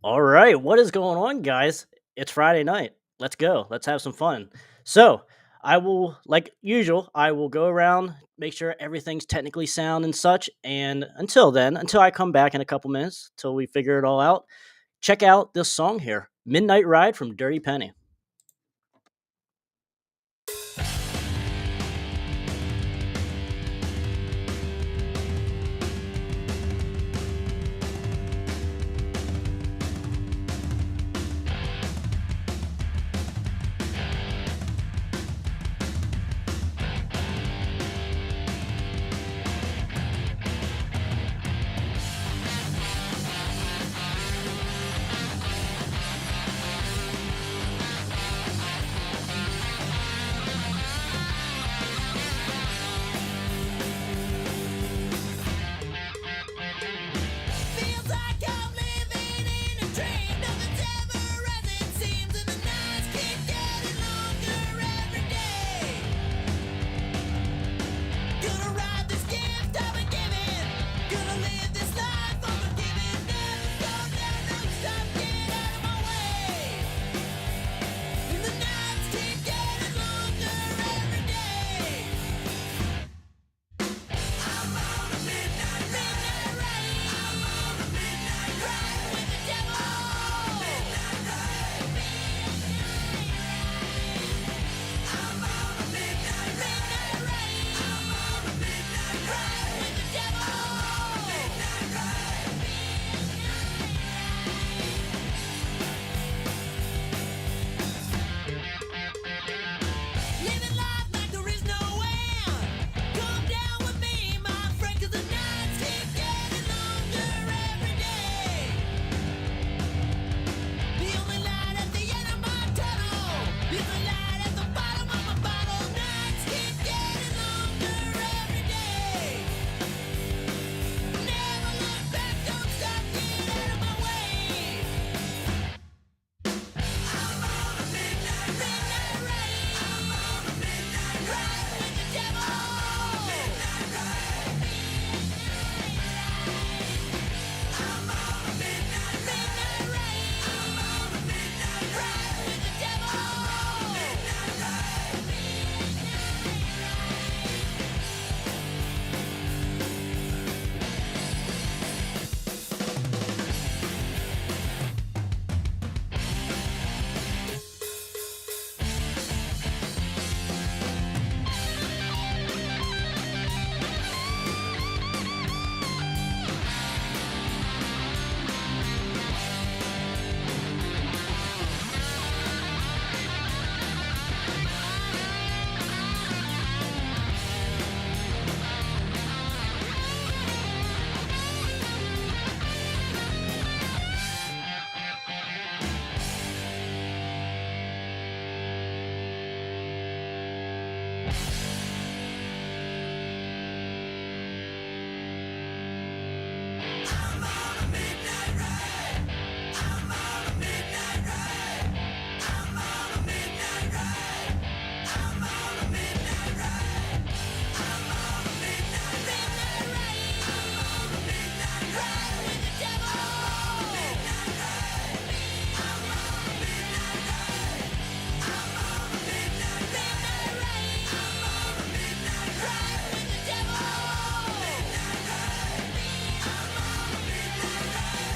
All right, what is going on, guys? It's Friday night. Let's go. Let's have some fun. So, I will, like usual, I will go around, make sure everything's technically sound and such. And until then, until I come back in a couple minutes, till we figure it all out, check out this song here, "Midnight Ride" from Dirty Penny. Feels like I'm living in a dream. Nothing's ever as it seems, and the nights keep getting longer every day. Gonna ride this gift I've been given. Gonna live this life unforgiving. Never slow down, no stop, get out of my way. And the nights keep getting longer every day. I'm on a midnight ride. I'm on a midnight ride with the devil. Midnight ride. I'm on a midnight ride. I'm on a midnight ride with the devil. Midnight ride. Living life like there is no end. Come down with me, my friend, 'cause the nights keep getting longer every day. The only light at the end of my tunnel is the light at the bottom of my bottle. Nights keep getting longer every day. Never look back, don't stop, get out of my way. I'm on a midnight ride. I'm on a midnight ride with the devil. Midnight ride. I'm on a midnight ride. I'm on a midnight ride with the devil. Midnight ride. I'm on a midnight ride. I'm on a midnight ride. I'm on a midnight ride. I'm on a midnight ride. I'm on a midnight ride. I'm on a midnight ride with the devil. Midnight ride. I'm on a midnight ride. I'm on a midnight ride. I'm on a midnight ride with the devil. Midnight ride. I'm on a midnight ride.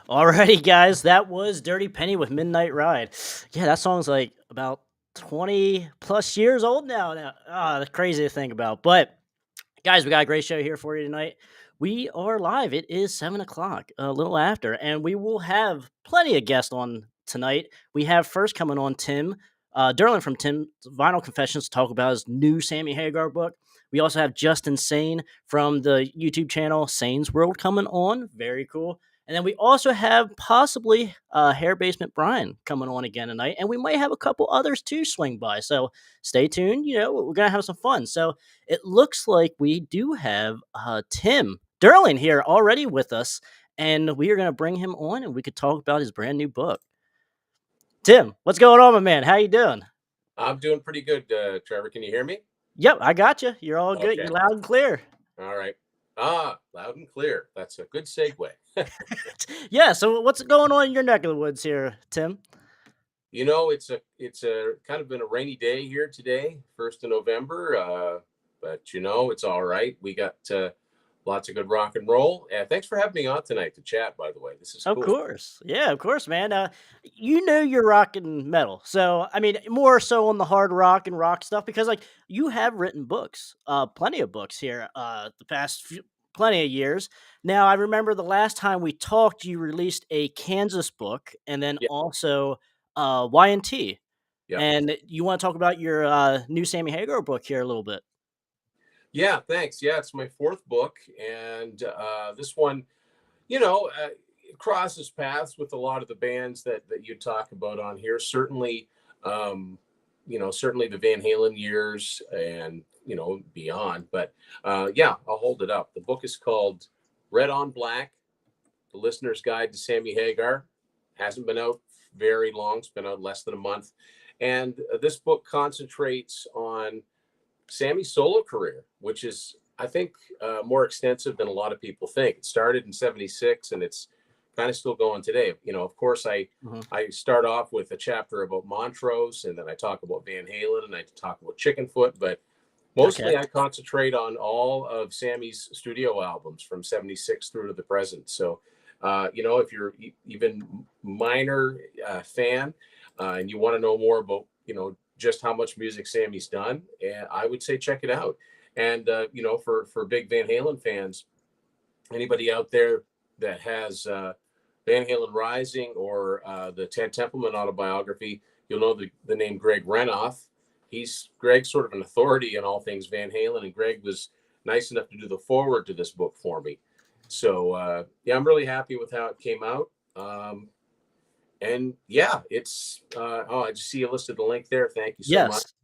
Alrighty, guys, that was Dirty Penny with "Midnight Ride." Yeah, that song's like about 20 plus years old now. That's crazy to think about. But guys, we got a great show here for you tonight. We are live. It is 7 o'clock, a little after, and we will have plenty of guests on tonight. We have first coming on Tim Durling from Tim's Vinyl Confessions to talk about his new Sammy Hagar book. We also have Justin Sayne from the YouTube channel Sayne's World coming on. Very cool. And then we also have possibly Hair Basement Bryan coming on again tonight, and we might have a couple others to swing by. So stay tuned. You know, we're gonna have some fun. So it looks like we do have Tim Durling here already with us, and we are going to bring him on and we could talk about his brand new book. Tim, what's going on, my man? How you doing? I'm doing pretty good, Trevor. Can you hear me? Yep, I got you. You're all good. Okay. You're loud and clear. All right. Loud and clear. That's a good segue. Yeah. So what's going on in your neck of the woods here, Tim? It's a kind of been a rainy day here today, 1st of November. But it's all right. We got lots of good rock and roll. And thanks for having me on tonight to chat. By the way, this is Of cool. course. Yeah, of course, man. You know you're rocking metal. So, I mean, more so on the hard rock and rock stuff because like you have written books, plenty of books here, the past plenty of years. Now, I remember the last time we talked, you released a Kansas book and then Yeah. also Y&T. Yeah. And you want to talk about your new Sammy Hagar book here a little bit? Yeah. Thanks. Yeah, it's my fourth book, and this one you know, uh, crosses paths with a lot of the bands that you talk about on here. Certainly, certainly the Van Halen years and beyond. But yeah, I'll hold it up. The book is called Red on Black: The Listener's Guide to Sammy Hagar. Hasn't been out very long. It's been out less than a month, and this book concentrates on Sammy's solo career, which is, I think, more extensive than a lot of people think. It started in '76, and it's kind of still going today. Of course, Mhm. I start off with a chapter about Montrose, and then I talk about Van Halen, and I talk about Chickenfoot, but Okay. mostly I concentrate on all of Sammy's studio albums from '76 through to the present. So, if you're even minor fan, and you want to know more about, just how much music Sammy's done, and I would say check it out. And for big Van Halen fans, anybody out there that has Van Halen Rising or the Ted Templeman autobiography, you'll know the name Greg Renoff. Greg's sort of an authority in all things Van Halen, and Greg was nice enough to do the foreword to this book for me. So yeah, I'm really happy with how it came out. And yeah, it's I just see you listed the link there. Thank you so much. Yes.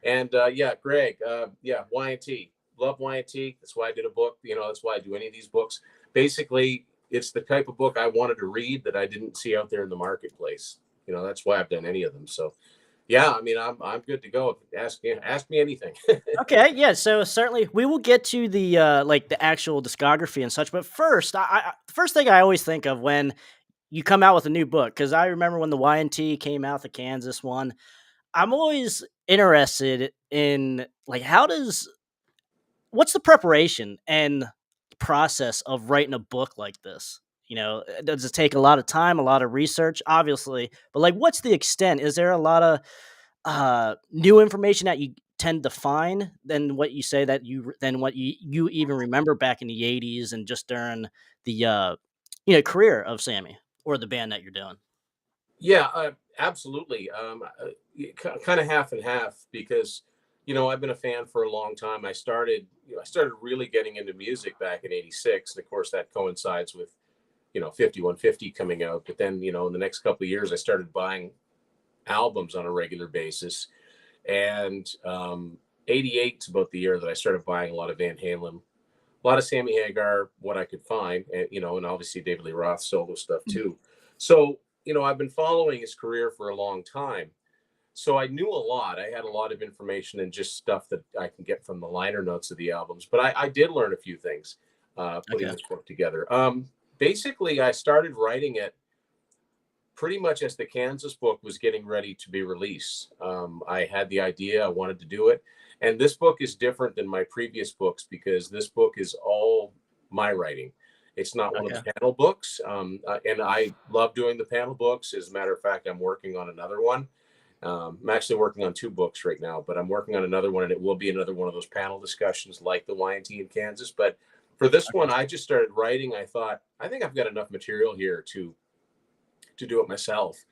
And yeah, Greg, yeah, Y&T, love Y&T. That's why I did a book. That's why I do any of these books. Basically, it's the type of book I wanted to read that I didn't see out there in the marketplace. That's why I've done any of them. So yeah, I mean, I'm good to go. Ask me anything. Okay, yeah. So certainly we will get to the like the actual discography and such. But first, the first thing I always think of when you come out with a new book, because I remember when the Y&T came out, the Kansas one. I'm always interested in like what's the preparation and process of writing a book like this? Does it take a lot of time, a lot of research, obviously, but like, what's the extent? Is there a lot of new information that you tend to find than what you say that than what you even remember back in the '80s and just during the career of Sammy or the band that you're doing? Yeah, absolutely. Kind of half and half because I've been a fan for a long time. I started really getting into music back in '86, and of course that coincides with 5150 coming out. But then in the next couple of years, I started buying albums on a regular basis, and '88 is about the year that I started buying a lot of Van Halen, a lot of Sammy Hagar, what I could find, and obviously David Lee Roth solo stuff too. So, I've been following his career for a long time. So I knew a lot. I had a lot of information and just stuff that I can get from the liner notes of the albums. But I did learn a few things putting Okay. this book together. Basically, I started writing it pretty much as the Kansas book was getting ready to be released. I had the idea, I wanted to do it. And this book is different than my previous books because this book is all my writing. It's not one of Okay. the panel books. And I love doing the panel books. As a matter of fact, I'm working on another one. I'm actually working on two books right now, but I'm working on another one, and it will be another one of those panel discussions like the Y&T in Kansas. But for this one, I just started writing. I thought, I think I've got enough material here to do it myself.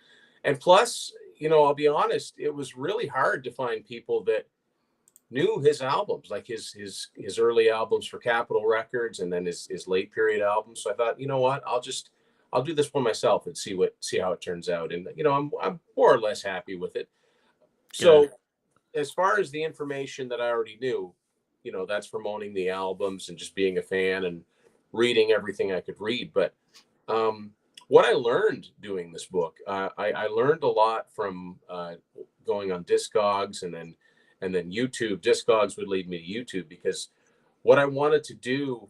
And plus, I'll be honest, it was really hard to find people that knew his albums, like his early albums for Capitol Records and then his late period albums. So I thought, you know what, I'll do this one myself and see how it turns out. And I'm more or less happy with it. Good. So as far as the information that I already knew, that's from owning the albums and just being a fan and reading everything I could read. But um, what I learned doing this book, I learned a lot from going on Discogs and then YouTube. Discogs would lead me to YouTube because what I wanted to do,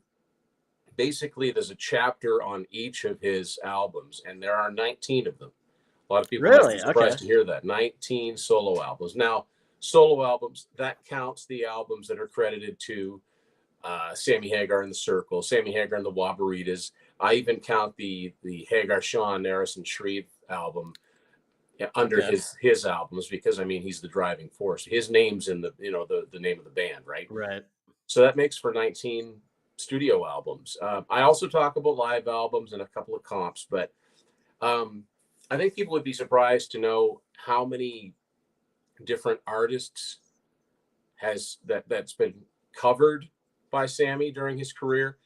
basically, there's a chapter on each of his albums, and there are 19 of them. A lot of people might be Really? Okay. surprised to hear that. 19 solo albums. Now, solo albums, that counts the albums that are credited to Sammy Hagar and the Circle, Sammy Hagar and the Wabaritas. I even count the Hagar, Sean, Naris, and Shreve album under Okay. his albums because I mean he's the driving force. His name's in the the name of the band, right? Right. So that makes for 19 studio albums. I also talk about live albums and a couple of comps, but I think people would be surprised to know how many different artists that's been covered by Sammy during his career,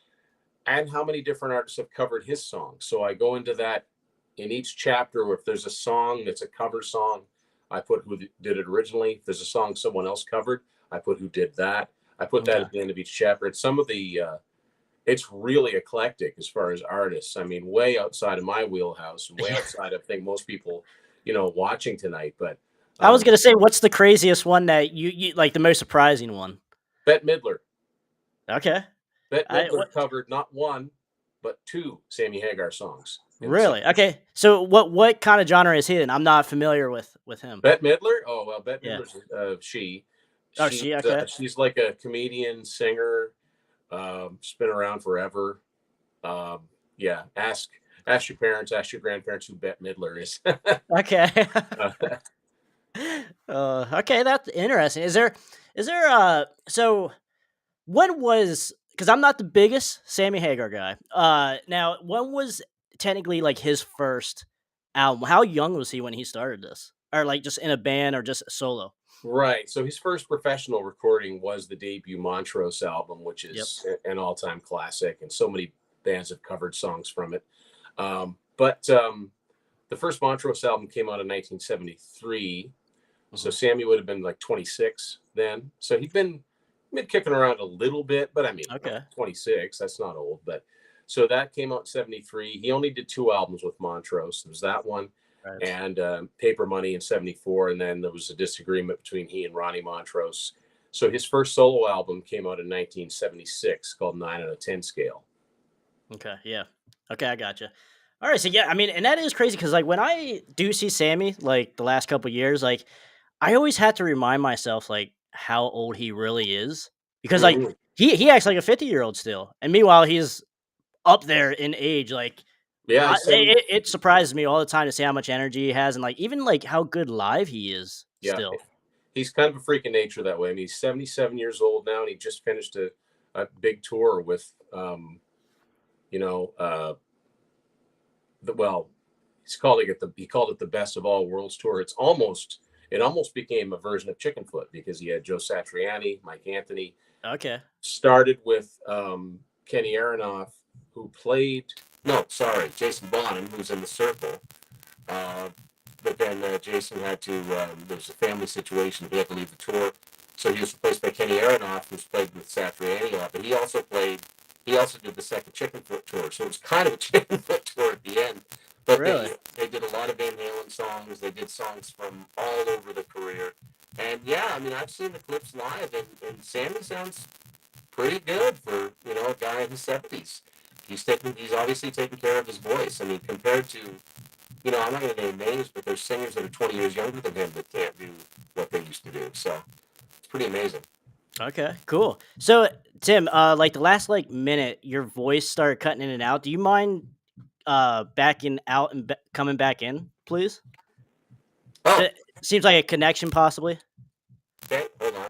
and how many different artists have covered his songs. So I go into that in each chapter. If there's a song that's a cover song, I put who did it originally. If there's a song someone else covered, I put who did that. I put that Okay. at the end of each chapter. It's some of the it's really eclectic as far as artists. I mean, way outside of my wheelhouse, and way Yeah. outside of, I think, most people, watching tonight. But I was um, gonna say, what's the craziest one that you like, the most surprising one? Bette Midler. Okay. Bette I Midler what covered not one, but two Sammy Hagar songs in the song. really? Okay. So what kind of genre is he in? I'm not familiar with him. Bette Midler? Oh well, Bette Yeah. Midler's she. Oh, She's she okay. she's like a comedian, singer. She's been around forever. Um, yeah, ask your parents, ask your grandparents who Bette Midler is. Okay. uh, Okay, that's interesting. Is there so when was, because I'm not the biggest Sammy Hagar guy. Now when was technically like his first album? How young was he when he started this? Or like just in a band or just solo? right. So his first professional recording was the debut Montrose album, which Yep. is an all-time classic, and so many bands have covered songs from it. But the first Montrose album came out in 1973. So Mhm. Sammy would have been like 26 then. So he'd been kicking around a little bit, but I mean, Okay. 26, that's not old. But so that came out in 73. He only did two albums with Montrose. There was that one Right. and Paper Money in 74. And then there was a disagreement between he and Ronnie Montrose. So his first solo album came out in 1976 called 9 on a 10 Scale. Okay. Yeah. Okay, I gotcha. All right. So yeah, I mean, and that is crazy because like when I do see Sammy, like the last couple years, like I always had to remind myself like how old he really is because like Mhm. he acts like a 50-year-old still, and meanwhile he's up there in age. Like Yeah, he's it surprises me all the time to see how much energy he has, and like even like how good live he is yeah, still. he's kind of a freak of nature that way. I mean, he's 77 years old now, and he just finished a big tour with, you know, well, he called it the best of all worlds tour. It almost became a version of Chicken Foot because he had Joe Satriani, Mike Anthony. Okay, Started with Kenny Aronoff, who played Jason Bonham, who's in the Circle. Uh, but then Jason had to. There's a family situation. He had to leave the tour, so he was replaced by Kenny Aronoff, who's played with Satriani a lot. But he also played. He also did the second Chicken Foot tour, so it was kind of a Chicken Foot tour at the end. But really? they did a lot of Van Halen songs. They did songs from all over the career. And yeah, I mean, I've seen the clips live, and Sammy sounds pretty good for a guy in his 70s. He's obviously taking care of his voice. I mean, compared to I'm not going to name names, but there's singers that are 20 years younger than him that can't do what they used to do. So it's pretty amazing. Okay, cool. So Tim, like the last like minute, your voice started cutting in and out. Do you mind backing out and coming back in, please? Oh, It seems like a connection, possibly. okay, hold on.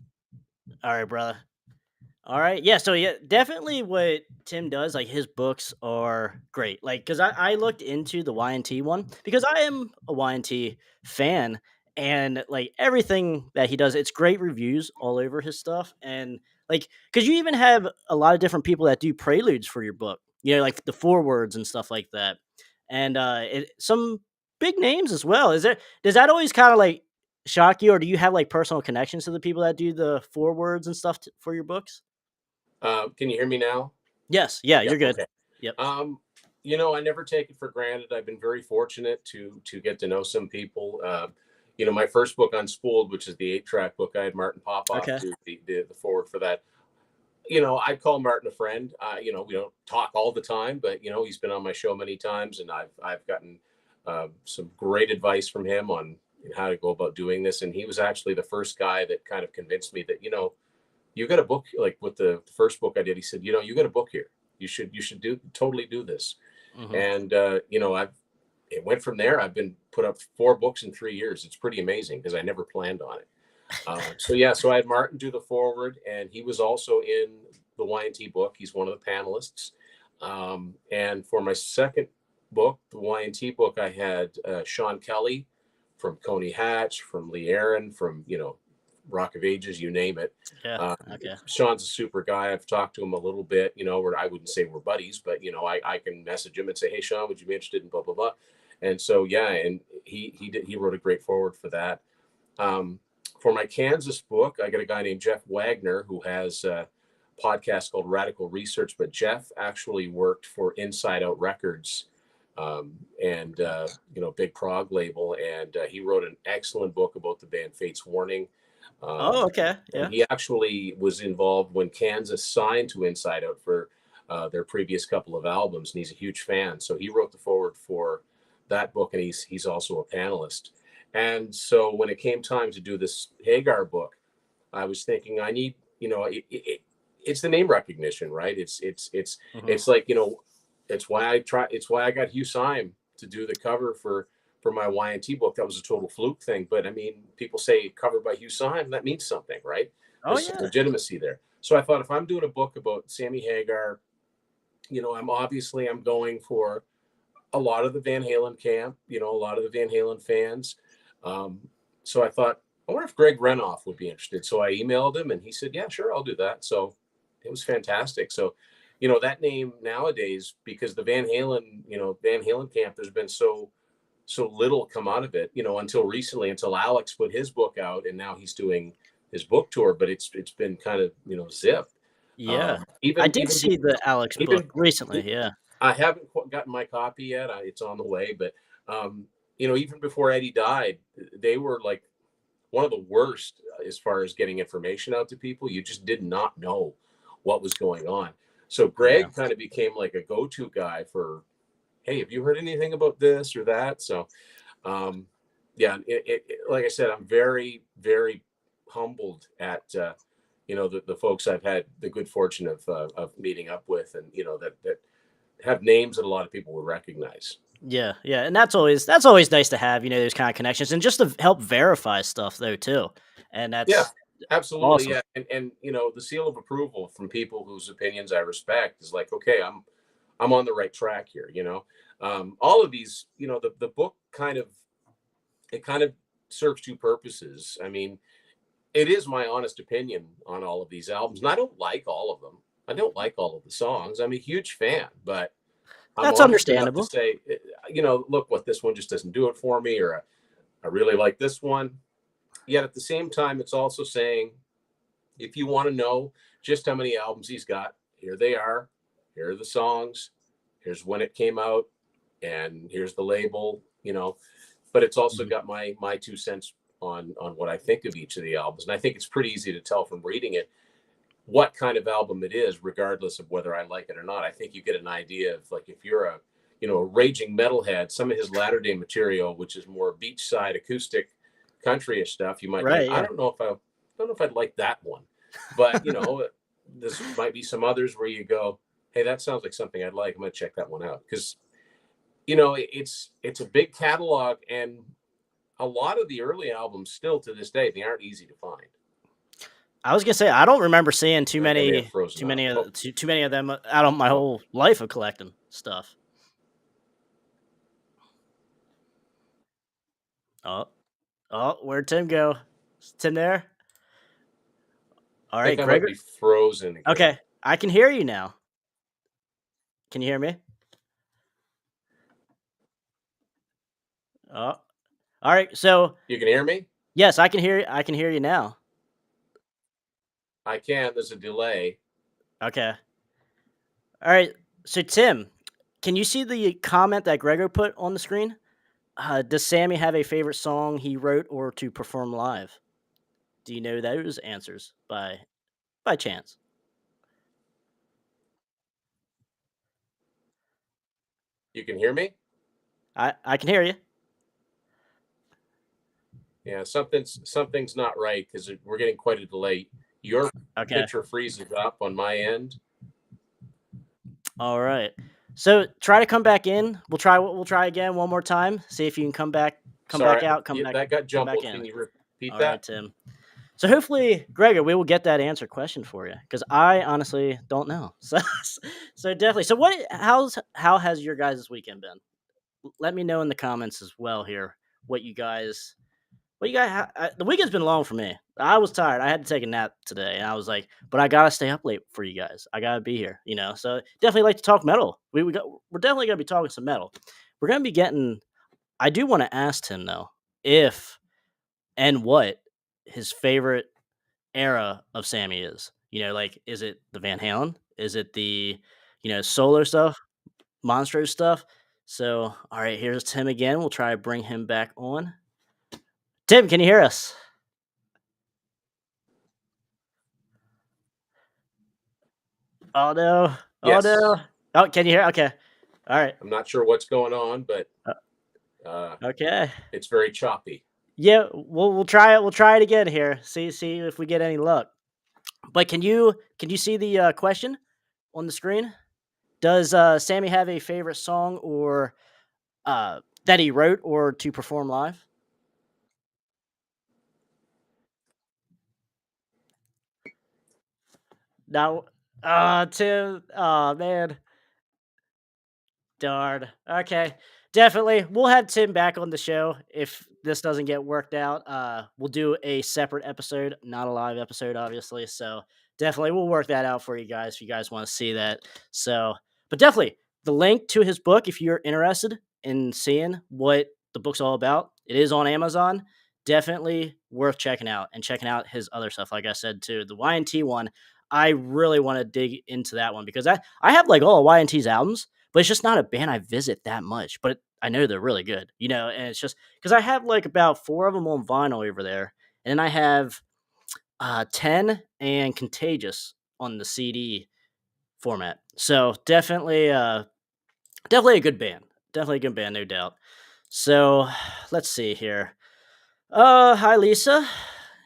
All right, brother. All right. Yeah. So yeah, definitely what Tim does, like his books are great. Like, cause I looked into the YNT one because I am a YNT fan, and like everything that he does, it's great reviews all over his stuff. And like, cause you even have a lot of different people that do preludes for your book, like the forewords and stuff like that. And some big names as well. Does that always kind of like shock you, or do you have like personal connections to the people that do the forewords and stuff for your books? Can you hear me now? Yes, yeah, Yeah. you're good. Okay. Yep. Um, I never take it for granted. I've been very fortunate to get to know some people. My first book, Unspooled, which is the 8-track book, I had Martin Popoff Okay. do the forward for that. I call Martin a friend. We don't talk all the time, but he's been on my show many times, and I've gotten some great advice from him on how to go about doing this. And he was actually the first guy that kind of convinced me that you got a book, like with the first book I did. He said, you got a book here. You should totally do this. Hmm. And it went from there. I've been put up 4 books in 3 years. It's pretty amazing because I never planned on it. So I had Martin do the forward, and he was also in the Y&T book. He's one of the panelists. And for my second book, the Y&T book, I had Sean Kelly from Coney Hatch, from Lee Aaron, from Rock of Ages, you name it. Yeah. Uh, Okay. Sean's a super guy. I've talked to him a little bit, where I wouldn't say we're buddies, but I can message him and say, hey Sean, would you be interested in blah blah blah? And so yeah, and he wrote a great forward for that. For my Kansas book, I got a guy named Jeff Wagner who has a podcast called Radical Research, but Jeff actually worked for Inside Out Records, and big prog label, and he wrote an excellent book about the band Fate's Warning. Oh, okay. And Yeah. he actually was involved when Kansas signed to Inside Out for their previous couple of albums, and he's a huge fan. So he wrote the forward for that book, and he's also a panelist. And so when it came time to do this Hagar book, I was thinking I need, it's the name recognition, right? Hmm. It's like, it's why I got Hugh Syme to do the cover for my Y&T book. That was a total fluke thing. But I mean, people say covered by Hugh Syme, that means something, right? Oh There's some yeah. legitimacy there. So I thought if I'm doing a book about Sammy Hagar, I'm going for a lot of the Van Halen camp, a lot of the Van Halen fans. Um, so I thought, I wonder if Greg Renoff would be interested. So I emailed him and he said, yeah, sure, I'll do that. So it was fantastic. So, that name nowadays, because the Van Halen camp, there's been so little come out of it, until recently, until Alex put his book out, and now he's doing his book tour, but it's been kind of, zipped. Yeah. I Even, did even, see the Alex book even, recently. Yeah. I haven't gotten my copy yet. It's on the way, but even before Eddie died, they were like one of the worst as far as getting information out to people. You just did not know what was going on. So Yeah. Greg kind of became like a go-to guy for, hey, have you heard anything about this or that? So, yeah, like I said, I'm very, very humbled at the folks I've had the good fortune of meeting up with, and that have names that a lot of people would recognize. Yeah, yeah, and that's always nice to have, those kind of connections, and just to help verify stuff though too, and Yeah, that's absolutely. awesome. Yeah, and the seal of approval from people whose opinions I respect is like, okay, I'm on the right track here. All of these, the book kind of serves two purposes. I mean, it is my honest opinion on all of these albums, and I don't like all of them. I don't like all of the songs. I'm a huge fan, but I'm That's honest enough to understandable. say, look, what this one just doesn't do it for me, or I really like this one. Yet at the same time, it's also saying, if you want to know just how many albums he's got, here they are. Here are the songs. Here's when it came out, and here's the label. But it's also Mhm. got my 2 cents on what I think of each of the albums, and I think it's pretty easy to tell from reading it what kind of album it is, regardless of whether I like it or not. I think you get an idea of, like, if you're a raging metalhead, some of his latter day material, which is more beachside acoustic countryish stuff, you might be like, Right, I yeah. don't know if I'd like that one. But this might be some others where you go, hey, that sounds like something I'd like. I'm gonna check that one out. Because it's a big catalog, and a lot of the early albums still to this day, they aren't easy to find. I was gonna say I don't remember seeing too I may have many, frozen too up. many, Oh, of, too many of them out of my oh, whole life of collecting stuff. Oh, oh, where'd Tim go? Is Tim there? All I think right, I might Gregor. be frozen again. Okay, I can hear you now. Can you hear me? Oh, all right. So You can hear me? yes, I can hear. I can hear you now. I can. There's a delay. Okay. All right. So Tim, can you see the comment that Gregor put on the screen? Does Sammy have a favorite song he wrote or to perform live? Do you know those answers by chance? You can hear me? I can hear you. Yeah, something's not right because we're getting quite a delay. Your Okay. picture freezes up on my end. All right. So try to come back in. We'll try again one more time. See if you can come Sorry, back out, yeah, that got come back jumbled. in. Can you repeat All right, that? Tim. So hopefully, Gregor, we will get that answer question for you because I honestly don't know. So definitely. So how has your guys' weekend been? Let me know in the comments as well here what you guys the weekend's been long for me. I was tired. I had to take a nap today, and I was like, but I gotta stay up late for you guys. I gotta be here, you know. So definitely like to talk metal. We're definitely gonna be talking some metal. We're gonna be getting. I do want to ask him though if and what his favorite era of Sammy is. You know, like is it the Van Halen? Is it the solo stuff, Monstro stuff? So all right, here's Tim again. We'll try to bring him back on. Tim, can you hear us? Oh no! Oh no! Yes. Oh, can you hear? Okay. All right. I'm not sure what's going on, but Uh, uh, okay. it's very choppy. Yeah, we'll try it. We'll try it again here. See if we get any luck. But can you see the question on the screen? Does Sammy have a favorite song or that he wrote or to perform live? Now, Tim. Oh man. Darn. Okay. Definitely. We'll have Tim back on the show if this doesn't get worked out. We'll do a separate episode, not a live episode, obviously. So definitely we'll work that out for you guys if you guys want to see that. So, but definitely the link to his book, if you're interested in seeing what the book's all about, it is on Amazon. Definitely worth checking out and checking out his other stuff. Like I said, too, the YNT one, I really want to dig into that one because I have like all of YNT's albums, but it's just not a band I visit that much. But I know they're really good, you know. And it's just because I have like about four of them on vinyl over there, and then I have 10 and Contagious on the CD format. So definitely a good band, definitely a good band, no doubt. So let's see here. Hi Lisa.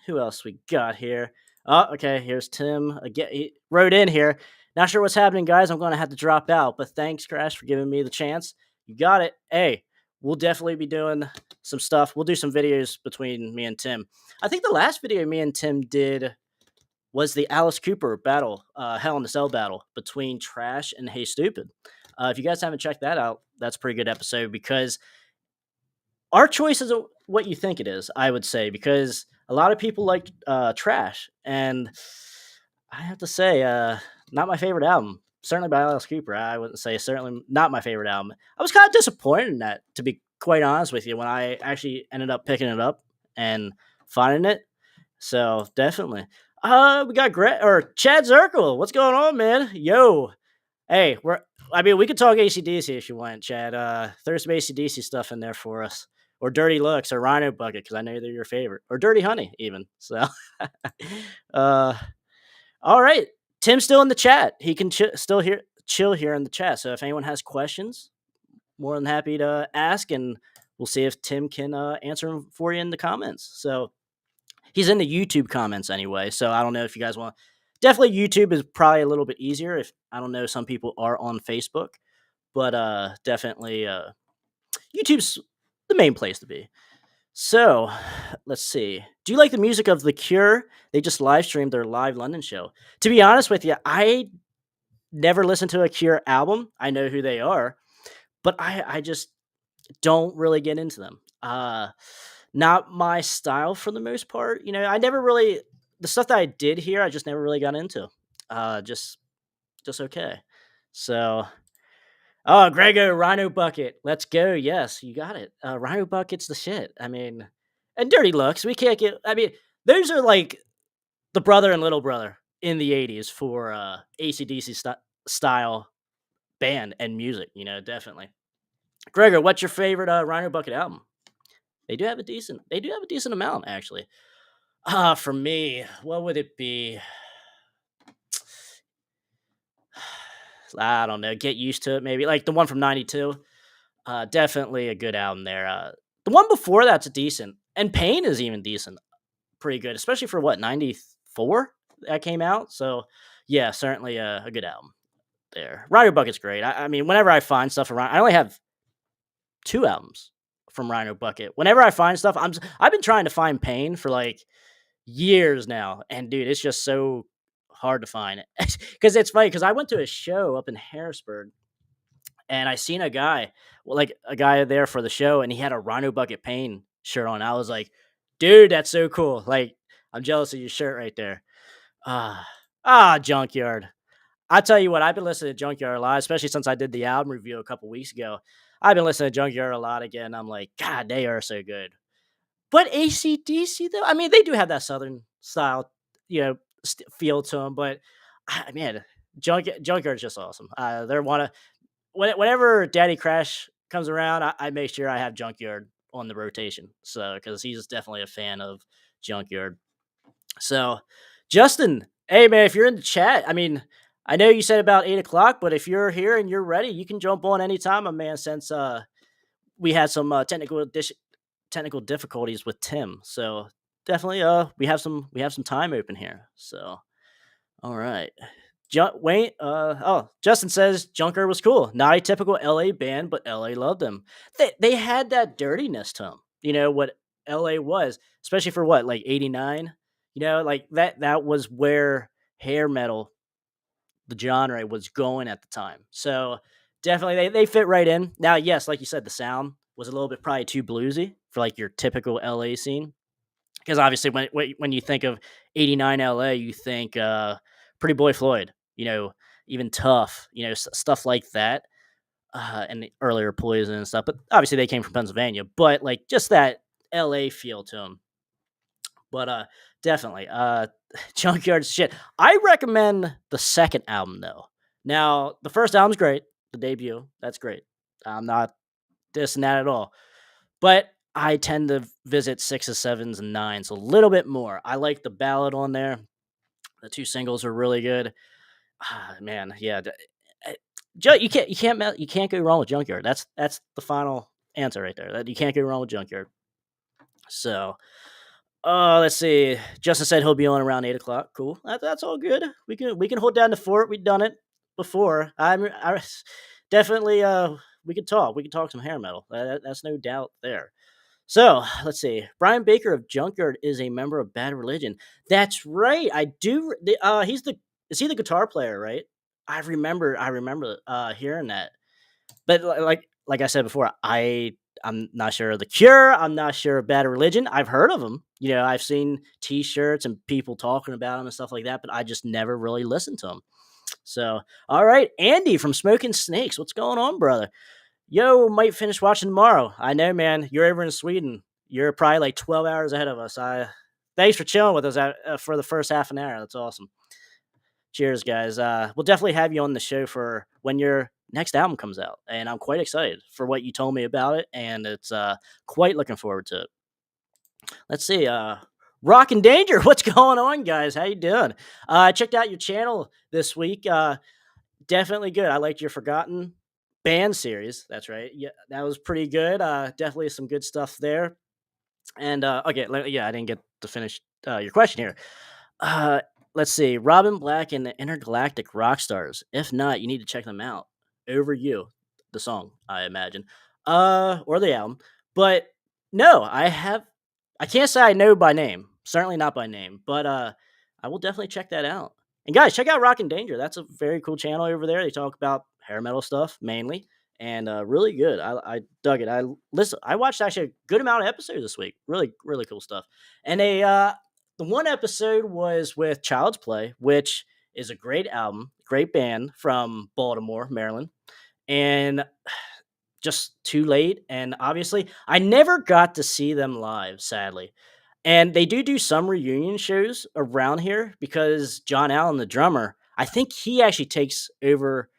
Who else we got here? Oh, okay. Here's Tim again. He wrote in here. Not sure what's happening, guys. I'm going to have to drop out, but thanks, Crash, for giving me the chance. You got it. Hey, we'll definitely be doing some stuff. We'll do some videos between me and Tim. I think the last video me and Tim did was the Alice Cooper battle, Hell in the Cell battle between Trash and Hey Stupid. If you guys haven't checked that out, that's a pretty good episode because our choice isn't what you think it is, I would say, because a lot of people like Trash, and I have to say, not my favorite album. Certainly by Alice Cooper, I wouldn't say certainly not my favorite album. I was kind of disappointed in that, to be quite honest with you, when I actually ended up picking it up and finding it. So definitely, we got Chad Zirkle. What's going on, man? Yo, hey, I mean, we could talk ACDC if you want, Chad. Throw some ACDC stuff in there for us. Or Dirty Looks or Rhino Bucket, because I know they're your favorite. Or Dirty Honey, even. So, uh, all right. Tim's still in the chat. He can chill here in the chat. So if anyone has questions, more than happy to ask, and we'll see if Tim can answer them for you in the comments. So he's in the YouTube comments anyway. So I don't know if you guys want. Definitely YouTube is probably a little bit easier. If I don't know, some people are on Facebook, but definitely YouTube's the main place to be. So let's see. Do you like the music of The Cure? They just live streamed their live London show. To be honest with you, I never listened to a Cure album. I know who they are, but I just don't really get into them. Not my style for the most part. You know, I never really the stuff that I did here, I just never really got into. Just okay. So, oh, Grego, Rhino Bucket. Let's go. Yes, you got it. Rhino Bucket's the shit. I mean, and Dirty Looks. We can't get. I mean, those are like the brother and little brother in the '80s for ACDC style band and music. Definitely. Gregor, what's your favorite Rhino Bucket album? They do have a decent amount actually. For me, what would it be? I don't know. Get used to it, maybe like the one from '92. Definitely a good album there. The one before that's decent, and Pain is even decent, pretty good, especially for what '94 that came out. So yeah, certainly a good album there. Rhino Bucket's great. I mean, whenever I find stuff around, I only have two albums from Rhino Bucket. Whenever I find stuff, I've been trying to find Pain for like years now, and dude, it's just so hard to find. Because it's funny because I went to a show up in Harrisburg and I seen a guy, well, like a guy there for the show, and he had a Rhino Bucket Pain shirt on. I was like, dude, that's so cool. Like, I'm jealous of your shirt right there. Ah, Junkyard. I tell you what, I've been listening to Junkyard a lot, especially since I did the album review a couple weeks ago. I've been listening to Junkyard a lot again. I'm like, God, they are so good. But AC/DC though, I mean, they do have that Southern style, feel to them. But man, Junkyard is just awesome. They're one of whenever Daddy Crash comes around, I make sure I have Junkyard on the rotation. So because he's definitely a fan of Junkyard. So Justin, hey man, if you're in the chat, I mean, I know you said about 8 o'clock, but if you're here and you're ready, you can jump on anytime, my man. Since we had some technical difficulties with Tim, so definitely we have some time open here. So all right. Justin says Junker was cool. Not a typical LA band, but LA loved them. They had that dirtiness to them. You know what LA was, especially for what, like '89. Like that was where hair metal, the genre, was going at the time. So definitely they fit right in. Now, yes, like you said, the sound was a little bit probably too bluesy for like your typical LA scene. Because obviously, when you think of '89 LA, you think Pretty Boy Floyd, even Tough, stuff like that, and the earlier Poison and stuff. But obviously, they came from Pennsylvania. But like just that LA feel to them. But definitely, Junkyard's shit. I recommend the second album though. Now, the first album's great, the debut, that's great. I'm not dissing that at all. But I tend to visit sixes, sevens, and nines a little bit more. I like the ballad on there. The two singles are really good. Man, yeah. eh, you can't go wrong with Junkyard. That's the final answer right there. That you can't go wrong with Junkyard. So, let's see. Justin said he'll be on around 8 o'clock. Cool. That's all good. We can hold down the fort. We've done it before. I definitely we could talk. We could talk some hair metal. That's no doubt there. So let's see. Brian Baker of Junkyard is a member of Bad Religion. That's right. I do. Is he the guitar player? Right. I remember hearing that. But like I said before, I'm not sure of the Cure. I'm not sure of Bad Religion. I've heard of them. I've seen T-shirts and people talking about them and stuff like that. But I just never really listened to them. So all right, Andy from Smoking Snakes. What's going on, brother? Yo, might finish watching tomorrow. I know, man. You're over in Sweden. You're probably like 12 hours ahead of us. Thanks for chilling with us for the first half an hour. That's awesome. Cheers, guys. We'll definitely have you on the show for when your next album comes out, and I'm quite excited for what you told me about it, and it's quite looking forward to it. Let's see. Rock and Danger. What's going on, guys? How you doing? I checked out your channel this week. Definitely good. I liked your Forgotten Band series. That's right. Yeah, that was pretty good. Definitely some good stuff there. And okay, yeah, I didn't get to finish your question here. Let's see. Robin Black and the Intergalactic Rock Stars. If not, you need to check them out. Over You, the song, I imagine, or the album. But no, I can't say I know by name. Certainly not by name. But I will definitely check that out. And guys, check out Rock and Danger. That's a very cool channel over there. They talk about hair metal stuff mainly, and really good. I dug it. I watched actually a good amount of episodes this week. Really, really cool stuff. And the one episode was with Child's Play, which is a great album, great band from Baltimore, Maryland, and just too late. And obviously, I never got to see them live, sadly. And they do some reunion shows around here because John Allen, the drummer, I think he actually takes over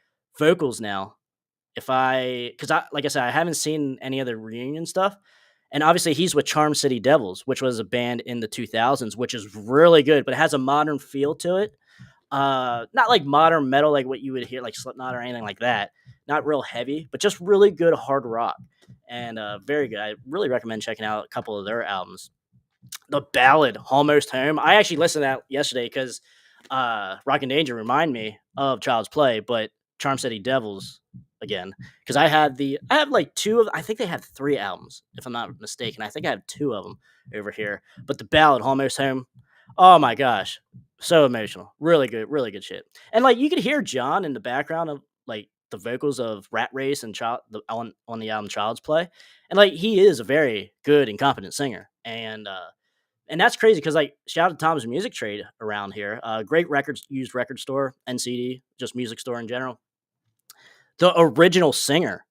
vocals now. Because I like I said, I haven't seen any other reunion stuff, and obviously he's with Charm City Devils, which was a band in the 2000s, which is really good, but it has a modern feel to it. Not like modern metal, like what you would hear, like Slipknot or anything like that. Not real heavy, but just really good hard rock, and very good. I really recommend checking out a couple of their albums. The ballad "Almost Home." I actually listened to that yesterday because Rock and Danger remind me of Child's Play, but Charm City Devils again, because I have like two of, I think they have three albums if I'm not mistaken. I think I have two of them over here. But the ballad "Almost Home," oh my gosh, so emotional, really good shit. And like you could hear John in the background of like the vocals of Rat Race and on the album Child's Play, and like he is a very good and competent singer, and that's crazy because like shout out to Tom's Music Trade around here. Great records used record store, NCD, just music store in general. The original singer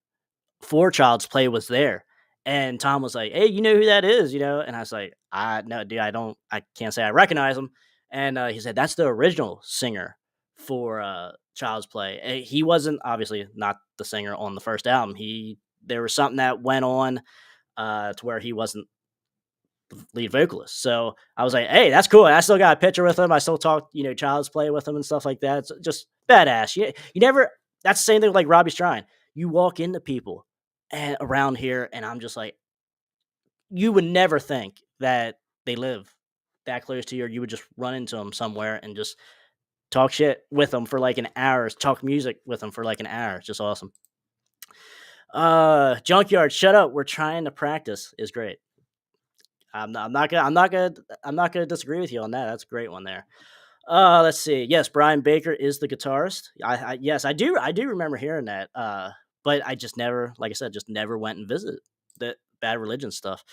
for Child's Play was there. And Tom was like, "Hey, you know who that is?" And I was like, "I no, dude, I can't say I recognize him." And he said, "That's the original singer for Child's Play." He wasn't obviously not the singer on the first album. There was something that went on to where he wasn't lead vocalist. So I was like, "Hey, that's cool." I still got a picture with him. I still talk, Child's Play with him and stuff like that. It's just badass. You never. That's the same thing with like Robbie Strine. You walk into people and around here, and I'm just like, you would never think that they live that close to you, or you would just run into them somewhere and just talk shit with them for like an hour, talk music with them for like an hour. It's just awesome. Junkyard, shut up. We're trying to practice is great. I'm not gonna disagree with you on that. That's a great one there. Let's see. Yes, Brian Baker is the guitarist. Yes, I do remember hearing that. But I just never, like I said, just never went and visited the Bad Religion stuff.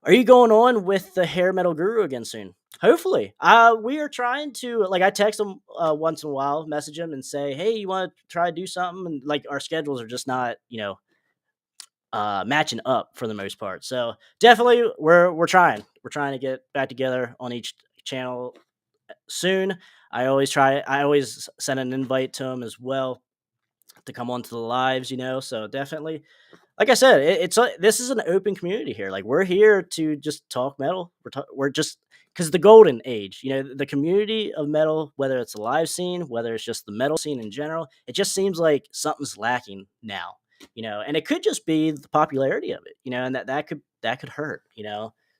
Are you going on with the hair metal guru again soon? Hopefully. We are trying to, like, I text him once in a while, message him and say, "Hey, you want to try to do something?" And like our schedules are just not, matching up for the most part. So definitely, we're trying. We're trying to get back together on each channel soon. I always send an invite to him as well to come onto the lives. So definitely, like I said, this is an open community here. Like we're here to just talk metal. We're just because the golden age, the community of metal, whether it's the live scene, whether it's just the metal scene in general, it just seems like something's lacking now. And it could just be the popularity of it, and that could hurt.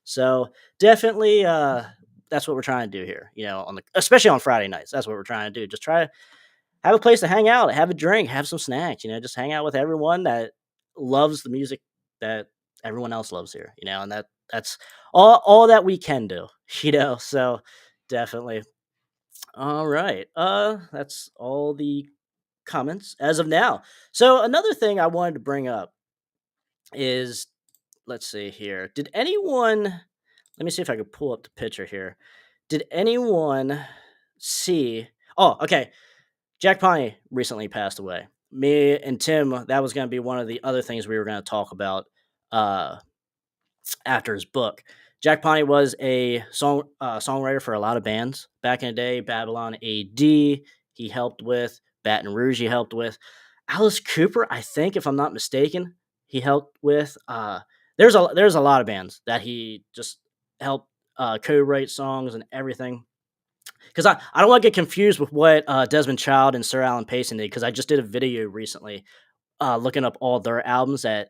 So definitely, that's what we're trying to do here. Especially on Friday nights, that's what we're trying to do. Just try to have a place to hang out, have a drink, have some snacks, just hang out with everyone that loves the music that everyone else loves here, and that's all that we can do, So definitely. All right. That's all the comments as of now. So another thing I wanted to bring up is, let's see here. Did anyone, let me see if I could pull up the picture here. Did anyone see, oh, okay. Jack Poney recently passed away. Me and Tim, that was going to be one of the other things we were going to talk about uh, after his book. Jack Poney was a songwriter for a lot of bands back in the day. Babylon AD, he helped with. Baton Rouge, he helped with. Alice Cooper, I think, if I'm not mistaken, he helped with. There's a lot of bands that he just helped co-write songs and everything, because I don't want to get confused with what Desmond Child and Sir Alan Payson did, because I just did a video recently looking up all their albums that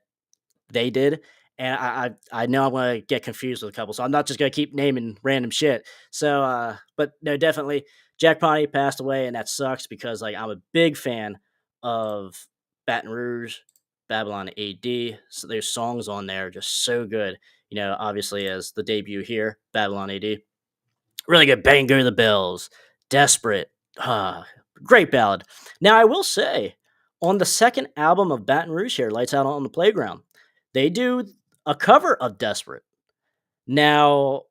they did, and I know I'm going to get confused with a couple, so I'm not just going to keep naming random shit. So, but no, definitely Jack Poney passed away, and that sucks because like I'm a big fan of Baton Rouge, Babylon AD. So there's songs on there just so good. Obviously as the debut here, Babylon AD. Really good. Bang Go the Bells. Desperate. Ah, great ballad. Now, I will say, on the second album of Baton Rouge here, Lights Out on the Playground, they do a cover of Desperate. Now,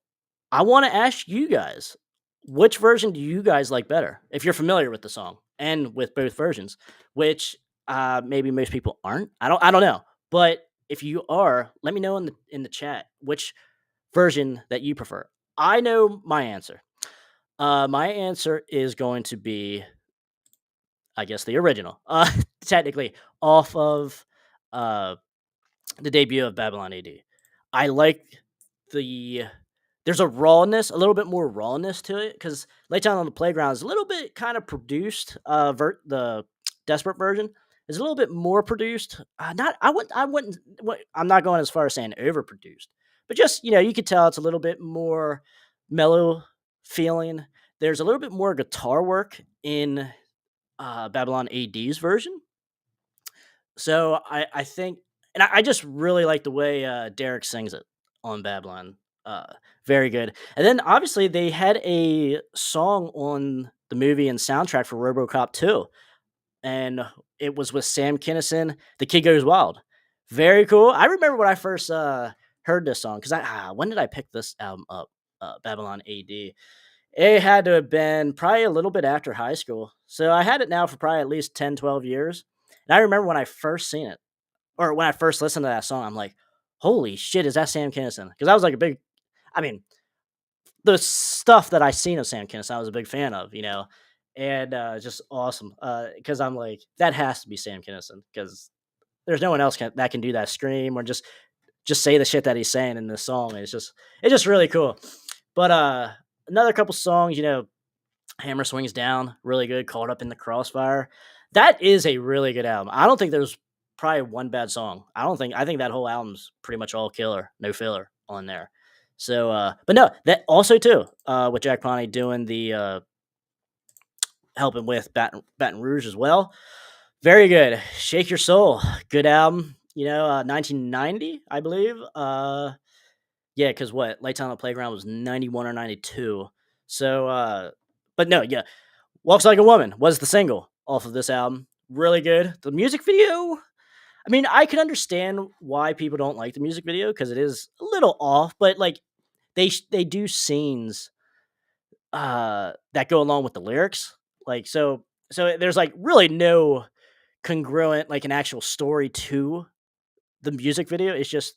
I want to ask you guys, which version do you guys like better? If you're familiar with the song and with both versions, which maybe most people aren't. I don't know. But if you are, let me know in the chat which version that you prefer. I know my answer. My answer is going to be I guess the original, technically off of uh, the debut of Babylon AD. I like the there's a rawness, a little bit more rawness to it because Laytown on the Playground is a little bit kind of produced. The Desperate version is a little bit more produced. Not I wouldn't I'm not going as far as saying overproduced, but just you could tell it's a little bit more mellow feeling. There's a little bit more guitar work in Babylon AD's version, so I think, and I just really like the way Derek sings it on Babylon. Uh, Very good. And then obviously they had a song on the movie and soundtrack for RoboCop 2, and it was with Sam Kinison. The Kid Goes Wild. Very cool. I remember when I first heard this song because when did I pick this album up? Babylon AD. It had to have been probably a little bit after high school. So I had it now for probably at least 10, 12 years. And I remember when I first seen it, or when I first listened to that song, I'm like, holy shit, is that Sam Kinison? Because I was like I mean, the stuff that I seen of Sam Kinison, I was a big fan of, and just awesome. Because I'm like, that has to be Sam Kinison because there's no one else that can do that scream or just say the shit that he's saying in this song. It's just really cool. But another couple songs, Hammer Swings Down, really good. Caught Up in the Crossfire. That is a really good album. I don't think there's probably one bad song. I think that whole album's pretty much all killer, no filler on there. So but no, that also too, with Jack Ponty doing the helping with Baton Rouge as well. Very good. Shake Your Soul. Good album. 1990, I believe. Yeah, because what? Lights on the Playground was 91 or 92. So but no, yeah, Walks Like a Woman was the single off of this album. Really good. The music video, I mean, I can understand why people don't like the music video because it is a little off, but like they do scenes that go along with the lyrics. Like so there's like really no congruent like an actual story to the music video. It's just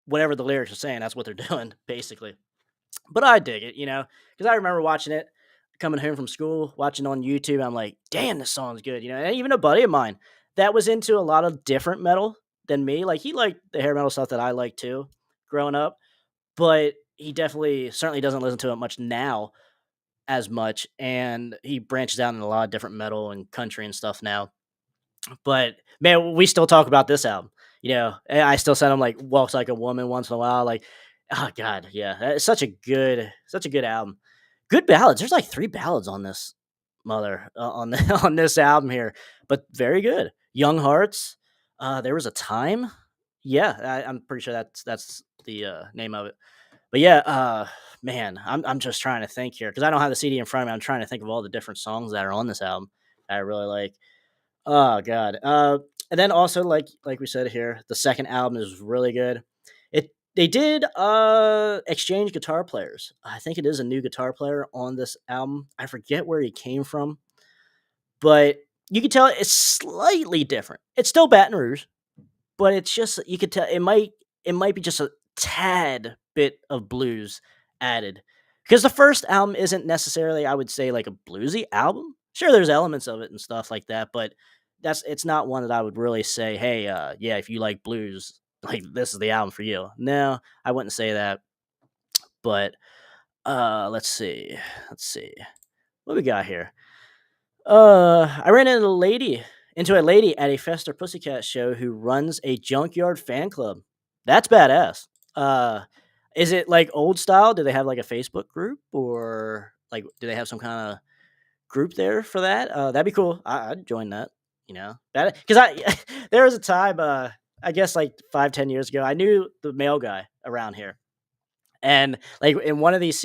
whatever the lyrics are saying, that's what they're doing basically. But I dig it, because I remember watching it, coming home from school, watching on YouTube. I'm like, damn, this song's good, And even a buddy of mine that was into a lot of different metal than me, like he liked the hair metal stuff that I like too, growing up. But he definitely certainly doesn't listen to it much now as much, and he branches out in a lot of different metal and country and stuff now. But man, we still talk about this album. And I still send him like "Walks Like a Woman" once in a while. Like, oh god, yeah, it's such a good album. Good ballads. There's like 3 ballads on this on this album here, but very good. Young Hearts. There was a time. Yeah, I'm pretty sure that's the name of it. But yeah, man, I'm just trying to think here because I don't have the CD in front of me. I'm trying to think of all the different songs that are on this album that I really like. Oh god. And then also like we said here, the second album is really good. They did exchange guitar players. I think it is a new guitar player on this album. I forget where he came from, but you can tell it's slightly different. It's still Baton Rouge, but it's just you could tell it might be just a tad bit of blues added because the first album isn't necessarily, I would say, like a bluesy album. Sure, there's elements of it and stuff like that, but it's not one that I would really say, hey, yeah, if you like blues, like this is the album for you. No, I wouldn't say that. But let's see what we got here. I ran into a lady at a Fester Pussycat show who runs a junkyard fan club. That's badass. Uh, is it like old style? Do they have like a Facebook group or like do they have some kind of group there for that? That'd be cool. I'd join that. That because there was a time. I guess like 5, 10 years ago, I knew the mail guy around here, and like in one of these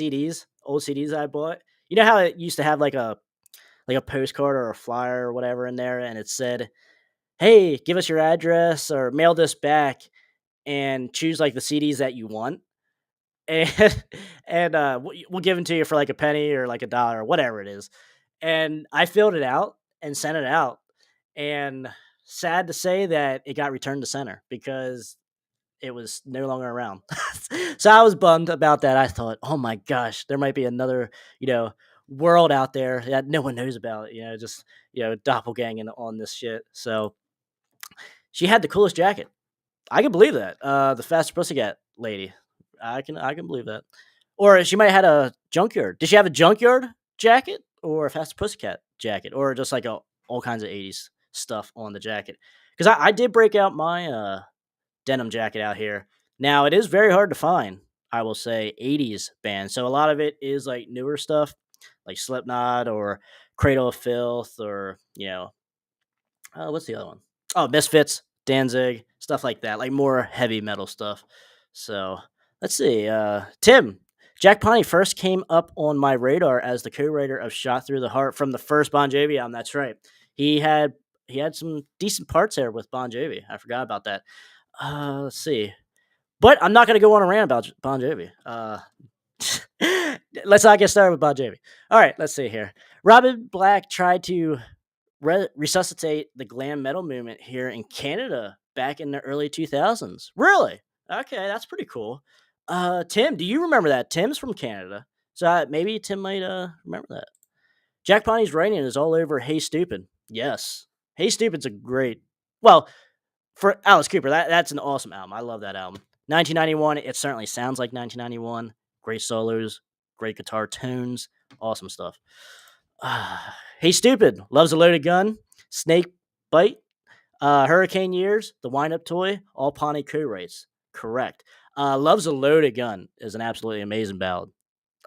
old CDs I bought. You know how it used to have like a postcard or a flyer or whatever in there, and it said, "Hey, give us your address or mail this back, and choose like the CDs that you want, and we'll give them to you for like a penny or like $1 or whatever it is." And I filled it out and sent it out, and sad to say that it got returned to center because it was no longer around. So I was bummed about that. I thought, oh my gosh, there might be another, you know, world out there that no one knows about. Just doppelganging on this shit. So she had the coolest jacket. I can believe that. The Fast Pussycat lady. I can believe that. Or she might have had a junkyard. Did she have a junkyard jacket or a Fast Pussycat jacket or just like all kinds of 80s stuff on the jacket? Because I did break out my denim jacket out here. Now it is very hard to find. I will say 80s bands. So a lot of it is like newer stuff, like Slipknot or Cradle of Filth or what's the other one? Oh, Misfits, Danzig, stuff like that, like more heavy metal stuff. So let's see. Tim, Jack Poney first came up on my radar as the co-writer of "Shot Through the Heart" from the first Bon Jovi album. That's right. He had he had some decent parts there with Bon Jovi. I forgot about that. Let's see. But I'm not going to go on a rant about Bon Jovi. Let's not get started with Bon Jovi. All right, let's see here. Robin Black tried to resuscitate the glam metal movement here in Canada back in the early 2000s. Really? Okay, that's pretty cool. Tim, do you remember that? Tim's from Canada, so maybe Tim might remember that. Jack Poney's writing is all over "Hey Stupid." Yes, "Hey Stupid's" a great. Well, for Alice Cooper, that's an awesome album. I love that album. 1991. It certainly sounds like 1991. Great solos, great guitar tones, awesome stuff. Hey Stupid, Loves a Loaded Gun, Snake Bite, Hurricane Years, The Wind Up Toy, all Pawnee co-writes. Correct. Loves a Loaded Gun is an absolutely amazing ballad.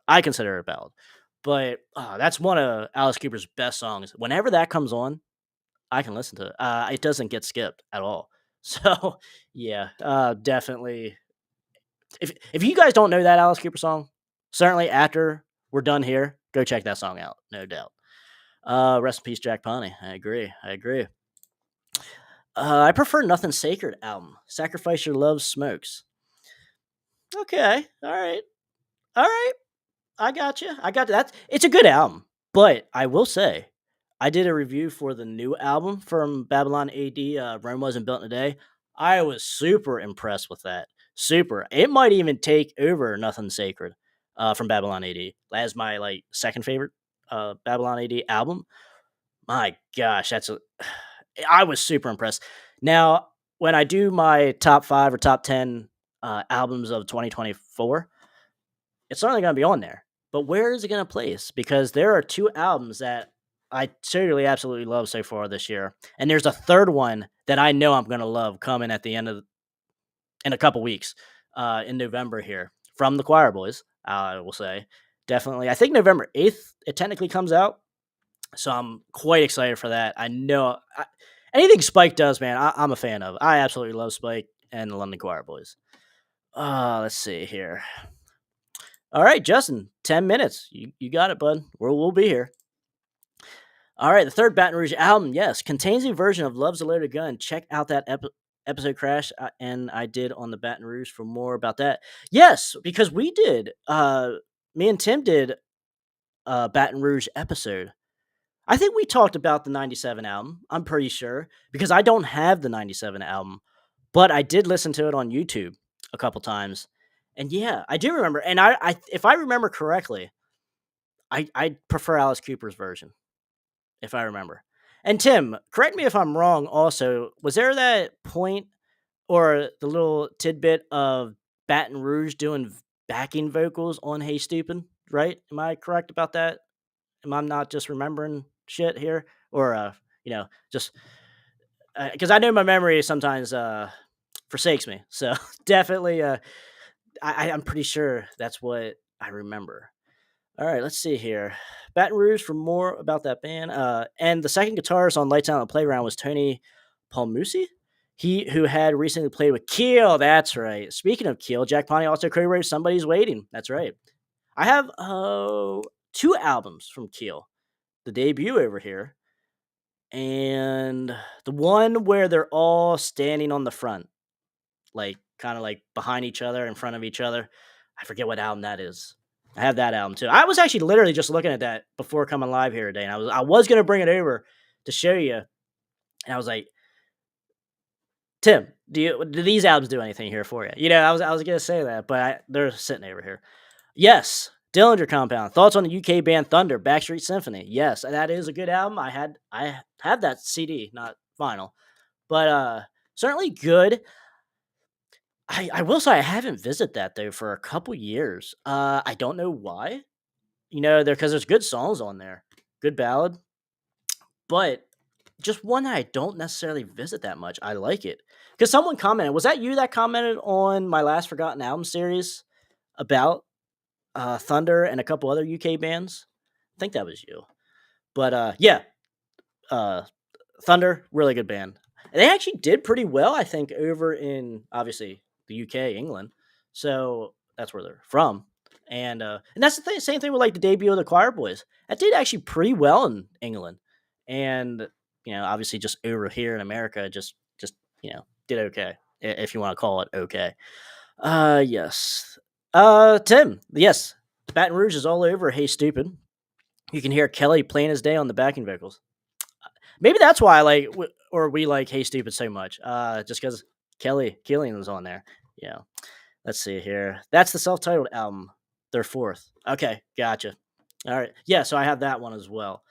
I consider it a ballad. But that's one of Alice Cooper's best songs. Whenever that comes on, I can listen to it. It doesn't get skipped at all. So yeah, definitely. If you guys don't know that Alice Cooper song, certainly after we're done here, go check that song out. No doubt. Rest in peace, Jack Poney. I agree. I prefer Nothing Sacred album. Sacrifice Your Love Smokes. Okay. All right. I got you. That. It's a good album, but I will say, I did a review for the new album from Babylon AD. Rome Wasn't Built in a Day. I was super impressed with that. Super. It might even take over Nothing Sacred from Babylon AD as my second favorite Babylon AD album. My gosh, I was super impressed. Now, when I do my top 5 or top 10 albums of 2024, it's certainly going to be on there. But where is it going to place? Because there are 2 albums that I totally, absolutely love so far this year, and there's a third one that I know I'm going to love coming at the end of in a couple weeks, in November here from the Choir Boys. I will say definitely. I think November 8th it technically comes out, so I'm quite excited for that. I know anything Spike does, man, I'm a fan of. I absolutely love Spike and the London Choir Boys. Let's see here. All right, Justin, 10 minutes. You got it, bud. We'll be here. All right, the third Baton Rouge album, yes, contains a version of Love's a Loaded Gun. Check out that episode Crash, and I did on the Baton Rouge for more about that. Yes, because we did, me and Tim did a Baton Rouge episode. I think we talked about the 97 album, I'm pretty sure, because I don't have the 97 album, but I did listen to it on YouTube a couple times. And yeah, I do remember. And I if I remember correctly, I prefer Alice Cooper's version, if I remember. And Tim, correct me if I'm wrong also, was there that point or the little tidbit of Baton Rouge doing backing vocals on Hey Stupid, right? Am I correct about that? Am I not just remembering shit here? Or, just because I know my memory sometimes forsakes me. So definitely, I'm pretty sure that's what I remember. All right, let's see here. Baton Rouge for more about that band. And the second guitarist on Lights Out on the Playground was Tony Palmucci. He who had recently played with Keel. That's right. Speaking of Keel, Jack Poney also co-wrote Somebody's Waiting. That's right. I have 2 albums from Keel. The debut over here, and the one where they're all standing on the front, like kind of like behind each other, in front of each other. I forget what album that is. I have that album too. I was actually literally just looking at that before coming live here today, and I was gonna bring it over to show you, and I was like, Tim, do these albums do anything here for you? I was gonna say that, but they're sitting over here. Yes, Dillinger Compound. Thoughts on the UK band Thunder, Backstreet Symphony? Yes, that is a good album. I have that CD, not vinyl, but certainly good. I will say I haven't visited that though for a couple years. I don't know why. There because there's good songs on there, good ballad, but just one that I don't necessarily visit that much. I like it because someone commented. Was that you that commented on my last forgotten album series about Thunder and a couple other UK bands? I think that was you. But yeah, uh, Thunder, really good band. They actually did pretty well, I think, over in obviously the UK, England. So that's where they're from. And that's the thing, same thing with like the debut of the Choir Boys. That did actually pretty well in England. And obviously just over here in America, just did okay. If you want to call it okay. Yes. Tim, yes. Baton Rouge is all over Hey Stupid. You can hear Kelly playing his day on the backing vocals. Maybe that's why I like or we like Hey Stupid so much. Just because Kelly Killian was on there. Yeah. Let's see here. That's the self-titled album. Their fourth. Okay, gotcha. All right. Yeah, so I have that one as well.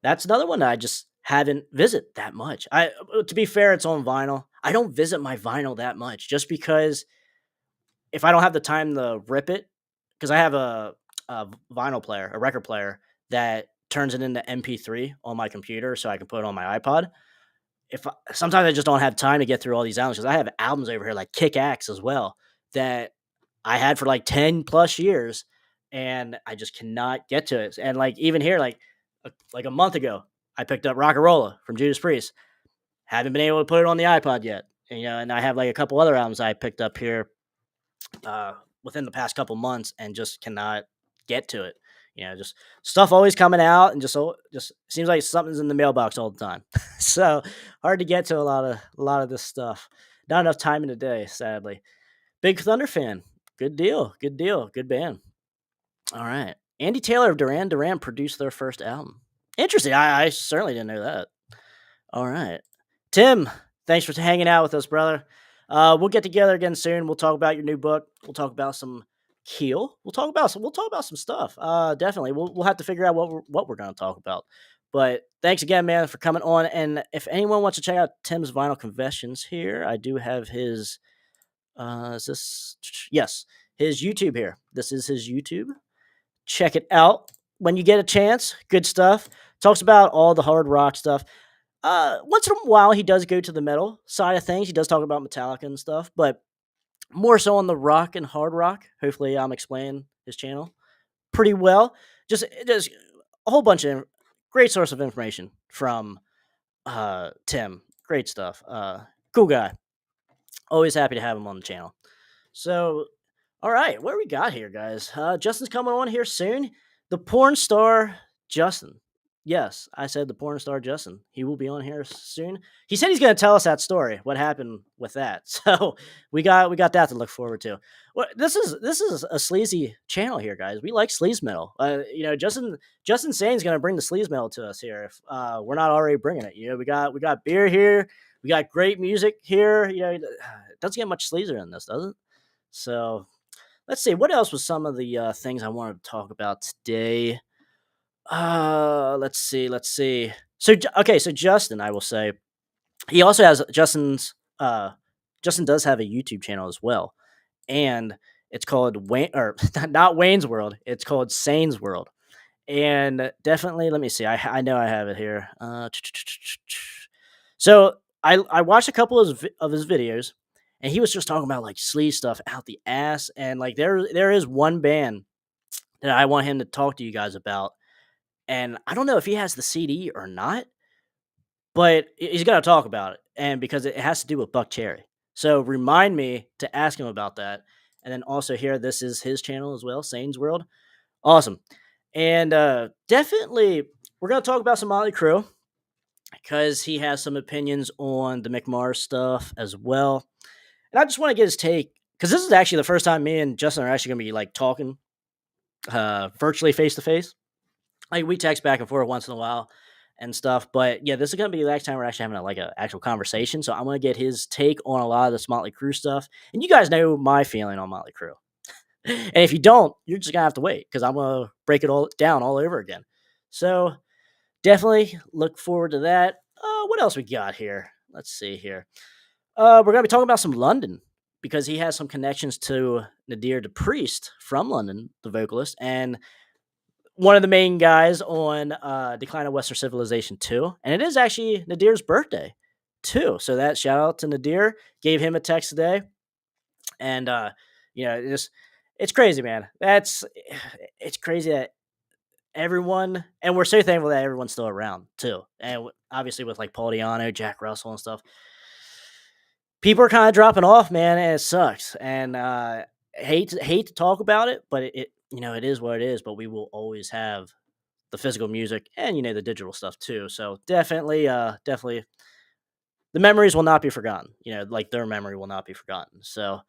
That's another one that I just haven't visit that much. To be fair, it's on vinyl. I don't visit my vinyl that much just because if I don't have the time to rip it, because I have a vinyl player, a record player that turns it into MP3 on my computer, so I can put it on my iPod. Sometimes I just don't have time to get through all these albums because I have albums over here like Kick Axe as well that I had for like 10 plus years, and I just cannot get to it. And like even here, like a month ago, I picked up Rock'n'Rolla from Judas Priest. Haven't been able to put it on the iPod yet. And I have like a couple other albums I picked up here within the past couple months and just cannot get to it. Just stuff always coming out and just seems like something's in the mailbox all the time. So hard to get to a lot of this stuff. Not enough time in the day, sadly. Big Thunder fan. Good deal. Good deal. Good band. All right. Andy Taylor of Duran Duran produced their first album. Interesting. I certainly didn't know that. All right. Tim, thanks for hanging out with us, brother. We'll get together again soon. We'll talk about your new book. We'll talk about some Keel. We'll talk about some stuff. Definitely. We'll have to figure out what we're going to talk about. But thanks again, man, for coming on. And if anyone wants to check out Tim's Vinyl Confessions here, I do have his is this yes, his YouTube here. This is his YouTube. Check it out when you get a chance. Good stuff. Talks about all the hard rock stuff. Once in a while, he does go to the metal side of things. He does talk about Metallica and stuff, but more so on the rock and hard rock. Hopefully, I'm explaining his channel pretty well. Just a whole bunch of great source of information from Tim. Great stuff. Cool guy. Always happy to have him on the channel. So, all right, what do we got here, guys? Justin's coming on here soon. The porn star Justin. Yes, I said the porn star Justin. He will be on here soon. He said he's going to tell us that story. What happened with that? So we got that to look forward to. Well, this is a sleazy channel here, guys. We like sleaze metal. Justin Sayne's going to bring the sleaze metal to us here if we're not already bringing it. We got beer here. We got great music here. It doesn't get much sleazer in this, does it? So let's see. What else was some of the things I wanted to talk about today? Let's see. So okay, so Justin, I will say, he also has Justin does have a YouTube channel as well, and it's called Wayne or not Wayne's World. It's called Sayne's World, and definitely let me see. I know I have it here. So I watched a couple of his videos, and he was just talking about like sleaze stuff out the ass, and like there is one band that I want him to talk to you guys about. And I don't know if he has the CD or not, but he's going to talk about it. And because it has to do with Buck Cherry. So remind me to ask him about that. And then also here, this is his channel as well, Sayne's World. Awesome. And definitely, we're going to talk about some Motley Crue because he has some opinions on the McMars stuff as well. And I just want to get his take because this is actually the first time me and Justin are actually going to be like talking virtually face to face. Like we text back and forth once in a while and stuff, but yeah, this is gonna be the next time we're actually having an actual conversation. So I'm gonna get his take on a lot of this Motley Crue stuff, and you guys know my feeling on Motley Crue. And if you don't, you're just gonna have to wait because I'm gonna break it all down all over again. So definitely look forward to that. What else we got here? Let's see here. We're gonna be talking about some London because he has some connections to Nadir the Priest from London, the vocalist, and one of the main guys on Decline of Western Civilization 2. And it is actually Nadir's birthday too. So that shout out to Nadir. Gave him a text today. And it's crazy, man. It's crazy that everyone, and we're so thankful that everyone's still around too. And obviously with like Paul Diano, Jack Russell and stuff, people are kind of dropping off, man, and it sucks. And hate to talk about it, but it is what it is. But we will always have the physical music and the digital stuff too. So definitely the memories will not be forgotten. Like their memory will not be forgotten. So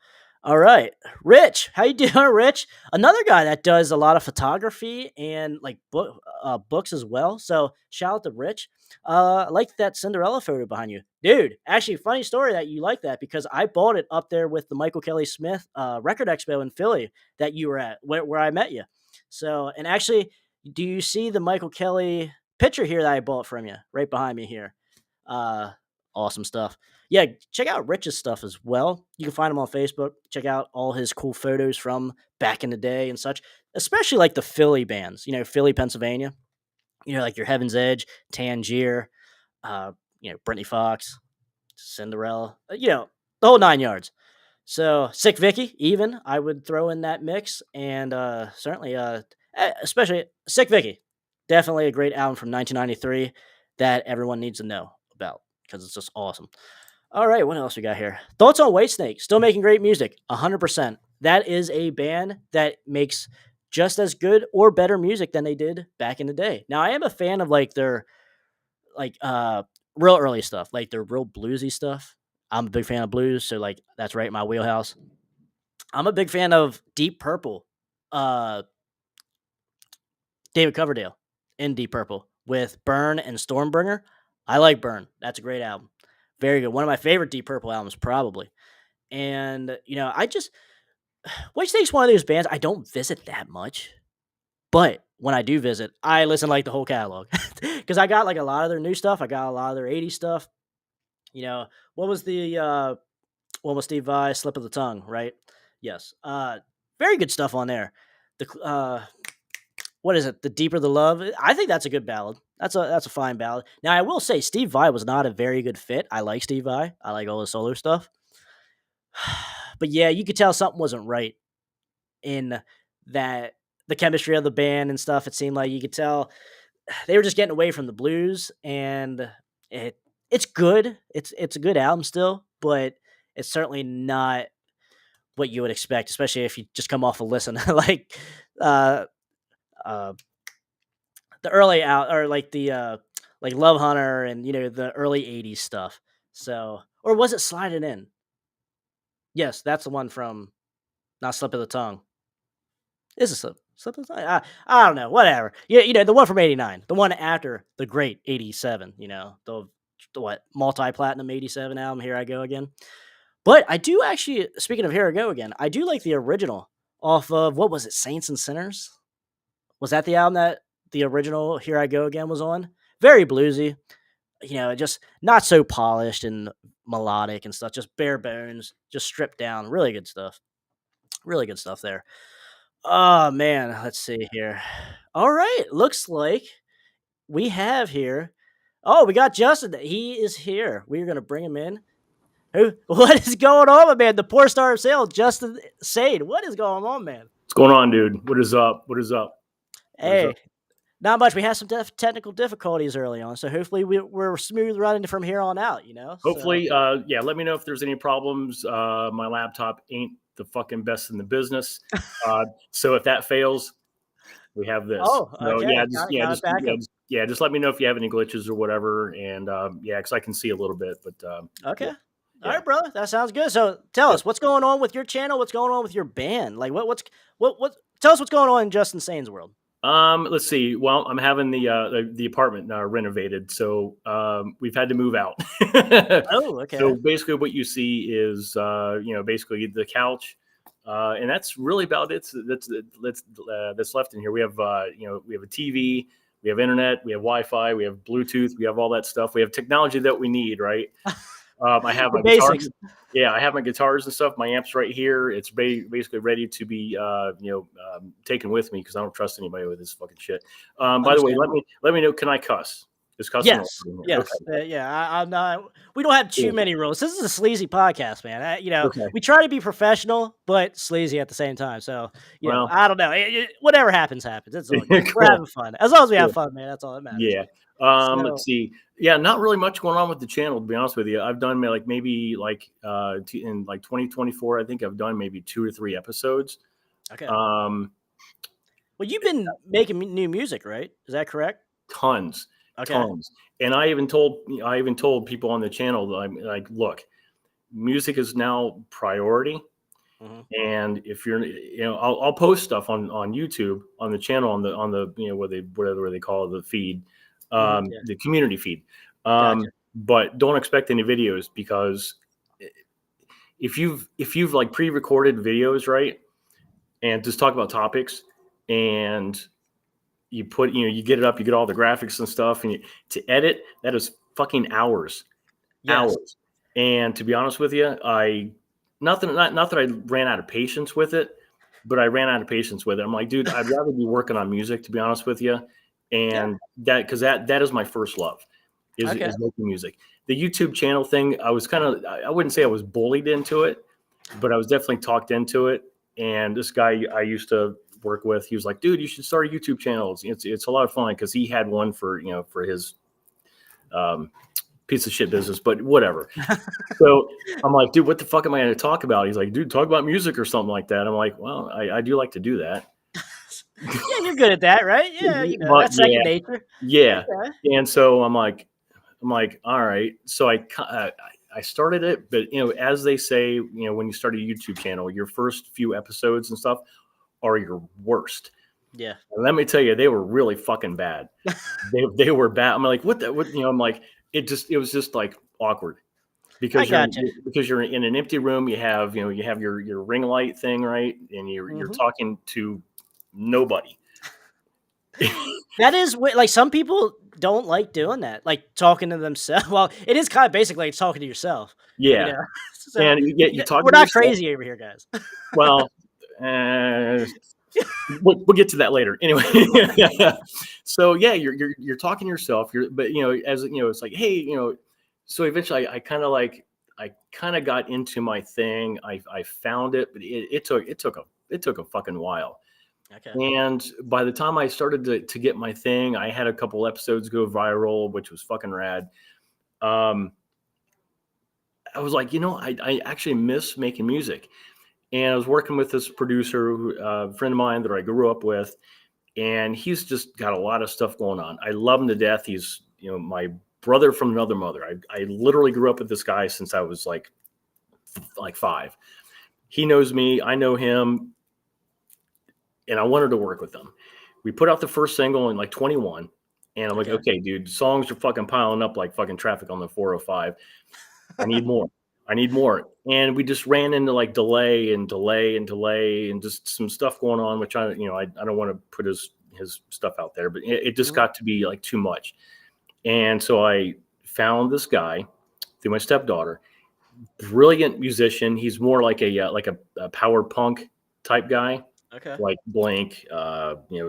all right, Rich, how you doing, Rich? Another guy that does a lot of photography and like books as well. So shout out to Rich. I like that Cinderella photo behind you, dude. Actually, funny story that you like that because I bought it up there with the Michael Kelly Smith Record Expo in Philly that you were at, where I met you. So, and actually, do you see the Michael Kelly picture here that I bought from you right behind me here? Uh, awesome stuff. Yeah, check out Rich's stuff as well. You can find him on Facebook. Check out all his cool photos from back in the day and such, especially like the Philly bands, Philly, Pennsylvania, like your Heaven's Edge, Tangier, Brittany Fox, Cinderella, the whole nine yards. So Sick Vicky, even I would throw in that mix, and certainly, especially Sick Vicky, definitely a great album from 1993 that everyone needs to know about because it's just awesome. All right, what else we got here? Thoughts on Whitesnake? Still making great music, 100%. That is a band that makes just as good or better music than they did back in the day. Now, I am a fan of like their like real early stuff, like their real bluesy stuff. I'm a big fan of blues, so like that's right in my wheelhouse. I'm a big fan of Deep Purple, uh, David Coverdale in Deep Purple with Burn and Stormbringer. I like Burn. That's a great album. Very good. One of my favorite Deep Purple albums, probably. And I just Whitesnake's one of those bands I don't visit that much, but when I do visit, I listen like the whole catalog because I got like a lot of their new stuff. I got a lot of their '80s stuff. What was the one with Steve Vai, Slip of the Tongue, right? Yes. Very good stuff on there. The what is it? The Deeper the Love. I think that's a good ballad. That's a fine ballad. Now I will say Steve Vai was not a very good fit. I like Steve Vai. I like all his solo stuff. But yeah, you could tell something wasn't right in that the chemistry of the band and stuff. It seemed like you could tell they were just getting away from the blues, and it's good. It's a good album still, but it's certainly not what you would expect, especially if you just come off a listen like uh, uh, the early out or like Love Hunter and the early '80s stuff. So, or was it Sliding In? Yes, that's the one from not Slip of the Tongue. Is it Slip of the Tongue? I don't know. Whatever. Yeah, the one from '89, the one after the great '87. The what multi platinum '87 album. Here I Go Again. But I do actually, speaking of Here I Go Again, I do like the original off of what was it, Saints and Sinners? Was that the album that the original Here I Go Again was on? Very bluesy, just not so polished and melodic and stuff, just bare bones, just stripped down. Really good stuff. Really good stuff there. Oh man, let's see here. All right, looks like we have here. Oh, we got Justin. He is here. We're gonna bring him in. Who? What is going on, my man? The poor star of sales, Justin Sayne. What is going on, man? What's going on, dude? What is up? What is up? Hey, not much. We had some technical difficulties early on, so hopefully we're smooth running from here on out. Hopefully, yeah. Let me know if there's any problems. My laptop ain't the fucking best in the business, so if that fails, we have this. Oh, okay. Just let me know if you have any glitches or whatever, and because I can see a little bit, but okay. Yeah. All right, brother. That sounds good. So tell us what's going on with your channel. What's going on with your band? Like what? Tell us what's going on in Justin Sayne's world. Let's see. Well, I'm having the apartment renovated, so we've had to move out. Oh, okay. So basically, what you see is basically the couch, And that's really about it. That's left in here. We have we have a TV, we have internet, we have Wi-Fi, we have Bluetooth, we have all that stuff. We have technology that we need, right? I have The my guitars. basics. Yeah, I have my guitars and stuff. My amps right here. It's basically ready to be taken with me because I don't trust anybody with this fucking shit. By the way, let me know. Can I cuss? Is cussing Yes, allowed in here? yes, yeah. I'm not. We don't have too Cool. many rules. This is a sleazy podcast, man. Okay. We try to be professional but sleazy at the same time. So, Well, I don't know. Whatever happens, happens. It's all good. We're cool. having fun. As long as we have Cool. fun, man. That's all that matters. Yeah. So, Let's see. Yeah, not really much going on with the channel, to be honest with you. I've done in 2024, I think I've done maybe 2 or 3 episodes. okay. Um, Well, you've been making new music, right? Is that correct? tons. Okay. Tons. And I even told people on the channel that I'm like, look, music is now priority. Mhm. And if you're, I'll post stuff on YouTube on the channel on the whatever they call it, the feed, Yeah. the community feed. Gotcha. But don't expect any videos because if you've like pre-recorded videos, right, and just talk about topics and you put, you get it up, you get all the graphics and stuff, and to edit, that is fucking hours. Yes. Hours. And to be honest with you, not that I ran out of patience with it, but I ran out of patience with it. I'm like, dude, I'd rather be working on music, to be honest with you. And because that is my first love is making music. The YouTube channel thing, I was I wouldn't say I was bullied into it, but I was definitely talked into it. And this guy I used to work with, he was like, dude, you should start a YouTube channel. It's a lot of fun because he had one for his piece of shit business, but whatever. So I'm like, dude, what the fuck am I going to talk about? He's like, dude, talk about music or something like that. I'm like, well, I do like to do that. Yeah, you're good at that, right? Yeah, that's second nature. Yeah. Okay. And so I'm like, all right. So I started it, but as they say, when you start a YouTube channel, your first few episodes and stuff are your worst. Yeah. And let me tell you, they were really fucking bad. they were bad. I'm like, what? I'm like, it was just like awkward because you're in an empty room. You have your ring light thing, right, and you're talking to nobody. That is like some people don't like doing that, like talking to themselves. Well, it is kind of basically like talking to yourself. Yeah. So, and you talk. We're not crazy over here, guys. Well, we'll get to that later. Anyway, so yeah, you're talking to yourself. But as it's like, hey, So eventually, I kind of got into my thing. I found it, but it took a fucking while. Okay. And by the time I started to get my thing, I had a couple episodes go viral, which was fucking rad. I was like, I actually miss making music. And I was working with this producer, a friend of mine that I grew up with, and he's just got a lot of stuff going on. I love him to death. He's, my brother from another mother. I literally grew up with this guy since I was like 5. He knows me. I know him. And I wanted to work with him. We put out the first single in like 21. And I'm like, okay, dude, songs are fucking piling up like fucking traffic on the 405. I need more. And we just ran into like delay and just some stuff going on, which I don't want to put his stuff out there, but it just got to be like too much. And so I found this guy through my stepdaughter, brilliant musician. He's more like a power punk type guy. Okay. Like Blank,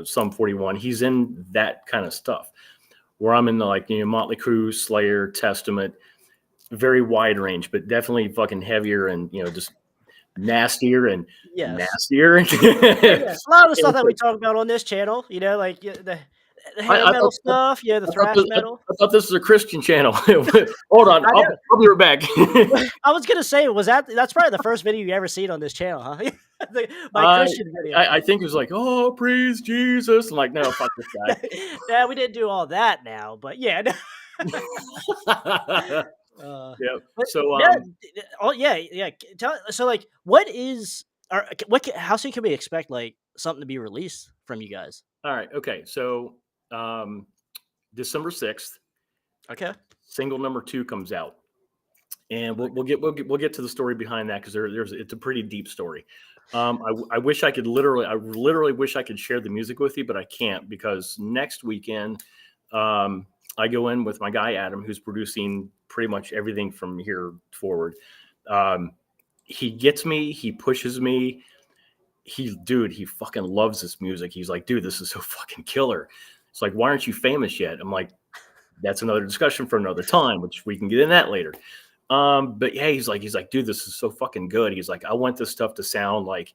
Sum 41. He's in that kind of stuff. Where I'm in the Motley Crue, Slayer, Testament, very wide range, but definitely fucking heavier and just nastier and nastier. A lot of the stuff that we talk about on this channel, like the hair metal stuff, the thrash metal. I thought this was a Christian channel. Hold on, I'll be right back. I was gonna say, that's probably the first video you ever seen on this channel, huh? My Christian video. I think it was like, oh, praise Jesus. I'm like, no, fuck this guy. Yeah, we didn't do all that now, but yeah. Yeah. So So like, how soon can we expect like something to be released from you guys? All right. Okay. So December 6th. Okay. Single number 2 comes out, and we'll get to the story behind that because it's a pretty deep story. I wish I literally wish I could share the music with you, but I can't because next weekend, I go in with my guy, Adam, who's producing pretty much everything from here forward. He gets me, he pushes me. He fucking loves this music. He's like, dude, this is so fucking killer. It's like, why aren't you famous yet? I'm like, that's another discussion for another time, which we can get in that later. But yeah, he's like, dude, this is so fucking good. He's like, I want this stuff to sound like,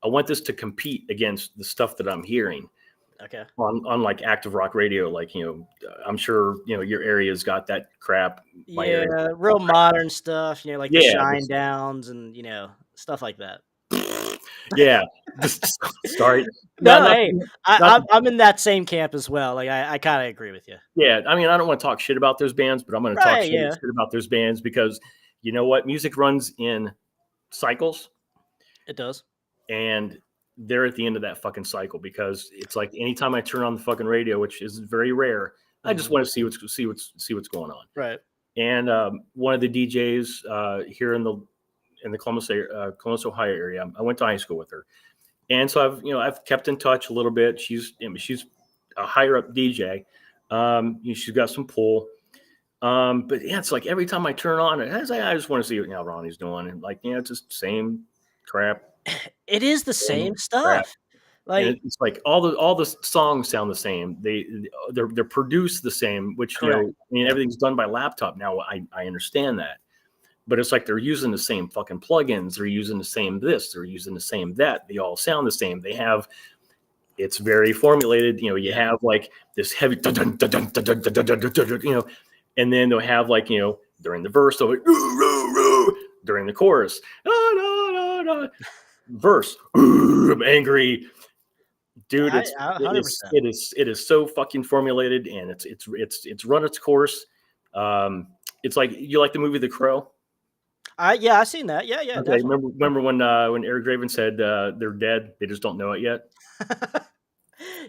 I want this to compete against the stuff that I'm hearing Okay. on like active rock radio. Like, I'm sure, your area's got that crap. My Yeah, area. real modern stuff, like the Yeah, Shine Downs and stuff like that. Yeah. Just sorry. No, hey, not- I'm in that same camp as well. Like I kind of agree with you. yeah. I mean, I don't want to talk shit about those bands, but I'm going to talk Right? Yeah, shit about those bands because you know what? Music runs in cycles, it does. and they're at the end of that fucking cycle because it's like anytime I turn on the fucking radio, which is very rare, I just want to see what's going on. Right. And one of the DJs here in the Columbus Ohio area, I went to high school with her, and so I've kept in touch a little bit. She's a higher up DJ. She's got some pull. But yeah, it's like every time I turn on it, I just want to see what Ronnie's doing, and like it's just same crap. It is the same stuff. Crap. Like and it's like all the songs sound the same. They're produced the same, which everything's done by laptop now. I understand that, but it's like they're using the same fucking plugins. They're using the same this. They're using the same that. They all sound the same. It's very formulated. You have like this heavy, and then they'll have like during the verse, they'll like, during the chorus, verse, angry. Dude, it is so fucking formulated, and it's run its course. It's like, you like the movie The Crow? Yeah, I've seen that. Yeah, Okay, remember when Eric Draven said they're dead, they just don't know it yet?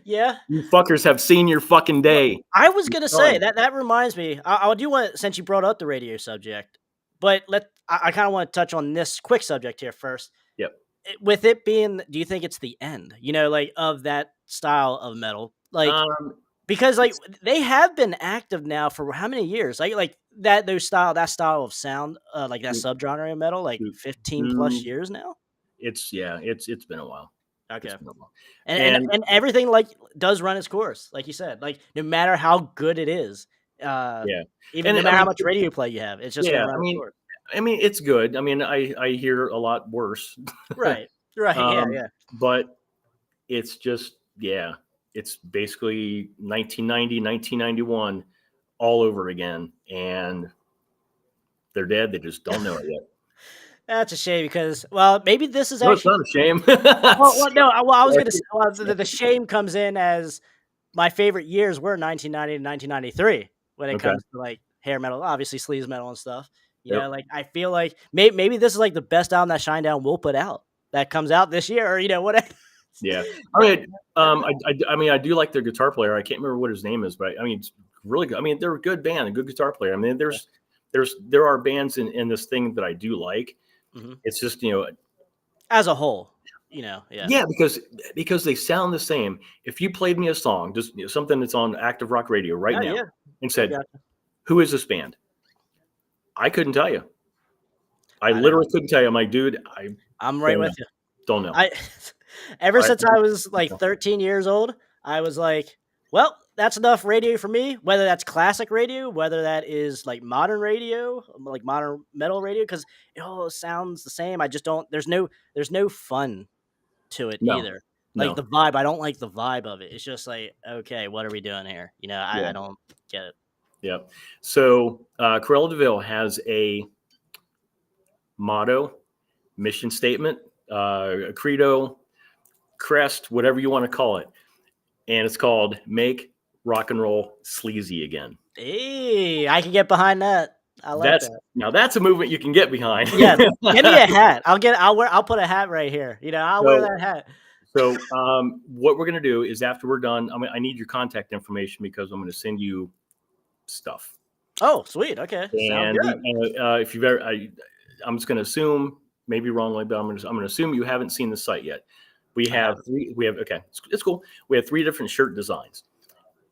Yeah, you fuckers have seen your fucking day. I was gonna say that reminds me. I do want, since you brought up the radio subject, but I kind of want to touch on this quick subject here first. Yep. With it being, do you think it's the end? Like of that style of metal, like because like they have been active now for how many years? Like that style of sound, like that subgenre of metal, like 15 plus years now. It's been a while. Okay. And everything like does run its course, like you said. Like no matter how good it is, even no matter how much radio play you have, it's just gonna run its course. I mean, it's good. I mean, I hear a lot worse. Right. Yeah. But it's just, it's basically 1990, 1991 all over again. And they're dead. They just don't know it yet. That's a shame because, well, maybe this is actually... No, it's not a shame. I was going to say, the shame comes in as my favorite years were 1990 and 1993 when it comes to like hair metal, obviously sleaze metal and stuff. Like I feel like maybe this is like the best album that Shinedown will put out that comes out this year, or whatever. Yeah, I mean, I do like their guitar player. I can't remember what his name is, but I mean, it's really good. I mean, they're a good band, a good guitar player. I mean, there are bands in this thing that I do like. Mm-hmm. It's just as a whole, because they sound the same. If you played me a song, just something that's on active rock radio now, and said, "Who is this band?" I couldn't tell you. I literally couldn't tell you. I'm like, dude, I'm right with you. Don't know. Ever since I was like 13 years old, I was like, well, that's enough radio for me, whether that's classic radio, whether that is like modern radio, like modern metal radio, because it all sounds the same. I just don't, there's no fun to it either. Like the vibe, I don't like the vibe of it. It's just like, okay, what are we doing here? I don't get it. Yeah. So Cruella de Vil has a motto, mission statement, a credo, crest, whatever you want to call it. And it's called "Make Rock and Roll Sleazy Again." Hey, I can get behind that. I like that. Now that's a movement you can get behind. Yeah, give me a hat. I'll put a hat right here. I'll wear that hat. So what we're gonna do is after we're done, I need your contact information because I'm gonna send you stuff. Oh, sweet. Okay. And if you've ever, I'm just gonna assume maybe wrongly, but I'm gonna assume you haven't seen the site yet. We have three. We have okay. It's cool. We have 3 different shirt designs,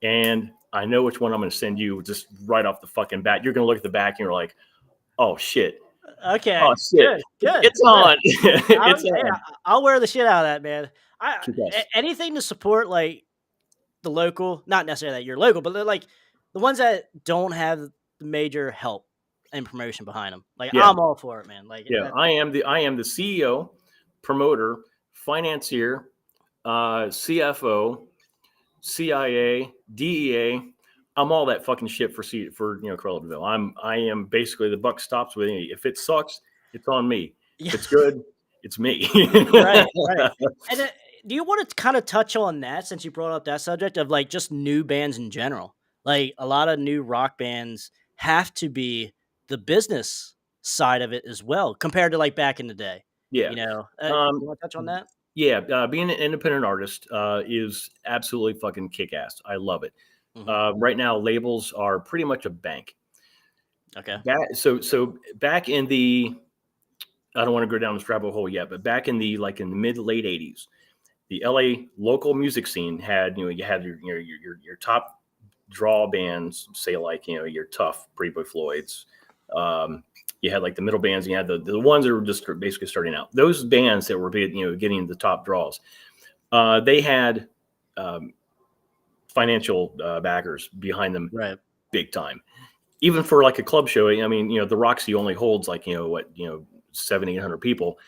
and I know which one I'm gonna send you just right off the fucking bat. You're gonna look at the back and you're like, oh shit. Okay. Oh shit. Good. It's on. I'll, It's on. I'll wear the shit out of that, man. Yes. Anything to support like the local, not necessarily that you're local, but they're like the ones that don't have the major help and promotion behind them. Like Yeah. I'm all for it, man. Like Yeah, I am the CEO, promoter, financier, CFO, CIA, DEA. I'm all that fucking shit for Corellaville. I am basically the buck stops with me. If it sucks, it's on me. yeah. If it's good, it's me. right. And do you want to kind of touch on that since you brought up that subject of like just new bands in general? Like a lot of new rock bands have to be the business side of it as well compared to like back in the day. Yeah. You know, you want to touch on that? Yeah, being an independent artist is absolutely fucking kick-ass. I love it. Right now, labels are pretty much a bank. Okay. So back in the, I don't want to go down this rabbit hole yet, but back in the mid to late 80s, the LA local music scene had, you had your top draw bands, say like, your Tough, Pretty Boy Floyds. You had like the middle bands, and you had the ones that were just basically starting out. Those bands that were getting the top draws, they had financial backers behind them, right, big time. Even for like a club show, I mean, the Roxy only holds like 700-800 people.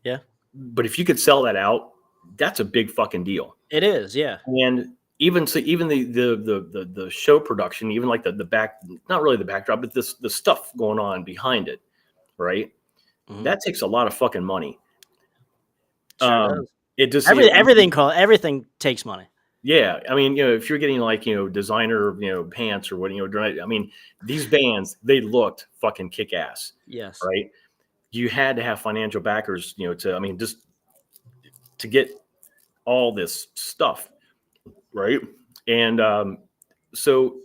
Yeah, but if you could sell that out, that's a big fucking deal. It is, yeah. And even the show production, even like the back, not really the backdrop, but the stuff going on behind it, right? That takes a lot of fucking money. Sure does. It just everything takes money. Yeah, I mean, if you're getting like designer pants or what I mean, these bands, they looked fucking kick ass. Yes. Right. You had to have financial backers, just to get all this stuff. Right. And so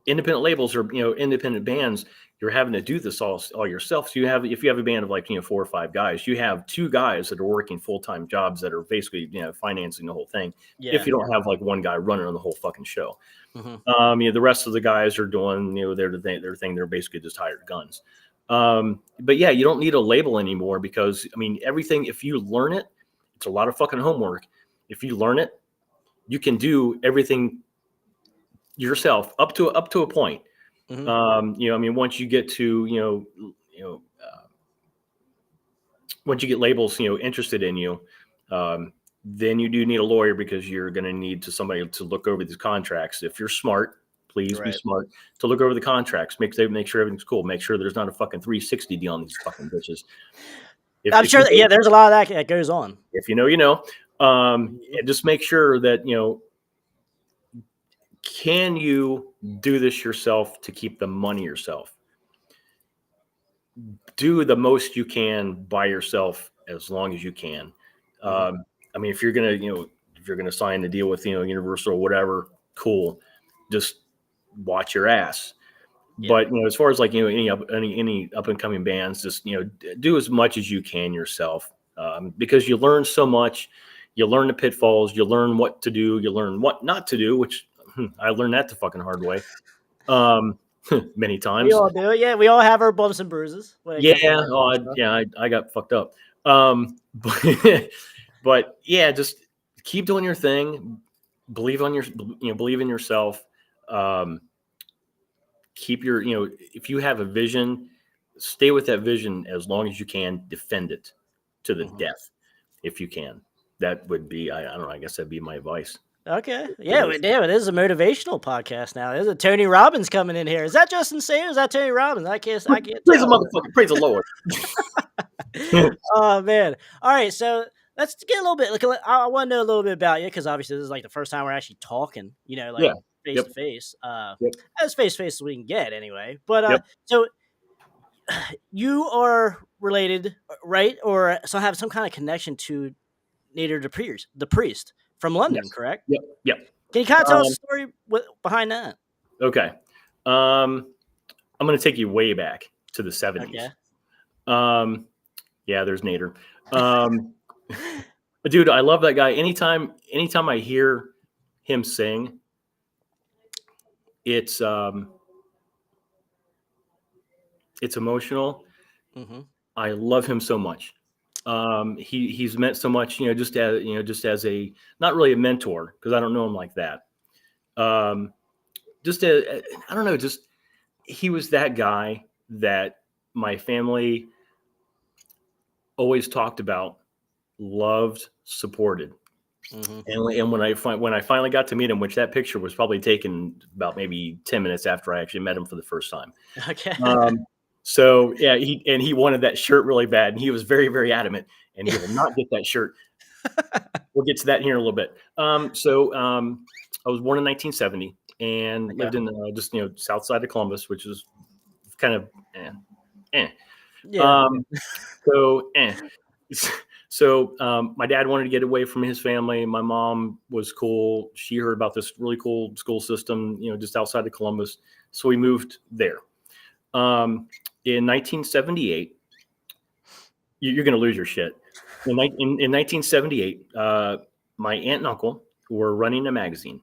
independent labels or independent bands, you're having to do this all yourself. So if you have a band of like 4 or 5 guys, you have 2 guys that are working full-time jobs that are basically financing the whole thing. Yeah. If you don't have like one guy running on the whole fucking show, the rest of the guys are doing their thing. They're basically just hired guns. But yeah, you don't need a label anymore because everything. If you learn it, it's a lot of fucking homework. If you learn it, you can do everything yourself up to a point. Once you get to once you get labels interested in you, then you do need a lawyer because you're going to need somebody to look over these contracts. If you're smart, please be smart to look over the contracts. Make sure everything's cool. Make sure there's not a fucking 360 deal on these fucking bitches. I'm sure that, there's a lot of that goes on. If just make sure that can you do this yourself to keep the money yourself? Do the most you can by yourself as long as you can. If you're gonna sign the deal with Universal or whatever, cool. Just watch your ass. Yeah. But as far as like any up and coming bands, just do as much as you can yourself, because you learn so much. You learn the pitfalls. You learn what to do. You learn what not to do, which I learned that the fucking hard way. Many times. We all do it. Yeah, we all have our bumps and bruises. I got fucked up. But yeah, just keep doing your thing. Believe in yourself. Keep your, if you have a vision, stay with that vision as long as you can. Defend it to the death, if you can. That would be, I don't know. I guess that'd be my advice. Okay. Yeah, damn, it is a motivational podcast now. There's a Tony Robbins coming in here. Is that Justin Sayne or is that Tony Robbins? I can't praise the motherfucker. Praise the Lord. Oh, man. All right, so let's get a little bit. I want to know a little bit about you because obviously this is like the first time we're actually talking, face to face. As face to face as we can get anyway. But so you are related, right? Or so have some kind of connection to Nader the priest from London, correct? Yep. Can you kind of tell us the story behind that? Okay. I'm going to take you way back to the 70s. Okay. Yeah, there's Nader. But dude, I love that guy. Anytime I hear him sing, it's emotional. Hmm. I love him so much. He's meant so much, just as a, not really a mentor, because I don't know him like that. Just I don't know, just he was that guy that my family always talked about, loved, supported. Hmm. And when I finally got to meet him, which that picture was probably taken about maybe 10 minutes after I actually met him for the first time. Okay. So yeah, he wanted that shirt really bad, and he was very, very adamant, and he will not get that shirt. We'll get to that here in a little bit. I was born in 1970 and Okay. lived in just south side of Columbus, which is kind of eh. Yeah. So my dad wanted to get away from his family. My mom was cool. She heard about this really cool school system, just outside of Columbus. So we moved there. In 1978, you're going to lose your shit. In 1978, my aunt and uncle were running a magazine,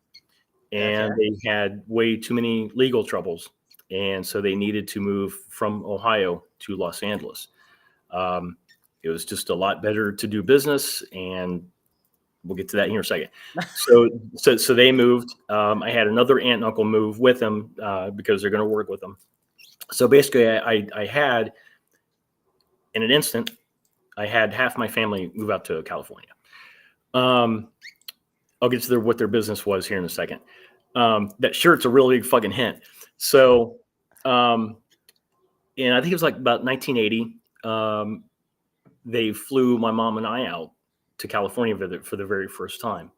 and Okay. they had way too many legal troubles. And so they needed to move from Ohio to Los Angeles. It was just a lot better to do business, and we'll get to that here in a second. So they moved. I had another aunt and uncle move with them because they're going to work with them. So basically, I had, in an instant, I had half my family move out to California. I'll get to what their business was here in a second. That shirt's a really fucking hint. So, and I think it was like about 1980. They flew my mom and I out to California for the very first time.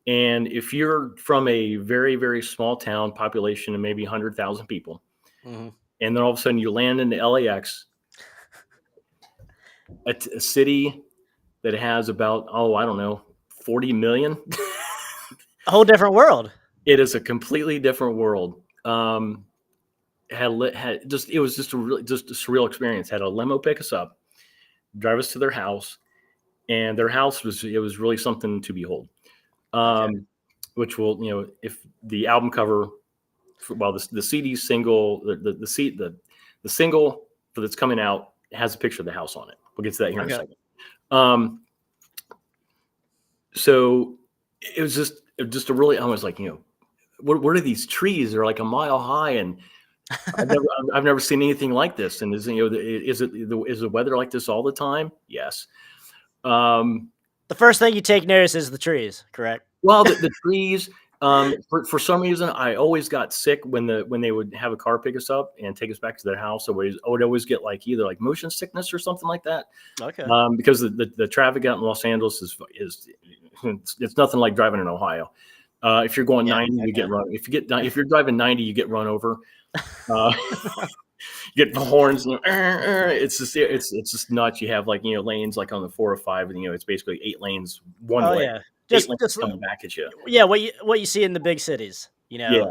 And if you're from a very, very small town, population of maybe 100,000 people, Hmm. and then all of a sudden you land into LAX, a city that has about, I don't know, 40 million. A whole different world. It is a completely different world. It was just a surreal experience. Had a limo pick us up, drive us to their house, and their house was really something to behold. Okay. Which will, if the album cover, the CD single, the single that's coming out has a picture of the house on it. We'll get to that here in a Okay. second. So it was just a really, I was like, what are these trees? They're like a mile high, and I've never seen anything like this. And is the weather like this all the time? Yes. The first thing you take notice is the trees, correct? Well, the trees. For some reason, I always got sick when they would have a car pick us up and take us back to their house. I would always get either motion sickness or something like that. Okay. Because the traffic out in Los Angeles is it's nothing like driving in Ohio. If you're going 90, you get run. If you're driving 90, you get run over. You get the horns. It's just nuts. You have lanes on the 4 or 5, and it's basically 8 lanes one way. Yeah. Just coming back at you. Yeah, what you see in the big cities, Yeah.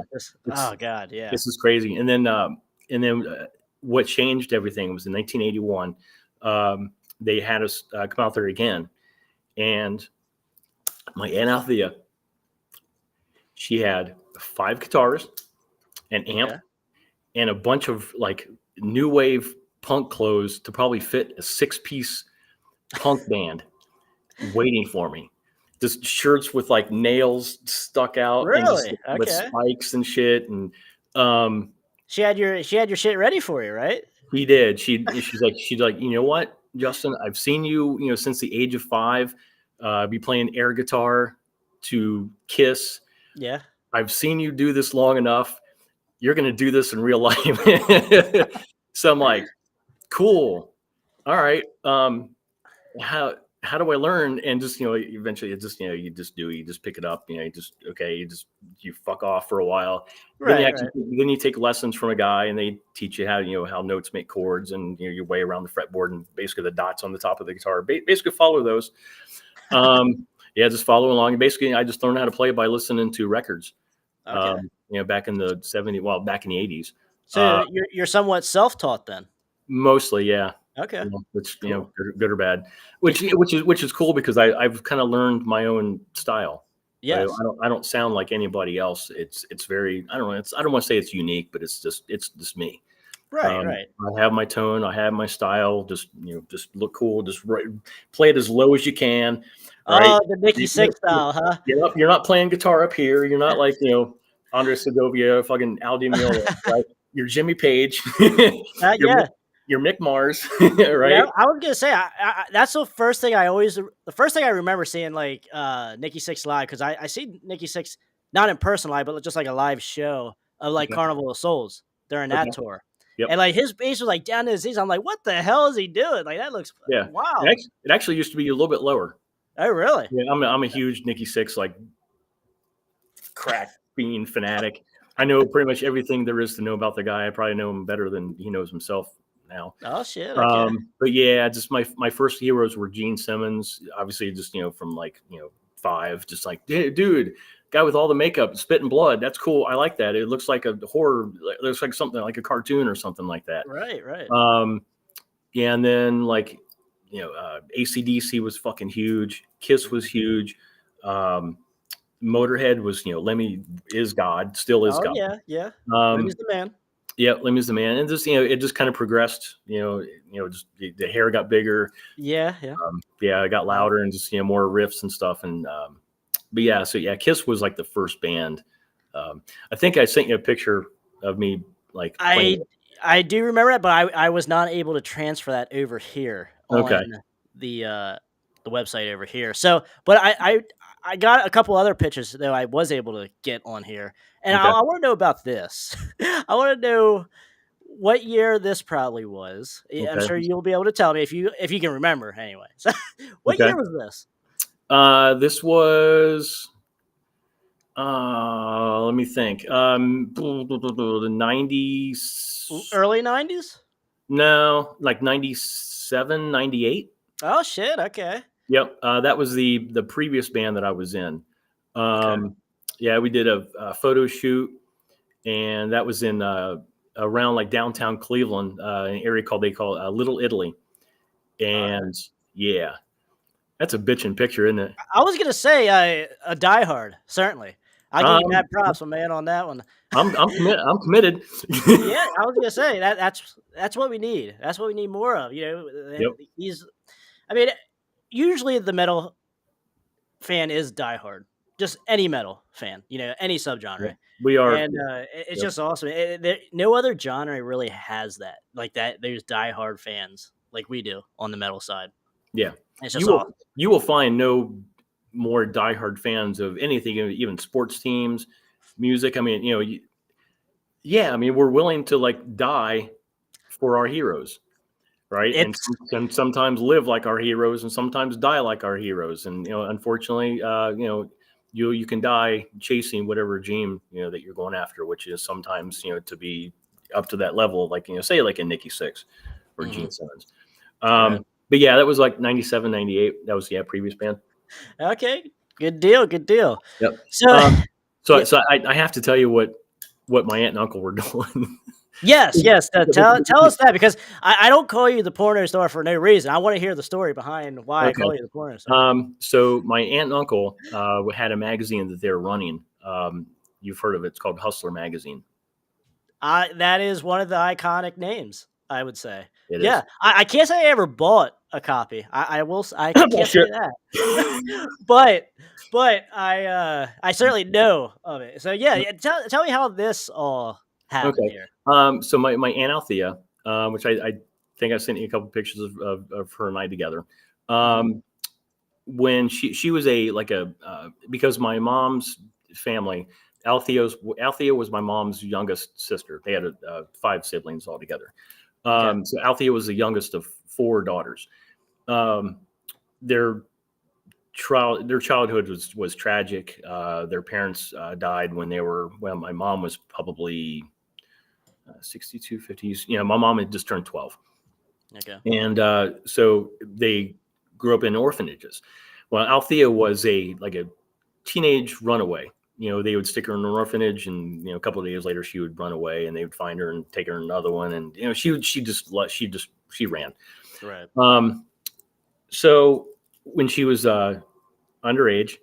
Oh God, yeah. This is crazy. And then what changed everything was in 1981. They had us come out there again, and my Aunt Althea, she had 5 guitars, an amp, and a bunch of new wave punk clothes to probably fit a 6-piece punk band waiting for me. Just shirts with nails stuck out, Really? and with spikes and shit. And she had your shit ready for you, right? He did. She's like, you know what, Justin, I've seen you, since the age of 5, be playing air guitar to Kiss. Yeah. I've seen you do this long enough. You're going to do this in real life. So I'm like, cool. All right. How do I learn? And just, eventually it just, you just pick it up, you fuck off for a while. Right. Then you take lessons from a guy, and they teach you how notes make chords, and your way around the fretboard, and basically the dots on the top of the guitar. Basically follow those. Just follow along. Basically, I just learned how to play by listening to records. Okay. Back in the 70s, back in the 80s. So you're somewhat self-taught then. Mostly, yeah. Okay. Which Cool. good or bad, which is cool because I've kind of learned my own style. Yes. I don't sound like anybody else. It's very, I don't know. I don't want to say it's unique, but it's just me. Right. Right. I have my tone. I have my style. Just just look cool. Just play it as low as you can. Right. Oh, the Nikki You- Six style, huh? You're not playing guitar up here. You're not like Andres Segovia, fucking Al Di Meola, right? You're Jimmy Page. you're Yeah. you're Mick Mars, Yeah, right? I was gonna say that's the first thing I remember seeing like Nikki Six live because I see Nikki Six not in person live, but just like a live show of like Okay. Carnival of Souls during Okay. that tour, Yep. and like his bass was like down to his knees. I'm like, what the hell is he doing? Like that looks Yeah. wild. It actually used to be a little bit lower. Oh, really? Yeah. I'm a huge Nikki Six like crack fiend fanatic. I know pretty much everything there is to know about the guy. I probably know him better than he knows himself now. Oh shit. Okay. But yeah, just my first heroes were Gene Simmons, obviously just from like five, just like dude, guy with all the makeup, spit and blood. That's cool. I like that. It looks like a horror. It looks like something like a cartoon or something like that. Right. Right. Yeah, and then like ACDC was fucking huge. Kiss was huge. Um, Motorhead was Lemmy is God, still is Oh God. yeah. Yeah. Lemmy's Um, the man. yeah, Lemmy's the man, and just it just kind of progressed. Just the hair got bigger. Yeah. Yeah. Yeah, it got louder and just more riffs and stuff. And but yeah, so yeah, Kiss was like the first band. I think I sent you a picture of me like playing. I do remember it, but I was not able to transfer that over here Okay, on the website over here. So, but I got a couple other pictures that I was able to get on here, and okay, I want to know about this. I want to know what year this probably was. I'm okay, sure you'll be able to tell me if you can remember. Anyway, so what okay. year was this? This was let me think. The 90s. Early '90s. No, like 97, 98. Oh shit! Okay. Yep. That was the previous band that I was in. Okay. Yeah, we did a photo shoot, and that was in around like downtown Cleveland, an area they call Little Italy. All right. And yeah, that's a bitchin' picture, isn't it? I was gonna say a diehard, certainly. I'll give you Um, mad props, my man, on that one. I'm committed. Yeah, I was gonna say that's what we need. That's what we need more of. Yep. He's. I mean, usually the metal fan is diehard. Just any metal fan, any Yep. subgenre, We are. and it's Yep. just awesome. No other genre really has that like that. There's diehard fans like we do on the metal side. Yeah. It's You just will awesome. you will find no more diehard fans of anything, even sports teams, music. I mean, yeah. I mean, we're willing to like die for our heroes, right? It's And sometimes live like our heroes, and sometimes die like our heroes. And unfortunately, you can die chasing whatever dream that you're going after, which is sometimes to be up to that level, like say like in Nikki Six or Gene Mhm. Simmons. Right. But yeah, that was like 97, 98. That was previous band. Okay. Good deal. Good deal. Yep. So, So yeah, so I have to tell you what my aunt and uncle were doing. yes, yes. Tell us that because I don't call you the porno star for no reason. I want to hear the story behind why I Okay. call you the porno star. So my aunt and uncle had a magazine that they're running. You've heard of it. It's called Hustler Magazine. That is one of the iconic names, I would say. It Yeah, is. I can't say I ever bought a copy. I will. I can't say Bullshit. that. but I certainly know of it. So yeah, tell me how this all happened Okay. here. So my aunt Althea, which I think I sent you a couple pictures of her and I together. Mhm. When she was because my mom's family, Althea was my mom's youngest sister. They had 5 siblings altogether. Okay. So Althea was the youngest of 4 daughters. Um, their childhood was tragic. Their parents died when my mom was probably 62, 50s. My mom had just turned 12. Okay. And so they grew up in orphanages. Well, Althea was a teenage runaway. They would stick her in an orphanage, and a couple of days later she would run away, and they would find her and take her in another one. And she ran. Right. So when she was underage,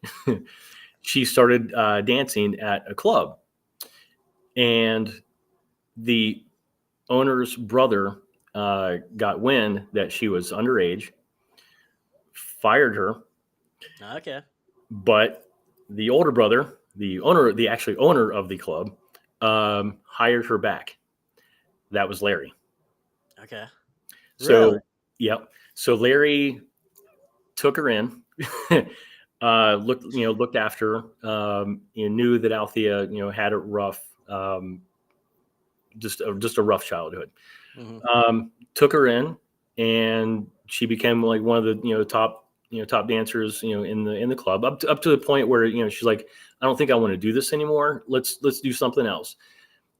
she started dancing at a club, and the owner's brother got wind that she was underage, fired her, Okay. but the older brother, the actually owner of the club, hired her back. That was Larry. Okay. So, Really? yep. So Larry took her in, looked after her, knew that Althea, had it rough, just a rough childhood. Took her in, and she became like one of the top dancers in the club, up to the point where she's like, I don't think I want to do this anymore. Let's do something else.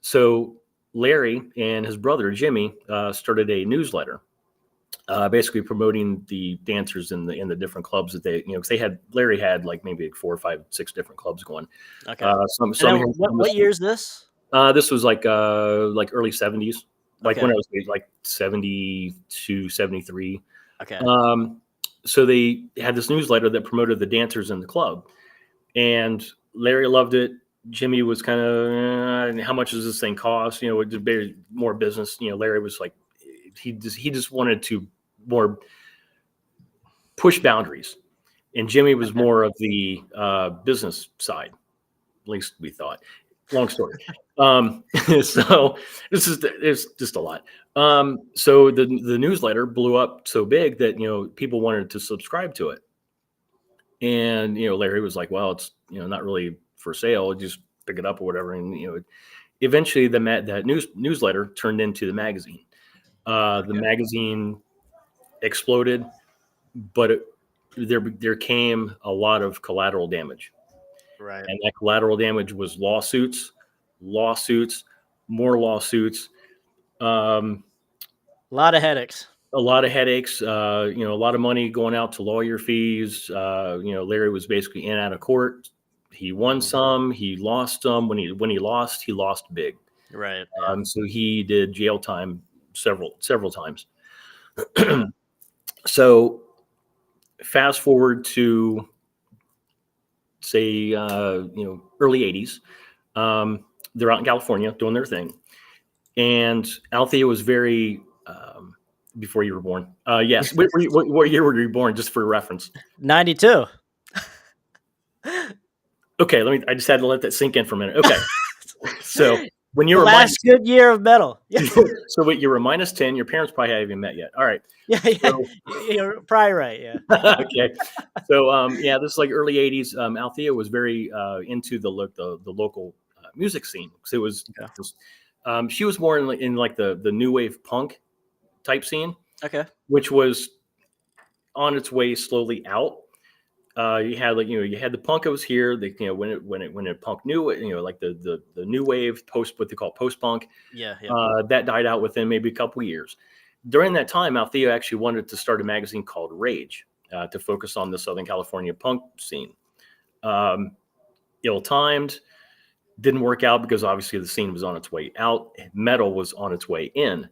So Larry and his brother Jimmy started a newsletter, basically promoting the dancers in the different clubs that they, because Larry had like maybe 4 or 5, 6 different clubs going. Okay. Some And then here in what Columbus. year is this? This was like early 70s, like when Okay. I was like 72, 73. Okay. So they had this newsletter that promoted the dancers in the club, and Larry loved it. Jimmy was kind of, how much does this thing cost? It's very more business. Larry was like, he just wanted to more push boundaries, and Jimmy was Okay. more of the business side. At least we thought. Long story. So there's just a lot. So the newsletter blew up so big that people wanted to subscribe to it, and Larry was like, well, it's not really for sale, just pick it up or whatever. And eventually that newsletter turned into the magazine. The magazine exploded, but there came a lot of collateral damage. Right. And that collateral damage was lawsuits, more lawsuits, A lot of headaches. a lot of headaches, a lot of money going out to lawyer fees. Larry was basically in and out of court. He won some, he lost some. When he lost big. Right. Yeah. So he did jail time several times. So fast forward to say early 80s. They're out in California doing their thing, and Althea was very before you were born. Yes. What year were you born, just for reference? 92. Okay, I just had to let that sink in for a minute. Okay. So when you were Last good year of metal. so wait, you were -10. Your parents probably haven't even met yet. All right. Yeah. So, You're probably right. Yeah. okay. So this is like early 80s. Althea was very into the local music scene. So it was she was more in like the new wave punk type scene, Okay. which was on its way slowly out. You had you had the punk that was here. When it punk new, like the new wave what they call post punk. Yeah. That died out within maybe a couple of years. During that time, Althea actually wanted to start a magazine called Rage to focus on the Southern California punk scene. Ill-timed, didn't work out because obviously the scene was on its way out. Metal was on its way in.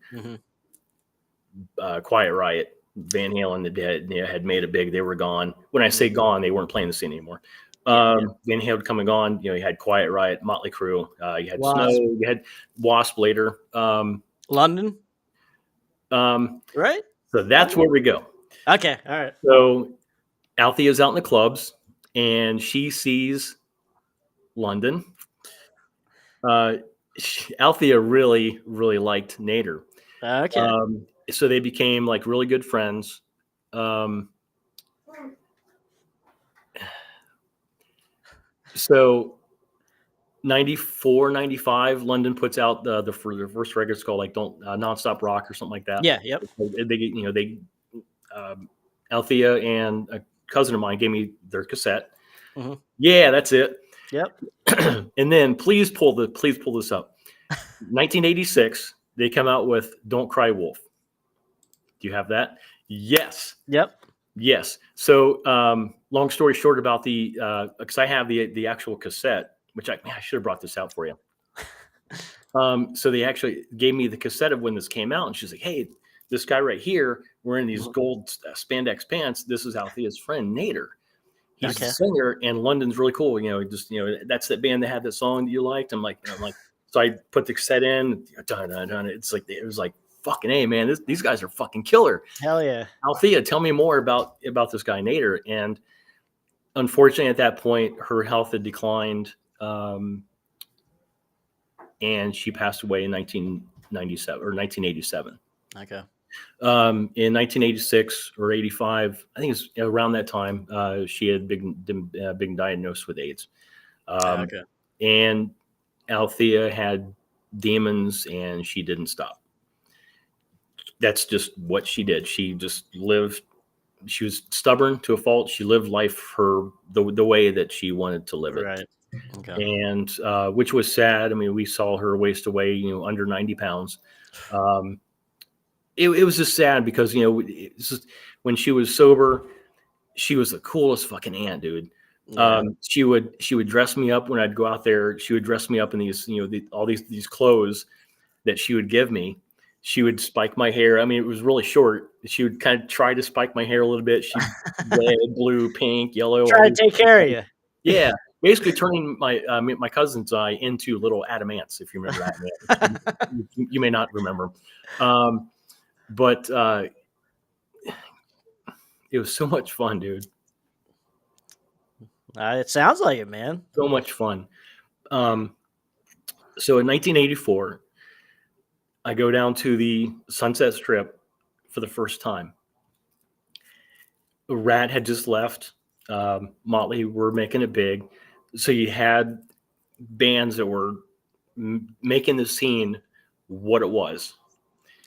Quiet Riot, Van Halen, the Dead, had made it big. They were gone. When I say gone, they weren't playing the scene anymore. Van Halen come and gone. You had Quiet Riot, Motley Crue. You had Wasp. Snow. You had Wasp later. London. Right. So that's where we go. Okay. All right. So Althea's out in the clubs, and she sees London. Althea really, really liked Nader. Okay. So they became like really good friends. So 94, 95, London puts out the first record called like Nonstop Rock or something like that. Yeah. Yep. Althea and a cousin of mine gave me their cassette. Mhm. Yeah, that's it. Yep. And then please pull this up. 1986, they come out with Don't Cry Wolf. Do you have that? Yes. Yep. Yes. So long story short about because I have the actual cassette, which I should have brought this out for you. So they actually gave me the cassette of when this came out, and she's like, hey, this guy right here wearing these Mhm. gold spandex pants. This is Althea's friend Nader. He's the Okay. singer, and London's really cool. That's that band that had that song that you liked. I'm like, so I put the cassette in. It's like it was like fucking A, man. These guys are fucking killer. Hell yeah. Althea, tell me more about this guy Nader. And unfortunately, at that point, her health had declined, and she passed away in 1997 or 1987. Okay. In 1986 or 85, I think it's around that time, she had been diagnosed with AIDS. Okay. And Althea had demons, and she didn't stop. That's just what she did. She just lived. She was stubborn to a fault. She lived life the way that she wanted to live it. Right. Okay. And which was sad. I mean, we saw her waste away, under 90 pounds. It was just sad because, it's just, when she was sober, she was the coolest fucking aunt, dude. Yeah. She would dress me up when I'd go out there. She would dress me up in these, all these clothes that she would give me. She would spike my hair. I mean, it was really short. She would kind of try to spike my hair a little bit. She red, blue, pink, yellow. Try to take care of you. Yeah, basically turning my cousin's eye into little adamants. If you remember that, you may not remember, but it was so much fun, dude. It sounds like it, man. So much fun. So in 1984, I go down to the Sunset Strip for the first time. Rat had just left. Motley were making it big. So you had bands that were making the scene what it was.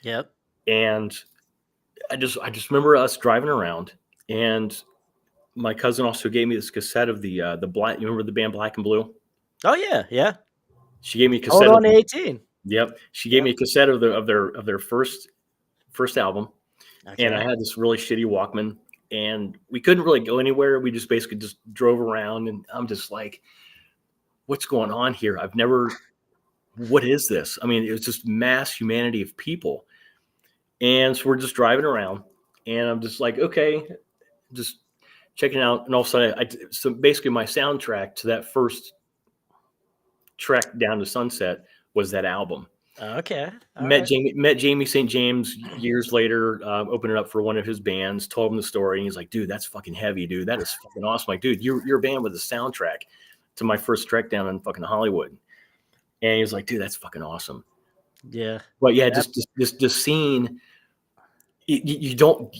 Yep. And I just remember us driving around, and my cousin also gave me this cassette of the Black. You remember the band Black and Blue? Oh yeah, yeah. She gave me a cassette. Hold on to 18. Yep. She gave me a cassette of their first album. Okay. And I had this really shitty Walkman, and we couldn't really go anywhere. We just basically just drove around, and I'm just like, what's going on here? What is this? I mean, it was just mass humanity of people. And so we're just driving around, and I'm just like, okay, just checking out. And all of a sudden, so basically my soundtrack to that first trek down to Sunset was that album. Okay. Met Jamie St. James years later, opened it up for one of his bands, told him the story, and he's like, dude, that's fucking heavy, dude. That is fucking awesome. Like, dude, you're a band with a soundtrack to my first trek down in fucking Hollywood. And he was like, dude, that's fucking awesome. Yeah. But yeah, just this scene, you don't,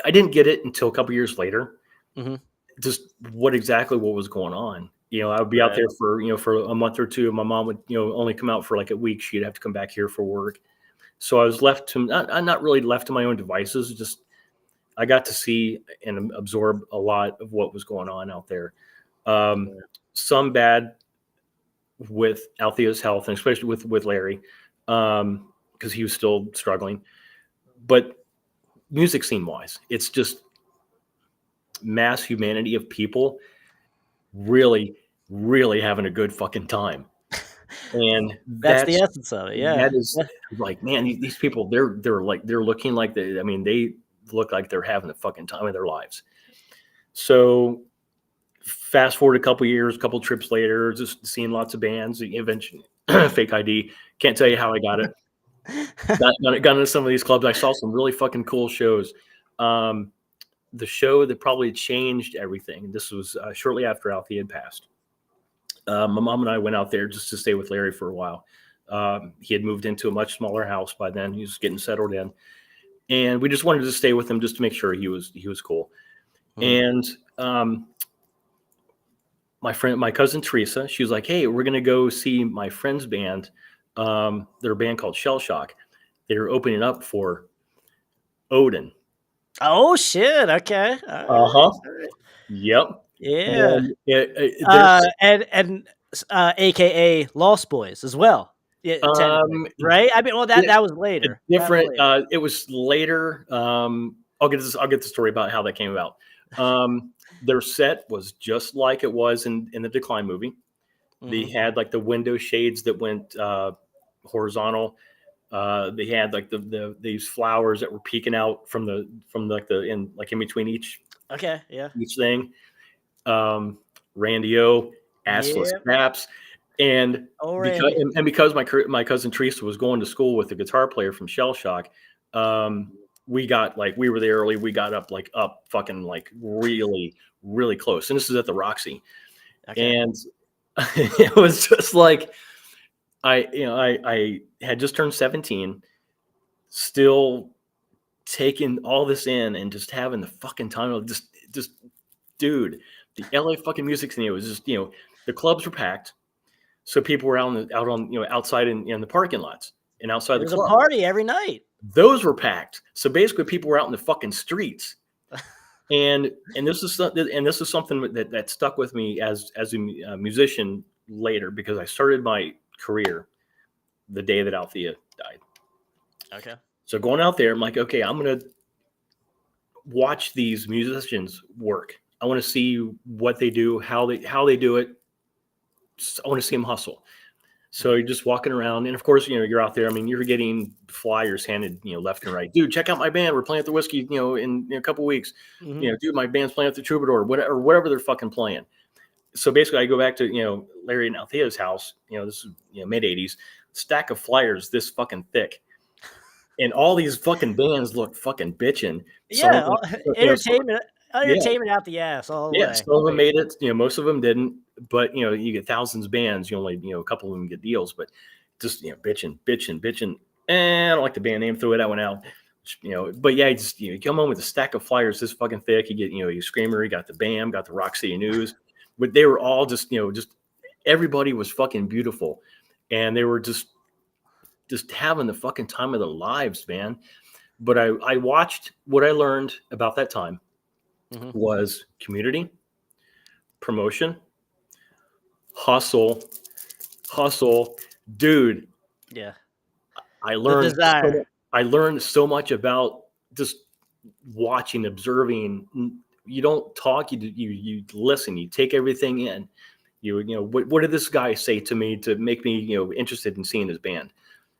I didn't get it until a couple years later. Mm-hmm. Just what was going on. I would be out there for a month or two. My mom would, only come out for like a week. She'd have to come back here for work. So I was left to, not really left to my own devices. Just, I got to see and absorb a lot of what was going on out there. Some bad with Althea's health, and especially with Larry, because he was still struggling. But music scene wise, it's just mass humanity of people really having a good fucking time. And that's the essence of it. Yeah. That is like, man, these people, they're looking like they look like they're having the fucking time of their lives. So fast forward a couple years, a couple trips later, just seeing lots of bands. Eventually, Fake ID. Can't tell you how I got it. got into some of these clubs. I saw some really fucking cool shows. The show that probably changed everything. This was shortly after Althea had passed. My mom and I went out there just to stay with Larry for a while. He had moved into a much smaller house by then. He was getting settled in, and we just wanted to stay with him just to make sure he was cool. And my cousin Teresa, she was like, "Hey, we're gonna go see my friend's band. They're a band called Shell Shock. They're opening up for Odin." Oh shit! Okay. Yep. Yeah. And AKA Lost Boys as well. Yeah. Right. I mean, well, that was later. Different. It was later. I'll get the story about how that came about. Their set was just like it was in the Decline movie. They had like the window shades that went horizontal. They had like these flowers that were peeking out from in between each Okay, yeah. thing. Randy-O, Assless Yeah. Caps, and Oh, because Randy. because my cousin Teresa was going to school with the guitar player from Shell Shock, we were there early. We got up fucking like really really close, and this is at the Roxy, Okay. and it was just like I had just turned 17, still taking all this in and just having the fucking time of just dude, the LA fucking music scene was just, the clubs were packed. So people were outside in the parking lots and outside It the was a club. party every night. Those were packed. So basically people were out in the fucking streets. And this is something that stuck with me as a musician later, because I started my career the day that Althea died. Okay. So going out there, I'm like, okay, I'm going to watch these musicians work. I want to see what they do, how they do it. I want to see them hustle. So you're just walking around, and of course, you're out there. I mean, you're getting flyers handed, left and right. Dude, check out my band. We're playing at the Whiskey, in a couple weeks. Mhm. Dude, my band's playing at the Troubadour, whatever they're fucking playing. So basically, I go back to Larry and Althea's house. This is mid '80s. Stack of flyers this fucking thick, and all these fucking bands look fucking bitching. Yeah, entertainment out the ass all the Yeah, way. some of them made it. Most of them didn't. But you get thousands of bands. You only a couple of them get deals. But just bitching. And I don't like the band name. Throw that one out. But yeah, you come home with a stack of flyers this fucking thick. You get you Screamer. You got the BAM. Got the Rock City News. But they were all just everybody was fucking beautiful, and they were just having the fucking time of their lives, man. But I watched what I learned about that time. Mhm. Was community, promotion, hustle, dude. Yeah. I learned desire. so much about just watching, observing. You don't talk, you listen, you take everything in. What did this guy say to me to make me interested in seeing his band?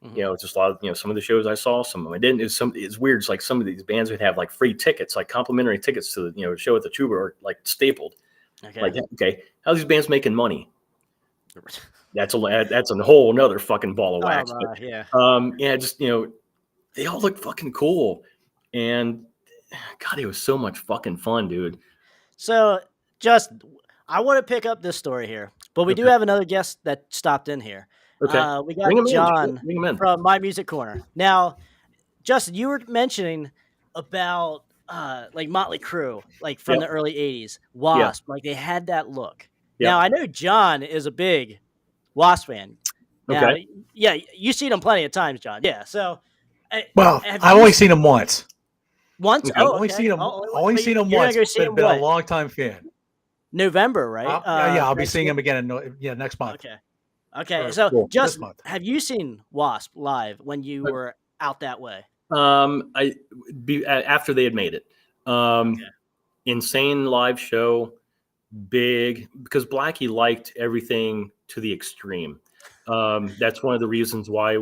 Mhm. Just a lot of some of the shows I saw, some of them I didn't. It's weird. It's like some of these bands would have like free tickets, like complimentary tickets to the show at the Troubadour, like stapled. Okay. Like, okay, how's these bands making money? That's a whole another fucking ball of wax. But, yeah. just they all look fucking cool, and God, it was so much fucking fun, dude. So, I want to pick up this story here, but we do have another guest that stopped in here. Okay, We bring got him John Bring him in. from My Music Corner. Now, Justin, you were mentioning about like Motley Crue, like from the early '80s, Wasp, like they had that look. Yep. Now, I know John is a big Wasp fan. Now, Okay. yeah, you've seen him plenty of times, John. Yeah, so. Well, I've only seen him once. Once? Okay. Oh, Only okay. seen him. Oh, Only but seen him you're gonna once. go see him Been a what? long time fan. November, right? Yeah, I'll be next seeing him month? again next month. Okay. Okay. Or So, this just month. have you seen Wasp live when you were out that way? After they had made it. Insane live show, big, because Blackie liked everything to the extreme. That's one of the reasons why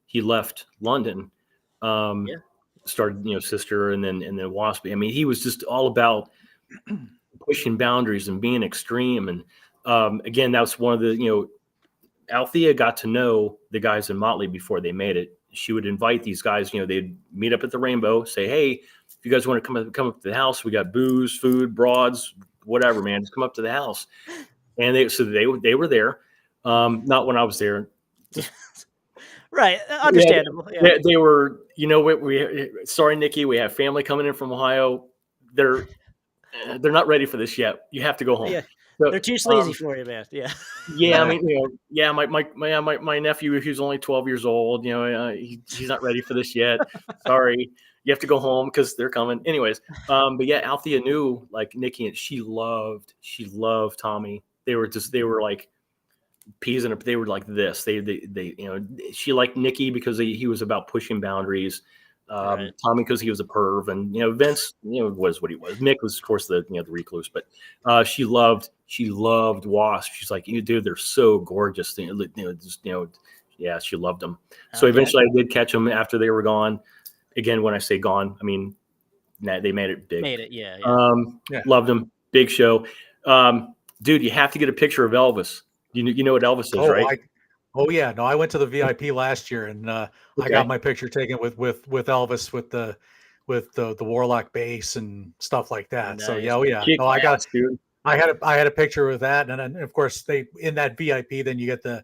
he left London. Started Sister and then Wasp. I mean, he was just all about pushing boundaries and being extreme. And again, that's one of the Althea got to know the guys in Motley before they made it. She would invite these guys. They'd meet up at the Rainbow, say, "Hey, if you guys want to come up to the house, we got booze, food, broads, whatever, man. Just come up to the house." And they were there. Not when I was there. Right, understandable. Yeah. They were. Sorry, Nikki, we have family coming in from Ohio. They're not ready for this yet. You have to go home. Yeah. So, They're too sleazy for you, man. Yeah. Yeah, I mean, my nephew, who's only 12 years old, he's not ready for this yet. Sorry, you have to go home because they're coming. Anyways, but yeah, Althea knew like Nikki, and she loved Tommy. They were like peas in a. They were like this. They she liked Nikki because he was about pushing boundaries. Right. Tommy because he was a perv, and Vince was what he was. Mick was of course the recluse, but she loved Wasp. She's like, dude, they're so gorgeous. Yeah, she loved them. So Okay. eventually I did catch them after they were gone. Again, when I say gone, I mean, they made it big. Made it, yeah. Yeah. Loved them. Big show. Dude, you have to get a picture of Elvis. You know what Elvis is, right? Oh yeah, no, I went to the VIP last year, and I got my picture taken with Elvis with the Warlock bass and stuff like that. So Nice. yeah, oh yeah, Kick no, ass, dude. I had a picture with that, and then of course they in that VIP, then you get the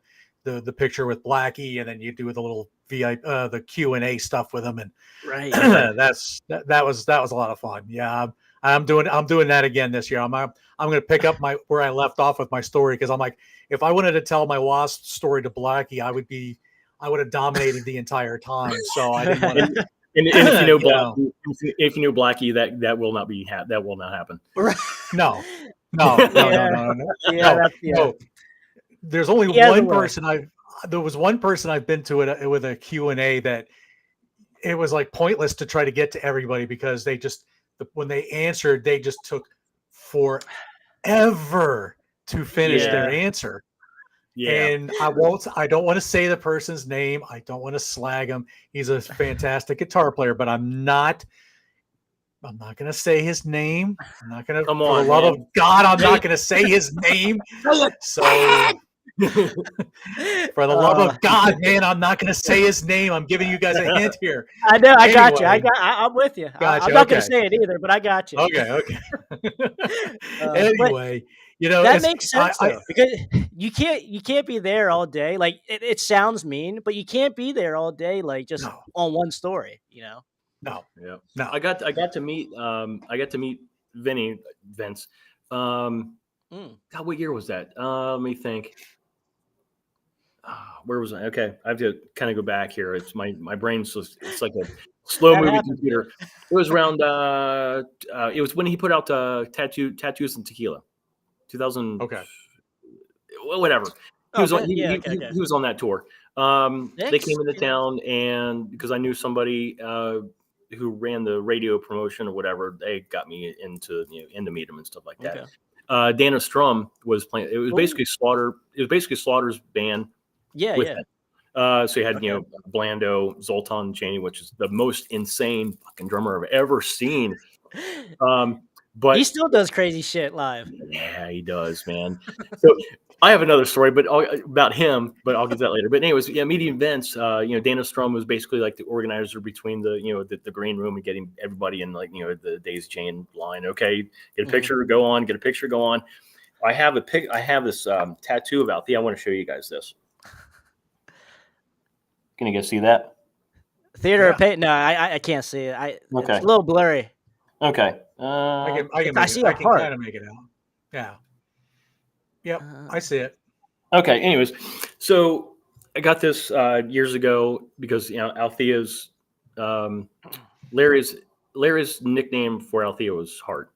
picture with Blackie, and then you do the little VIP the Q&A stuff with him, and Right. that was a lot of fun. Yeah, I'm doing that again this year. I'm going to pick up where I left off with my story, because I'm like, if I wanted to tell my Wasp story to Blackie, I would have dominated the entire time. So I didn't want to. And if you know You know. Blackie, if you know Blackie, that will not that will not happen. No. Yeah, No. There's only He has a one way. person there was one person I've been to it with a Q&A that it was like pointless to try to get to everybody, because they just when they answered, they just took forever to finish their answer. Yeah. And I don't want to say the person's name. I don't want to slag him. He's a fantastic guitar player, but I'm not going to say his name. I'm not going to, Come for on, the love man. of God, I'm not going to say his name. So for the love of God, man, I'm not going to say his name. I'm giving you guys a hint here. I know. I got you. Anyway. I'm with you. Gotcha, I'm not going to okay. say it either, but I got you. Okay. But Anyway, you know, that makes sense though, because you can't be there all day. Like it sounds mean, but you can't be there all day, like just No. on one story. You know. No. I got to meet Vince. God, what year was that? Let me think. Where was I? Okay, I have to kind of go back here. It's my brain's just, it's like a slow moving computer. It was around. It was when he put out Tattoos and Tequila, 2000. Okay. Whatever. He was on. He was on that tour. They came into town, and because I knew somebody who ran the radio promotion or whatever, they got me into meet him and stuff like that. Okay. Dana Strum was playing. It was basically Slaughter. It was basically Slaughter's band. With it. So you had Blando, Zoltan Chaney, which is the most insane fucking drummer I've ever seen. But he still does crazy shit live. Yeah, he does, man. So I have another story, but about him, but I'll get that later. But anyways, meeting Vince, Dana Strum was basically like the organizer between the green room and getting everybody in the daisy chain line. Okay, get a picture, go on. Get a picture, go on. I have this tattoo of Althea. I want to show you guys this. Can you guys see that? Theater of Pain? No, I can't see it. It's a little blurry. Okay. I can kind of make it out. Yeah. Yep. I see it. Okay. Anyways, so I got this years ago because Althea's Larry's nickname for Althea was Heart,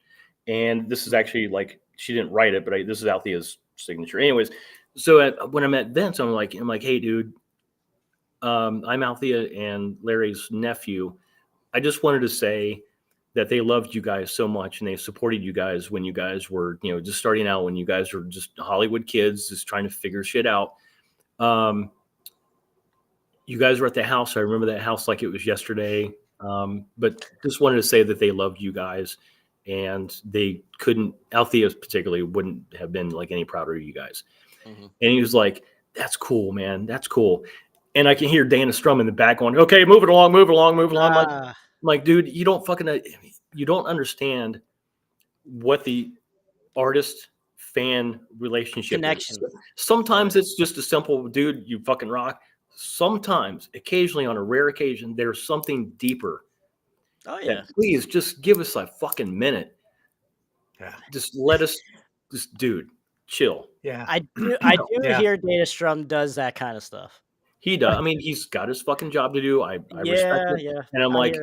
and this is actually she didn't write it, but this is Althea's signature. Anyways, so when I met Vince, I'm like, hey, dude. I'm Althea and Larry's nephew. I just wanted to say that they loved you guys so much and they supported you guys when you guys were, just starting out, when you guys were just Hollywood kids, just trying to figure shit out. You guys were at the house. I remember that house like it was yesterday. But just wanted to say that they loved you guys and they couldn't, Althea particularly wouldn't have been any prouder of you guys. Mm-hmm. And he was like, that's cool, man. That's cool. And I can hear Dana Strum in the back going, okay, move it along. I'm like, dude, you don't understand what the artist fan relationship connection is. Sometimes it's just a simple, dude, you fucking rock. Sometimes, occasionally, on a rare occasion, there's something deeper. Oh yeah. Please just give us a fucking minute. Yeah. Just let us, dude, chill. Yeah. I do hear Dana Strum does that kind of stuff. He does. I mean, he's got his fucking job to do. I respect it. Yeah. And I'm like,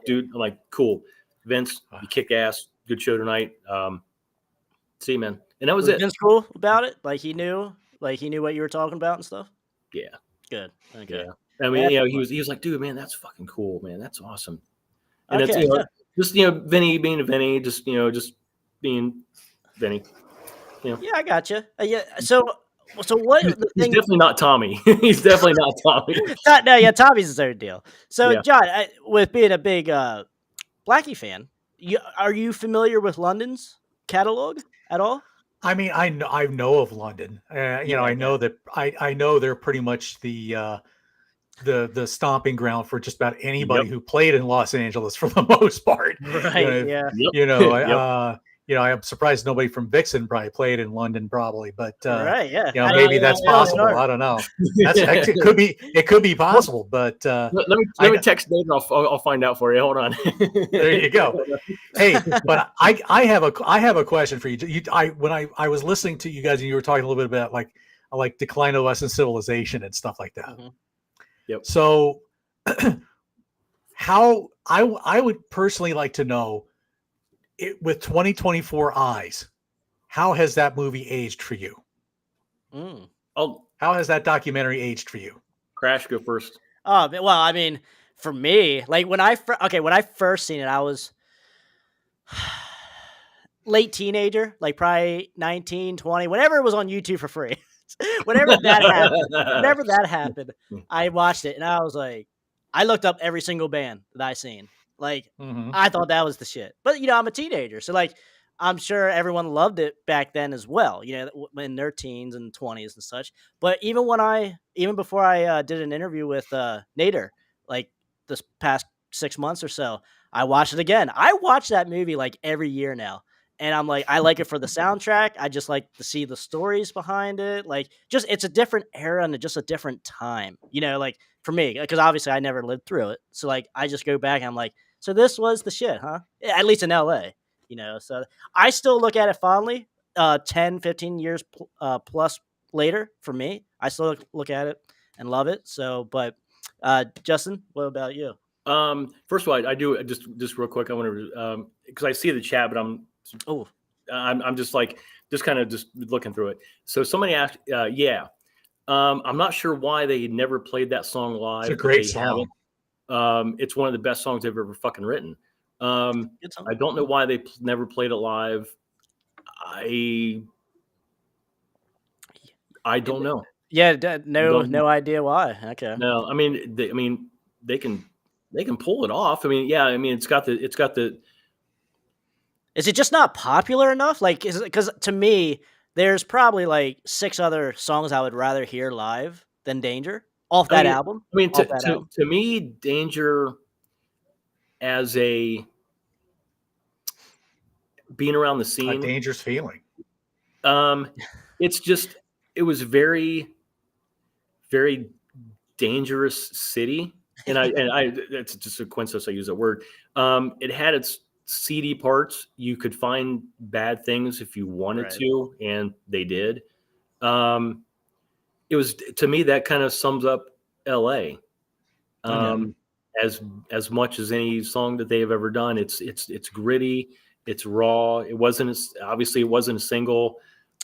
dude, cool. Vince, you kick ass. Good show tonight. See you, man. And that was it. Vince cool about it? He knew what you were talking about and stuff? Yeah. Good. Okay. Yeah. I mean, he was like, dude, man, that's fucking cool, man. That's awesome. And okay, it's, just, Vinny being a Vinny, just being Vinny. Yeah, I got you. Yeah. So So what He's, the he's thing? definitely not Tommy. He's definitely not Tommy. No, yeah, Tommy's his own deal. So, Yeah. John, with being a big Blackie fan, are you familiar with London's catalog at all? I mean, I know of London. You know, Yeah, I okay. know that I know they're pretty much the stomping ground for just about anybody Yep. who played in Los Angeles for the most part. You Right. know, Yeah. Yep. you know, Yep. I'm surprised nobody from Vixen probably played in London, probably, but Right. Yeah. you know, maybe that's I don't possible. know. I don't know. It could be possible, but Let me text David. I'll find out for you. Hold on. there you go. Hey, but I have a question for you. When I was listening to you guys and you were talking a little bit about like decline of Western civilization and stuff like that. Mhm. Yep. So how I would personally like to know with 2024 eyes, how has that movie aged for you? Mm. I'll How has that documentary aged for you? Crash go first. Well, I mean, for me, like when I first seen it, I was late teenager, like probably 19, 20, whenever it was on YouTube for free. Whenever that happened, I watched it and I was like, I looked up every single band that I seen. Like, Mm-hmm. I thought that was the shit. But I'm a teenager, so like, I'm sure everyone loved it back then as well. In their teens and 20s and such. But even before I did an interview with Nader, like this past 6 months or so, I watched it again. I watch that movie like every year now. And I'm like, I like it for the soundtrack. I just like to see the stories behind it. Like, just it's a different era and just a different time. Like for me, because obviously I never lived through it. So like, I just go back and I'm like, so this was the shit, huh? At least in LA. So I still look at it fondly. 10, 15 years plus later for me, I still look at it and love it. So, but Justin, what about you? First of all, I do just real quick. I want to because I see the chat, but Oh, I'm just like kind of just looking through it. So somebody asked, yeah, I'm not sure why they never played that song live. It's a but great they song. haven't. It's one of the best songs they've ever fucking written. good song. I don't know why they never played it live. I don't know. Yeah, Don't know. no idea why. Okay. No, I mean, they can pull it off. I mean, yeah, I mean, it's got the. Is it just not popular enough? Like, because to me, there's probably like 6 other songs I would rather hear live than Danger off that album. I mean, Off that album. to me, Danger as a being around the A scene, dangerous feeling. it's just it was very, very dangerous city, and I it's just a coincidence I use that word. It had its seedy parts. You could find bad things if you wanted Right. to, and they did. It was, to me, that kind of sums up LA. As much as any song that they have ever done, it's gritty, it's raw. It wasn't a single.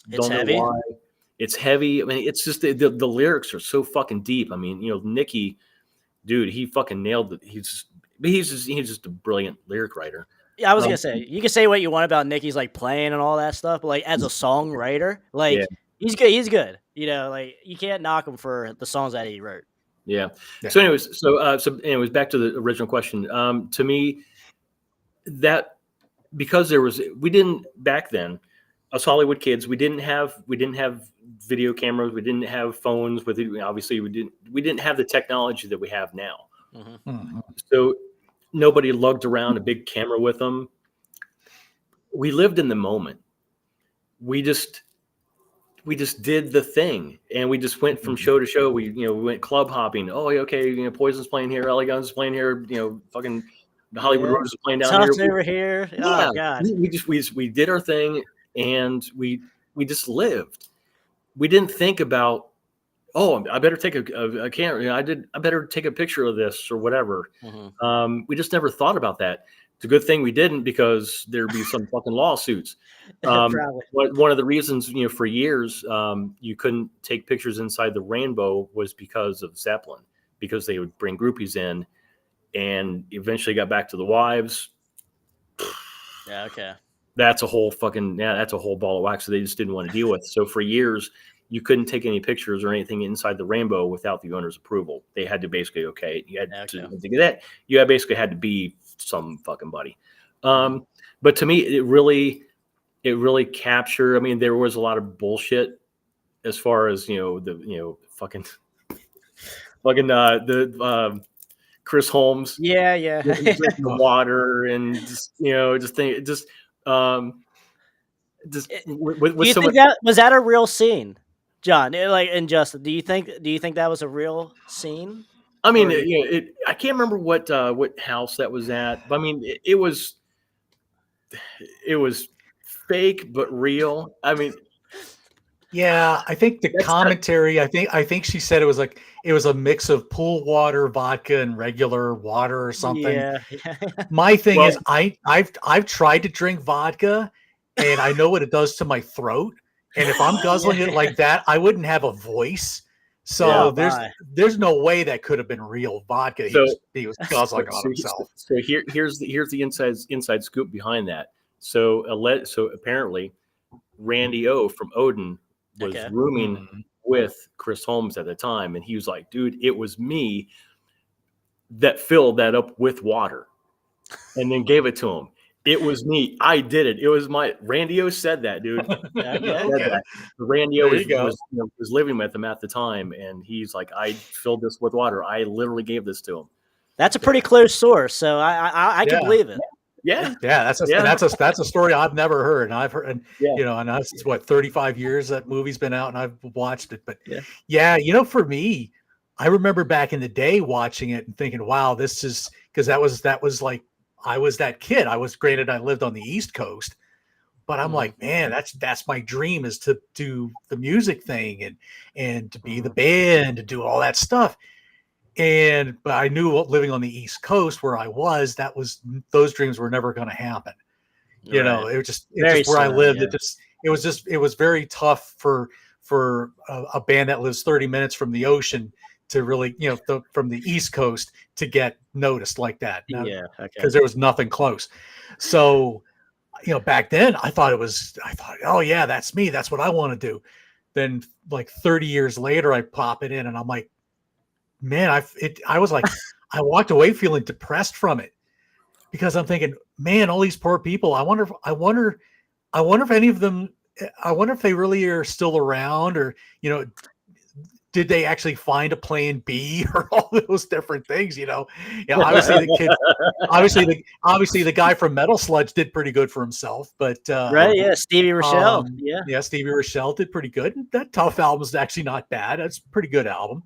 It's Don't heavy. know why. It's heavy. I mean, it's just the lyrics are so fucking deep. I mean, Nicky, dude, he fucking nailed it. He's just a brilliant lyric writer. Yeah, I was gonna say, you can say what you want about Nicky's like playing and all that stuff, but like as a songwriter, like Yeah. he's good. He's good. Like you can't knock him for the songs that he wrote. Yeah. Yeah. So anyways, back to the original question. To me, that because we didn't back then, us Hollywood kids, we didn't have video cameras, we didn't have phones with it. Obviously, we didn't have the technology that we have now. Mm-hmm. Mm-hmm. So nobody lugged around a big camera with them. We lived in the moment. We just did the thing, and we just went from show to show. We went club hopping. Oh, okay, Poison's playing here, LA Guns is playing here. Fucking the Hollywood Roses is playing down Tufts here. over here. Yeah, Oh God. we did our thing, and we just lived. We didn't think about, oh, I better take a camera. I better take a picture of this or whatever. Mm-hmm. We just never thought about that. It's a good thing we didn't, because there'd be some fucking lawsuits. Probably. One of the reasons, for years, you couldn't take pictures inside the Rainbow was because of Zeppelin, because they would bring groupies in, and eventually got back to the wives. Yeah. Okay. that's a whole ball of wax that they just didn't want to deal with. So for years, you couldn't take any pictures or anything inside the rainbow without the owner's approval. They had to basically you had to get that. You basically had to be some fucking buddy. But to me, it really captured. I mean, there was a lot of bullshit as far as Chris Holmes, Yeah. drinking the water and Do you think that was a real scene, John? And Justin, do you think that was a real scene? I mean, I can't remember what house that was at, but I mean, it was fake but real. I mean, yeah, I think the commentary. I think she said it was a mix of pool water, vodka, and regular water or something. Yeah. My thing is, I've tried to drink vodka, and I know what it does to my throat. And if I'm guzzling it like that, I wouldn't have a voice. So there's no way that could have been real vodka. He was guzzling on himself. So here's the inside scoop behind that. So apparently, Randy O from Odin was rooming with Chris Holmes at the time, and he was like, "Dude, it was me that filled that up with water, and then gave it to him. It was me. I did it. It was my Randy O said that, dude. Randy O was living with him at the time, and he's like, I filled this with water. I literally gave this to him. That's a pretty close source, so I can believe it. Yeah, that's a story I've never heard, and I've heard, and and that's what 35 years that movie's been out, and I've watched it. But for me, I remember back in the day watching it and thinking, wow, this is because that was like I was that kid. I lived on the East Coast, but I'm like, man, that's my dream is to do the music thing and to be the band, to do all that stuff. But I knew living on the East Coast where I was, those dreams were never going to happen. It was just where I lived. Yeah. It was very tough for a band that lives 30 minutes from the ocean to really, from the East Coast to get noticed like that. Because there was nothing close. So, back then I thought, oh yeah, that's me. That's what I want to do. Then like 30 years later, I pop it in and I'm like, man, I was like, I walked away feeling depressed from it because I'm thinking, man, all these poor people. I wonder if any of them. I wonder if they really are still around, or did they actually find a plan B, or all those different things? Obviously the kid, obviously the guy from Metal Sludge did pretty good for himself, but Stevie Rochelle, Stevie Rochelle did pretty good. That Tough album is actually not bad. That's a pretty good album.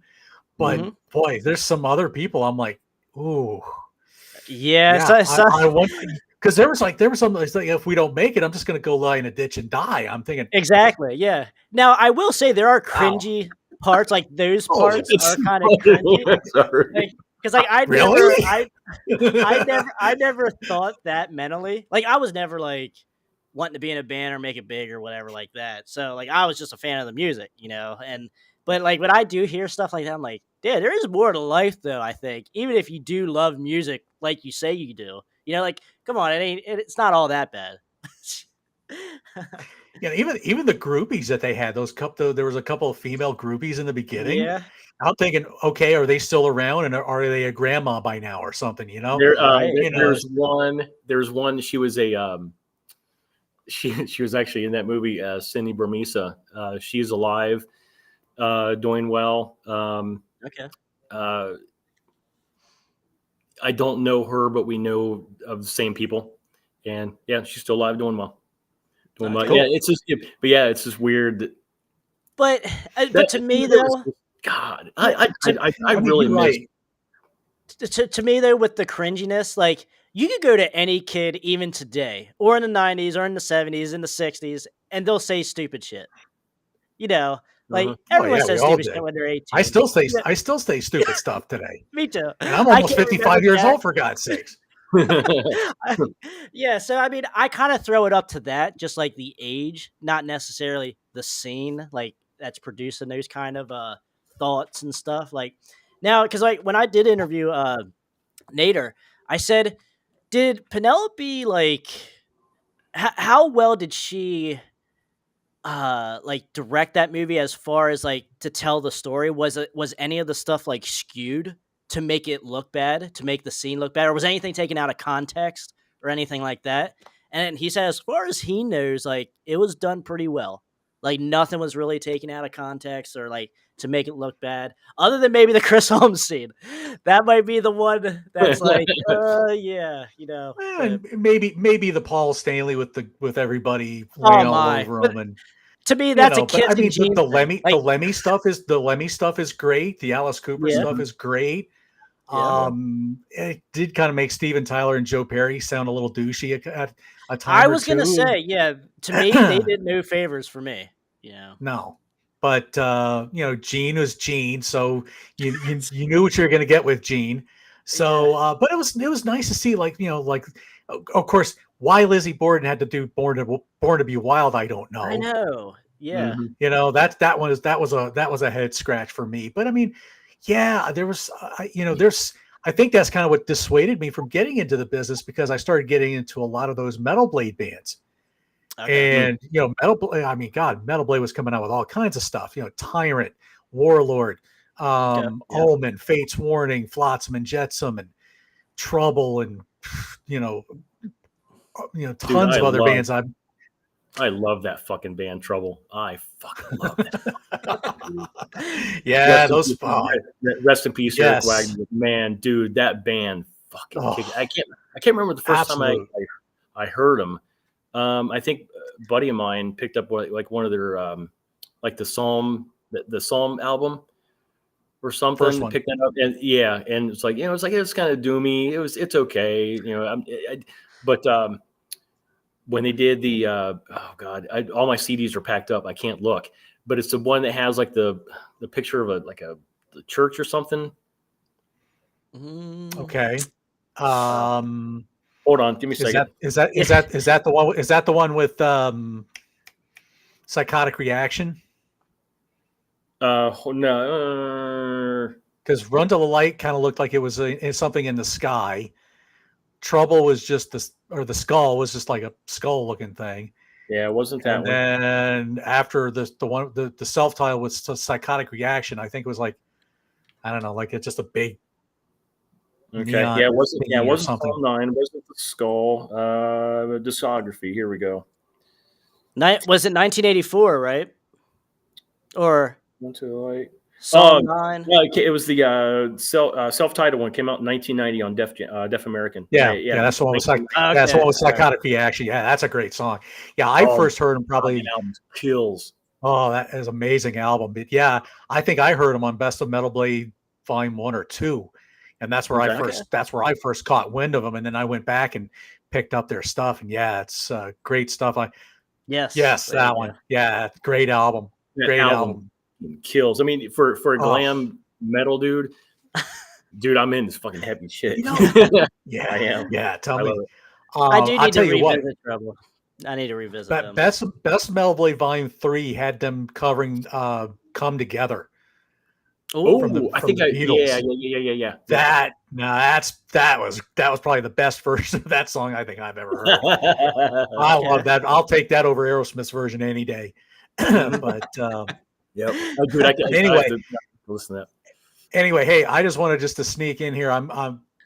But boy, there's some other people. I'm like, ooh, I want, because there was something like, if we don't make it, I'm just going to go lie in a ditch and die. I'm thinking exactly, yeah. Now I will say there are cringy parts, like those parts are kind of cringy. Because I never thought that mentally. Like I was never like wanting to be in a band or make it big or whatever like that. So like I was just a fan of the music, But like when I do hear stuff like that, I'm like, yeah, there is more to life though, I think. Even if you do love music like you say you do. Like, come on, it's not all that bad. Even the groupies that they had, there was a couple of female groupies in the beginning. Yeah. I'm thinking, okay, are they still around, and are they a grandma by now or something? There's one. She was she was actually in that movie, Cindy Burmisa. She's alive. Doing well. Okay. I don't know her, but we know of the same people, and she's still alive, doing well. Cool. Yeah, it's just weird. But to me though, God, I really miss. To me though, with the cringiness, like you could go to any kid even today, or in the 90s, or in the 70s, in the 60s, and they'll say stupid shit. Like everyone says stupid shit when they're 18. I still say stupid stuff today. Me too. And I'm almost 55 years old, for God's sakes. Yeah, so I mean, I kind of throw it up to that, just like the age, not necessarily the scene, like that's producing those kind of thoughts and stuff. Like now, because like when I did interview Nader, I said, did Penelope like how well did she like direct that movie as far as like to tell the story? Was any of the stuff like skewed to make it look bad, to make the scene look bad, or was anything taken out of context or anything like that? And he said as far as he knows, like it was done pretty well. Like nothing was really taken out of context or like to make it look bad, other than maybe the Chris Holmes scene. That might be the one that's like, yeah, you know. But, And maybe the Paul Stanley with everybody oh laying all my! over But him, and to me, that's a but I kids and mean jeans thing. The Like, Lemmy stuff is great. The Alice Cooper yeah, stuff is great. yeah. It did kind of make Steven Tyler and Joe Perry sound a little douchey at a time I or was gonna two. say, yeah. To me, they did no favors for me. You know. No, but Gene was Gene, so you knew what you were going to get with Gene. Yeah, So, but it was nice to see, like, of course, why Lizzie Borden had to do Born to Be Wild, I don't I know. know. Yeah, Mhm. That was a head scratch for me. But I mean, yeah, there was there's I think that's kind of what dissuaded me from getting into the business, because I started getting into a lot of those Metal Blade bands. okay. And Metal Blade, I mean, God, Metal Blade was coming out with all kinds of stuff. Tyrant, Warlord, Okay. Yeah. Omen, Fate's Warning, Flotsam and Jetsam, and Trouble, and you know, Dude, tons of other bands. I love that fucking band Trouble. I fucking love that. Yeah, Rest in those. peace, rest in peace, Eric Yes. Wagner. Man, dude, that band fucking kicked. Oh, I can't remember the first time absolute. I heard them. I think a buddy of mine picked up like one of their like the Psalm album or something. First one. Picked that up, and yeah, and it's like it's kind of doomy. It's okay, but when they did the oh god, all my CDs are packed up. I can't look, but it's the one that has like the picture of the church or something. Mm, Okay. Um, Hold on, give me a second. is that the one? Is that the one with Psychotic Reaction? No. Because Run to the Light kind of looked like it was something in the sky. Trouble was just the skull was just like a skull looking thing. Yeah, it wasn't that And one. then after the self title was Psychotic Reaction, I think it was like, I don't know, like it's just a big Okay. neon Yeah, it wasn't. Yeah, it thingy or wasn't something. Psalm 9. It wasn't the skull. Discography. Here we go. was it 1984, right? Or One, two, like. Psalm 9? Yeah, it was the self-titled one. Came out in 1990 on Deaf American. Yeah, that's the one with that's the one with Psychotic Reaction. Yeah, that's a great song. Yeah, I first heard him probably. Album kills. Oh, that is an amazing album. But yeah, I think I heard him on Best of Metal Blade Volume 1 or 2, and that's where I first caught wind of them. And then I went back and picked up their stuff. And yeah, it's great stuff. Yes, that one. Yeah, great album. Great album. Kills. I mean, for a glam metal dude, I'm in this fucking heavy shit. Yeah, I am. Yeah, tell me. I do need to revisit Trouble. I need to revisit them. Best Metal Blade Volume 3 had them covering Come Together. Oh, I think yeah. That was probably the best version of that song I think I've ever heard. I love that. I'll take that over Aerosmith's version any day. But yep. Anyway, listen to that. Anyway, hey, I just wanted to sneak in here. I'm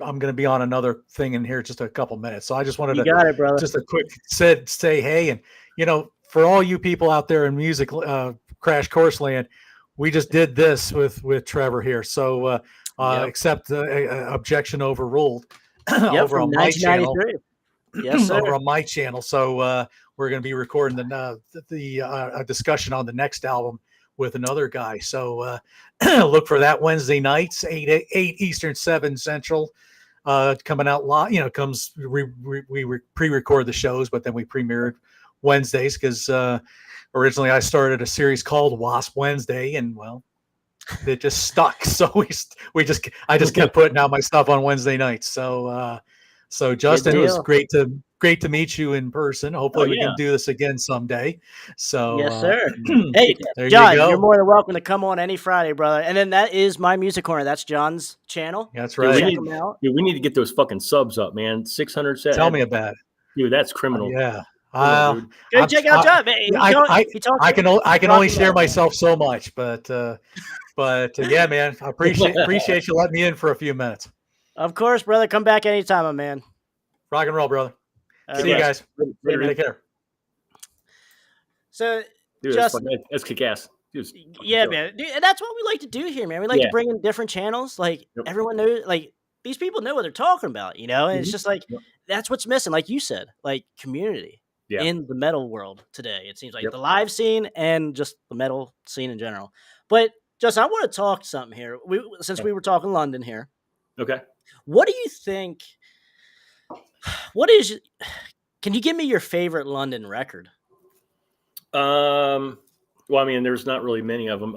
going to be on another thing in here just a couple minutes, so I just wanted just a quick say hey, and for all you people out there in music crash course land, we just did this with Trevor here, so accept objection overruled over on my channel. Yes, sir. Over on my channel. So we're going to be recording the discussion on the next album with another guy. So look for that Wednesday nights, 8 Eastern, 7 Central, coming out live. We pre-record the shows, but then we premiered Wednesdays because originally I started a series called Wasp Wednesday, and well, it just stuck. So I just kept putting out my stuff on Wednesday nights. So Justin, it was great to meet you in person. Hopefully we can do this again someday. So yes, sir. Hey, John, you're more than welcome to come on any Friday, brother. And then that is my music corner. That's John's channel. That's right. Dude, we need to get those fucking subs up, man. 600. Tell me about it. Dude, that's criminal. Yeah. dude. Go check out John. Man. I can rock only and share roll. myself so much, but yeah, man, I appreciate you letting me in for a few minutes. Of course, brother. Come back anytime, my man. Rock and roll, brother. All See you right, guys. Later, Take care. So, dude. just That's kick ass. yeah, man. Dude, and that's what we like to do here, man. We like to bring in different channels. Like Yep. everyone knows, like these people know what they're talking about, you know. And it's Mhm. just like Yep. that's what's missing, like you said, like community Yeah. in the metal world today. It seems like Yep. the live scene and just the metal scene in general. But Justin, I want to talk something here. Since we were talking London here, Okay. what do you think? What is? Can you give me your favorite London record? Well, I mean, there's not really many of them.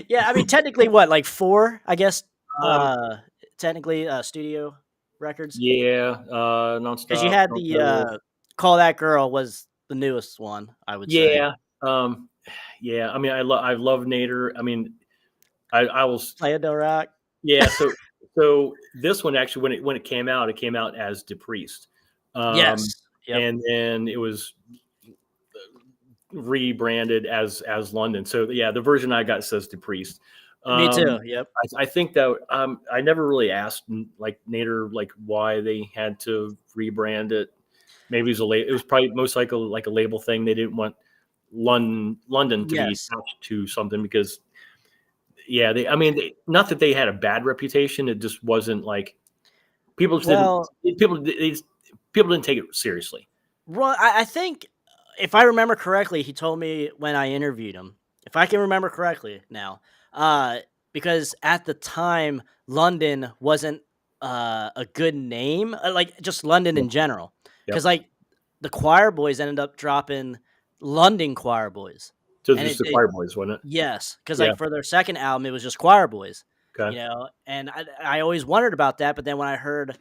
Yeah, I mean, technically, what, like 4, I guess, Um, technically, studio records? yeah, Because you nonstop. had Don't the, Cry Wolf. Call That Girl was the newest one, I would say. Yeah, yeah. I mean, I love Nader. I mean, I was Playa del Rock? yeah. So this one actually, when it came out as DePriest, Yes. Yep. and then it was rebranded as London. So yeah, the version I got says DePriest. Me too, yep. I think that I never really asked like Nader like why they had to rebrand it. Maybe it was probably most likely like a label thing. They didn't want London to be Yes. attached to something because yeah, not that they had a bad reputation. It just wasn't like people Well people didn't take it seriously. well, I think, if I remember correctly, he told me when I interviewed him, if I can remember correctly now, because at the time, London wasn't, a good name, like, just London Yep. in general. Yep. Because, like, the Choir Boys ended up dropping London Choir Boys. So And just the it Choir Boys, wasn't it? yes, because, Yeah. like, for their second album, it was just Choir Boys, Okay. you know? And I always wondered about that, but then when I heard,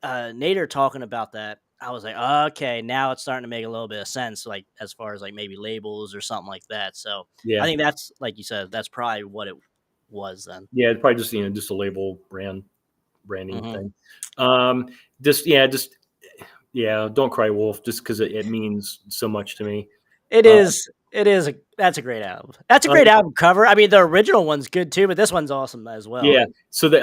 Nader talking about that, I was like, okay, now it's starting to make a little bit of sense, like as far as like maybe labels or something like that. So Yeah. I think that's, like you said, that's probably what it was then. Yeah, it's probably just just a label branding Mhm. thing. Don't Cry Wolf, just because it means so much to me. It is. That's a great album. That's a great album cover. I mean, the original one's good too, but this one's awesome as well. Yeah. So the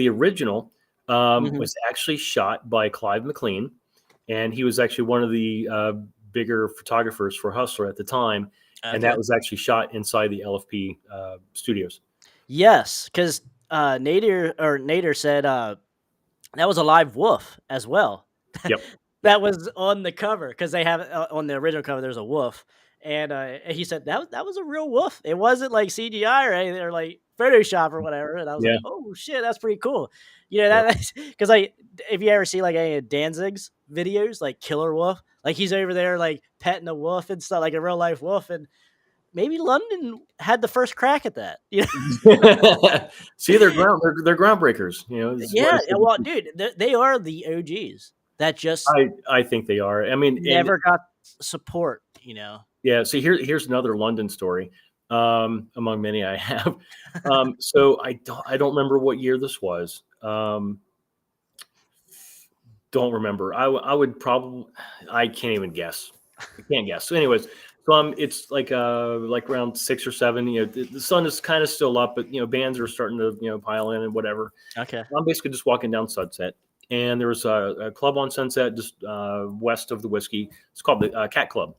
original Mhm. was actually shot by Clive McLean, and he was actually one of the bigger photographers for Hustler at the time, and Okay. that was actually shot inside the LFP studios. Yes, because Nader said that was a live wolf as well. Yep. That was on the cover because they have on the original cover. There's a wolf, and he said that was a real wolf. It wasn't like CGI or anything, or like Photoshop or whatever. And I was Yeah. like, oh shit, that's pretty cool. You know, Yep. that's because like if you ever see like any of Danzig's videos, like Killer Wolf, like he's over there like petting a wolf and stuff, like a real life wolf, and maybe London had the first crack at that. You know? See, they're groundbreakers. You know, Yeah, well, dude, they are the OGs that just I think they are. I mean, never got support, you know. yeah. So here's another London story, among many I have. So I don't remember what year this was. Don't remember. I would probably, I can't even guess. I can't guess. So anyways, so it's like around 6 or 7. You know, the sun is kind of still up, but bands are starting to pile in and whatever. Okay. I'm basically just walking down Sunset, and there was a club on Sunset just west of the Whiskey. It's called the Cat Club.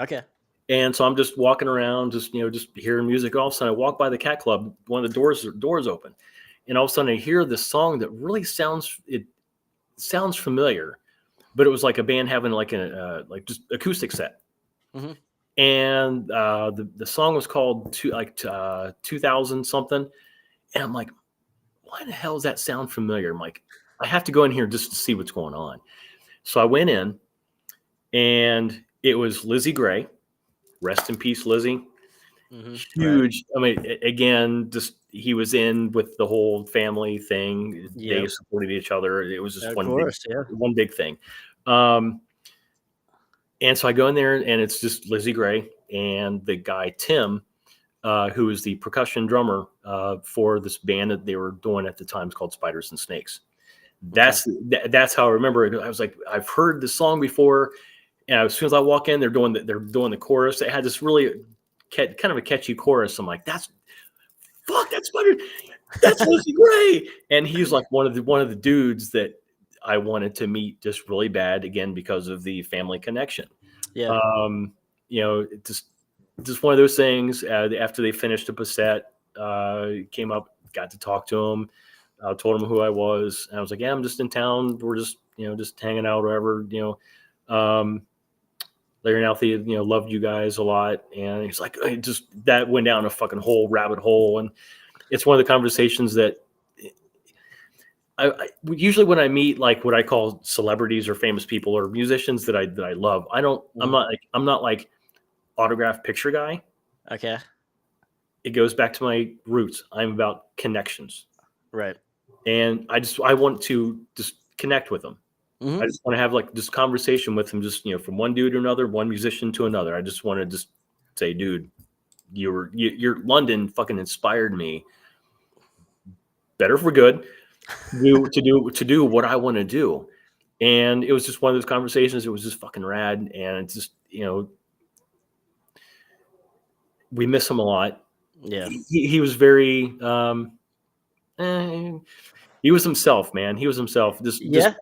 Okay. And so I'm just walking around, just hearing music. All of a sudden, I walk by the Cat Club. One of the doors open, and all of a sudden, I hear this song that really sounds familiar, but it was like a band having like like just acoustic set. Mm-hmm. And the song was called 2000 something, and I'm like, why the hell does that sound familiar? I'm like, I have to go in here just to see what's going on. So I went in, and it was Lizzie Gray. Rest in peace, Lizzie. Mm-hmm. Huge. Right. I mean, again, just he was in with the whole family thing. Yep. They supported each other. It was just Of one big thing. And so I go in there, and it's just Lizzie Gray and the guy Tim, who is the percussion drummer for this band that they were doing at the time. It's called Spiders and Snakes. That's how I remember it. I was like, I've heard this song before, and as soon as I walk in, they're doing the chorus. It had this really kind of a catchy chorus. I'm like, that's better. That's Lucy Gray. And he's like one of the dudes that I wanted to meet just really bad, again, because of the family connection. Yeah. Just one of those things. After they finished the cassette, came up, got to talk to him. Told him who I was, and I was like, "Yeah, I'm just in town. We're just, just hanging out, or whatever." Larry and Althea, loved you guys a lot, and he's like, that went down a fucking rabbit hole, and it's one of the conversations that I usually, when I meet like what I call celebrities or famous people or musicians that I love, I'm not like autograph picture guy. Okay. It goes back to my roots. I'm about connections. Right. And I want to just connect with them. Mm-hmm. I just want to have like this conversation with them, just, from one dude to another, one musician to another. I just want to just say, dude, your London fucking inspired me, better for good, to do what I want to do. And it was just one of those conversations. It was just fucking rad. And it's just, we miss him a lot. Yeah. He was very, he was himself, man. He was himself. Just a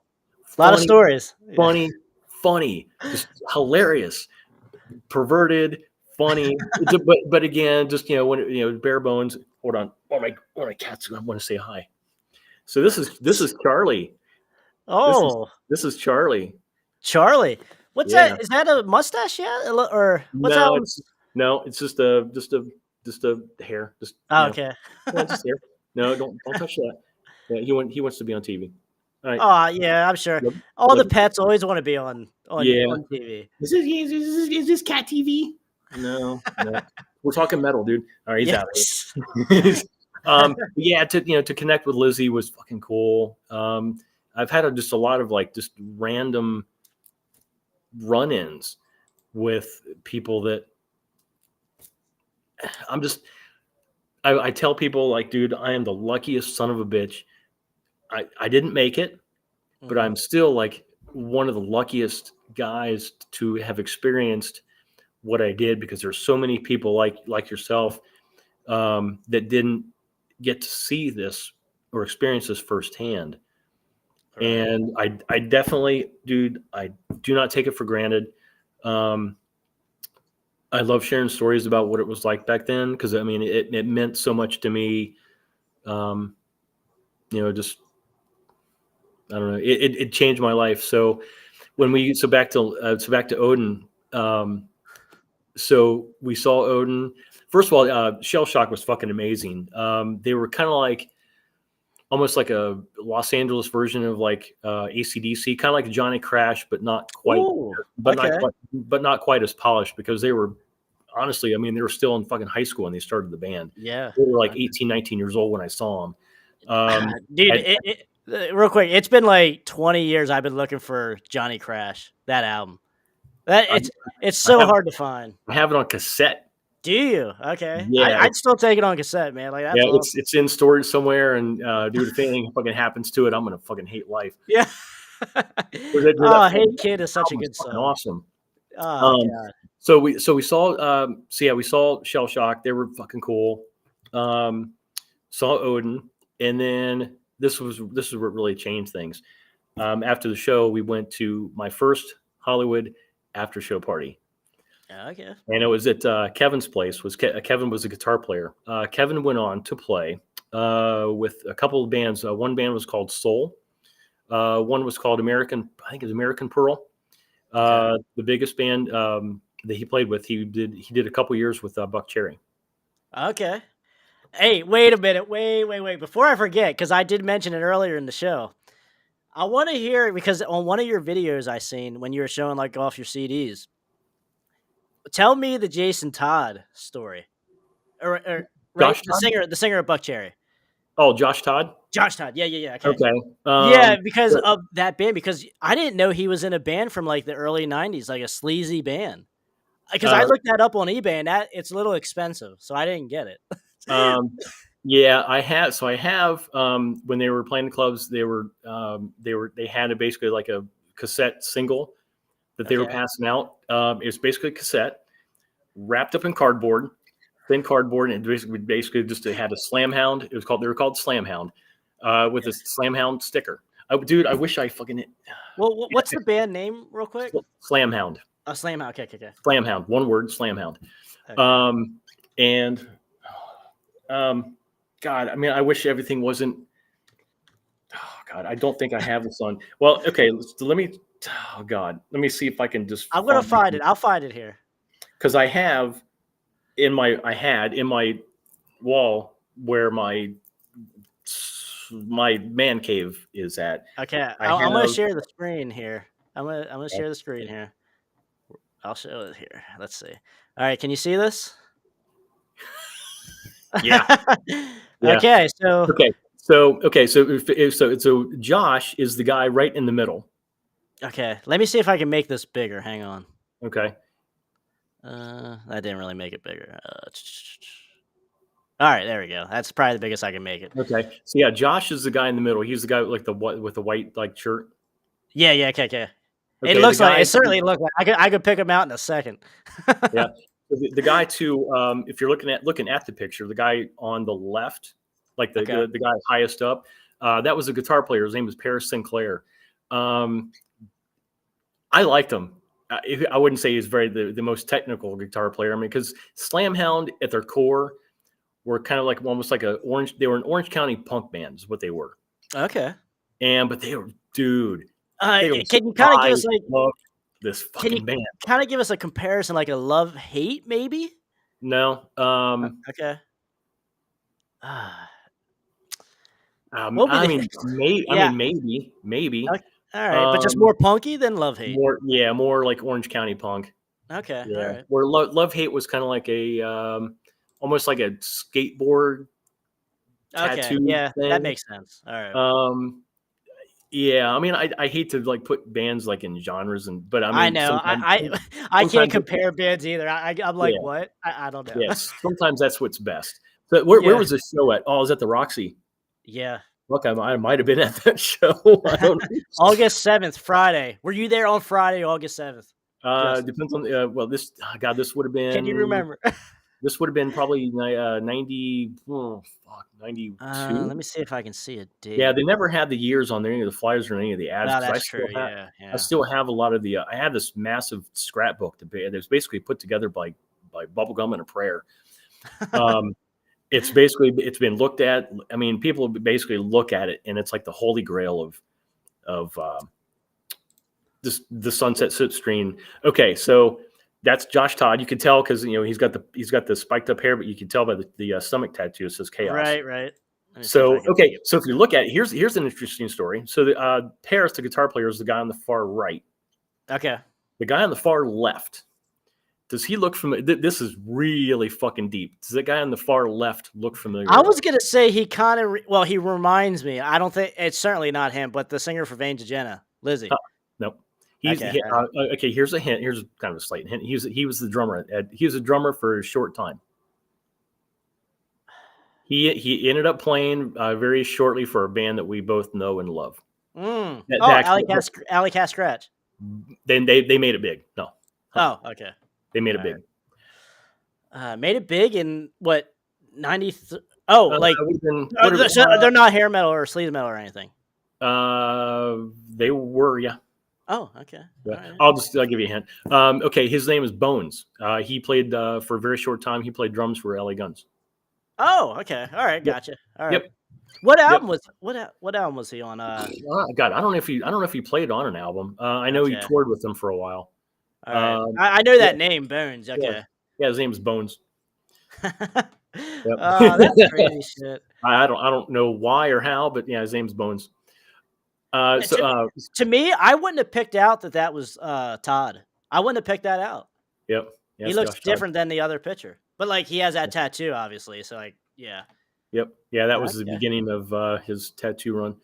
lot of stories. Funny, just hilarious, perverted, funny. but again, just when bare bones. Hold on, my cats. I want to say hi. So this is Charlie. Oh, this is Charlie. Charlie, what's that? Is that a mustache yet, or what's that? No, it's just a hair. Just okay. Just hair. No, don't touch that. Yeah, he wants to be on TV. All right. Oh yeah, I'm sure. All the pets always want to be on TV. Is this cat TV? No. We're talking metal, dude. All right, he's out of it. To connect with Lizzie was fucking cool. I've had just a lot of like just random run-ins with people that I tell people, like, dude, I am the luckiest son of a bitch. I didn't make it, but I'm still like one of the luckiest guys to have experienced what I did, because there's so many people like yourself that didn't get to see this or experience this firsthand. Right. And I definitely, dude, I do not take it for granted. I love sharing stories about what it was like back then, because I mean it meant so much to me. Just I don't know. It changed my life. So back to Odin. So we saw Odin. First of all, Shell Shock was fucking amazing. They were kind of like almost like a Los Angeles version of like AC/DC, kind of like Johnny Crash, but not quite. Ooh, not quite as polished, because they were, honestly, I mean, they were still in fucking high school when they started the band. Yeah, they were like 18, 19 years old when I saw them. Dude, real quick, it's been like 20 years I've been looking for Johnny Crash, that album. It's so hard to find. I have it on cassette. Do you? Okay. Yeah, I'd still take it on cassette, man. Like, that's awesome. It's in storage somewhere, and dude, if anything fucking happens to it, I'm gonna fucking hate life. Yeah. Hey Kid is such a good song. Awesome. Oh God. So we saw we saw Shell Shock. They were fucking cool. Saw Odin, and then this is what really changed things. After the show, we went to my first Hollywood after show party. Okay. And it was at Kevin's place. Kevin was a guitar player. Kevin went on to play with a couple of bands. One band was called Soul. One was called American Pearl. The biggest band that he played with, he did a couple years with Buck Cherry. Okay. Hey, wait a minute. Wait. Before I forget, because I did mention it earlier in the show, I want to hear, because on one of your videos I seen when you were showing like off your CDs, tell me the Jason Todd story, or right? The singer of Buck Cherry. Oh, Josh Todd. Yeah. Okay. Yeah, because of that band. Because I didn't know he was in a band from like the early '90s, like a sleazy band. Because I looked that up on eBay, and it's a little expensive, so I didn't get it. Yeah, I have. So I have. When they were playing the clubs, they had basically like a cassette single that they were Okay. passing out. It was basically a cassette wrapped up in cardboard, thin cardboard, and basically just it had a Slam Hound. They were called Slam Hound, with a Slam Hound sticker. Dude, I wish I fucking Well, what's the band name, real quick? Slam Hound. Oh, Slam Hound. Okay. Slam Hound, one word, Slam Hound. Okay. And God, I mean, I wish everything wasn't. Oh God, I don't think I have this on. Well, okay, let me. Oh God, let me see if I can just. I'm gonna find it. I'll find it here. Because I had in my wall where my man cave is at. Okay, I'm gonna share the screen here. I'm gonna share the screen here. I'll show it here. Let's see. All right, can you see this? Yeah. Yeah. Okay, so So Josh is the guy right in the middle. okay, let me see if I can make this bigger. Hang on. Okay. I didn't really make it bigger. All right, there we go. That's probably the biggest I can make it. Okay. So yeah, Josh is the guy in the middle. He's the guy with with the white like shirt. Yeah. Okay. Okay, It looks like it certainly looks like I could pick him out in a second. Yeah. The guy too. If you're looking at the picture, the guy on the left, like the guy highest up, that was a guitar player. His name was Paris Sinclair. I liked him. I wouldn't say he's the most technical guitar player. I mean, because Slam Hound at their core were kind of like almost like they were an Orange County punk band is what they were. Okay. But they were, dude. Can you kind of give us like this fucking band? Kind of give us a comparison, like a love hate, maybe? No. Okay. I mean, maybe. Okay. All right, but just more punky than love hate. More like Orange County punk. Okay. Yeah. All right. Where love hate was kind of like a almost like a skateboard tattoo. Yeah, thing. that makes sense. All right. Yeah, I mean, I hate to like put bands like in genres, but I mean, I know I can't compare bands either. I'm like, what? I don't know. Yes, sometimes that's what's best. But where was the show at? Oh, it was at the Roxy. Yeah. Look, I might have been at that show. I don't know. August 7th, Friday. Were you there on Friday, August 7th? Depends on well, this would have been. Can you remember? This would have been probably 92. Let me see if I can see a date. Yeah, they never had the years on there, any of the flyers or any of the ads. No, that's true. Yeah. I still have a lot of the. I had this massive scrapbook that was basically put together by bubblegum and a prayer. It's been looked at. I mean, people basically look at it, and it's like the holy grail of the Sunset Slipstream. Okay, so that's Josh Todd. You can tell because he's got the spiked up hair, but you can tell by the stomach tattoo. It says chaos. Right. So okay, so if you look at it, here's an interesting story. So Paris, the guitar player, is the guy on the far right. Okay. The guy on the far left. Does he look familiar? This is really fucking deep. Does that guy on the far left look familiar? I was gonna say he kind of he reminds me. I don't think it's certainly not him, but the singer for Veins of Jenna, Lizzie. Nope. Okay. Here's a hint. Here's kind of a slight hint. He was the drummer. He was a drummer for a short time. He ended up playing very shortly for a band that we both know and love. Alley Cat Scratch. Then they made it big. No. Oh, okay. They made it big. Made it big in what 93? Oh, like they're not hair metal or sleaze metal or anything. They were, yeah. Oh, okay. Yeah. Right. I'll give you a hint. Okay, his name is Bones. He played for a very short time. He played drums for LA Guns. Oh, okay. All right, gotcha. All right. Yep. What album was he on? God, I don't know if he played on an album. I know he toured with them for a while. All right. I know that name, Bones. Okay. Yeah, his name is Bones. Oh, that's crazy shit. I don't know why or how, but yeah, his name's Bones. To me, I wouldn't have picked out that was Todd. I wouldn't have picked that out. Yep. He looks different than the other picture, but like he has that tattoo, obviously. So like, yeah. Yep. Yeah, that was the beginning of his tattoo run.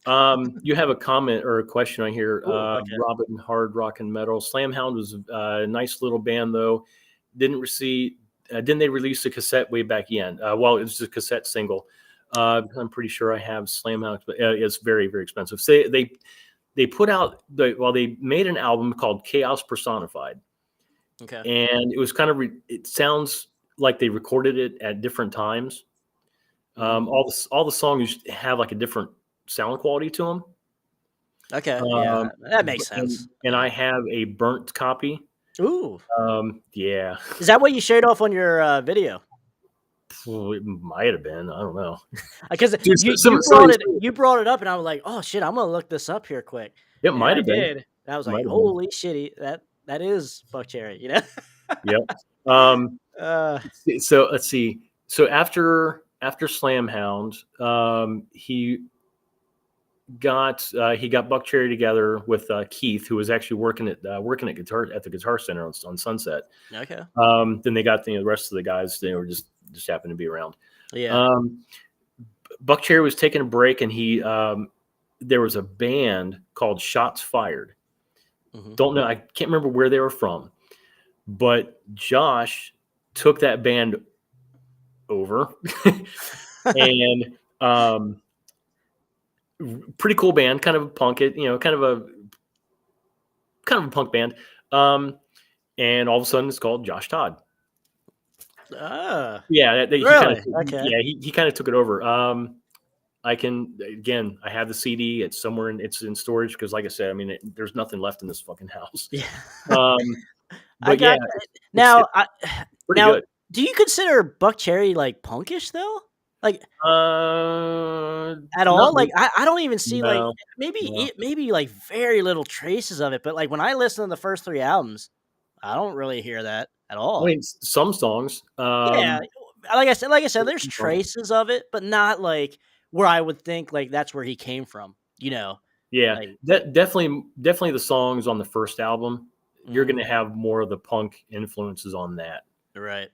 You have a comment or a question on here. Robin, Hard Rock and Metal. Slam Hound was a nice little band, though. Didn't receive didn't they release a cassette way back in? Well, it was just a cassette single. I'm pretty sure I have Slam House, but it's very, very expensive. So they put out they made an album called Chaos Personified, Okay. and it was kind of it sounds like they recorded it at different times. All the songs have like a different sound quality to them. Okay. Yeah, that makes And sense. I have a burnt copy. Ooh, Yeah. is that what you showed off on your video? Well, it might have been. I don't know. Because Dude, you brought it up, and I was like, oh shit, I'm gonna look this up here quick. It And might I have been. did. And I was like, Might have been. holy shit, that is Buck Cherry, you know? Yep. Uh, So let's see. So after Slam Hound, he got Buck Cherry together with Keith, who was actually working at the Guitar Center on Sunset. okay. Then they got the rest of the guys. They were just happened to be around. Yeah. Buck Cherry was taking a break, and he there was a band called Shots Fired. Mhm. Don't know. I can't remember where they were from, but Josh took that band over, and pretty cool band, kind of a punk, kind of a punk band. And all of a sudden, it's called Josh Todd. Yeah, really? Okay. he kind of took it over. I have the CD. It's somewhere it's in storage because, like I said, I mean, there's nothing left in this fucking house. Yeah. But yeah, now, pretty good. Do you consider Buck Cherry like punkish though? Like at all? Like I don't even see like maybe like very little traces of it. But like when I listen to the first 3 albums, I don't really hear that at all. I mean, some songs. Yeah, like I said, there's traces of it, but not like where I would think like that's where he came from. You know? Yeah, Like, definitely the songs on the first album. You're going to have more of the punk influences on that. Right.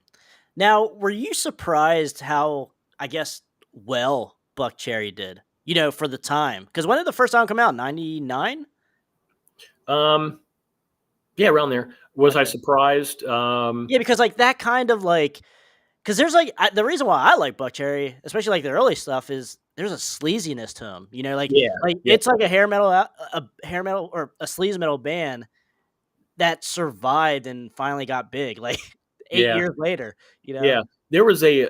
Now, were you surprised how, I guess, well Buck Cherry did, you know, for the time? Because when did the first album come out? 99? Yeah, around there. Was I surprised? Yeah, because like that kind of like, because there's like, the reason why I like Buck Cherry, especially like the early stuff, is there's a sleaziness to him, you know, like, it's like a hair metal or a sleaze metal band that survived and finally got big, like 8 years later, you know? Yeah, there was a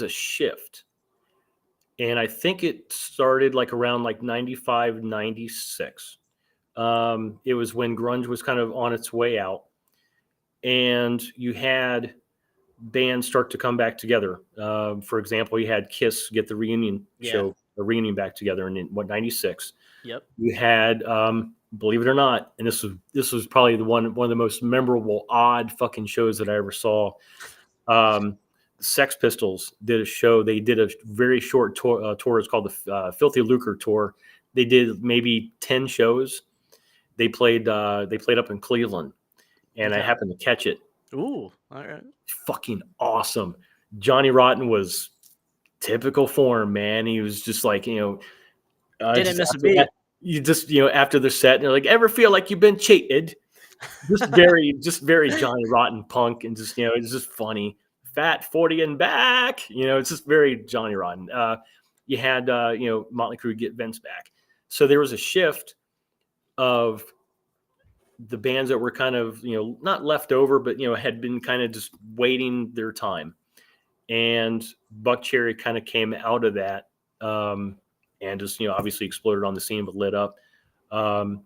shift, and I think it started like around like 95, 96. It was when grunge was kind of on its way out, and you had bands start to come back together. For example, you had Kiss get the reunion back together in 96. Yep. You had, believe it or not, and this was probably one of the most memorable odd fucking shows that I ever saw. Sex Pistols did a show. They did a very short tour. It's called the Filthy Lucre Tour. They did maybe 10 shows. They played up in Cleveland, and I happened to catch it. Ooh, all right. Fucking awesome. Johnny Rotten was typical form, man. He was just like, didn't miss a beat. You just, after the set, you're like, ever feel like you've been cheated? Just very Johnny Rotten punk, and just, it's just funny. Fat 40 and back, it's just very Johnny Rotten. You had, Motley Crue get Vince back. So there was a shift of the bands that were kind of, not left over, but, had been kind of just waiting their time. And Buck Cherry kind of came out of that, and just, obviously exploded on the scene, but lit up. They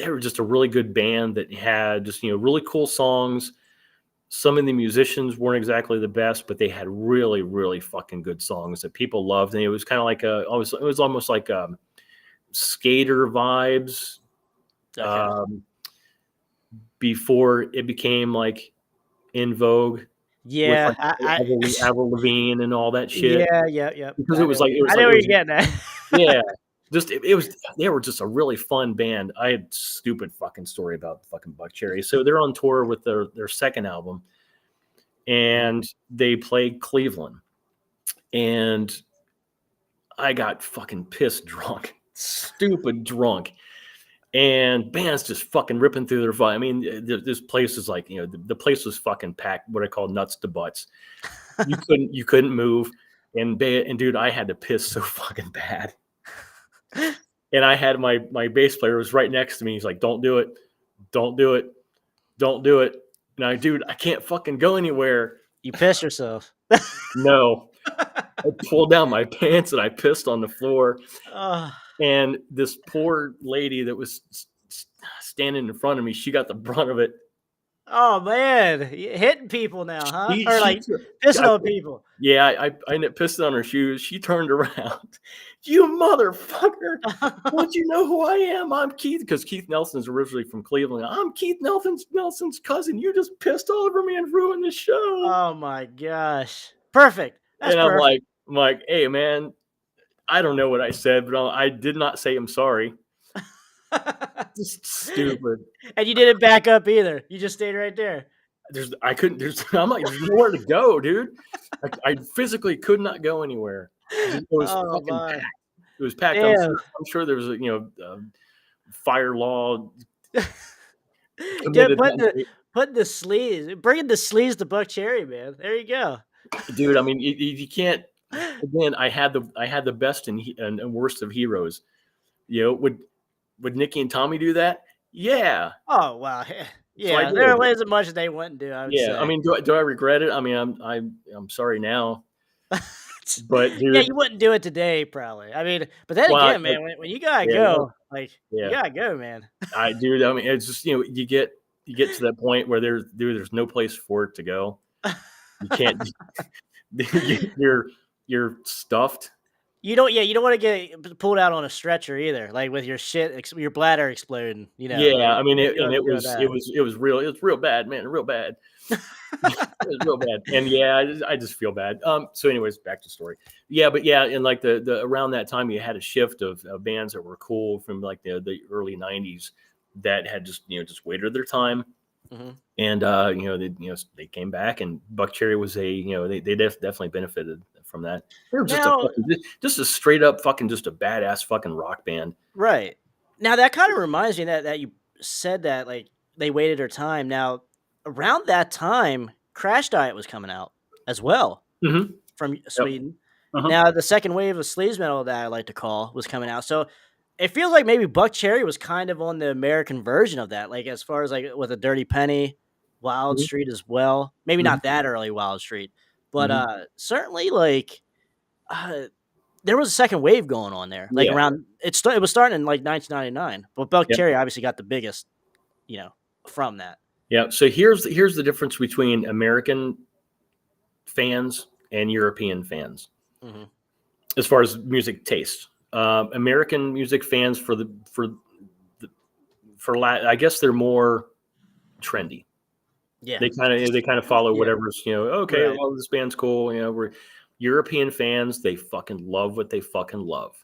were just a really good band that had just, really cool songs. Some of the musicians weren't exactly the best, but they had really, really fucking good songs that people loved. And it was kind of like it was almost like skater vibes. Before it became like in vogue. Yeah, with like Avril Lavigne and all that shit. Yeah. Because it was like I know where you're getting at. Yeah, they were just a really fun band. I had stupid fucking story about fucking Buck Cherry. So they're on tour with their second album, and they played Cleveland, and I got fucking pissed drunk, stupid drunk. and bands just fucking ripping through their fun. I mean, this place is like, the place was fucking packed, what I call nuts to butts. You couldn't move. And dude, I had to piss so fucking bad. And I had my bass player was right next to me. He's like, "Don't do it. Don't do it. Don't do it." And I, dude, I can't fucking go anywhere. You pissed yourself. No. I pulled down my pants and I pissed on the floor. Oh, And this poor lady that was standing in front of me, she got the brunt of it. oh man, you hitting people now, huh? She- Or she like took- pissing I- on people. Yeah, I ended up pissing on her shoes. She turned around. You motherfucker. Don't you know who I am? I'm Keith, because Keith Nelson's originally from Cleveland. I'm Keith Nelson's cousin. You just pissed all over me and ruined the show. Oh my gosh, perfect. That's And I'm perfect. like, hey man, I don't know what I said, but I did not say I'm sorry. Just stupid. And you didn't back up either. You just stayed right there. I'm like, there's nowhere to go, dude. I physically could not go anywhere. It was Oh fucking my. packed. It was packed. Damn. I'm sure there was a fire law Yeah, committed. putting the sleeves, bringing the sleeves to Buck Cherry, man. There you go. Dude, I mean, you can't. Again, I had the best and worst of heroes. Would Nikki and Tommy do that? Yeah. Oh wow. So I Yeah, did. there wasn't much they wouldn't do. I would Yeah. say. I mean, do I regret it? I mean, I'm sorry now. But dude, yeah, you wouldn't do it today, probably. I mean, but then Well, again, man, when you gotta yeah, go, like yeah. you gotta go, man. Dude, I mean, it's just you get to that point where there's no place for it to go. You can't. You're stuffed. You don't want to get pulled out on a stretcher either, like with your shit, your bladder exploding. Yeah, I mean, you it don't have to go was real bad, man, real bad. It was real bad, and yeah, I just feel bad. So, anyways, back to story. Yeah, but yeah, and like the around that time, you had a shift of bands that were cool from like the early '90s that had just waited their time, Mhm. and they came back, and Buck Cherry was they definitely benefited from that. They were Now- just a straight up fucking just a badass fucking rock band. Right. Now that kind of reminds me that you said that like they waited their time. Now around that time, Crash Diet was coming out as well Mhm. from Sweden. Uh-huh. Now the second wave of sleaze metal that I like to call was coming out. So it feels like maybe Buck Cherry was kind of on the American version of that, like as far as like with a Dirty Penny, Wild Mhm. Street as well. Maybe not that early Wild Street, but certainly like there was a second wave going on there. Like Yeah. around it was starting in like 1999, but Buck Yep. Cherry obviously got the biggest, from that. Yeah. So here's the difference between American fans and European fans Mhm. as far as music taste. American music fans I guess they're more trendy. Yeah, They kind of follow Yeah. whatever's okay. Right. Well, this band's cool. We're European fans. They fucking love what they fucking love.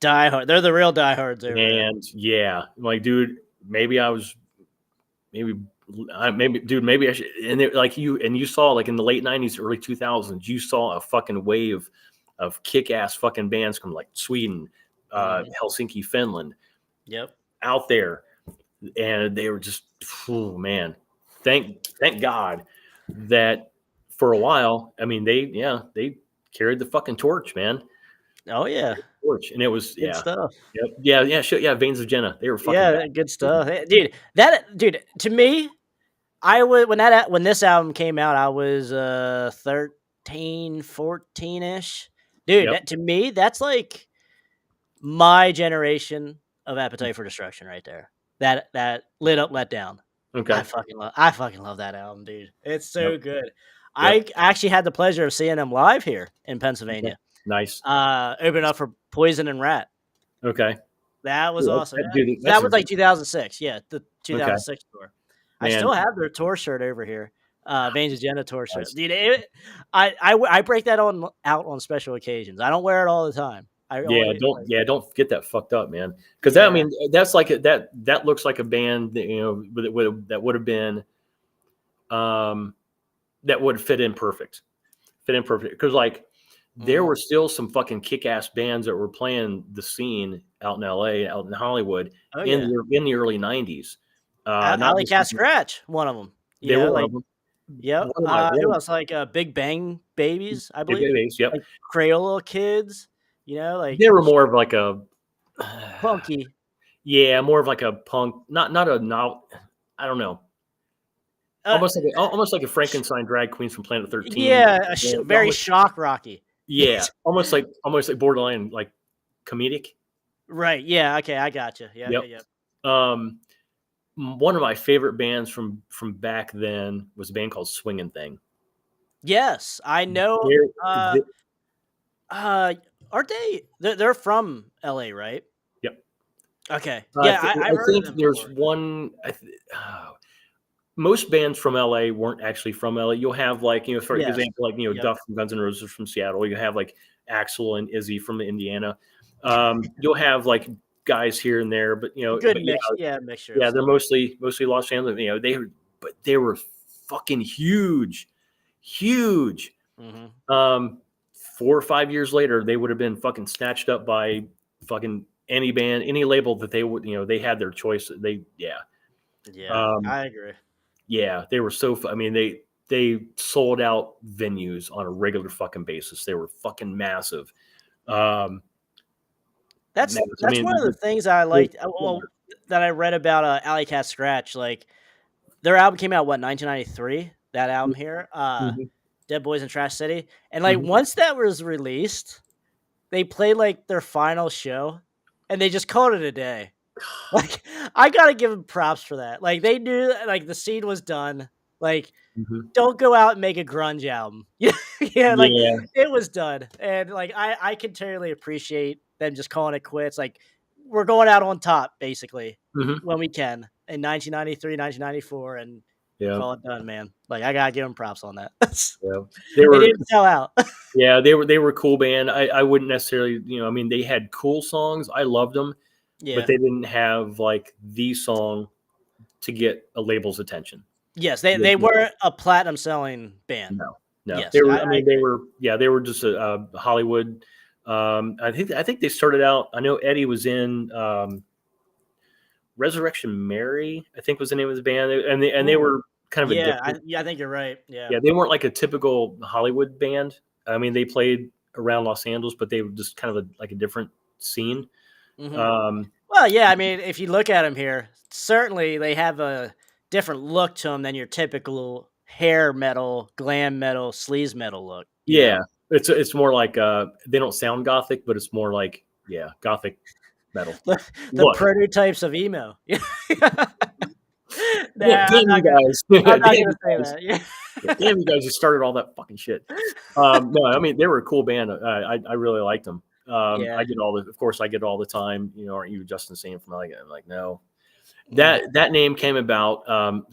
Die Hard. They're the real diehards over there. And yeah, like, dude, maybe I should. And you saw like in the late '90s, early 2000s, you saw a fucking wave of kick-ass fucking bands from like Sweden, Helsinki, Finland, Yep. out there, and they were just, oh man, thank God that for a while. I mean, they carried the fucking torch, man. Oh yeah. Torch, and it was Good stuff. Yep, Veins of Jenna. They were fucking Yeah, bad. good stuff. Hey, dude, to me, I would when this album came out, I was 13, 14-ish. Dude, Yep. to me, that's like my generation of Appetite for Destruction right there. That Lit Up, Let Down. Okay. I fucking love that album, dude. It's so Yep. good. I actually had the pleasure of seeing them live here in Pennsylvania. Nice. Open up for Poison and Rat. Okay. That was Dude, awesome. dude, That that's was like 2006. Yeah, the 2006 tour. I Man. still have their tour shirt over here. Veins of Jenna tour shirt. Dude, I break that out on special occasions. I don't wear it all the time. Don't get that fucked up, man. Because Yeah. I mean, that's like that looks like a band that, that would have been, that would fit in perfect. Because like there were still some fucking kick-ass bands that were playing the scene out in LA, out in Hollywood Oh in yeah, the early 90s. Not Alley just Cat Scratch, one of them. they were one Like of them. yep. Who One else? Like Big Bang Babies, I Big believe. Babies, yep. Like Crayola Kids. Like They were more of like a punky. yeah, more of like a punk, not a novel. I don't know. Uh, Almost like a Frankenstein drag queens from Planet 13. yeah, very Almost, shock rocky. yeah, almost like borderline like comedic. Right. Yeah. Okay. I gotcha. Yeah. Yep. Yeah. Um, one of my favorite bands from back then was a band called Swingin' Thing. Yes, I know. They're- Aren't they? They're from LA, right? yep. Okay. Yeah, I've I heard of think them there's before. one. Most bands from LA weren't actually from LA. You'll have like, for Yes. example, like, Yep. Duff from Guns N' Roses from Seattle. You have like Axel and Izzy from Indiana. You'll have like guys here and there, but Good but mix. Yeah, mixture. yeah, Of they're stuff. mostly Los Angeles. They were fucking huge. Mhm. 4 or 5 years later, they would have been fucking snatched up by fucking any band, any label that they would, they had their choice. Yeah, Um, I agree. yeah, they were so. I mean, they sold out venues on a regular fucking basis. They were fucking massive. That's I that's mean, one of the things I liked. Well, that I read about Alley Cat Scratch. Like their album came out 1993. That album here, Mhm, Dead Boys in Trash City, and like mhm. once that was released, they played like their final show, and they just called it a day. Like I gotta give them props for that. Like they knew like the scene was done. Like Mhm. don't go out and make a grunge album. Yeah, yeah, like Yeah. it was done, and like I can totally appreciate them just calling it quits. Like we're going out on top, basically, Mhm. when we can in 1993, 1994, and Yeah. call it done, man. Like I gotta give them props on that. Yeah. They They were. didn't sell out. Yeah. They were a cool band. I wouldn't necessarily. I mean, they had cool songs. I loved them, but Yeah. they didn't have like the song to get a label's attention. Yes, they were a platinum selling band. No, no. Yes, They were. I I mean, agree. they were just a Hollywood. I think they started out. I know Eddie was in Resurrection Mary. I think was the name of the band, and they Ooh. were kind of a Yeah, different. I think you're right. Yeah. Yeah, they weren't like a typical Hollywood band. I mean, they played around Los Angeles, but they were just kind of like a different scene. Mhm. Um, Well, yeah, I mean, if you look at them here, certainly they have a different look to them than your typical hair metal, glam metal, sleaze metal look. yeah, it's more like they don't sound gothic, but it's more like gothic metal. The Look, prototypes of emo. Yeah. damn, Nah, damn you guys, damn I'm not you gonna say guys. that. Yeah. Yeah, damn you guys, you started all that fucking shit. No, I mean they were a cool band. I really liked them. Yeah. I get of course, I get all the time. Aren't you Justin Sayne from LA? I'm like, no. Mm. That name came about.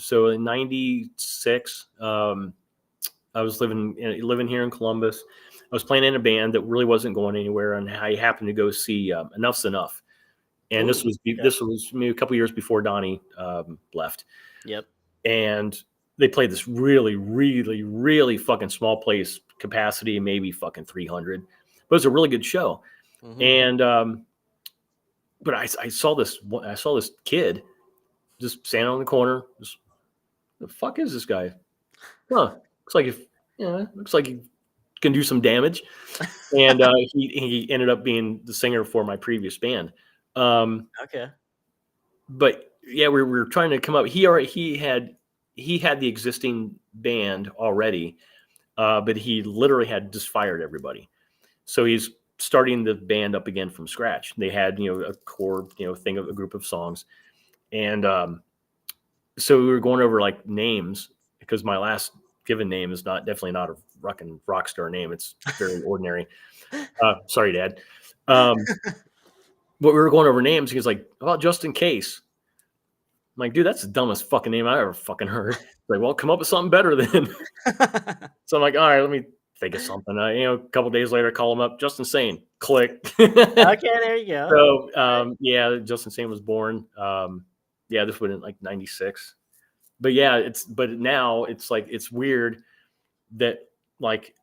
So in '96, I was living here in Columbus. I was playing in a band that really wasn't going anywhere, and I happened to go see Enough's Enough. And Ooh, okay. this was maybe a couple years before Donnie left. Yep. And they played this really, really, really fucking small place, capacity maybe fucking 300, but it was a really good show. Mhm. And but I saw this kid just standing on the corner. Just, the fuck is this guy? Huh? Looks like he can do some damage. And he ended up being the singer for my previous band. Okay. But yeah, we were trying to come up. He had the existing band already, but he literally had just fired everybody. So he's starting the band up again from scratch. They had a core thing of a group of songs, and so we were going over like names because my last given name is definitely not a rock star name. It's very ordinary. Sorry, Dad. But we were going over names. He was like, "How about just in case?" I'm like, dude, that's the dumbest fucking name I ever fucking heard. Like, well, come up with something better then. So I'm like, all right, let me think of something. A couple days later, I call him up, Justin Sayne, click. Okay, there you go. So, yeah, Justin Sayne was born. This was in like 96. But yeah, but now it's like, it's weird that like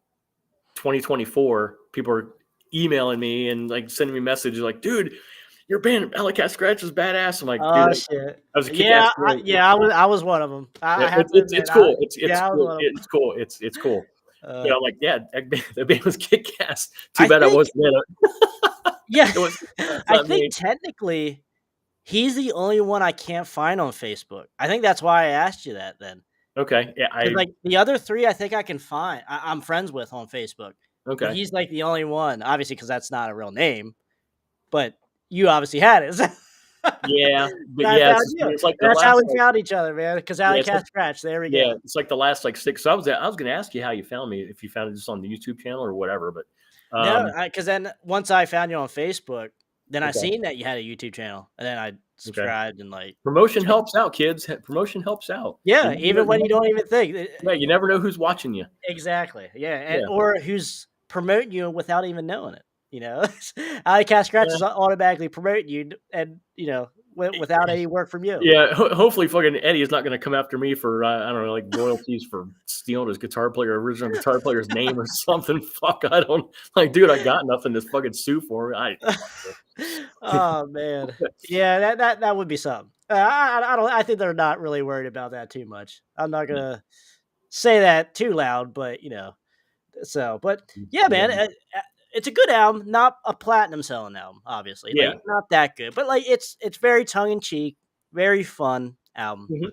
2024, people are emailing me and like sending me messages like, dude, your band Alley Cat Scratch is badass. I'm like, dude, Oh shit. I was a Yeah, kick-ass band. I was one of them. I have to admit, It's cool. It's yeah, I was cool. one of It's cool. It's cool. them. But I'm like, yeah, the band was kick-ass. Too I bad I think, wasn't in it. yeah, It was, it's I not think me. technically he's the only one I can't find on Facebook. I think that's why I asked you that then. Okay. Yeah. Because like the other three, I think I can find. I'm friends with on Facebook, but Okay. he's like the only one, obviously, because that's not a real name. But you obviously had it. Yeah. And But I yeah, found you. it's like the That's how last, we found each other, man. Because yeah, Alley it's like, Cat Scratch. There we yeah, go. it's like the last like 6. So I was going to ask you how you found me, if you found it just on the YouTube channel or whatever. But No, because then once I found you on Facebook, then I okay. seen that you had a YouTube channel, and then I subscribed and like Promotion helps out, kids. Promotion helps out. yeah, even when you don't even think Yeah, you never know who's watching you. exactly, yeah, and Yeah. or who's promoting you without even knowing it. You know, Alley Cat Scratch is automatically promoting you, and you know, without any work from you. Yeah, hopefully fucking Eddie is not going to come after me for I don't know, like royalties for stealing his original guitar player's name or something. Fuck, I don't like, dude. I got nothing to fucking sue for. Oh man, yeah, that would be something. I don't. I think they're not really worried about that too much. I'm not gonna say that too loud, but you know. So, but yeah, man, it's a good album, not a platinum selling album, obviously. Yeah. Like not that good, but like it's very tongue in cheek, very fun album. Mhm.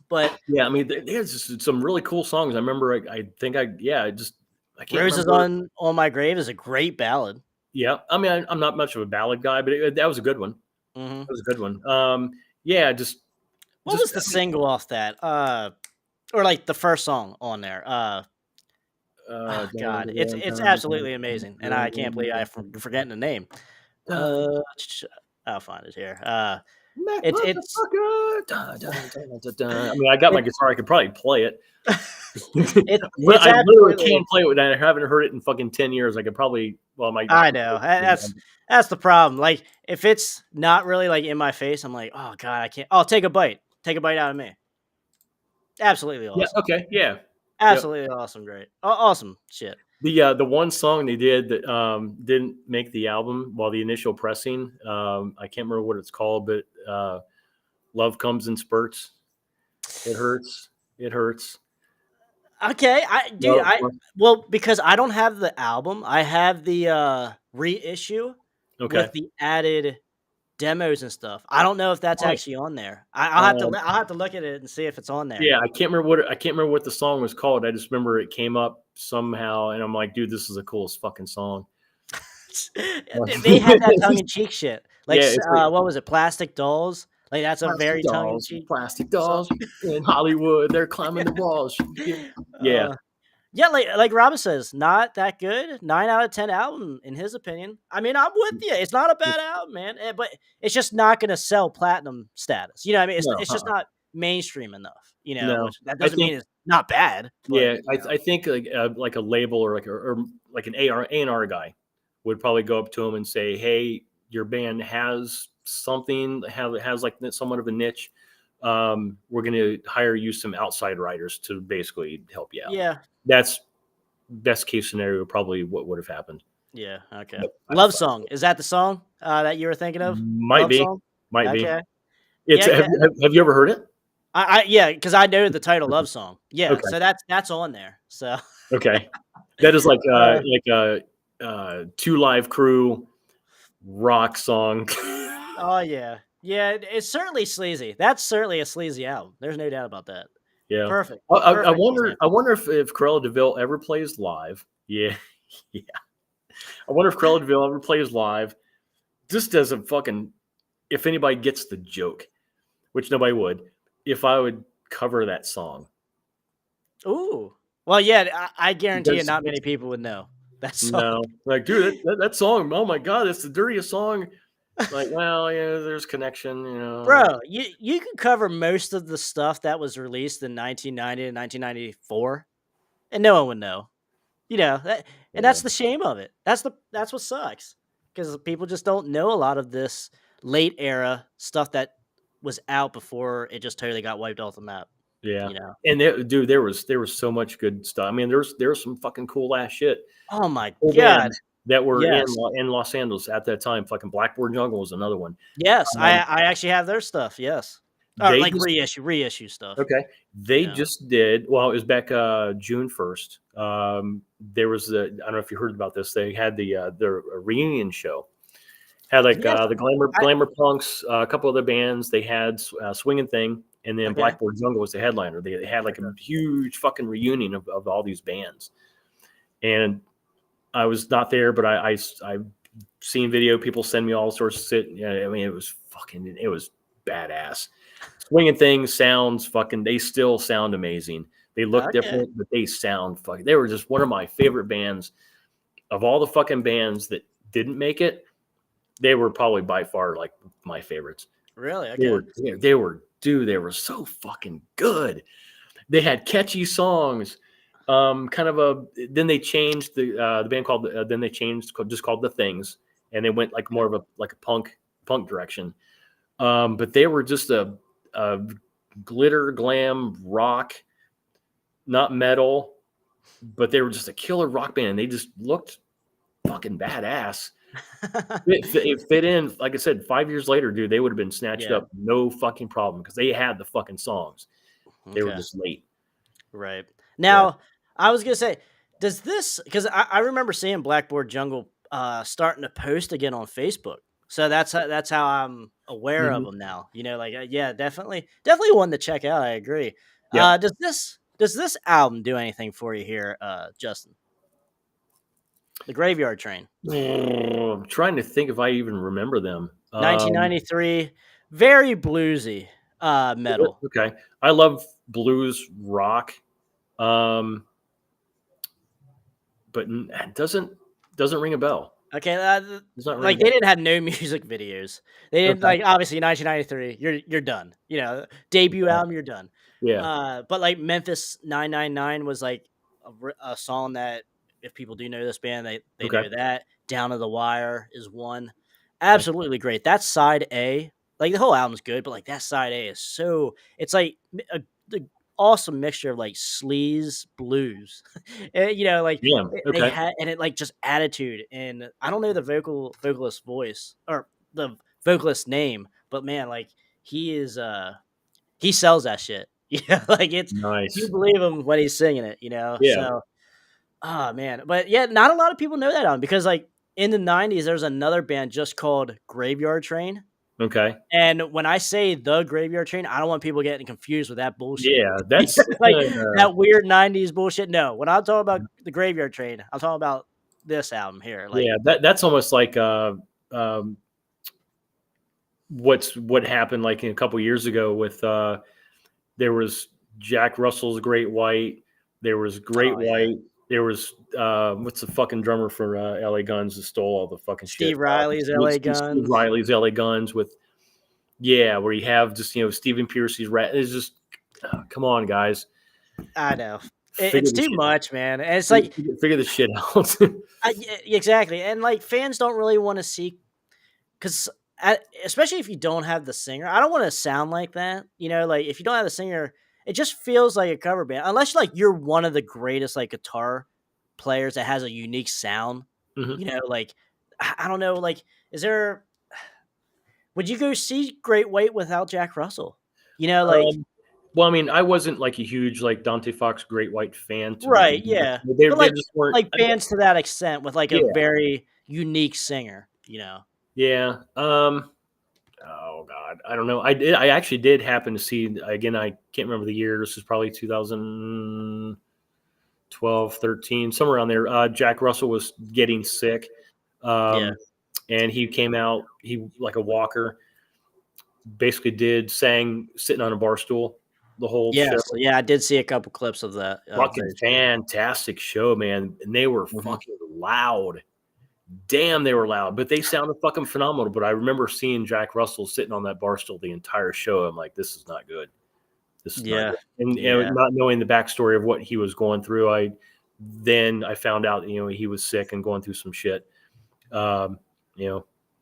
But Yeah, I mean, there's just some really cool songs. I remember. I can't Roses remember. on My Grave is a great ballad. Yeah, I mean, I'm not much of a ballad guy, but that was a good one. Hmm. That was a good one. Yeah, What was the single off that? Or like the first song on there? Oh, God, it's absolutely amazing, and I can't believe I'm forgetting the name. I'll find it here. It's I mean, I got my guitar. I could probably play it. Well, it's I literally absolutely. can play it, and I haven't heard it in fucking 10 years. I could probably. Well, I know that's the problem. Like if it's not really like in my face, I'm like, oh God, I can't. Oh, take a bite out of me. Absolutely Yeah. awesome. Okay. Yeah. Yep. Absolutely awesome. Great. Awesome shit. The one song they did that didn't make the album, while the initial pressing, I can't remember what it's called, but Love Comes in Spurts. It hurts. It hurts. Okay, No, well, because I don't have the album, I have the reissue okay. with the added demos and stuff. I don't know if that's Oh, actually on there. I'll have to look at it and see if it's on there. yeah, I can't remember what the song was called. I just remember it came up somehow, and I'm like, dude, this is the coolest fucking song. They had that tongue in cheek shit. Like, Yeah, it's like what was it? Plastic Dolls. Like that's a very tongue in cheek. plastic dolls in Hollywood. They're climbing the walls. Yeah. Yeah, like Robin says, not that good. 9 out of 10 album in his opinion. I mean, I'm with you. It's not a bad album, man. But it's just not going to sell platinum status. You know what I mean? No, It's just not mainstream enough. You know, no. which that I doesn't think, mean it's not bad. But, yeah, you know. I think like a label or like an A&R guy would probably go up to him and say, hey, your band has something has like somewhat of a niche. We're going to hire you some outside writers to basically help you out. Yeah. That's best case scenario, probably what would have happened. Yeah. Okay. But Love Song. Is that the song that you were thinking of? might Love be, Song? might be. Okay. It's Yeah. have you ever heard it? Yeah, because I know the title Love Song. Yeah. Okay. So that's on there. So. Okay. That is like a 2 Live Crew rock song. Oh yeah. Yeah, it's certainly sleazy. That's certainly a sleazy album. There's no doubt about that. Yeah. Perfect. I Perfect wonder example. if Cruella de Vil ever plays live. Yeah. Yeah. I wonder if Cruella de Vil ever plays live. Just as a fucking, if anybody gets the joke, which nobody would, if I would cover that song. Ooh. Well, yeah, I guarantee you Because- not many people would know that song. No, like, dude, that song, oh my God, it's the dirtiest song. Like, well, yeah, there's connection, you know. Bro, you can cover most of the stuff that was released in 1990 and 1994, and no one would know. You know, and that's the shame of it. That's what sucks. Because people just don't know a lot of this late era stuff that was out before it just totally got wiped off the map. Yeah. You know. And dude, there was so much good stuff. I mean, there was some fucking cool ass shit. Oh my Cool god. bands that were Yes. in Los Angeles at that time. Fucking Blackboard Jungle was another one. Yes. Um, I actually have their stuff. Yes. Or they like just reissue stuff. okay. They You know. just did. Well, it was back June 1st. There was I don't know if you heard about this. They had their reunion show. Had like Yes. the Glamour Punks, a couple other bands. They had Swinging Thing, and then Okay. Blackboard Jungle was the headliner. They had like a huge fucking reunion of all these bands. And I was not there, but I've seen video. People send me all sorts of shit. Yeah, I mean, it was badass. Swinging Thing sounds fucking. They still sound amazing. They look Okay. different, but they sound fucking. They were just one of my favorite bands of all the fucking bands that didn't make it. They were probably by far like my favorites. Really? Okay. They were so fucking good. They had catchy songs. Then they changed the band called then they changed just called The Things, and they went like more of a punk direction. But they were just a glitter glam rock, not metal, but they were just a killer rock band. They just looked fucking badass. It fit in, like I said, 5 years later, dude, they would have been snatched up, no fucking problem, because they had the fucking songs. They were Okay. just late. Right. Now, I was gonna say, does this because I remember seeing Blackboard Jungle starting to post again on Facebook. So that's how I'm aware of Mhm. them now. You know, like yeah, definitely one to check out. I agree. Yep. Does this album do anything for you here, Justin? The Graveyard Train, I'm trying to think if I even remember them. 1993, very bluesy metal. Okay, I love blues rock, but it doesn't ring a bell. Okay, It's not like ring a they bell. didn't have no music videos. They didn't Okay. like obviously 1993. You're done. You know, debut album. You're done. Yeah. But like Memphis 999 was like a song that if people do know this band, they Okay. know that. Down to the Wire is one. Absolutely great. That's side A. Like the whole album's good, but like that side A is so it's like the awesome mixture of like sleaze blues. And, you know, like Yeah. they Okay. had and it like just attitude and I don't know the vocalist voice or the vocalist name, but man, like he is he sells that shit. Yeah, like it's you Nice. believe him when he's singing it, you know. Yeah. So oh man. But yeah, not a lot of people know that album because like in the 90s there's another band just called Graveyard Train. Okay. And when I say the Graveyard Train, I don't want people getting confused with that bullshit. Yeah. That's Like that weird 90s bullshit. No, when I'm talking about the Graveyard Train, I'm talking about this album here. Like, yeah. That's almost like um, what happened like a couple years ago with there was Jack Russell's Great White. There was Great oh, yeah. White. There was what's the fucking drummer for LA Guns that stole all the fucking shit? Steve Riley's LA Steve Guns. Riley's LA Guns with where you have just Stephen Piercy's rat. It's just come on, guys. I know. Figure It's this too shit- much, man. And it's like, figure this shit out. yeah, exactly. And like fans don't really want to see, because especially if you don't have the singer, I don't want to sound like that. You know, like if you don't have the singer, it just feels like a cover band. Unless like you're one of the greatest like guitar players that has a unique sound. Mhm. You know, like I don't know, like is there? Would you go see Great White without Jack Russell? You know, like Well, I mean, I wasn't like a huge like Dante Fox Great White fan to right, begin with. yeah, They but like just weren't. bands to that extent with like a Yeah. very unique singer. You know, Yeah. Oh God, I don't know. I actually did happen to see again. I can't remember the year. This is probably 2012, 13, somewhere around there. Jack Russell was getting sick, Yeah. and he came out. He like a walker. Basically, sang sitting on a bar stool the whole show. Yes, yeah, I did see a couple clips of that. Fucking fantastic show, man. And they were fucking loud. Damn, they were loud, but they sounded fucking phenomenal. But I remember seeing Jack Russell sitting on that bar stool the entire show. I'm like, this is not good. This is not good. And not knowing the backstory of what he was going through, I found out, he was sick and going through some shit.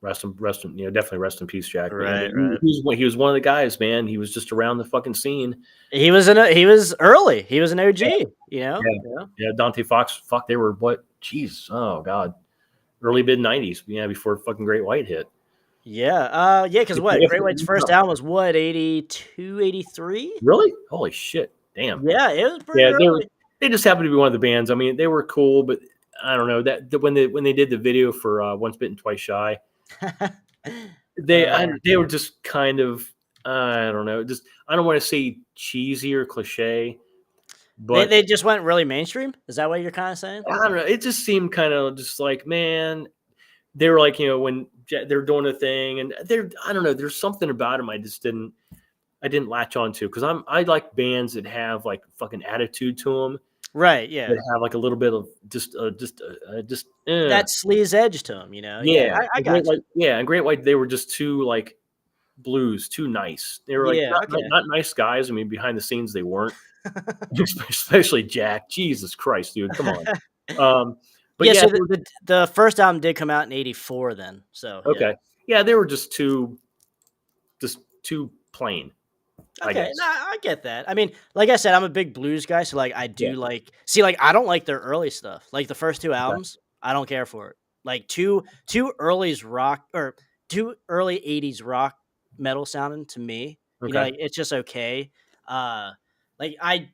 definitely rest in peace, Jack. Right, Man, right. he was one of the guys, man. He was just around the fucking scene. He was early. He was an OG. You know. Yeah. Yeah, Dante Fox. Fuck, they were what? Jeez, oh god, early mid '90s. Yeah, before fucking Great White hit. Yeah. Yeah. Because what? If- Great White's first album was what? 82, 83? Really? Holy shit! Damn. Yeah, it was pretty Yeah, early. they just happened to be one of the bands. I mean, they were cool, but I don't know that when they did the video for Once Bitten Twice Shy, they were just kind of I don't know, just I don't want to say cheesy or cliche, but they just went really mainstream. Is that what you're kind of saying? I don't know. It just seemed kind of just like, man, they were like, when they're doing a thing, and I don't know. There's something about them I didn't latch on to because I like bands that have like fucking attitude to them, Right. Yeah. that have like a little bit of just That sleaze edge to him. You know. yeah. I And got Great you. White, yeah, and Great White, they were just too like blues, too nice. They were like Yeah. Okay. not nice guys. I mean, behind the scenes they weren't, especially Jack. Jesus Christ, dude, come on. But yeah. yeah, So the first album did come out in '84. Then. So. okay. Yeah, they were just too plain. I Okay, guess. no, I get that. I mean, like I said, I'm a big blues guy, so like I do Yeah. like I don't like their early stuff. Like the first two albums, I don't care for it. Like two early's rock or two early '80s rock metal sounding to me. You know, Okay. like it's just okay. Like I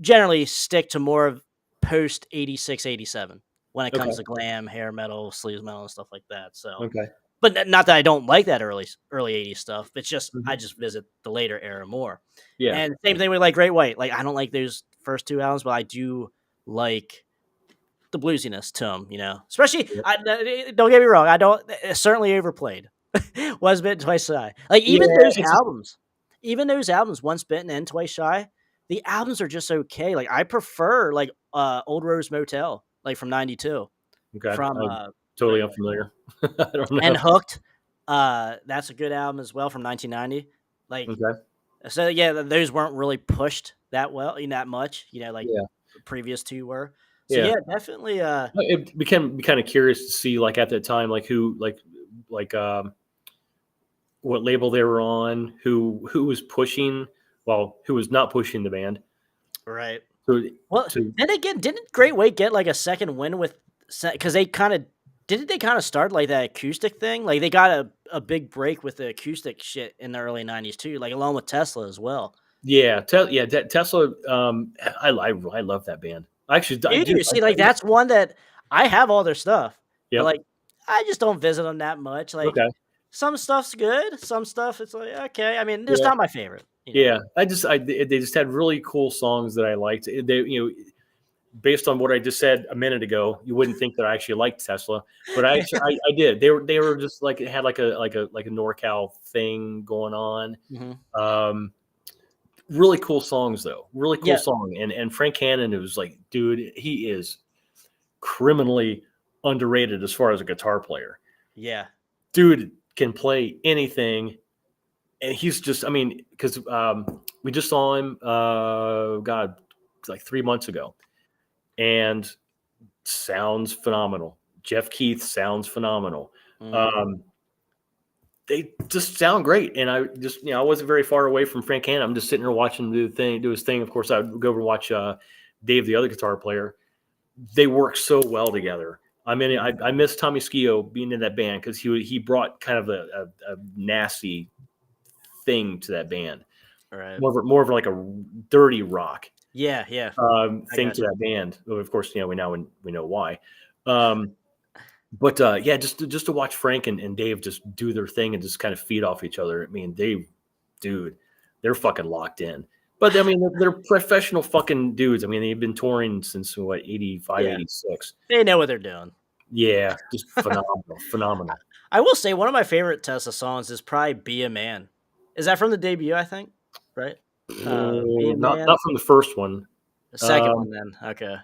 generally stick to more of post '86, '87 when it comes Okay. to glam, hair metal, sleaze metal, and stuff like that. So. Okay. But not that I don't like that early '80s stuff. It's just Mhm. I just visit the later era more. Yeah. And same thing with like Great White. Like I don't like those first two albums, but I do like the bluesiness to them. You know, especially Yep. don't get me wrong. I don't it's certainly overplayed. Once Bitten, Twice Shy. Like even Yeah, those albums, Once Bitten and Twice Shy, the albums are just okay. Like I prefer like Old Rose Motel, like from '92, okay. from I'm totally unfamiliar. I don't know. and Hooked. That's a good album as well from 1990. Like, Okay. so yeah, those weren't really pushed that well, that much, like Yeah. the previous two were. So Yeah. yeah, definitely. It became be kind of curious to see like at that time like who like what label they were on, who was pushing, who was not pushing the band. Right. So Well, then again, didn't Great White get like a second win with because they kind of didn't they kind of start like that acoustic thing? Like they got a big break with the acoustic shit in the early '90s too, like along with Tesla as well. yeah, Tesla. I love that band. Actually, I do. See, like that's one that I have all their stuff, Yep. but like I just don't visit them that much. Like Okay. some stuff's good, some stuff it's like okay. I mean, it's Yeah. not my favorite. Yeah, they just had really cool songs that I liked. They based on what I just said a minute ago, you wouldn't think that I actually liked Tesla, but I did. They were just like it had like a NorCal thing going on. Mhm. Really cool songs though. Really cool Yeah. song. And Frank Cannon, it was like, dude, he is criminally underrated as far as a guitar player. Yeah. Dude can play anything. And he's just, I mean, because we just saw him, like 3 months ago, and sounds phenomenal. Jeff Keith sounds phenomenal. Mhm. They just sound great. And I just, I wasn't very far away from Frank Hanna. I'm just sitting there watching him do his thing. Of course, I would go over and watch Dave, the other guitar player. They work so well together. I mean, I miss Tommy Schio being in that band because he brought kind of a nasty thing to that band. Right. More of like a dirty rock Yeah. thing to that band. Of course, we know why. But yeah, just to watch Frank and Dave just do their thing and just kind of feed off each other. I mean, they're fucking locked in. But I mean, they're professional fucking dudes. I mean, they've been touring since 85, Yeah. 86. They know what they're doing. Yeah, just phenomenal. I will say one of my favorite Tesla songs is probably "Be a Man." Is that from the debut? I think, right? Be a Man. Not from the first one. The second one, then. Okay.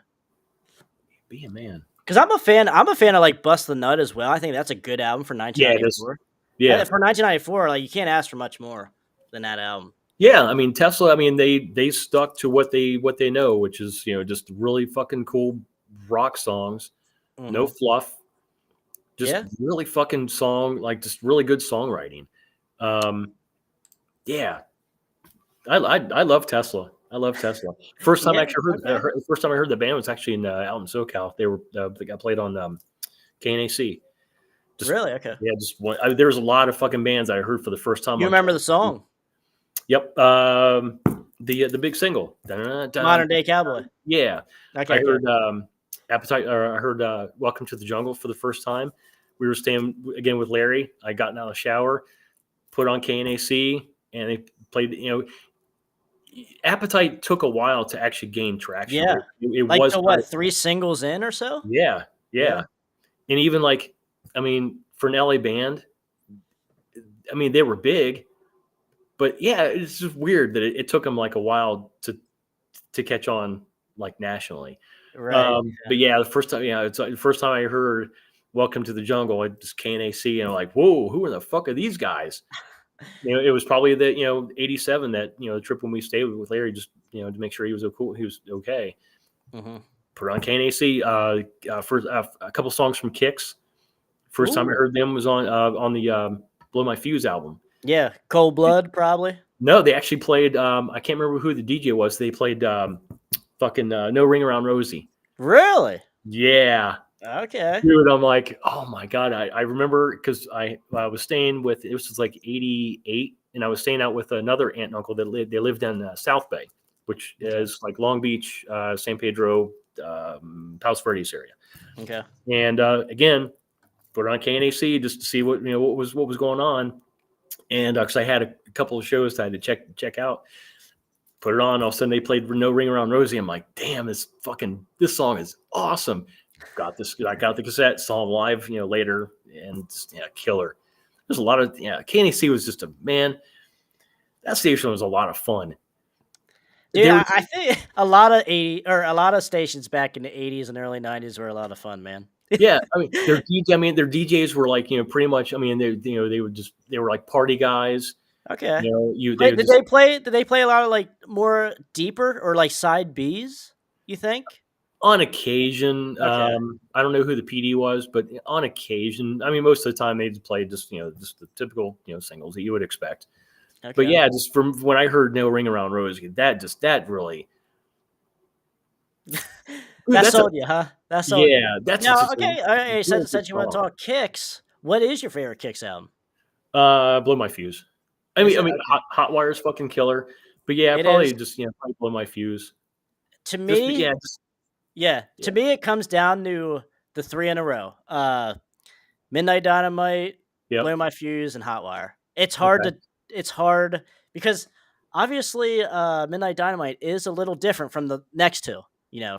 Be a Man. Because I'm a fan of like Bust the Nut as well. I think that's a good album for 1994. Yeah. For 1994, like you can't ask for much more than that album. Yeah, I mean Tesla. I mean they stuck to what they know, which is just really fucking cool rock songs. Mhm. No fluff. Just Yeah. really fucking just really good songwriting. Yeah, I love Tesla. I love Tesla. First time I Yeah, actually okay. first time I heard the band was actually in out in SoCal. They got played on KNAC. Just Really? Okay. yeah, just one. There was a lot of fucking bands I heard for the first time You on remember the KNAC. song? Yep. The big single. Dun, dun, dun, Modern Day Cowboy. yeah. Okay, I okay. heard Appetite, or I heard Welcome to the Jungle for the first time. We were staying again with Larry. I got out of the shower, put on KNAC, and they played. Appetite took a while to actually gain traction, but Yeah. it Like was to kind what, of 3 singles in or so? yeah, Yeah. and even like for an LA band, they were big, but yeah, it's just weird that it took them like a while to catch on like nationally. Right. But yeah, it's like the first time I heard "Welcome to the Jungle," I just KNAC, and I'm like, whoa, who in the fuck are these guys? It was probably the '87 that the trip when we stayed with Larry, just to make sure he was okay. Mhm. Put on KNAC. First a couple songs from Kix. First time I Ooh. heard them was on the Blow My Fuse album. Yeah, Cold Blood probably. No, they actually played. I can't remember who the DJ was. They played fucking No Ring Around Rosie. Really? Yeah, Okay. dude. I'm like, oh my god. I remember because I was staying with, it was like '88, and I was staying out with another aunt and uncle they lived in South Bay, which Okay. is like Long Beach, San Pedro, Palos Verdes area. Okay. And again, put it on KNAC just to see what was going on. And because I had a couple of shows that I had to check out, put it on. All of a sudden, they played "No Ring Around Rosie." I'm like, damn, this song is awesome. I got the cassette, saw them live, later, and killer. There's a lot of KNAC was just that station was a lot of fun. Dude, There was, I think a lot of stations back in the 80s and early 90s were a lot of fun, man. yeah, their DJs were like, pretty much. They were like party guys. Okay. They Wait, would just did they play a lot of like more deeper or like side Bs, you think? on occasion. Okay. I don't know who the PD was, but on occasion, most of the time they just played just the typical singles that you would expect. But Okay. yeah, just from when I heard "No Ring Around Rosie," that really That sold you, huh? That sold you. yeah, that's Now, just okay, a all right, really since good you want to song. talk Kicks, what is your favorite Kicks album? Blow My Fuse. Is it? Okay. Hot Wire's fucking killer. But yeah, It probably is. just probably Blow My Fuse. To Just me, just yeah, yeah. to me it comes down to the 3 in a row. Midnight Dynamite, Yep. Blow My Fuse, and Hotwire. It's hard because obviously Midnight Dynamite is a little different from the next two,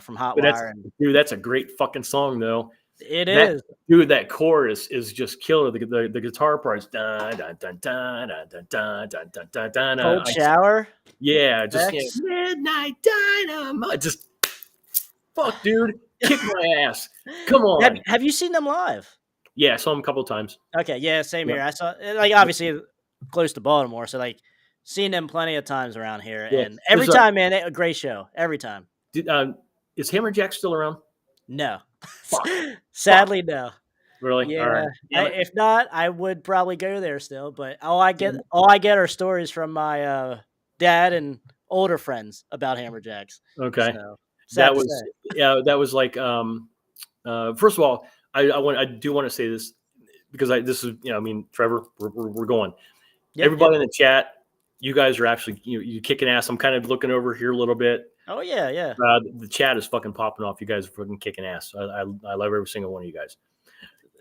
from But Hotwire, and that's a great fucking song though. it That is. dude, that chorus is just killer. The guitar parts, dun, dun, dun, dun, dun, dun, dun, dun, dun, dun, dun, Cold Shower. just Rex. Midnight Dynamite. Just fuck, dude, kick my ass. Come on. Have you seen them live? Yeah, I saw him a couple of times. Okay, yeah, same Yep. here. I saw like obviously close to Baltimore, so like seen them plenty of times around here, Yeah, and every time, man, a great show every time. Is Hammerjack still around? No, Fuck. sadly, no. Really? Yeah, All right. if not, I would probably go there still. But all I get are stories from my dad and older friends about Hammerjacks. Okay. So, sad That to was say. that was like first of all, I do want to say this because this is Trevor, we're going. Yep, Everybody yep. in the chat, you guys are actually you kicking ass. I'm kind of looking over here a little bit. Oh yeah, yeah. The chat is fucking popping off. You guys are fucking kicking ass. I love every single one of you guys.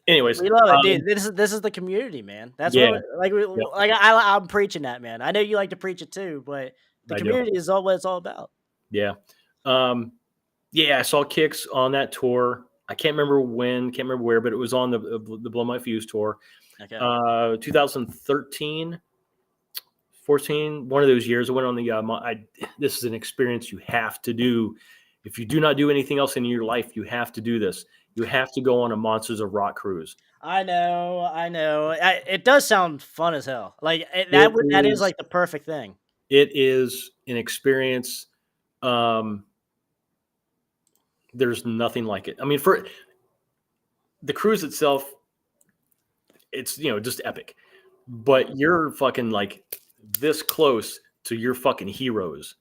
Anyways, We love it, dude. This is the community, man. That's yeah, what I'm preaching that, man. I know you like to preach it too, but the I do. community is all what it's all about. Yeah. Yeah, I saw Kix on that tour. I can't remember when, can't remember where, but it was on the Blow My Fuse tour. Okay. 2013, 14, one of those years. I went on the. This is an experience you have to do. If you do not do anything else in your life, you have to do this. You have to go on a Monsters of Rock cruise. I know. It does sound fun as hell. Like that is like the perfect thing. It is an experience. There's nothing like it. I mean, for the cruise itself, it's just epic. But you're fucking like this close to your fucking heroes.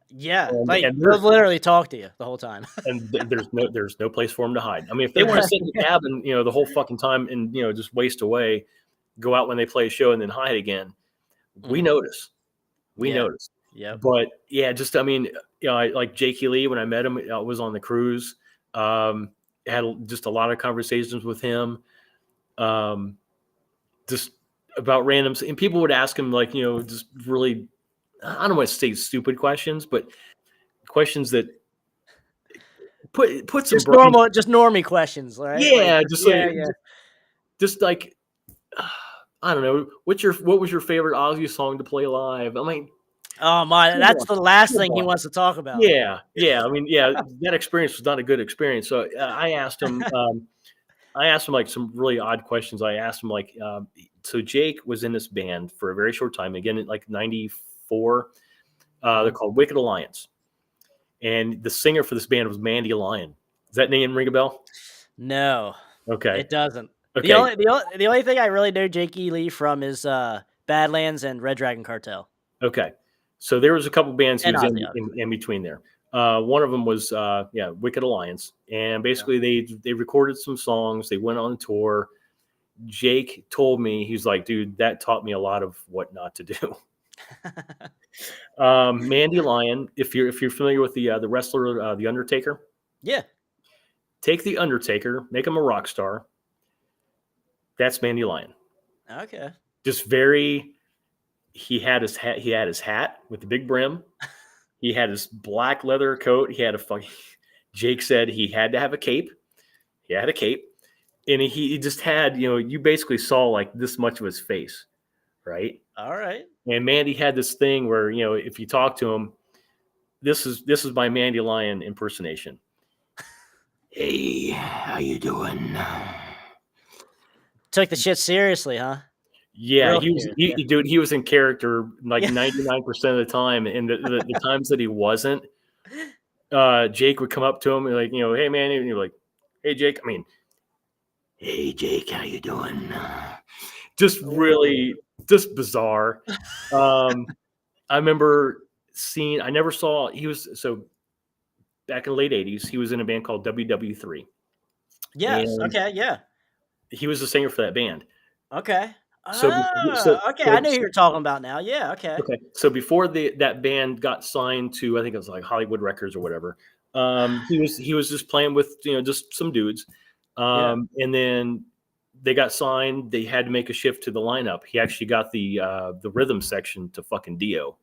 Yeah, And, like and they'll literally talk to you the whole time. there's no place for them to hide. I mean, if they want to sit in the cabin, the whole fucking time and just waste away, go out when they play a show and then hide again, we notice. We Yeah. notice. Yep. But yeah, just I mean, I like Jakey Lee when I met him. I was on the cruise. Had just a lot of conversations with him. Just about randoms, and people would ask him like just really, I don't want to say stupid questions, but questions that put some Just brains. just normie questions, right? Yeah, Like, just yeah, like yeah. just like I don't know. What was your favorite Ozzy song to play live? I mean, Oh my, come that's on, the last come thing he on. wants to talk about. Yeah. I mean, yeah, that experience was not a good experience. So I asked him. I asked him like some really odd questions. I asked him like, so Jake was in this band for a very short time. Again, in like '94. They're called Wicked Alliance, and the singer for this band was Mandy Lion. Does that name ring a bell? No, Okay. it doesn't. Okay. The only thing I really know Jakey Lee from is Badlands and Red Dragon Cartel. Okay. So there was a couple bands he And was Ozzy, in between there. One of them was Wicked Alliance, and basically they recorded some songs. They went on tour. Jake told me, he's like, dude, that taught me a lot of what not to do. Mandy Lion, if you're familiar with the wrestler the Undertaker, Yeah. take the Undertaker, make him a rock star. That's Mandy Lion. Okay. Just very. He had his hat. He had his hat with the big brim. He had his black leather coat. He had a fucking. Jake said he had to have a cape. He had a cape, and he just had you basically saw like this much of his face, right? All right. And Mandy had this thing where if you talk to him, this is my Mandy Lion impersonation. Hey, how you doing? Took the shit seriously, huh? Yeah, Real he was, serious, yeah. dude. He was in character like Yeah. 99% of the time, and the times that he wasn't, Jake would come up to him and like, hey man, and you're like, hey Jake. I mean, hey Jake, how you doing? Just really, just bizarre. I remember seeing. I never saw. He was so back in the late '80s. He was in a band called WW3. Yes. And Okay. Yeah. he was the singer for that band. Okay. So, Okay. I know who you're talking about now. Yeah. Okay. okay. So before that band got signed to, I think it was like Hollywood Records or whatever. He was just playing with just some dudes, and then they got signed. They had to make a shift to the lineup. He actually got the rhythm section to fucking Dio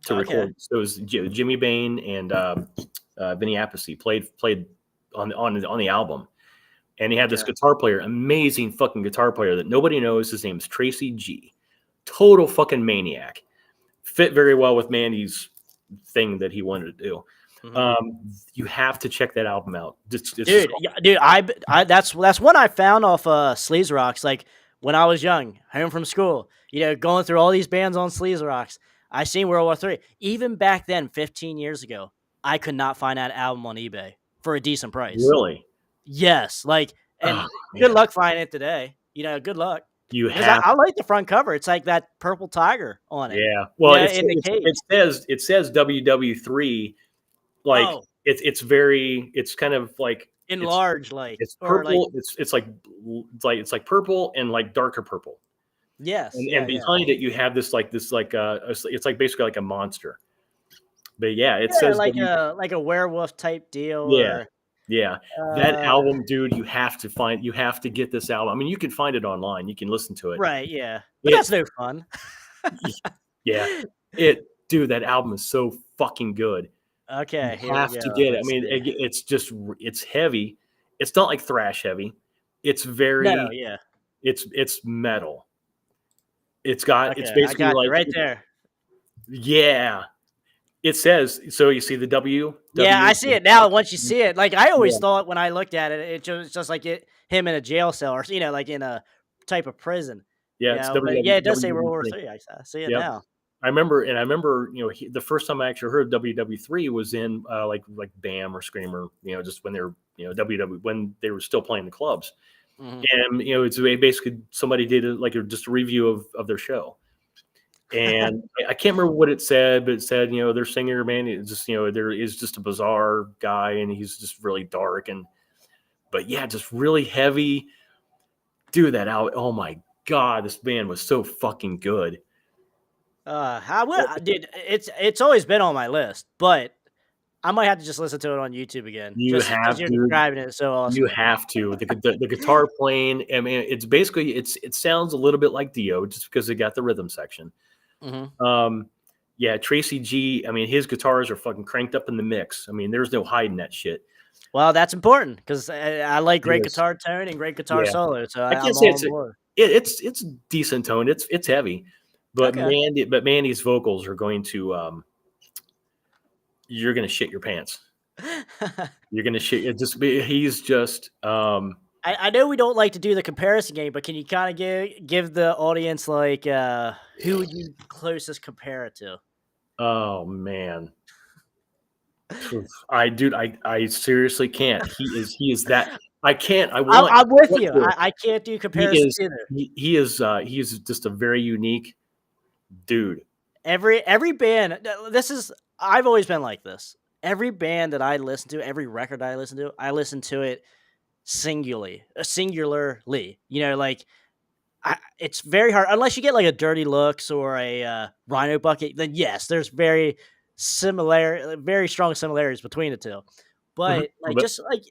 to record. So it was Jimmy Bain and Vinny Appice played on the album. And he had this guitar player, amazing fucking guitar player that nobody knows. His name's Tracy G. Total fucking maniac. Fit very well with Mandy's thing that he wanted to do. You have to check that album out. Dude, that's one I found off Sleaze Rocks. Like when I was young, home from school, going through all these bands on Sleaze Rocks. I seen World War III. Even back then, 15 years ago, I could not find that album on eBay for a decent price. Really? Yes, and good luck finding it today. Good luck. You have. I like the front cover. It's like that purple tiger on it. Yeah. Well, in the cage. it says WW3. Like it's very. It's kind of like enlarged. It's purple. It's like purple and like darker purple. Yes. And behind it you have this it's like basically like a monster. But yeah, it says like a werewolf type deal. Yeah. Yeah, that album, dude, you have to get this album. I mean, you can find it online. You can listen to it. Right, yeah. But that's no fun. Yeah. Dude, that album is so fucking good. Okay. You have to get it. I mean, it's heavy. It's not like thrash heavy. It's very it's metal. It's basically like right there. Yeah. It says, so you see the W? Yeah, I see it now. Once you see it, like I always thought when I looked at it, it was just like him in a jail cell or like in a type of prison. Yeah, it's WW3. Yeah, it does say World War III. I see it now. I remember, the first time I actually heard WW3 was in like BAM or Screamer, just when they were when they were still playing the clubs. Mhm. And it's basically somebody did just a review of their show. And I can't remember what it said, but it said, their singer, man, it's just, there is just a bizarre guy and he's just really dark. But yeah, just really heavy. Dude, that out. Oh my God, this band was so fucking good. Dude, it's always been on my list, but I might have to just listen to it on YouTube again, You just because have, you're dude. describing it so You awesomely. have to. The guitar playing, I mean, it's basically, it sounds a little bit like Dio just because they got the rhythm section. Mhm. Yeah, Tracy G, I mean, his guitars are fucking cranked up in the mix. I mean, there's no hiding that shit. Well, that's important because I like It great is. guitar tone and great guitar Yeah. solo, so I can't I'm say all it's on board. it's decent tone. It's heavy, but Okay. Mandy's vocals are going to you're gonna shit your pants. You're gonna shit. He's just I know we don't like to do the comparison game, but can you kind of give the audience like who would you closest compare it to? oh man. I seriously can't. He is that I can't. I'm I with want you. to. I can't do He comparisons is either. he is just a very unique dude. Every band. This is I've always been like this. Every band that I listen to, every record I listen to it singularly. Like it's very hard unless you get like a Dirty Looks or a Rhino Bucket. Then yes, there's very strong similarities between the two. Mhm. But like But just like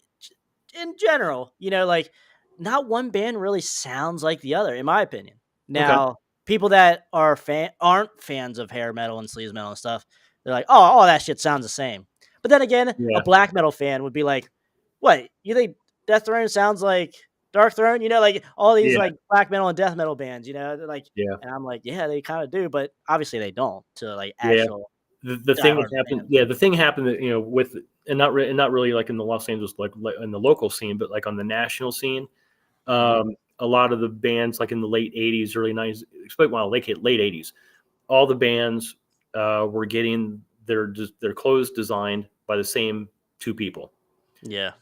in general, like not one band really sounds like the other, in my opinion. okay. Now, people that aren't fans of hair metal and sleaze metal and stuff, they're like, oh, all that shit sounds the same. But then again, a Yeah. black metal fan would be like, what? You think Death Throne sounds like Dark Throne? Like all these Yeah. like black metal and death metal bands, they're like, Yeah. and I'm like, yeah, they kind of do, but obviously they don't to like Yeah. actual The thing that diehard happened, fans. yeah, the thing happened that with and not really like in the Los Angeles like in the local scene, but like on the national scene, Mhm. a lot of the bands like in the late '80s, early '90s, late '80s, all the bands were getting their clothes designed by the same two people. Yeah.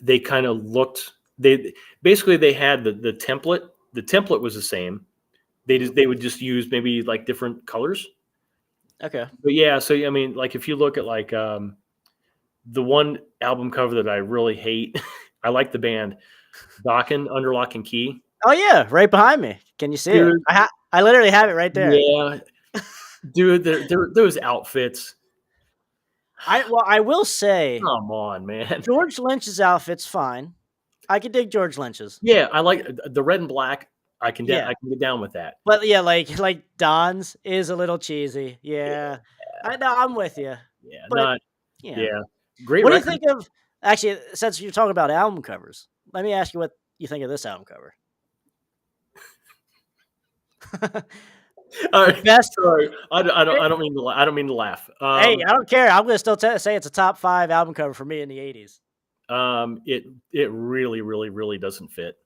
They kind of looked they had the template. The template was the same. They would just use maybe like different colors. Okay. But yeah, so I mean, like if you look at like the one album cover that I really hate, I like the band Dokken Under Lock and Key. Oh yeah, right behind me. Can you see it? Dude, I literally have it right there. yeah, dude, those outfits. I will say Come on, man. George Lynch's outfit's fine. I can dig George Lynch's. Yeah, I like the red and black. Yeah, I can get down with that. but yeah, like Don's is a little cheesy. Yeah, I know. I'm with you. Yeah, But not yeah, yeah. Great what do you record. think of? Actually, since you're talking about album covers, let me ask you what you think of this album cover. All The right, best. sorry. I don't mean to I don't mean to laugh. Hey, I don't care. I'm gonna still say it's a top 5 album cover for me in the '80s. It really, really, really doesn't fit.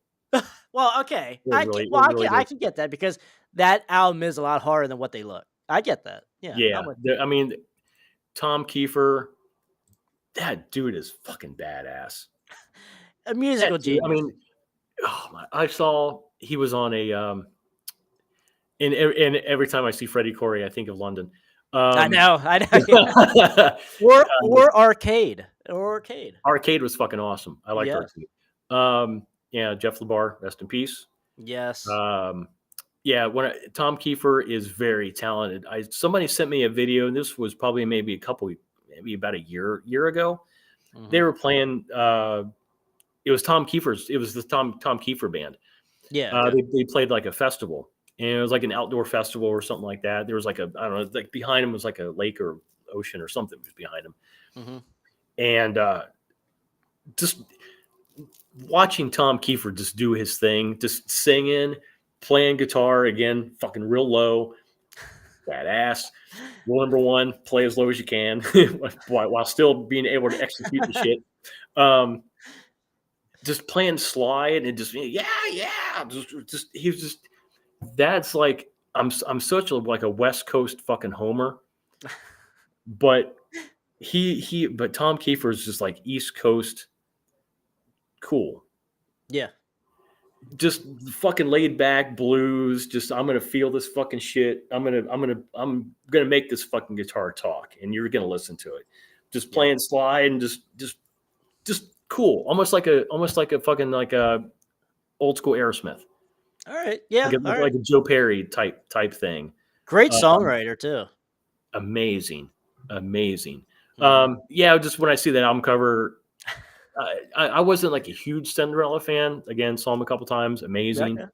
Well, okay. It really I does. can get that because that album is a lot harder than what they look. I get that. Yeah, Yeah, I'm with I mean, Tom Kiefer, that dude is fucking badass. a That musical dude, I genius. mean, oh my, I saw he was on a and every time I see Freddie Corey, I think of London. I Um, know, yeah. Or Arcade. Arcade was fucking awesome. I liked Yes, Arcade. Yeah, Jeff LeBar, rest in peace. yes. Um, yeah, Tom Kiefer is very talented. Somebody sent me a video, and this was probably maybe about a year ago. They Mhm. were playing. It was Tom Kiefer's. It was the Tom Kiefer band. Yeah, okay. They played like a festival, and it was like an outdoor festival or something like that. There was like I don't know, like behind him was like a lake or ocean or something was behind him, Mhm. and just watching Tom Kiefer just do his thing, just singing, playing guitar again, fucking real low, badass. Rule number one: play as low as you can while still being able to execute the shit. Just playing slide and just yeah, just he was just that's like I'm such like a West Coast fucking homer, but but Tom Kiefer is just like East Coast cool. Yeah. just fucking laid back blues. Just I'm gonna feel this fucking shit. I'm gonna make this fucking guitar talk, and you're gonna listen to it. Just playing slide and just cool, almost like a fucking like a old school Aerosmith, All right. Yeah. All right. like a Joe Perry type thing. Great songwriter too. Amazing. Mhm. Yeah, just when I see that album cover, I wasn't like a huge Cinderella fan. Again, saw him a couple times. Amazing. Okay.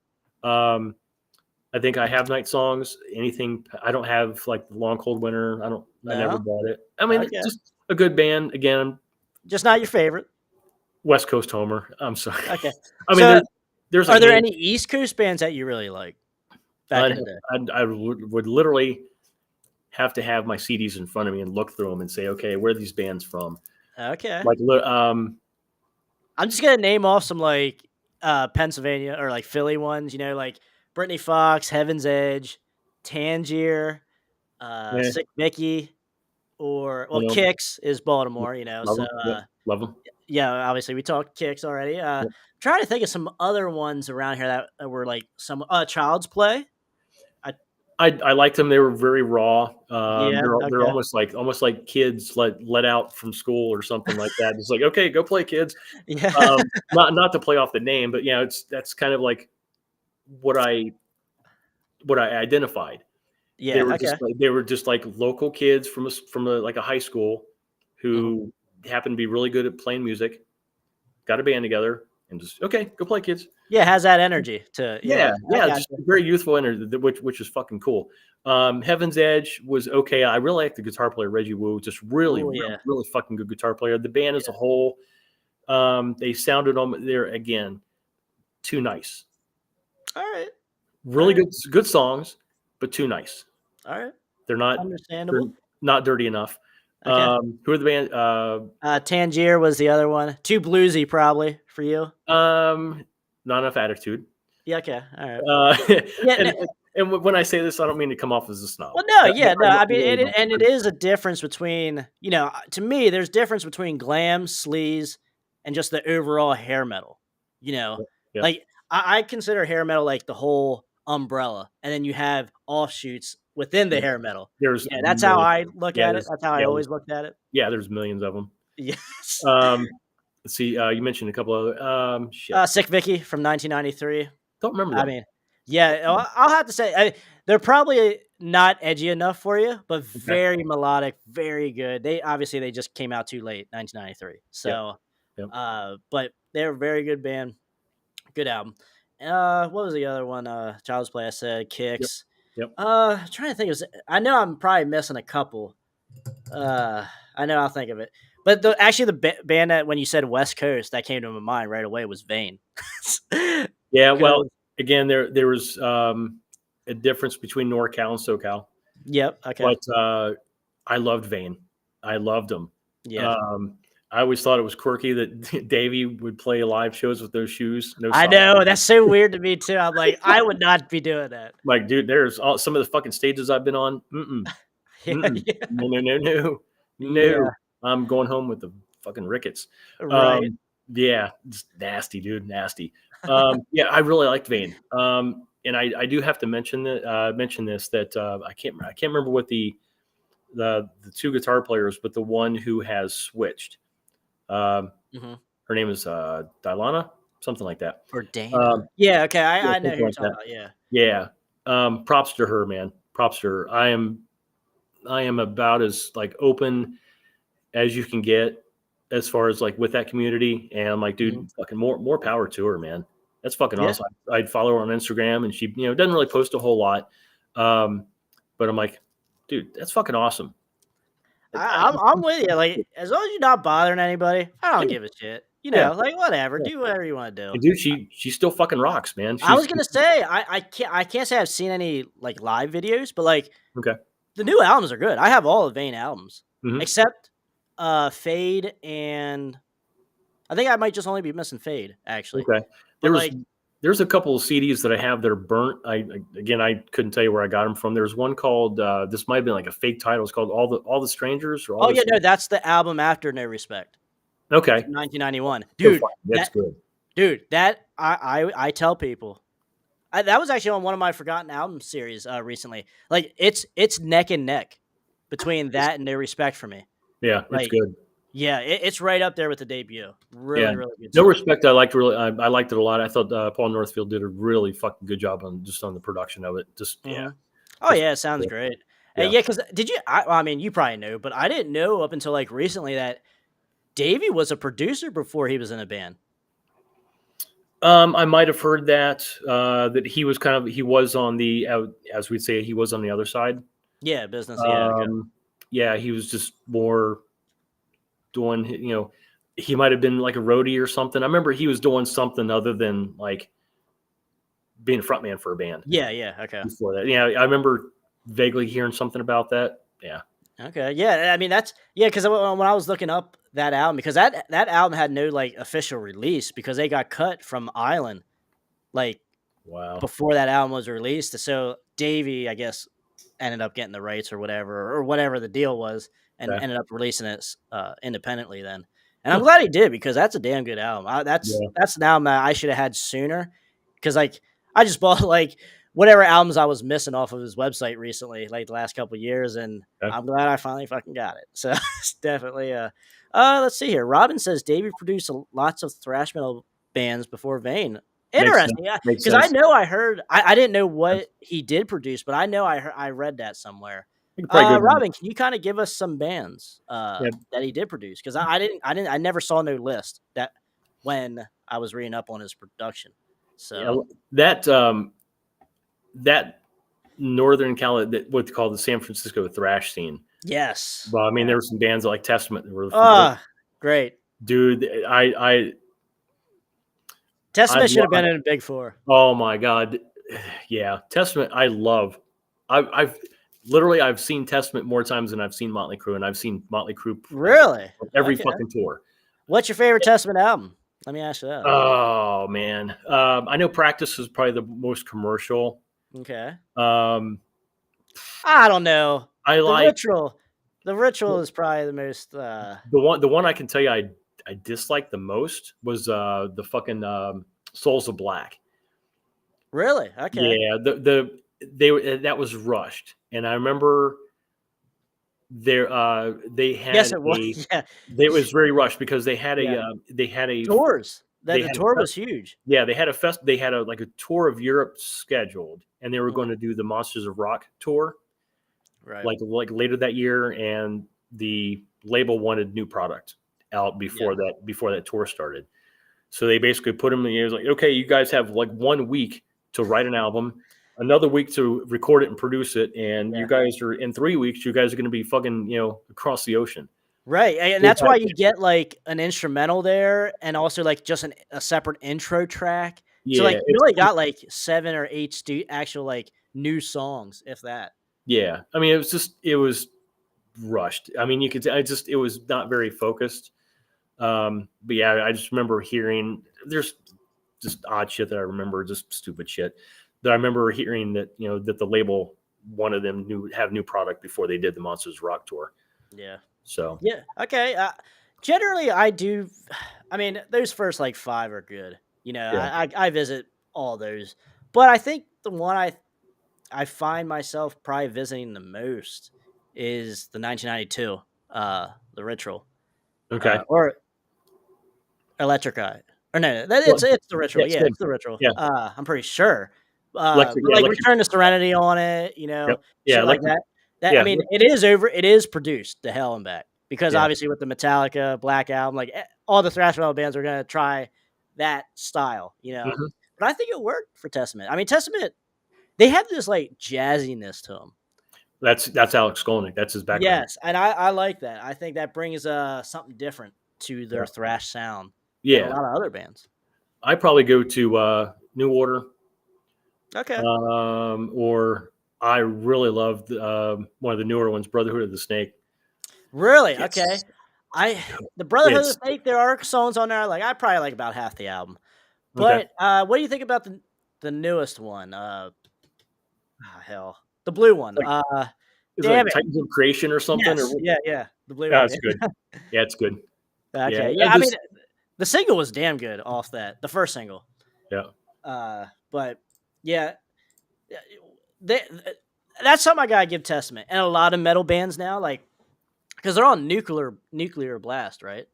I think I have night songs. Anything I don't have like Long Cold Winter. I never No. bought it. I mean, Okay. just a good band. Again, Just not your favorite. West Coast homer. I'm sorry. Okay. I mean, So, there's are a there hand- any East Coast bands that you really like back in the day? I would literally have to have my CDs in front of me and look through them and say, okay, where are these bands from? Okay. Like, I'm just gonna name off some like Pennsylvania or like Philly ones, like Brittany Fox, Heaven's Edge, Tangier, yeah, Sick Mickey, or you know, Kicks is Baltimore, love so them. Yep, love them. yeah, obviously we talked Kicks already. Yep. Trying to think of some other ones around here that were like some Child's Play. I liked them. They were very raw. Yeah, They're okay. almost like kids let out from school or something like that. It's like, okay, go play, kids. Yeah. Not to play off the name, but yeah, that's kind of like what I identified. Yeah, okay. They were just like local kids from like a high school Mhm. who happened to be really good at playing music, got a band together, and just okay, go play, kids. Yeah, it has that energy to Yeah, I just gotcha. very youthful energy, which is fucking cool. Heaven's Edge was okay. I really like the guitar player Reggie Wu, just really, Oh really, yeah. really fucking good guitar player. The band as a whole, they sounded on there again too nice. All right. Really All right. good songs, but too nice. All right. They're they're Understandable. not dirty enough. Okay. Who are the band? Tangier was the other one. Too bluesy, probably for you. Not enough attitude. Yeah. Okay. All right. Yeah. And when I say this, I don't mean to come off as a snob. Well, no. But Yeah. No. I mean, really don't. it is a difference between to me, there's difference between glam, sleaze, and just the overall hair metal. Yeah. Like I consider hair metal like the whole umbrella, and then you have offshoots within the hair metal. There's Yeah, that's how millions. I look Yeah, at it. That's how I always looked at it. yeah, there's millions of them. Yes. Let's see. You mentioned a couple other. Shit. Sick Vicky from 1993. Don't remember I that. mean, yeah, I'll have to say they're probably not edgy enough for you, but very melodic, very good. They just came out too late, 1993. So, Yep. but they're a very good band, good album. What was the other one? Child's Play. I said Kicks. Yep. Trying to think of. I know I'm probably missing a couple. I know I'll think of it. But the band that when you said West Coast that came to my mind right away was Vane. Yeah. Well, again, there was a difference between NorCal and SoCal. Yep. Okay. But I loved Vane. I loved them. Yeah. I always thought it was quirky that Davey would play live shows with those shoes. No I socks. know that's so weird to me too. I'm like, I would not be doing that. Like, dude, there's some of the fucking stages I've been on. Yeah, No. I'm going home with the fucking rickets. right. Yeah, just nasty, dude, nasty. Yeah, I really liked Vane. And I do have to mention this that I can't remember what the two guitar players, but the one who has switched. Her name is Dilana, something like that. Or Dana. Yeah, okay. I know who you're talking about. Yeah. Yeah. Props to her, man. Props to her. I am about as like open as you can get as far as like with that community. And I'm like, dude, fucking more power to her, man. That's fucking awesome. I'd follow her on Instagram and she, doesn't really post a whole lot. But I'm like, dude, that's fucking awesome. I'm with you. Like, as long as you're not bothering anybody, I don't give a shit. Like whatever. Do whatever you want to do. And dude, she still fucking rocks, man. I was gonna say I can't say I've seen any like live videos, but like Okay. the new albums are good. I have all the Vane albums Mhm. except Fade, and I think I might just only be missing Fade actually. Okay. There's a couple of CDs that I have that are burnt. I couldn't tell you where I got them from. There's one called this might have been like a fake title. It's called All the Strangers. Or All Oh the yeah, no, that's the album after No Respect. Okay. 1991. So Dude, far, that's good. Dude, that I tell people that was actually on one of my forgotten album series recently. Like it's neck and neck between that and No Respect for Me. Yeah, it's Like, good. yeah, it's right up there with the debut. Really, Yeah. really good. No Song. Respect. I liked it a lot. I thought Paul Northfield did a really fucking good job on the production of it. Just yeah. Oh Just yeah, it sounds cool. great. Yeah. Yeah, because did you? I mean, you probably know, but I didn't know up until like recently that Davey was a producer before he was in a band. I might have heard that he was on the as we'd say, he was on the other side. Yeah, business. Yeah, okay. Yeah, he was just more doing, he might have been like a roadie or something. I remember he was doing something other than like being a frontman for a band. Yeah, okay. Before that, yeah, I remember vaguely hearing something about that. Yeah. Okay, yeah. I mean, that's because when I was looking up that album, because that album had no like official release because they got cut from Island like Wow. before that album was released. So Davey, I guess, ended up getting the rights or whatever the deal was, and Okay. ended up releasing it independently then. And I'm glad he did because that's a damn good album. That's an album that I should have had sooner because like I just bought like whatever albums I was missing off of his website recently, like the last couple of years, and Okay. I'm glad I finally fucking got it. So it's definitely let's see here. Robin says Davey produced lots of thrash metal bands before Vane. Interesting, yeah. Because I know I heard I didn't know what he did produce, but I know I read that somewhere. Robin, can you kind of give us some bands that he did produce? Because I never saw no list that when I was reading up on his production. So that Northern Cali, what they call the San Francisco thrash scene. Yes. Well, I mean, there were some bands like Testament that were great. Dude, Testament should have been in a Big Four. Oh my God. Yeah. Testament, I love. I've seen Testament more times than I've seen Motley Crue, and I've seen Motley Crue really every fucking tour. What's your favorite Testament album? Let me ask you that. Oh man. I know Practice is probably the most commercial. Okay. I don't know. The Ritual is probably the most the one I can tell you I disliked the most was the fucking Souls of Black. Really? Okay. Yeah, that was rushed, and I remember they had yes, it was. It was very rushed because they had tours. The tour was huge. Yeah, they had a tour of Europe scheduled, and they were going to do the Monsters of Rock tour, right? Like later that year, and the label wanted new product out before that tour started. So they basically put them in. It was like, okay, you guys have like 1 week to write an album, another week to record it and produce it, and you guys are in 3 weeks. You guys are going to be fucking across the ocean, right? And that's why you get like an instrumental there, and also like just a separate intro track. Yeah, so like you only got like 7 or 8 actual like new songs, if that. Yeah, I mean it was rushed. I mean it was not very focused. But yeah, I just remember hearing there's just odd shit that I remember, just stupid shit that I remember hearing that that the label wanted them to have new product before they did the Monsters Rock tour. Yeah. So yeah, okay. Generally, I do. I mean, those first like 5 are good. I visit all those, but I think the one I find myself probably visiting the most is the 1992, the Ritual. Okay. Or Electric Eye. Or no, it's the Ritual. Yeah, it's the Ritual. Yeah. I'm pretty sure. Return to Serenity on it, shit like that. I mean, it is produced to hell and back because obviously with the Metallica Black Album, like all the thrash metal bands are going to try that style, Mm-hmm. But I think it worked for Testament. I mean, Testament, they have this like jazziness to them. That's Alex Skolnick. That's his background. Yes, and I like that. I think that brings something different to their thrash sound. Yeah, a lot of other bands. I probably go to New Order. Okay. Or I really loved one of the newer ones, Brotherhood of the Snake. Really? Yes. Okay. The Brotherhood of the Snake, there are songs on there I probably like about half the album. But what do you think about the newest one? Hell, the blue one. Damn it. Titans of Creation or something? Yes. Yeah. The blue one. That's good. Yeah, it's good. Okay. Yeah, I mean, The single was damn good off that. The first single. Yeah. But yeah, they, that's something I gotta give Testament. And a lot of metal bands now, like, because they're on nuclear blast, right?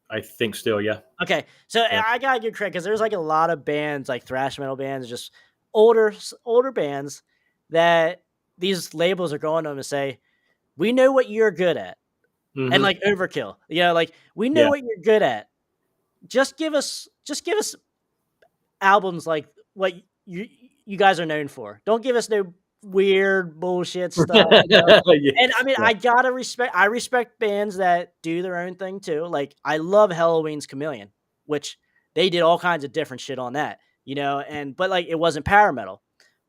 I think still, yeah. Okay, so Yeah. I gotta give credit because there's like a lot of bands, like thrash metal bands, just older bands that these labels are going to them and say, "We know what you're good at," and Mhm. like Overkill, like we know Yeah. what you're good at. Just give us albums like what you guys are known for. Don't give us no weird bullshit stuff. Yeah. And I mean, Yeah. I respect bands that do their own thing too. Like I love Halloween's Chameleon, which they did all kinds of different shit on that, and but like it wasn't power metal.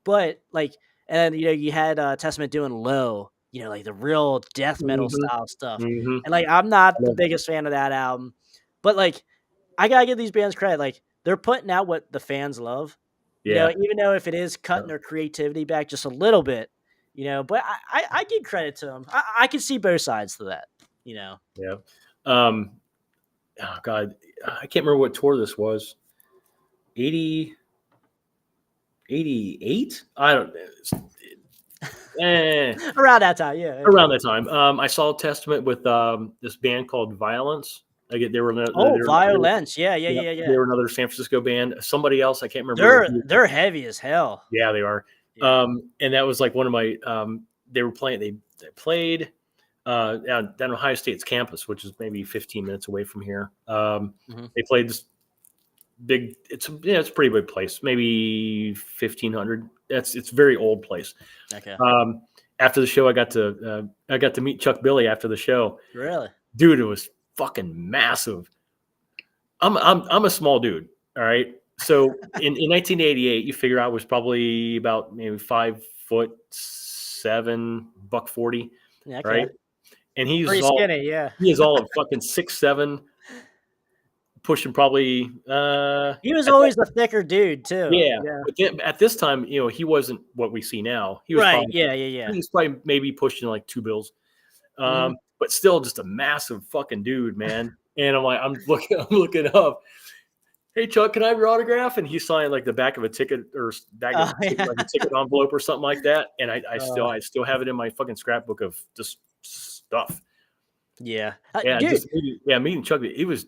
But like and you had Testament doing Low, like the real death metal Mhm. style stuff. Mhm. And like I'm not the Yeah. biggest fan of that album. But like I gotta give these bands credit. Like they're putting out what the fans love. Yeah. Even though if it is cutting their creativity back just a little bit, but I give credit to them. I can see both sides to that. Yeah. Oh God, I can't remember what tour this was. 80, 88? I don't. Around that time, yeah. Okay. Around that time, I saw Testament with this band called Violence. Like they were Oh, Violence, yeah. they were another San Francisco band. Somebody else, I can't remember. They're heavy as hell. Yeah, they are. Yeah. And that was like one of my. They were playing. They played down Ohio State's campus, which is maybe 15 minutes away from here. Mhm. They played this big. It's a pretty big place, maybe 1,500. It's a very old place. Okay. After the show, I got to meet Chuck Billy after the show. Really? Dude, it was fucking massive. I'm a small dude. All right. So in 1988, you figure I was probably about maybe 5'7", $140, Yeah, okay. right? And he's Pretty all skinny, yeah. he is all of fucking 6'7", pushing probably He was at always a thicker dude too. yeah. Yeah. But then, at this time, he wasn't what we see now. He was Right. probably Yeah. he's probably maybe pushing like 2 bills. Mhm. But still just a massive fucking dude, man. And I'm looking up. Hey Chuck, can I have your autograph? And he signed like the back of a ticket or like a ticket envelope or something like that. And I still have it in my fucking scrapbook of just stuff. Yeah. Yeah, Dude. meeting Chuck. He was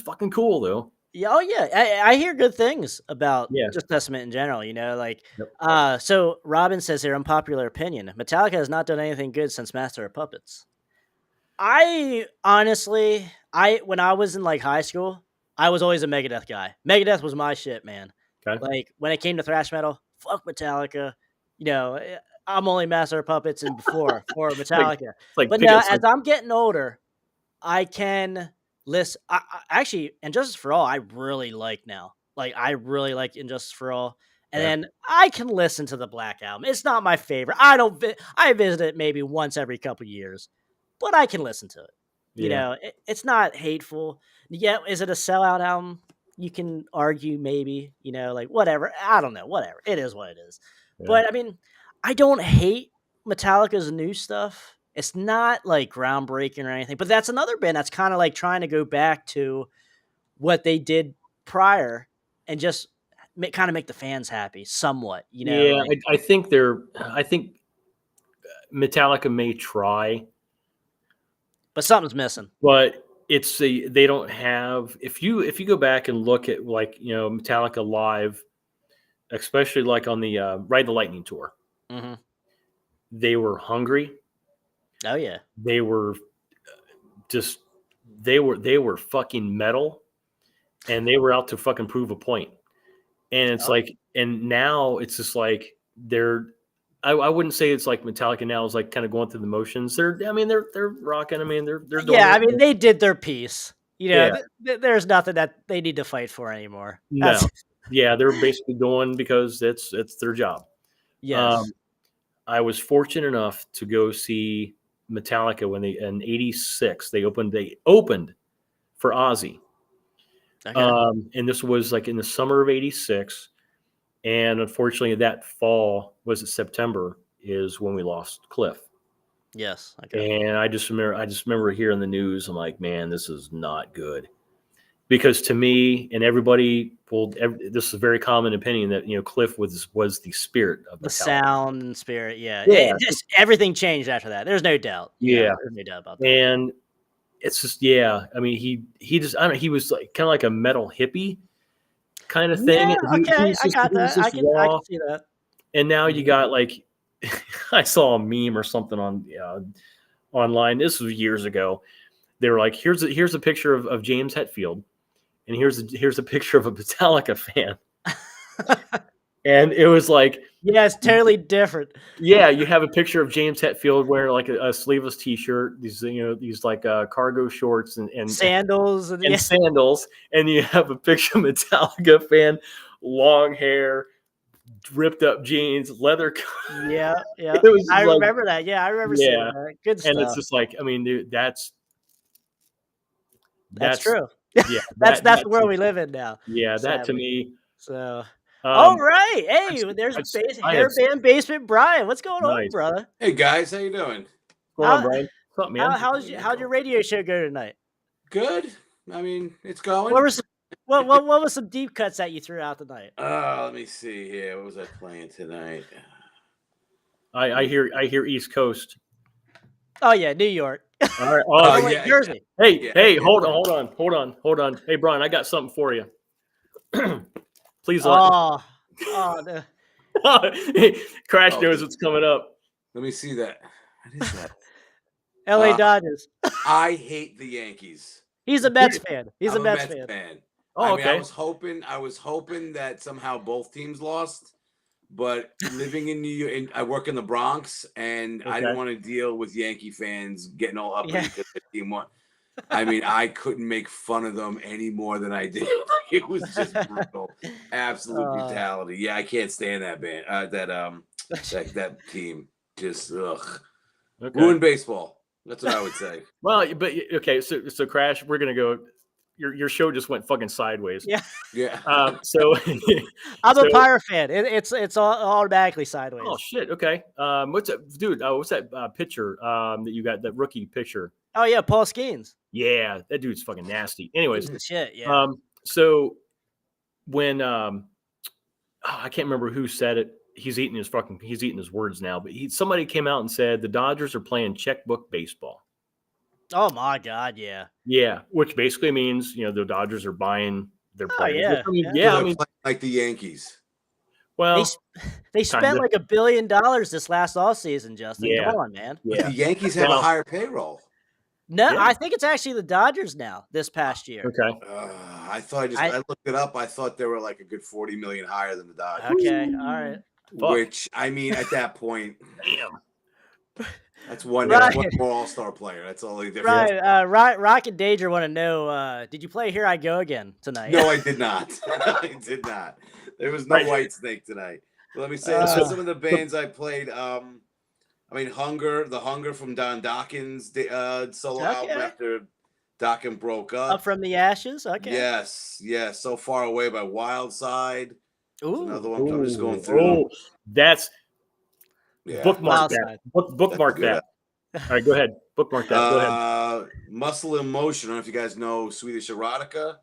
fucking cool though. Yeah, oh yeah. I hear good things about Yeah. just Testament in general, like Yep. so Robin says here, unpopular opinion. Metallica has not done anything good since Master of Puppets. I honestly, when I was in like high school, I was always a Megadeth guy. Megadeth was my shit, man. Okay. Like when it came to thrash metal, fuck Metallica. I'm only Master of Puppets and before for Metallica. It's like But picking now, some, as I'm getting older, I can listen. I actually, Injustice for All, I really like now. Like I really like Injustice for All, and Okay. then I can listen to the Black Album. It's not my favorite. I visit it maybe once every couple years, but I can listen to it. Yeah. It's not hateful. Yeah, is it a sellout album? You can argue maybe. Like whatever. I don't know. Whatever. It is what it is. Yeah. But I mean, I don't hate Metallica's new stuff. It's not like groundbreaking or anything, but that's another band that's kind of like trying to go back to what they did prior and just kind of make the fans happy somewhat, Yeah, like, I think Metallica may try, but something's missing. but they don't have, if you go back and look at like, Metallica live, especially like on the Ride the Lightning tour, Mm-hmm. they were hungry. Oh yeah. They were just they were fucking metal, and they were out to fucking prove a point. And it's like, and now it's just like I wouldn't say it's like Metallica now is like kind of going through the motions. They're rocking. I mean, they're doing Yeah, I it. mean, they did their piece. Yeah. There's nothing that they need to fight for anymore. No. Yeah, they're basically doing because it's their job. Yes. I was fortunate enough to go see Metallica when in '86 they opened for Ozzy. Okay. And this was like in the summer of '86. And unfortunately, that fall, was it September, is when we lost Cliff. Yes. Okay. And I just remember hearing the news. I'm like, man, this is not good. because to me and everybody this is a very common opinion that Cliff was the spirit of The Metallica. sound and spirit, yeah. Yeah. Just everything changed after that. There's no doubt. Yeah. There's no doubt about that. And it's just, yeah. I mean, he just, I don't know. He was like kind of like a metal hippie kind of thing. Yeah, He okay, was I just, got he was that. just I raw. can see that. And now you got like, I saw a meme or something on online. This was years ago. They were like, here's a picture of James Hetfield, and here's a picture of a Metallica fan. And it was like, yeah, it's totally different. yeah, you have a picture of James Hetfield wearing like a sleeveless T-shirt, these like cargo shorts and Sandals and sandals, and you have a picture of Metallica fan, long hair, ripped up jeans, leather coat. yeah. I remember that. Yeah, I remember seeing that. Good stuff. And it's just like, I mean, dude, that's true. Yeah, that's the world we live in now. Yeah, sadly. that to me. So, all right. Hey, there's Hairband Basement Bryan. What's going on, brother? Hey guys, how you doing? What's going on, Bryan? What's up, man? How'd your radio show go tonight? Good. I mean, it's going. What was some deep cuts that you threw out tonight? Let me see here. What was I playing tonight? I hear East Coast. Oh yeah, New York. All right. Yeah, Jersey. Yeah. Hey, hold on. Hey, Bryan, I got something for you. Please no. Crash knows what's coming up. Let me see that. What is that? LA Dodgers. I hate the Yankees. He's a Mets fan. He's a Mets fan. Oh, okay. I was hoping that somehow both teams lost, but living in New York, and I work in the Bronx, and I didn't want to deal with Yankee fans getting all up because the team won. I mean, I couldn't make fun of them any more than I did. It was just brutal, absolute brutality. Yeah, I can't stand that band. That team. Just ruined baseball. That's what I would say. Well, but okay, so Crash, we're gonna go. Your show just went fucking sideways. Yeah. So I'm a Pirate fan. It's all automatically sideways. Oh shit. Okay. What's that, dude? What's that pitcher that you got? That rookie pitcher. Oh yeah, Paul Skeens. Yeah, that dude's fucking nasty. Anyways, shit. Yeah. So when I can't remember who said it. He's eating his words now. But somebody came out and said the Dodgers are playing checkbook baseball. Oh my God, yeah. Yeah, which basically means the Dodgers are buying their players. Yeah. I mean, like the Yankees. Well, they spent like $1 billion this last offseason, Justin. Yeah. Come on, man. But the Yankees have a higher payroll. No, I think it's actually the Dodgers now this past year. Okay. I looked it up. I thought they were like a good 40 million higher than the Dodgers. Okay, all right. Which, I mean, at that point, damn. That's one more All-Star player. That's all the difference. Right. Rock and Danger want to know, did you play Here I Go Again tonight? No, I did not. I did not. There was no White Snake tonight. But let me say some of the bands I played. I mean, the Hunger from Don Dawkins solo album after Dokken broke up. Up from the Ashes? Okay. Yes. So Far Away by Wild Side. Ooh. Another one I'm just going through. Oh, that's bookmark that. Bookmark that. All right, go ahead. Bookmark that. Go ahead. Muscle in Motion. I don't know if you guys know Swedish Erotica.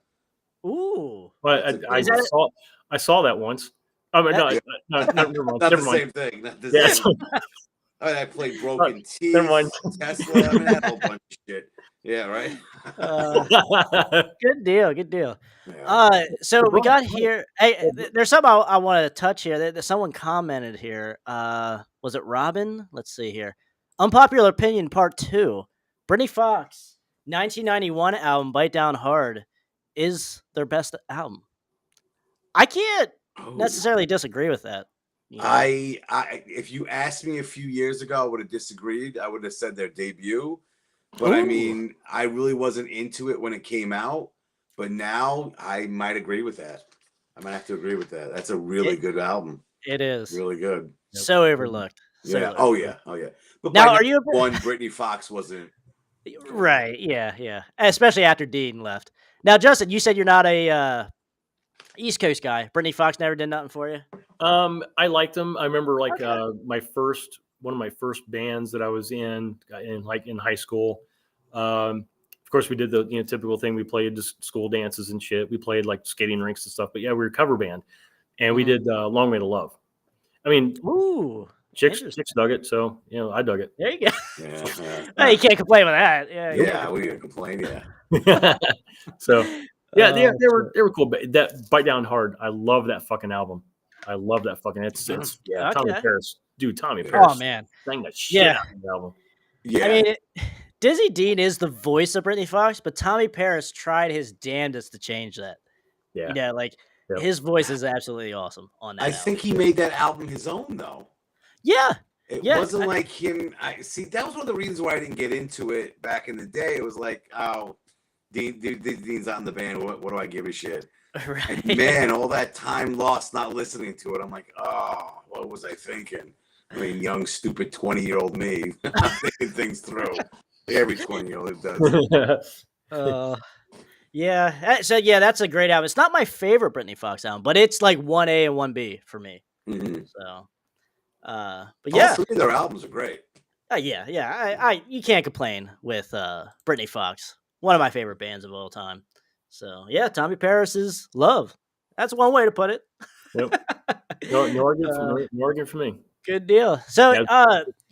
Ooh. Well, I saw that once. Oh, no, never mind. Not the same thing. Not the same. I played Broken Teeth, Tesla, I mean, that whole bunch of shit. Yeah, right? Good deal. Yeah. So we got here. Hey, there's something I want to touch here. Someone commented here. Was it Robin? Let's see here. Unpopular opinion part 2. Brittany Fox, 1991 album, Bite Down Hard, is their best album. I can't necessarily disagree with that. I if you asked me a few years ago, I would have disagreed. I would have said their debut. But I mean, I really wasn't into it when it came out. But now I might agree with that. I might have to agree with that. That's a really good album. It is. Really good. So overlooked. Oh yeah. But now, are you one Brittany Fox wasn't right? Yeah. Especially after Dean left. Now, Justin, you said you're not a East Coast guy. Brittany Fox never did nothing for you. I liked them. I remember one of my first bands that I was in high school. Of course, we did the typical thing. We played just school dances and shit. We played like skating rinks and stuff. But yeah, we were a cover band, and we did "Long Way to Love." I mean, Ooh, chicks interesting. dug it, so I dug it. There you go. Yeah. Hey, you can't complain with that. Yeah. Yeah, we can complain. Yeah. So yeah, they Oh, were cool. But that Bite Down Hard, I love that fucking album. I love that fucking. It's Tommy Okay. Paris, dude. Tommy Oh, Paris, man. sang the shit Yeah. out of the album. Yeah. I mean, Dizzy Dean is the voice of Britney Fox, but Tommy Paris tried his damnedest to change that. Yeah, Like Yep. his voice is absolutely awesome on that. I album. think he made that album his own, though. Yeah. It Yeah, wasn't like him. I see. That was one of the reasons why I didn't get into it back in the day. It was like, oh, Dean's on the band. What do I give a shit? right. And man, all that time lost not listening to it. I'm like, oh, what was I thinking? I mean, young, stupid 20-year-old me, not thinking things through. Every 20-year-old does. Yeah. So yeah, that's a great album. It's not my favorite Britney Fox album, but it's like 1A and 1B for me. Mhm. So, but All yeah, three of their albums are great. yeah. I you can't complain with Britney Fox, one of my favorite bands of all time. So yeah, Tommy Paris is love. That's one way to put it. Yep. No argument for me. Good deal. So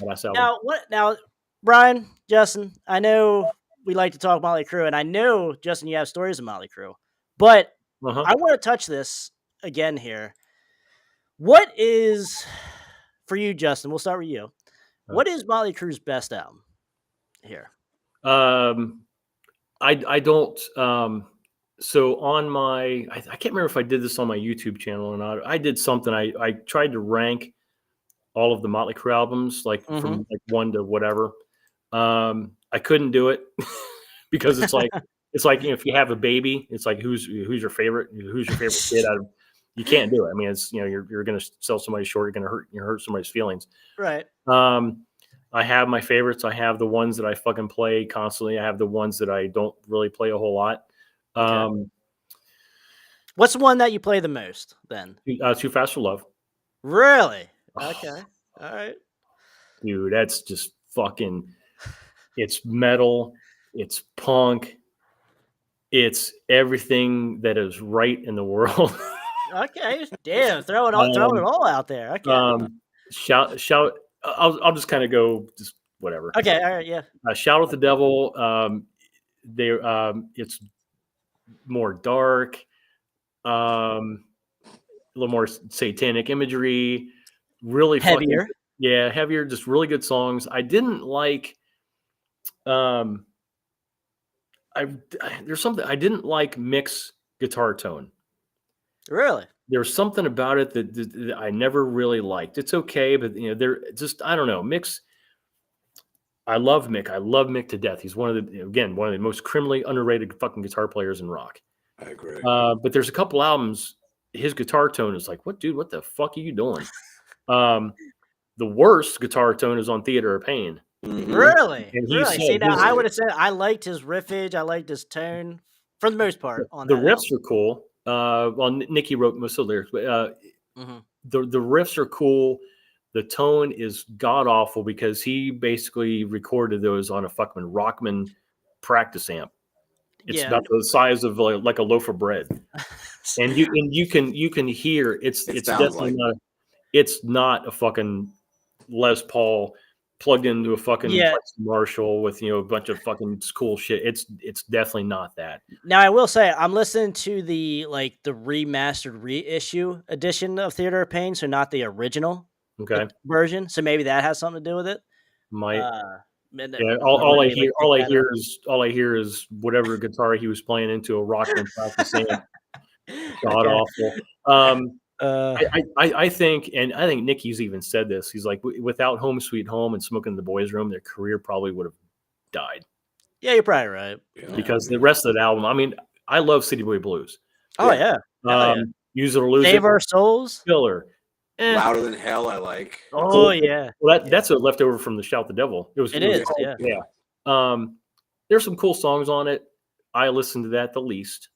Last album. now, Bryan, Justin, I know we like to talk Motley Crue, and I know Justin, you have stories of Motley Crue, but Uh-huh. I want to touch this again here. What is for you, Justin? We'll start with you. What is Motley Crue's best album here? I don't. So on my, I can't remember if I did this on my YouTube channel or not. I did something. I tried to rank all of the Motley Crue albums, like from like 1 to whatever. I couldn't do it because it's like if you have a baby, it's like who's your favorite kid out of. You can't do it. I mean, it's you're going to sell somebody short. You're going to hurt somebody's feelings. Right. I have my favorites. I have the ones that I fucking play constantly. I have the ones that I don't really play a whole lot. What's the one that you play the most then? Too Fast for Love. Really? Okay. All right. Dude, that's just fucking. It's metal. It's punk. It's everything that is right in the world. Okay. Damn, throwing it all out there. Okay. Shout. I'll just kind of go just whatever. Okay. All right. Yeah. Shout at the Devil. It's more dark, a little more satanic imagery, really Heavier. Heavier. Just really good songs. I didn't like. There's something I didn't like Mick's guitar tone. Really? There's something about it that I never really liked. It's okay, but they're just I don't know. Mick's. I love Mick. I love Mick to death. He's one of the most criminally underrated fucking guitar players in rock. I agree. But there's a couple albums. His guitar tone is like, what, dude? What the fuck are you doing? The worst guitar tone is on Theater of Pain. Mhm. Really? And he Really? said See, now his- I would have said I liked his riffage. I liked his tone for the most part. On The that riffs are cool. Well, Nikki wrote most of the lyrics, but the riffs are cool. The tone is god awful because he basically recorded those on a fucking Rockman practice amp. It's about the size of like a loaf of bread, and you can hear it's definitely not. It's not a fucking Les Paul plugged into a fucking Marshall with a bunch of fucking cool shit. It's definitely not that. Now I will say I'm listening to the remastered reissue edition of Theater of Pain, so not the original version. So maybe that has something to do with it. Might. All I hear is whatever guitar he was playing into a Rockman practice amp. God awful. I think Nicky's even said this. He's like, without Home Sweet Home and Smoking in the Boys Room, their career probably would have died. Yeah, you're probably right. Because the rest of the album, I mean, I love City Boy Blues. Oh yeah. Use It or Lose Save It. Our Souls. Killer. Louder Than Hell, I like. Oh yeah. Well, that's a leftover from the Shout the Devil. It is. There's some cool songs on it. I listen to that the least.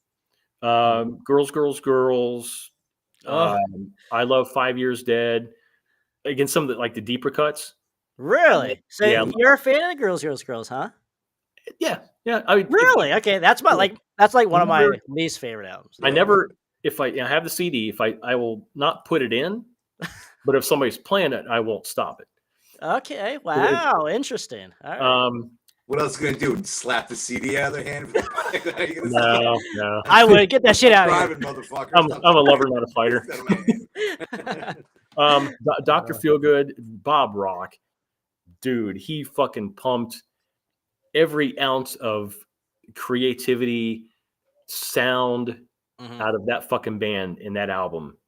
Girls, Girls, Girls. I love 5 Years Dead. Again, some of the deeper cuts. Really? So you're a fan of the Girls, Girls, Girls, huh? Yeah. Yeah, I mean, Really? Okay, that's my Yeah. that's like one of my Never- least favorite albums. I never, if I have the CD, if I will not put it in, but if somebody's playing it, I won't stop it. Okay, wow, interesting. All right. What else are you gonna do? Slap the CD out of their hand? No. I would get that shit out of Driving, motherfucker. I'm a lover, not a fighter. here. Dr. Feelgood, Bob Rock, dude, he fucking pumped every ounce of creativity, sound Mhm. out of that fucking band in that album.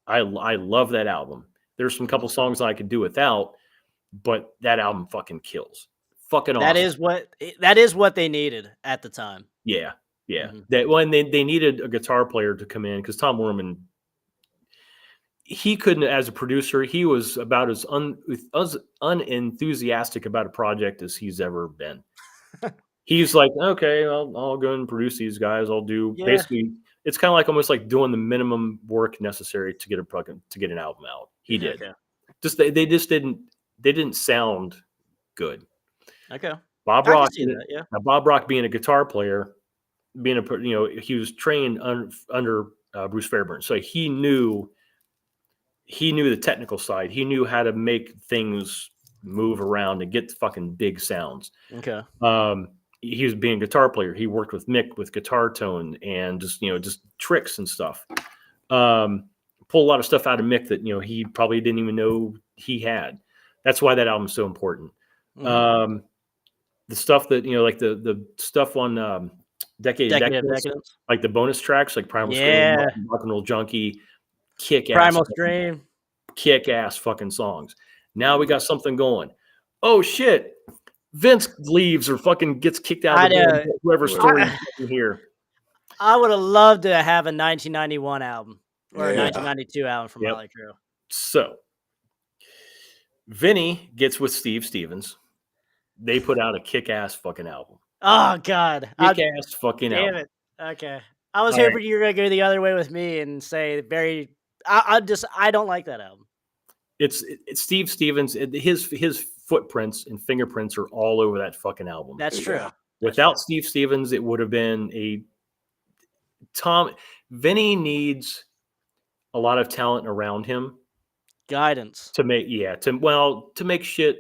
I love that album. There's some couple songs I could do without, but that album fucking kills. Fucking awesome. That is what they needed at the time. Yeah. Mhm. That when they needed a guitar player to come in because Tom Werman, he couldn't, as a producer, he was about as unenthusiastic about a project as he's ever been. He's like, okay, I'll go and produce these guys. I'll do basically. It's kind of like almost like doing the minimum work necessary to get an album out. He did. Okay. Just they just didn't sound good. Okay. Bob I can Rock, see that, yeah. Now Bob Rock being a guitar player, he was trained under Bruce Fairburn, so he knew the technical side. He knew how to make things move around and get fucking big sounds. Okay. He was being a guitar player. He worked with Mick with guitar tone and just tricks and stuff. Pull a lot of stuff out of Mick that he probably didn't even know he had. That's why that album's so important. Mhm. The stuff that like the stuff on Decade of Decadence, like the bonus tracks, like Primal Scream, Rock and Roll Junkie, Primal Scream, kick-ass fucking songs. Now we got something going. Oh shit! Vince leaves or fucking gets kicked out of the band, whoever's story here. I would have loved to have a 1991 album or a Yeah. 1992 album from Motley Crue. So Vinny gets with Steve Stevens. They put out a kick-ass fucking album. Oh God! Kick-ass fucking damn album. it. Okay, I was hoping you were gonna go the other way with me and say I don't like that album. It's Steve Stevens. His footprints and fingerprints are all over that fucking album. That's true. Without Steve Stevens, it would have been Vinny needs a lot of talent around him. Guidance. To make shit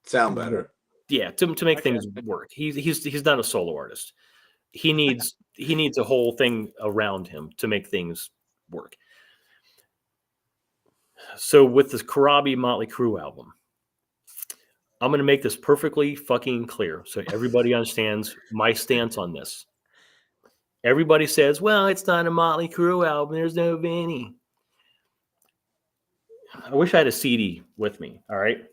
sound better. Yeah, to make things work. He's not a solo artist. He needs a whole thing around him to make things work. So with this Karabi Motley Crue album, I'm going to make this perfectly fucking clear so everybody understands my stance on this. Everybody says, well, it's not a Motley Crue album. There's no Vinny. I wish I had a CD with me. All right.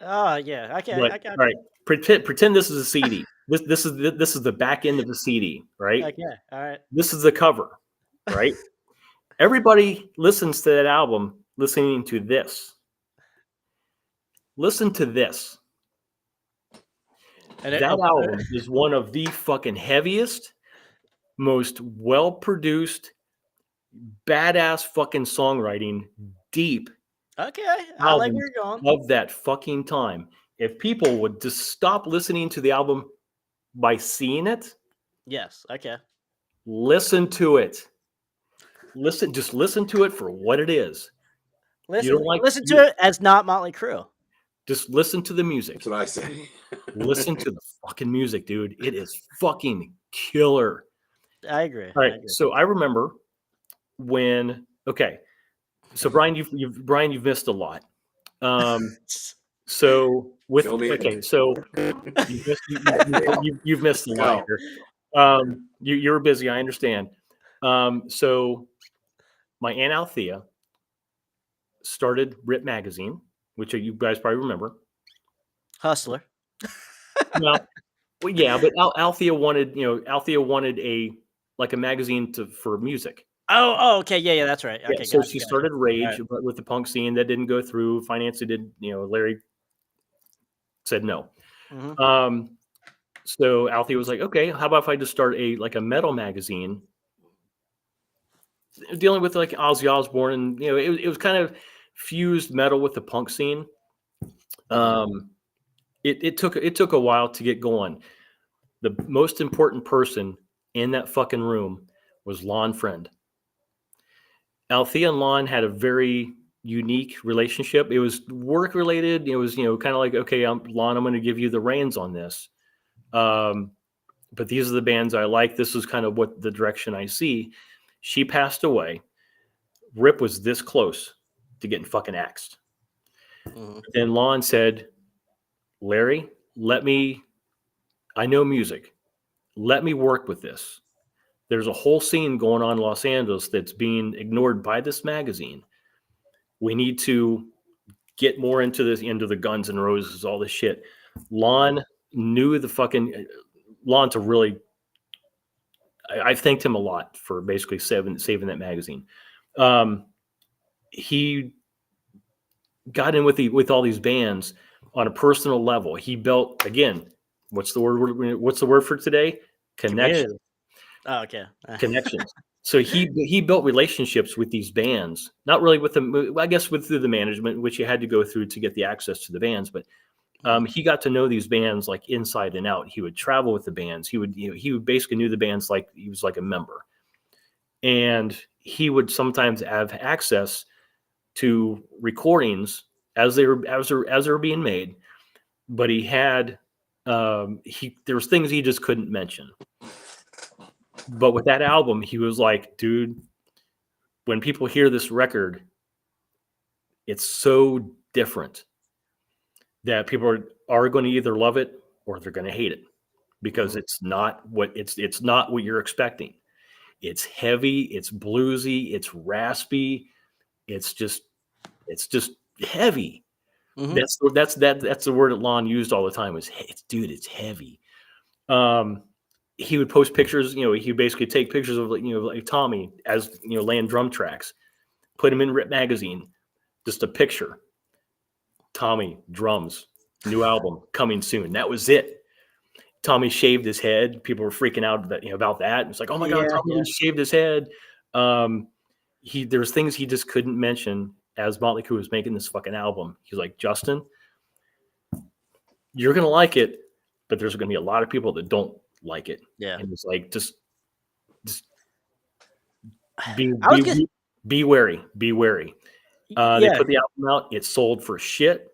Oh yeah. Okay. But, I got all right. Pretend this is a CD. This is the back end of the CD, right? Okay. All right. This is the cover, right? Everybody listens to that album listening to this. Listen to this. That album is one of the fucking heaviest, most well-produced, badass fucking songwriting, deep. Okay, I like where you're going. Of that fucking time. If people would just stop listening to the album by seeing it. Yes. Okay. Listen to it. Just listen to it for what it is. Listen to it as not Motley Crue. Just listen to the music. That's what I say. Listen to the fucking music, dude. It is fucking killer. I agree. All right. So I remember when. Okay. So Bryan, you've missed a lot. So with so you've missed a lot here. You were busy. I understand. So my Aunt Althea started Rip Magazine, which you guys probably remember. Hustler. Well, yeah, but Althea wanted a magazine for music. Oh, okay, yeah, that's right. Okay, yeah, so she started Rage with the punk scene. That didn't go through. Finance did. Larry said no. Mm-hmm. So Althea was like, okay, how about if I just start a metal magazine dealing with like Ozzy Osbourne, and it was kind of fused metal with the punk scene. It took a while to get going. The most important person in that fucking room was Lon Friend. Althea and Lon had a very unique relationship. It was work related. It was, kind of like, okay, Lon, I'm going to give you the reins on this. But these are the bands I like. This is kind of what the direction I see. She passed away. Rip was this close to getting fucking axed. Mhm. Then Lon said, Larry, I know music. Let me work with this. There's a whole scene going on in Los Angeles that's being ignored by this magazine. We need to get more into the Guns N' Roses, all this shit. Lon knew Lon to really, I've thanked him a lot for basically saving that magazine. He got in with all these bands on a personal level. He built, again, what's the word for today? Connection. Community. Oh, okay. Connections. So he built relationships with these bands, not really with them, I guess, through the management, which you had to go through to get the access to the bands. But he got to know these bands like inside and out. He would travel with the bands. He would basically knew the bands like he was like a member, and he would sometimes have access to recordings as they were being made. But he had there was things he just couldn't mention. But with that album, he was like, dude, when people hear this record, it's so different that people are going to either love it or they're going to hate it because it's not what you're expecting. It's heavy, it's bluesy, it's raspy, it's just heavy. Mhm. That's the word that Lon used all the time was, it's heavy. He would post pictures, he would basically take pictures of, like Tommy as, laying drum tracks, put him in Rip magazine, just a picture. Tommy, drums, new album coming soon. That was it. Tommy shaved his head. People were freaking out about that. It's like, oh my God, Tommy shaved his head. There's things he just couldn't mention as Motley Crue was making this fucking album. He's like, Justin, you're going to like it, but there's going to be a lot of people that don't like it. Yeah. And it's like, just be wary. Be wary. They put the album out. It sold for shit.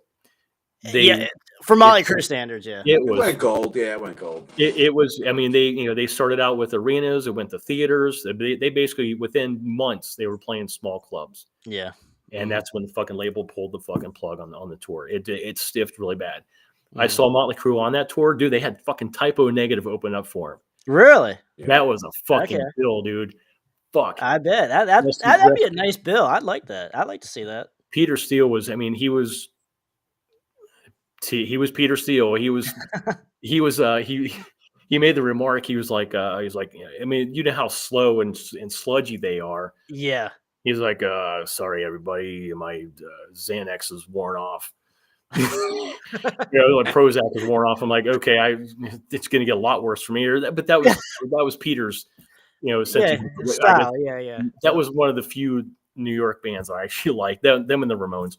For Motley Crue standards, yeah. It went gold. Yeah, it went gold. It was. I mean, they started out with arenas. It went to theaters. They basically within months they were playing small clubs. Yeah. And that's when the fucking label pulled the fucking plug on the tour. It stiffed really bad. I saw Motley Crue on that tour, dude. They had fucking Typo Negative open up for him. Really? Yeah. That was a fucking bill, dude. Fuck. I bet that'd be a nice bill. I'd like that. I'd like to see that. Peter Steele was. I mean, he was Peter Steele. He made the remark. He was like, I mean, you know how slow and sludgy they are. Yeah. He's like, sorry, everybody, my Xanax is worn off. Like Prozac is worn off. I'm like, okay, it's going to get a lot worse for me. But that was Peter's, style. Yeah. That was one of the few New York bands I actually like. Them and the Ramones.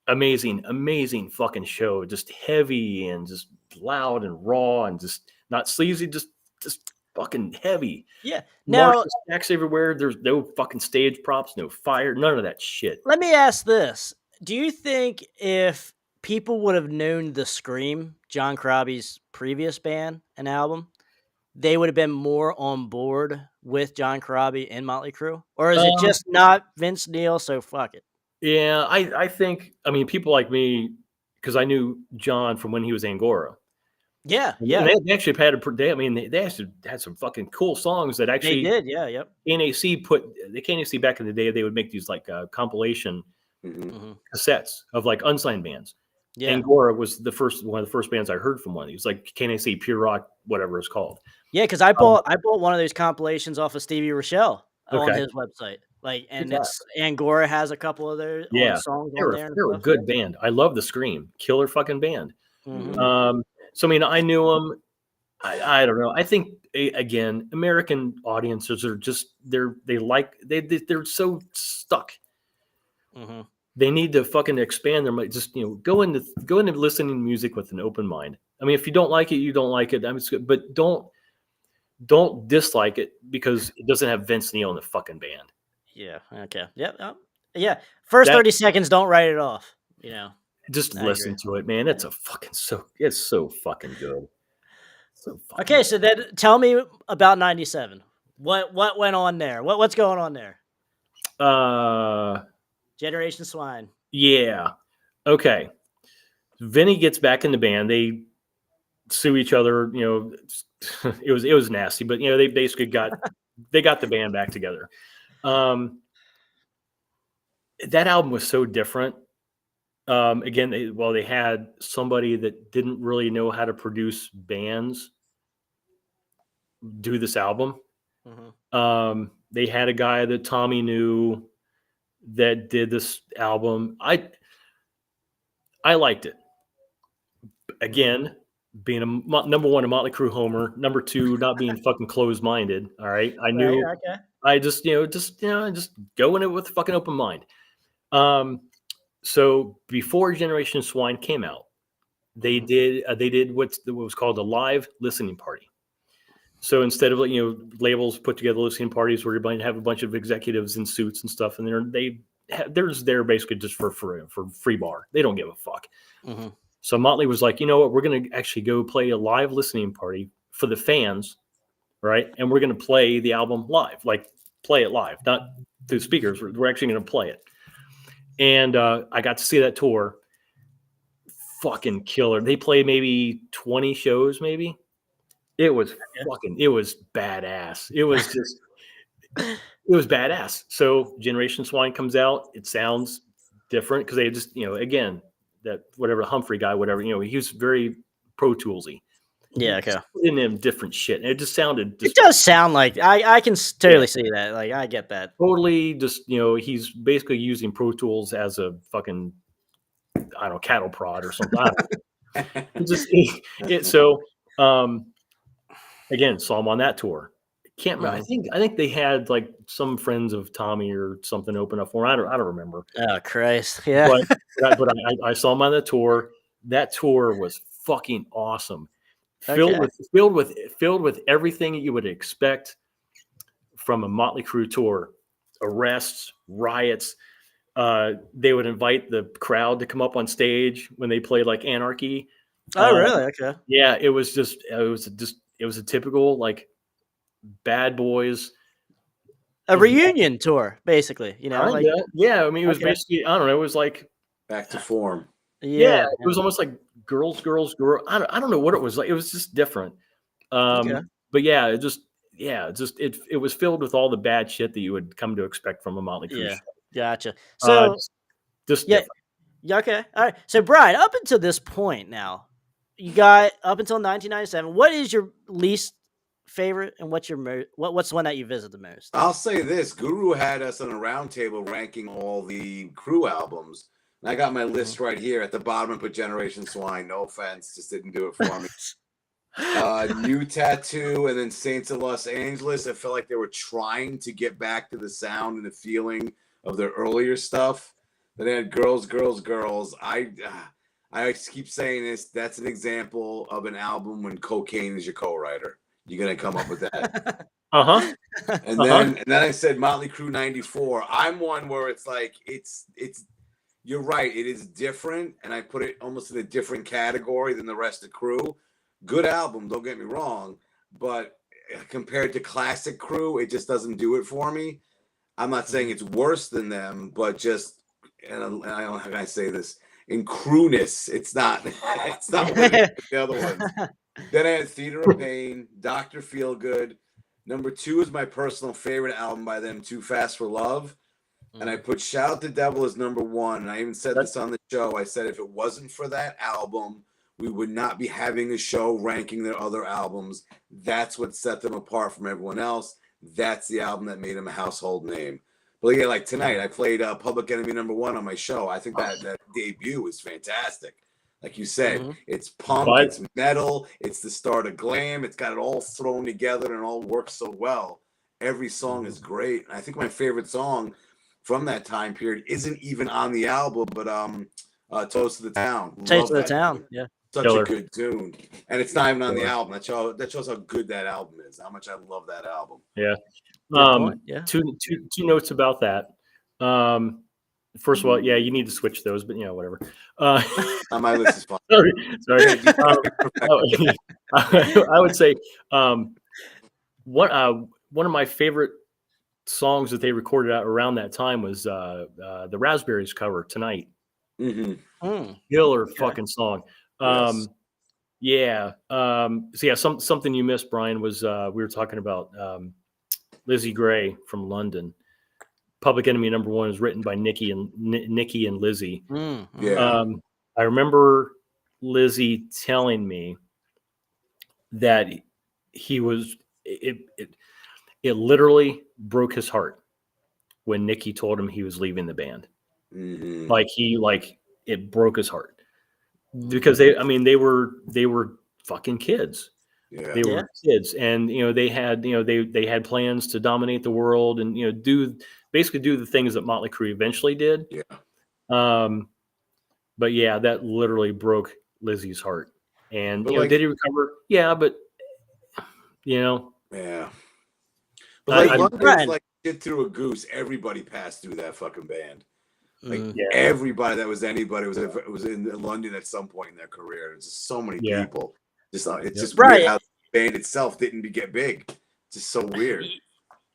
Amazing fucking show. Just heavy and just loud and raw and just not sleazy. Just fucking heavy. Yeah. Now stacks everywhere. There's no fucking stage props, no fire, none of that shit. Let me ask this. Do you think if people would have known the Scream, John Corabi's previous band and album, they would have been more on board with John Corabi and Motley Crue? Or is it just not Vince Neil, so fuck it? Yeah, I think, I mean, people like me, because I knew John from when he was Angora. Yeah. And they actually they actually had some fucking cool songs that actually they did. Yeah, yep. KNAC back in the day, they would make these like compilation cassettes of like unsigned bands. Yeah. Angora was one of the first bands I heard from one of these, like KNAC Pure Rock, whatever it's called. Yeah, because I bought one of those compilations off of Stevie Rochelle on his website. Like, and Angora has a couple of their songs on there. They're a good band. I love the Scream, killer fucking band. So I mean, I knew them. I don't know. I think again, American audiences are just they're so stuck. they need to fucking expand their, just, go into listening to music with an open mind. I mean, if you don't like it, you don't like it. I mean, it's good, but don't dislike it because it doesn't have Vince Neil in the fucking band. Yeah. Okay. Yep. Yeah. First 30 seconds, don't write it off. Just I listen agree. to it, man. It's it's so fucking good. So fucking Okay, so then tell me about 97. What went on there? What's going on there? Generation Swine. Yeah. Okay. Vinny gets back in the band. They sue each other. It was nasty, but they basically got the band back together. That album was so different. Again, they had somebody that didn't really know how to produce bands do this album. Mm-hmm. They had a guy that Tommy knew that did this album. I liked it. Again, being number one, a Motley Crue homer. Number two, not being fucking closed-minded. All right, I knew. Right, okay. I just go in it with a fucking open mind. So before Generation Swine came out, they did what was called a live listening party. So instead of labels put together listening parties where you're going to have a bunch of executives in suits and stuff, and they're there basically just for free bar. They don't give a fuck. Mm-hmm. So Motley was like, you know what? We're going to actually go play a live listening party for the fans, right? And we're going to play the album live, like play it live, not through speakers. We're actually going to play it. And I got to see that tour. Fucking killer. They played maybe 20 shows, maybe. It was badass. It was just, it was badass. So Generation Swine comes out. It sounds different because they just, again, that whatever Humphrey guy, whatever, he was very Pro Toolsy. Yeah, okay. In him different shit. And it just sounded. It does sound like I can totally see that. Like I get that. Totally, just he's basically using Pro Tools as a fucking, I don't know, cattle prod or something. I don't know. So again, saw him on that tour. Can't remember. I think they had like some friends of Tommy or something open up for him. I don't remember. Oh Christ, yeah. But I saw him on the tour. That tour was fucking awesome. Filled with everything you would expect from a Motley Crue tour. Arrests, riots. They would invite the crowd to come up on stage when they played like Anarchy. Oh really? Okay. Yeah, it was a typical like Bad Boys. A reunion tour, basically. Like yeah. I mean, it was basically, I don't know. It was like back to form. Yeah, it was almost like girls. I don't know what it was like. It was just different. But yeah, it was filled with all the bad shit that you would come to expect from a Motley Crue show. Gotcha. So just different. Yeah, okay. All right. So Bryan, up until this point now, you got up until 1997. What is your least favorite, and what's your what's the one that you visit the most? I'll say this: Guru had us on a round table ranking all the Crue albums. And I got my list right here at the bottom and put Generation Swine. No offense, just didn't do it for me. New Tattoo and then Saints of Los Angeles. I felt like they were trying to get back to the sound and the feeling of their earlier stuff. Then they had Girls, Girls, Girls. I keep saying this. That's an example of an album when cocaine is your co-writer. You're gonna come up with that. And then I said Motley Crue '94. I'm one where it's like it's. You're right. It is different, and I put it almost in a different category than the rest of Crue. Good album, don't get me wrong, but compared to classic Crue, it just doesn't do it for me. I'm not saying it's worse than them, but just, and I don't know how can I say this, in Crue-ness, it's not the other ones. Then I had Theater of Pain, Dr. Feelgood. Number 2 is my personal favorite album by them, Too Fast for Love. And I put Shout Out the Devil as number 1. And I even said this on the show. I said if it wasn't for that album, we would not be having a show ranking their other albums. That's what set them apart from everyone else. That's the album that made them a household name. But yeah, like tonight, I played Public Enemy number 1 on my show. I think that debut is fantastic. Like you said, it's punk, it's metal, it's the start of glam. It's got it all thrown together and all works so well. Every song is great. And I think my favorite song from that time period isn't even on the album, but Toast to the Town. Taste Love of the that Town. tune. Yeah. Such Killer. a good tune, and it's not even on the Killer. album. That shows how good that album is. How much I love that album. Yeah. Good point. Yeah. Two notes about that. First of all, yeah, you need to switch those, but whatever. On my list is fine. Sorry. I would say one of my favorite songs that they recorded out around that time was the Raspberries cover, Tonight. Mm-hmm. Killer fucking song. Yes. Yeah. So yeah, something you missed, Brian, was we were talking about Lizzie Gray from London. Public Enemy #1 is written by Nikki and Lizzie. Yeah. I remember Lizzie telling me that he was it literally broke his heart when Nikki told him he was leaving the band. Mm-hmm. It broke his heart because they were fucking kids. Yeah. They were kids, and they had plans to dominate the world and basically do the things that Motley Crue eventually did. Yeah. But yeah, that literally broke Lizzie's heart. And But did he recover? Yeah, but Yeah. But I- London's Brian. like shit through a goose. Everybody passed through that fucking band. Like Mm. Yeah. everybody that was anybody was in London at some point in their career. There's just so many Yeah. people. It's just Right. weird how the band itself didn't get big. It's just so weird.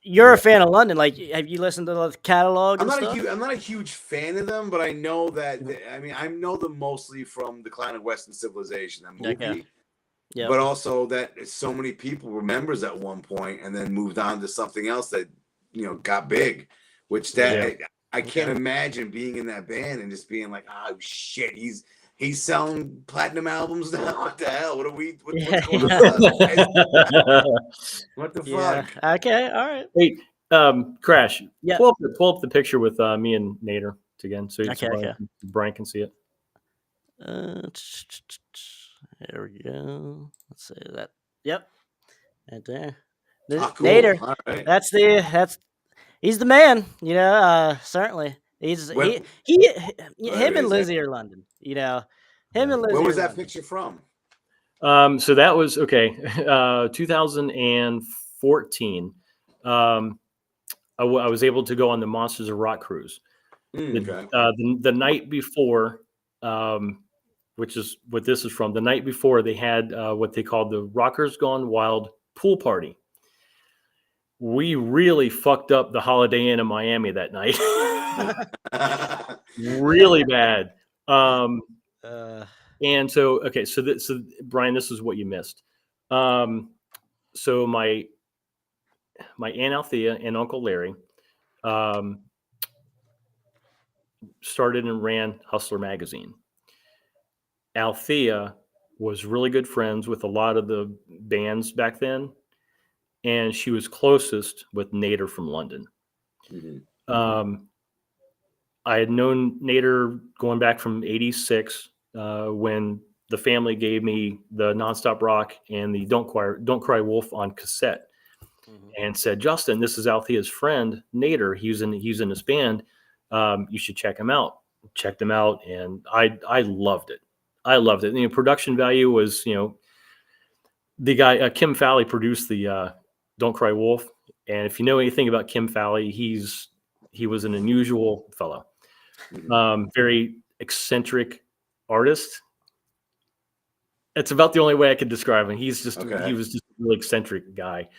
You're a fan of London. Like, have you listened to the catalog I'm and not stuff? I'm not a huge fan of them, but I know that I know them mostly from Decline of Western Civilization, that movie. Okay. Yeah. But also that so many people were members at one point and then moved on to something else that got big. Which I can't imagine being in that band and just being like, oh shit, he's selling platinum albums now. What the hell? What's going on? What the Yeah. fuck? Okay. All right. Hey, Crash. Yeah. Pull up the picture with me and Nader again, so Okay. Brian can see it. There we go. Let's say that. Yep. Right there. Cool. Nader. All right. He's the man. Certainly. He's When- him and Lizzie are London. Him and Lizzie. Where was are that London. picture from? So that was 2014. I was able to go on the Monsters of Rock cruise. Okay. The night before, which is what this is from. The night before, they had what they called the Rockers Gone Wild pool party. We really fucked up the Holiday Inn in Miami that night. Really bad. And so Brian, this is what you missed. So my Aunt Althea and Uncle Larry started and ran Hustler magazine. Althea was really good friends with a lot of the bands back then, and she was closest with Nader from London. Mm-hmm. I had known Nader going back from '86 when the family gave me the Nonstop Rock and the Don't Cry Wolf on cassette, and said, Justin, this is Althea's friend Nader. He's in this band. You should check him out. Checked him out, and I loved it. I loved it. The production value was, the guy Kim Fowley produced the Don't Cry Wolf, and if you know anything about Kim Fowley, he was an unusual fellow, very eccentric artist. That's about the only way I could describe him. He was just a really eccentric guy.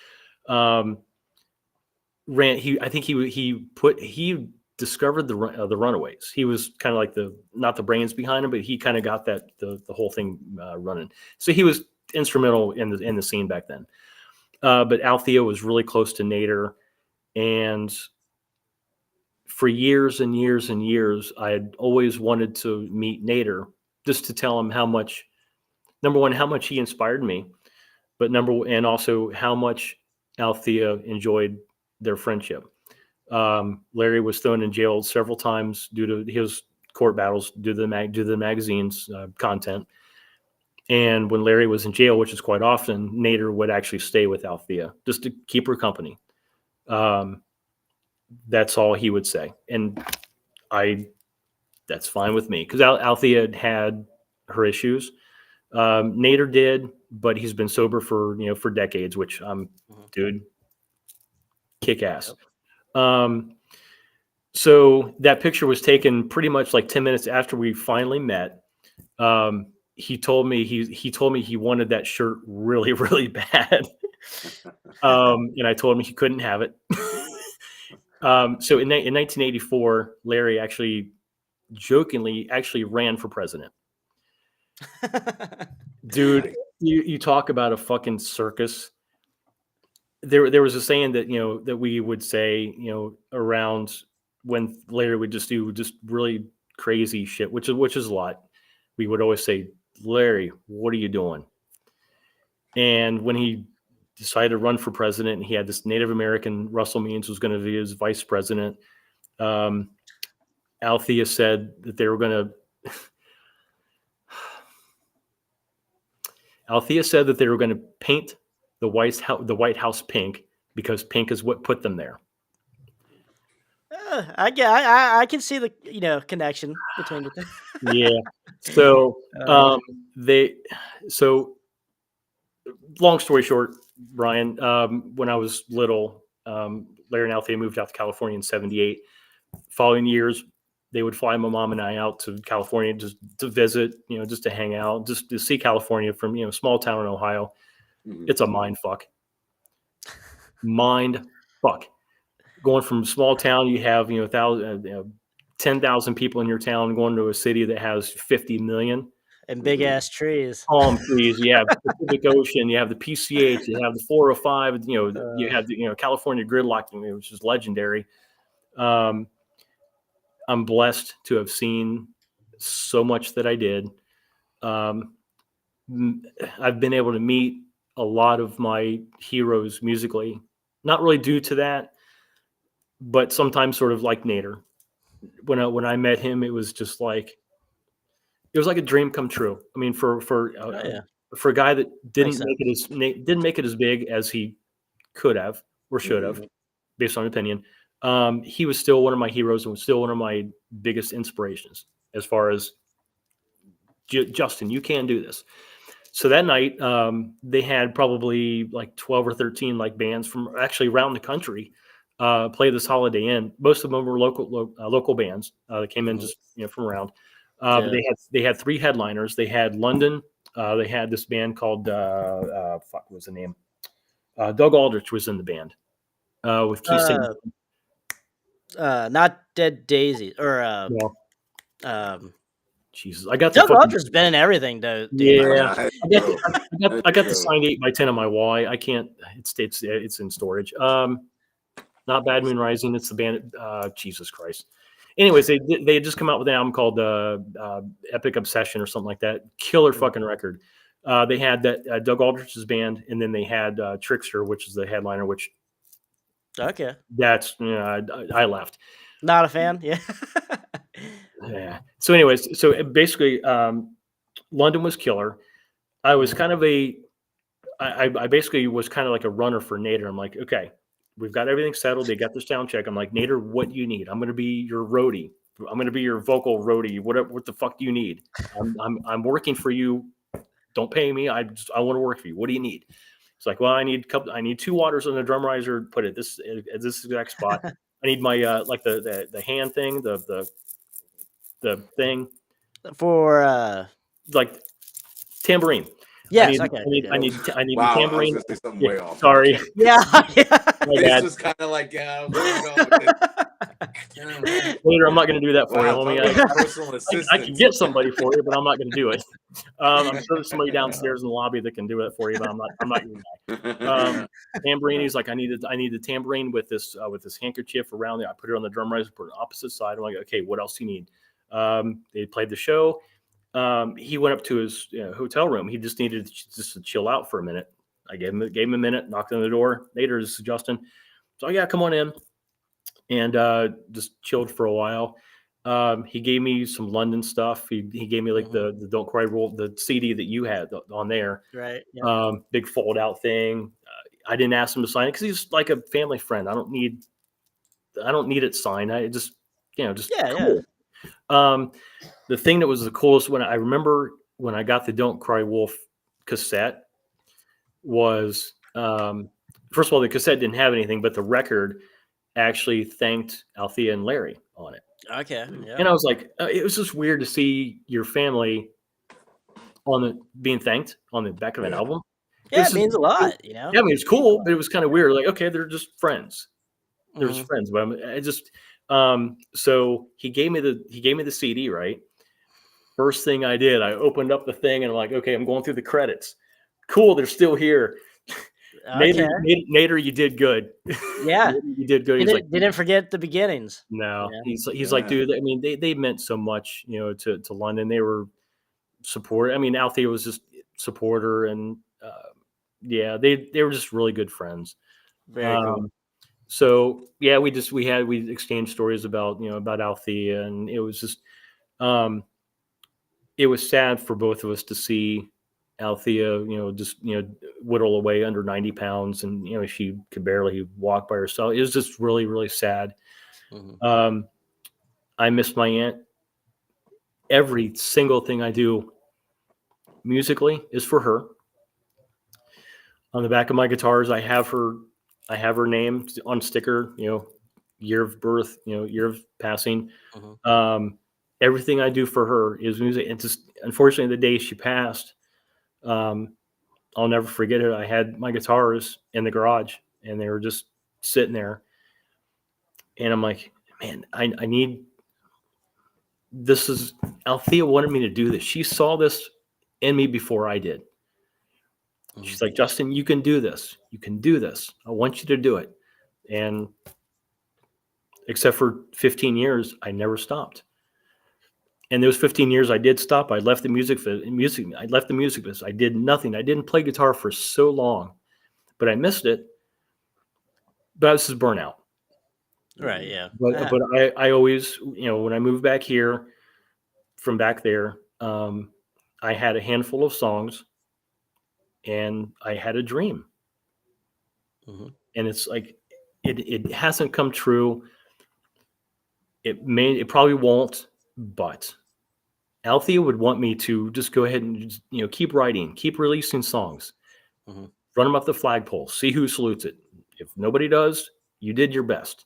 He discovered the Runaways. He was kind of like not the brains behind him, but he kind of got the whole thing running. So he was instrumental in the scene back then. But Althea was really close to Nader, and for years and years and years, I had always wanted to meet Nader just to tell him how much, number one, how much he inspired me, and also how much Althea enjoyed their friendship. Larry was thrown in jail several times due to his court battles, due to the magazine's content. And when Larry was in jail, which is quite often, Nader would actually stay with Althea just to keep her company. That's all he would say. And that's fine with me. Because Althea had her issues. Nader did, but he's been sober for decades, which dude, kick ass. Yep. So that picture was taken pretty much like 10 minutes after we finally met. He told me he wanted that shirt really, really bad. And I told him he couldn't have it. So in 1984, Larry actually jokingly ran for president. Dude, you talk about a fucking circus. There was a saying that that we would say around when Larry would just do really crazy shit, which is a lot. We would always say, Larry, what are you doing? And when he decided to run for president, and he had this Native American, Russell Means, was going to be his vice president. Althea said that they were going to. Althea said that they were going to paint the White House pink because pink is what put them there. I can see the connection between the two. Yeah. So long story short, Bryan, when I was little, Larry and Althea moved out to California in '78. Following years, they would fly my mom and I out to California just to visit, just to hang out, just to see California from, small town in Ohio. Mhm. It's a mind fuck. Mind fuck. Going from small town, you have 10,000 people in your town, going to a city that has 50 million. And big ass trees. Palm trees. You have the Pacific Ocean. You have the PCH. You have the 405. You have the California gridlock, which is legendary. I'm blessed to have seen so much that I did. I've been able to meet a lot of my heroes musically, not really due to that, but sometimes sort of like Nader. When I met him, it was just like a dream come true. I mean, for a guy that didn't make it as big as he could have or should have, based on opinion, he was still one of my heroes and was still one of my biggest inspirations as far as Justin, you can do this. So that night, they had probably like 12 or 13 like bands from actually around the country play this Holiday Inn. Most of them were local bands that came in just from around. But they had 3 headliners. They had London. They had this band called what was the name? Doug Aldrich was in the band with Keith Sayne. Not Dead Daisy or Jesus, I got Doug Aldrich's been in everything though. Yeah, I got the signed 8x10 on my wall. I can't. It's in storage. Not Bad Moon Rising. It's the band. Jesus Christ. Anyways, they had just come out with an album called Epic Obsession or something like that. Killer fucking record. They had that Doug Aldrich's band, and then they had Trickster, which is the headliner. Which that's I left. Not a fan. Yeah. Yeah. So, anyways, so basically, London was killer. I was kind of I basically was kind of like a runner for Nader. I'm like, okay, we've got everything settled. They got the sound check. I'm like, Nader, what do you need? I'm going to be your roadie. I'm going to be your vocal roadie. What the fuck do you need? I'm working for you. Don't pay me. I want to work for you. What do you need? It's like, well, I need 2 waters on the drum riser. Put it this exact spot. I need my like the hand thing, the thing for like tambourine. Yes, I need wow, tambourine. I was gonna say something way off. Sorry. Yeah. This was kind of like Later, I'm not going to do that for you, homie. Personal assistant. I can get somebody for you, but I'm not going to do it. I'm sure there's somebody downstairs in the lobby that can do it for you, but I'm not your guy. Tambourine. He's like, I need the tambourine with this handkerchief around it. I put it on the drum riser, put it on the opposite side. I'm like, okay, what else do you need? They played the show. He went up to his hotel room. He just needed to chill out for a minute. I gave him a minute, knocked on the door. Nader, this is Justin. So yeah, come on in. And just chilled for a while. He gave me some London stuff. He gave me like the Don't Cry roll, the CD that you had on there. Right. Yeah. Big fold out thing. I didn't ask him to sign it because he's like a family friend. I don't need don't need it signed. I just, just Yeah, cool. The thing that was the coolest when I remember when I got the Don't Cry Wolf cassette was, first of all, the cassette didn't have anything, but the record actually thanked Althea and Larry on it. Okay. Yeah. And I was like, it was just weird to see your family being thanked on the back of an album. Yeah, it means a lot, you know? Yeah, I mean, it's cool, but it was kind of weird. Like, okay, they're just friends. They're just Mhm. friends. But I just, so he gave me the CD, right? First thing I did, I opened up the thing and I'm like, okay, I'm going through the credits. Cool, they're still here. Okay. Nader, you did good. Yeah. Nader, you did good. You He's like, didn't forget the beginnings. no, Yeah. he's like, dude. I mean, they meant so much, to London. They were support. I mean, Althea was just supporter, and yeah, they were just really good friends. Very cool. So yeah, we exchanged stories about Althea, and it was just it was sad for both of us to see Althea, just whittle away under 90 pounds, and she could barely walk by herself. It was just really, really sad. Mhm. I miss my aunt. Every single thing I do musically is for her. On the back of my guitars, I have her name on sticker, year of birth, year of passing. Mhm. Everything I do for her is music. And just unfortunately, the day she passed, I'll never forget it. I had my guitars in the garage, and they were just sitting there. And I'm like, man, I need. This is Althea wanted me to do this. She saw this in me before I did. She's Mhm. like, Justin, you can do this. You can do this. I want you to do it. And except for 15 years, I never stopped. And those 15 years I did stop. I left the music. I left the music business. I did nothing. I didn't play guitar for so long, but I missed it. But this is burnout. Right. Yeah. But I always, when I moved back here from back there, I had a handful of songs, and I had a dream. Mhm. And it's like it hasn't come true. It probably won't, but Althea would want me to just go ahead and just, keep writing, keep releasing songs, Mhm. run them up the flagpole, see who salutes it. If nobody does, you did your best.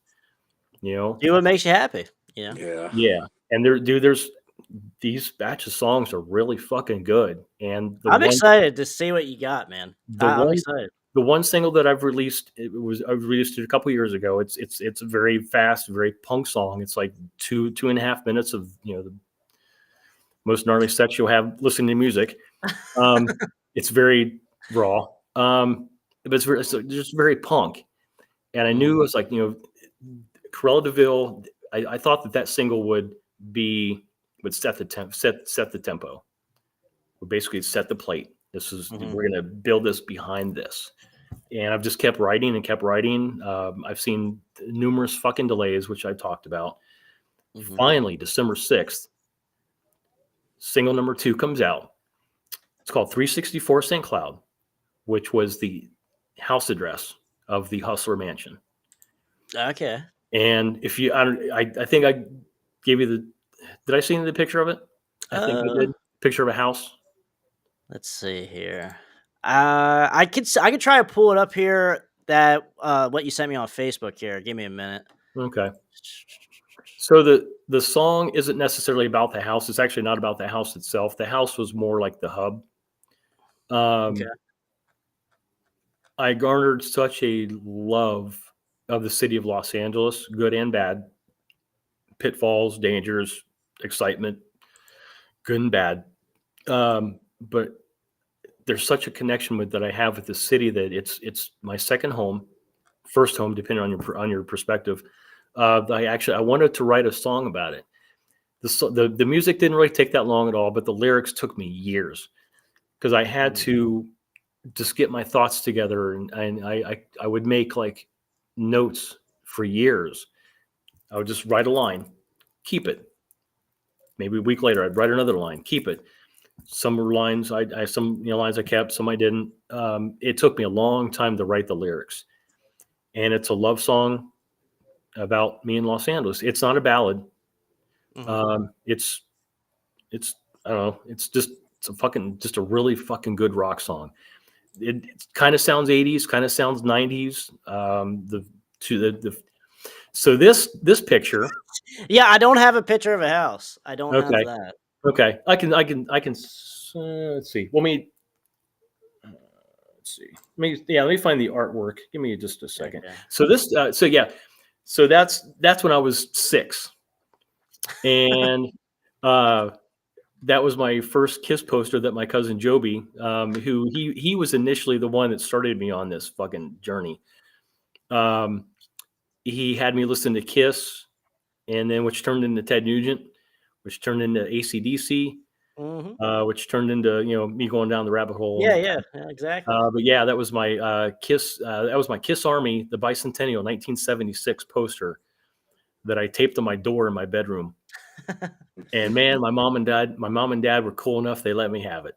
Do what makes you happy. You know. Yeah. Yeah. And there's these batch of songs are really fucking good. And I'm excited to see what you got, man. the I'm one excited. the one single that I've released, I released it a couple years ago. It's a very fast, very punk song. It's like 2.5 minutes of the most gnarly sex you'll have listening to music. It's very raw, but it's just very punk. And I knew it was like Cruella de Vil. I thought that single would set the tempo, would basically set the plate. We're gonna build this behind this. And I've just kept writing and kept writing. I've seen numerous fucking delays, which I talked about. Mhm. Finally, December 6th, single number 2 comes out. It's called 364 St. Cloud, which was the house address of the Hustler Mansion. Okay. And if you, I think I gave you did I send you the picture of it? I think I did. Picture of a house. Let's see here. I could try to pull it up here. That what you sent me on Facebook here. Give me a minute. Okay. So the song isn't necessarily about the house. It's actually not about the house itself. The house was more like the hub. Okay. I garnered such a love of the city of Los Angeles, good and bad, pitfalls, dangers, excitement, good and bad. But there's such a connection that I have with the city that it's my second home, first home, depending on your perspective. I wanted to write a song about it. The music didn't really take that long at all, but the lyrics took me years because I had to just get my thoughts together, and I would make like notes for years. I would just write a line, keep it. Maybe a week later, I'd write another line, keep it. Some were lines some lines I kept, some I didn't. It took me a long time to write the lyrics, and it's a love song about me in Los Angeles. It's not a ballad. Mhm. It's I don't know. It's just a really fucking good rock song. It kind of sounds 80s, kind of sounds 90s. So this picture. Yeah, I don't have a picture of a house. I don't have Okay. that. Okay. Let's see. Let me see. Let me find the artwork. Give me just a second. Okay. So this, so that's when I was 6, and that was my first Kiss poster that my cousin Joby, who he was initially the one that started me on this fucking journey. He had me listen to Kiss, and then which turned into Ted Nugent, which turned into AC/DC, Mhm. which turned into me going down the rabbit hole. Yeah, exactly. But yeah, that was my Kiss. That was my Kiss Army, the Bicentennial 1976 poster that I taped on my door in my bedroom. And man, my mom and dad were cool enough; they let me have it.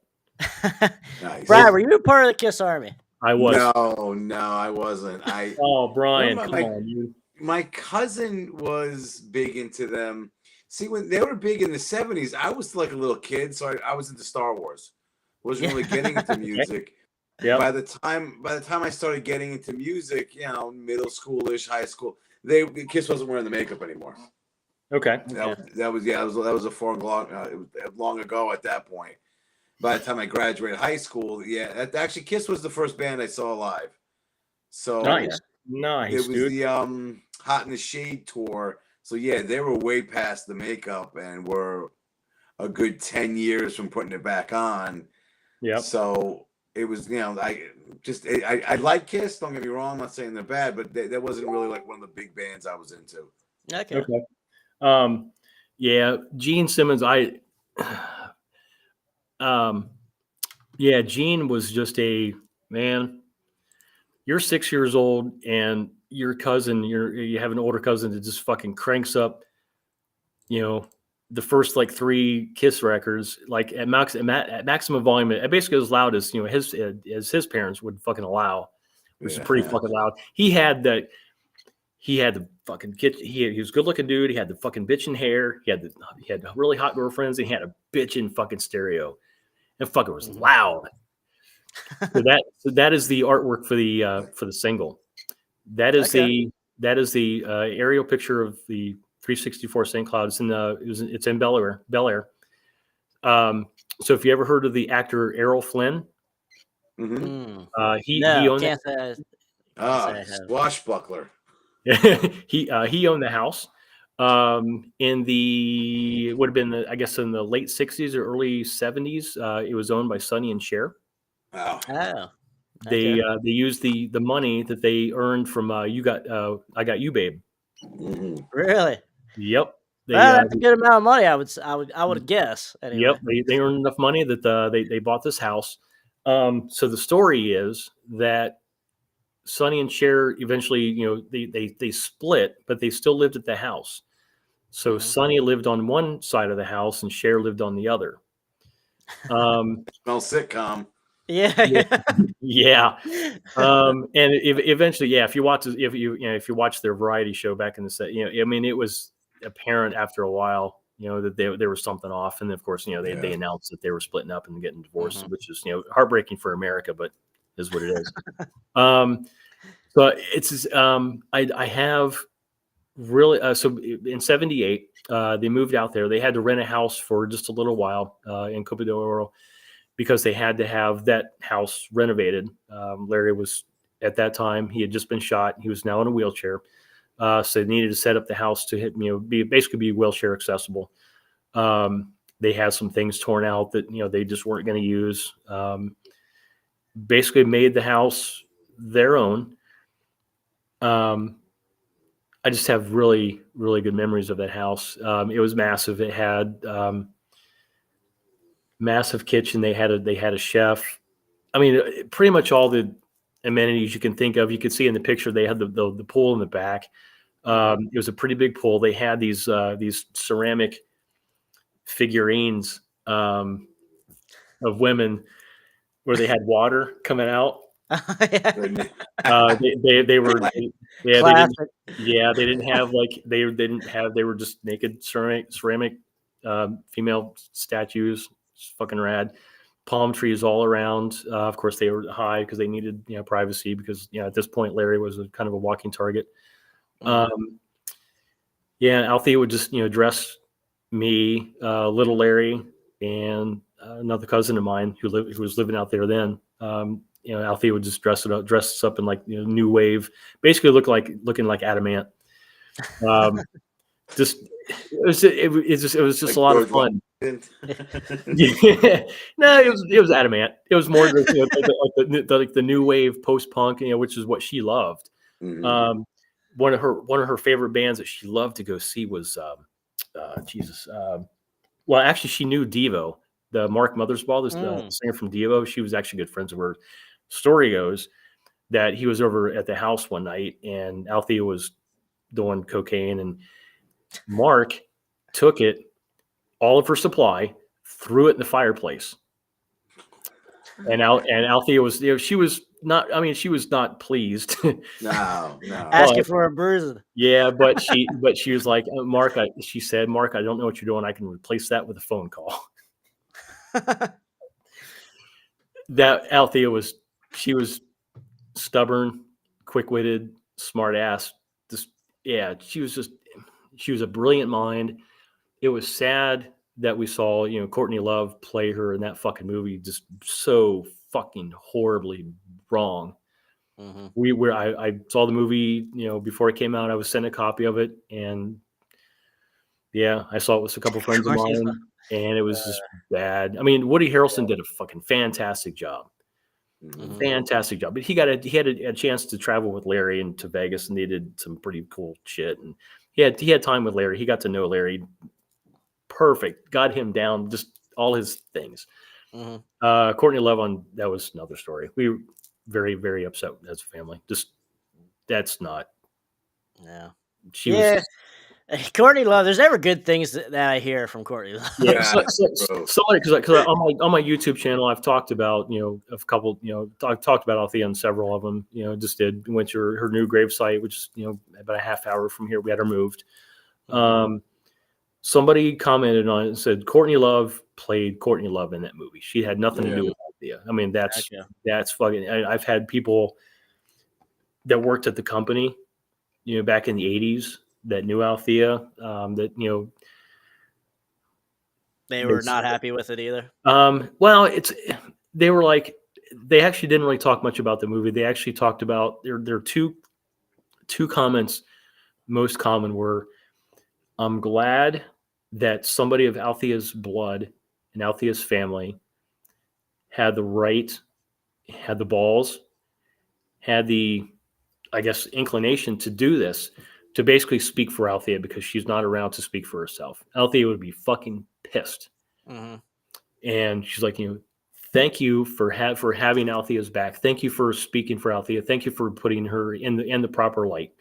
Nice. Bryan, were you a part of the Kiss Army? I was. No, I wasn't. Oh, Bryan, Well, come my- on, you. My cousin was big into them. See, when they were big in the 70s, I was like a little kid, so I was into Star Wars. Wasn't really getting into music. Yeah. By the time I started getting into music, middle schoolish, high school, Kiss wasn't wearing the makeup anymore. Okay. That was a long ago at that point. By the time I graduated high school, actually Kiss was the first band I saw live. So Nice, it was dude. the Hot in the Shade tour. So yeah, they were way past the makeup and were a good 10 years from putting it back on. Yeah. So it was, I like Kiss, don't get me wrong, I'm not saying they're bad, but that wasn't really like one of the big bands I was into. Okay. Yeah, Gene Simmons, Gene was just a man. You're 6 years old and your cousin, you have an older cousin that just fucking cranks up, the first like 3 Kiss records, like at maximum volume, basically as loud as his parents would fucking allow, which is pretty fucking loud. He had the fucking kid. He was a good looking dude. He had the fucking bitchin' hair. He had really hot girlfriends. And he had a bitchin' fucking stereo. And fucking was loud. So that is the artwork for the single. That is the aerial picture of the 364 St. Cloud. It's in Bel Air. So if you ever heard of the actor Errol Flynn, he owned can't say I have. Swashbuckler. he owned the house in the would have been in the late 60s or early 70s. It was owned by Sonny and Cher. Wow. Oh. They used the money that they earned from I Got You Babe. Really? Yep. That's a good amount of money. I would guess. Anyway. Yep. They earned enough money that they bought this house. So the story is that Sonny and Cher eventually, they split, but they still lived at the house. So Sonny lived on one side of the house and Cher lived on the other. Smell sitcom. Yeah. Yeah. And eventually, if you watch their variety show back in the set, it was apparent after a while, that there was something off. And of course, they announced that they were splitting up and getting divorced, which is, heartbreaking for America, but is what it is. So it's, I have really, so in 78, they moved out there. They had to rent a house for just a little while, in Copa de Oro, because they had to have that house renovated. Larry was, at that time, he had just been shot. He was now in a wheelchair. So they needed to set up the house to be wheelchair accessible. They had some things torn out that, they just weren't going to use. Basically made the house their own. I just have really, really good memories of that house. It was massive. It had massive kitchen. They had a chef. I mean, pretty much all the amenities you can think of. You could see in the picture they had the pool in the back. It was a pretty big pool. They had these ceramic figurines of women where they had water coming out. They were yeah Classic. they didn't have like they were just naked ceramic female statues. It's fucking rad. Palm trees all around. Of course, they were high because they needed privacy because at this point Larry was kind of a walking target. Yeah, Althea would just dress me, little Larry, and another cousin of mine who was living out there then. Althea would just dress us up in like new wave, basically looking like adamant. Just it was just Like a lot of George fun. Washington. Yeah. No, it was adamant. It was more like the new wave post punk, which is what she loved. Mhm. One of her favorite bands that she loved to go see was Jesus. Well, actually, she knew Devo, the Mark Mothersbaugh, the singer from Devo. She was actually good friends with her. Story goes that he was over at the house one night, and Althea was doing cocaine, and Mark took it, all of her supply, threw it in the fireplace. And Althea was, she was not. I mean, she was not pleased. No. Asking for a bruise. Yeah, but she was like, Mark. She said, Mark, I don't know what you're doing. I can replace that with a phone call. That Althea was stubborn, quick-witted, smart ass. She was a brilliant mind. It was sad that we saw, Courtney Love play her in that fucking movie, just so fucking horribly wrong. I saw the movie, before it came out. I was sent a copy of it, and I saw it with a couple friends of mine, and it was just bad. I mean, Woody Harrelson did a fucking fantastic job. Fantastic job. But he had a chance to travel with Larry into Vegas, and they did some pretty cool shit. And he had time with Larry. He got to know Larry. Perfect. Got him down, just all his things. Courtney Love that was another story. We were very, very upset as a family. Just that's not. Yeah. She was. Courtney Love. There's never good things that I hear from Courtney Love. Yeah, because on my YouTube channel, I've talked about a couple. I've talked about Althea on several of them. Went to her new gravesite, which is about a half hour from here. We had her moved. Somebody commented on it and said Courtney Love played Courtney Love in that movie. She had nothing to do with Althea. I mean, that's fucking. I've had people that worked at the company, back in the 80s that knew Althea, that they were not happy with it either. Well, they were like, they actually didn't really talk much about the movie. They actually talked about there are two comments. Most common were, I'm glad that somebody of Althea's blood and Althea's family had the balls, had the, I guess, inclination to do this, to basically speak for Althea, because she's not around to speak for herself. Althea would be fucking pissed. And she's like, thank you for having Althea's back. Thank you for speaking for Althea. Thank you for putting her in the proper light.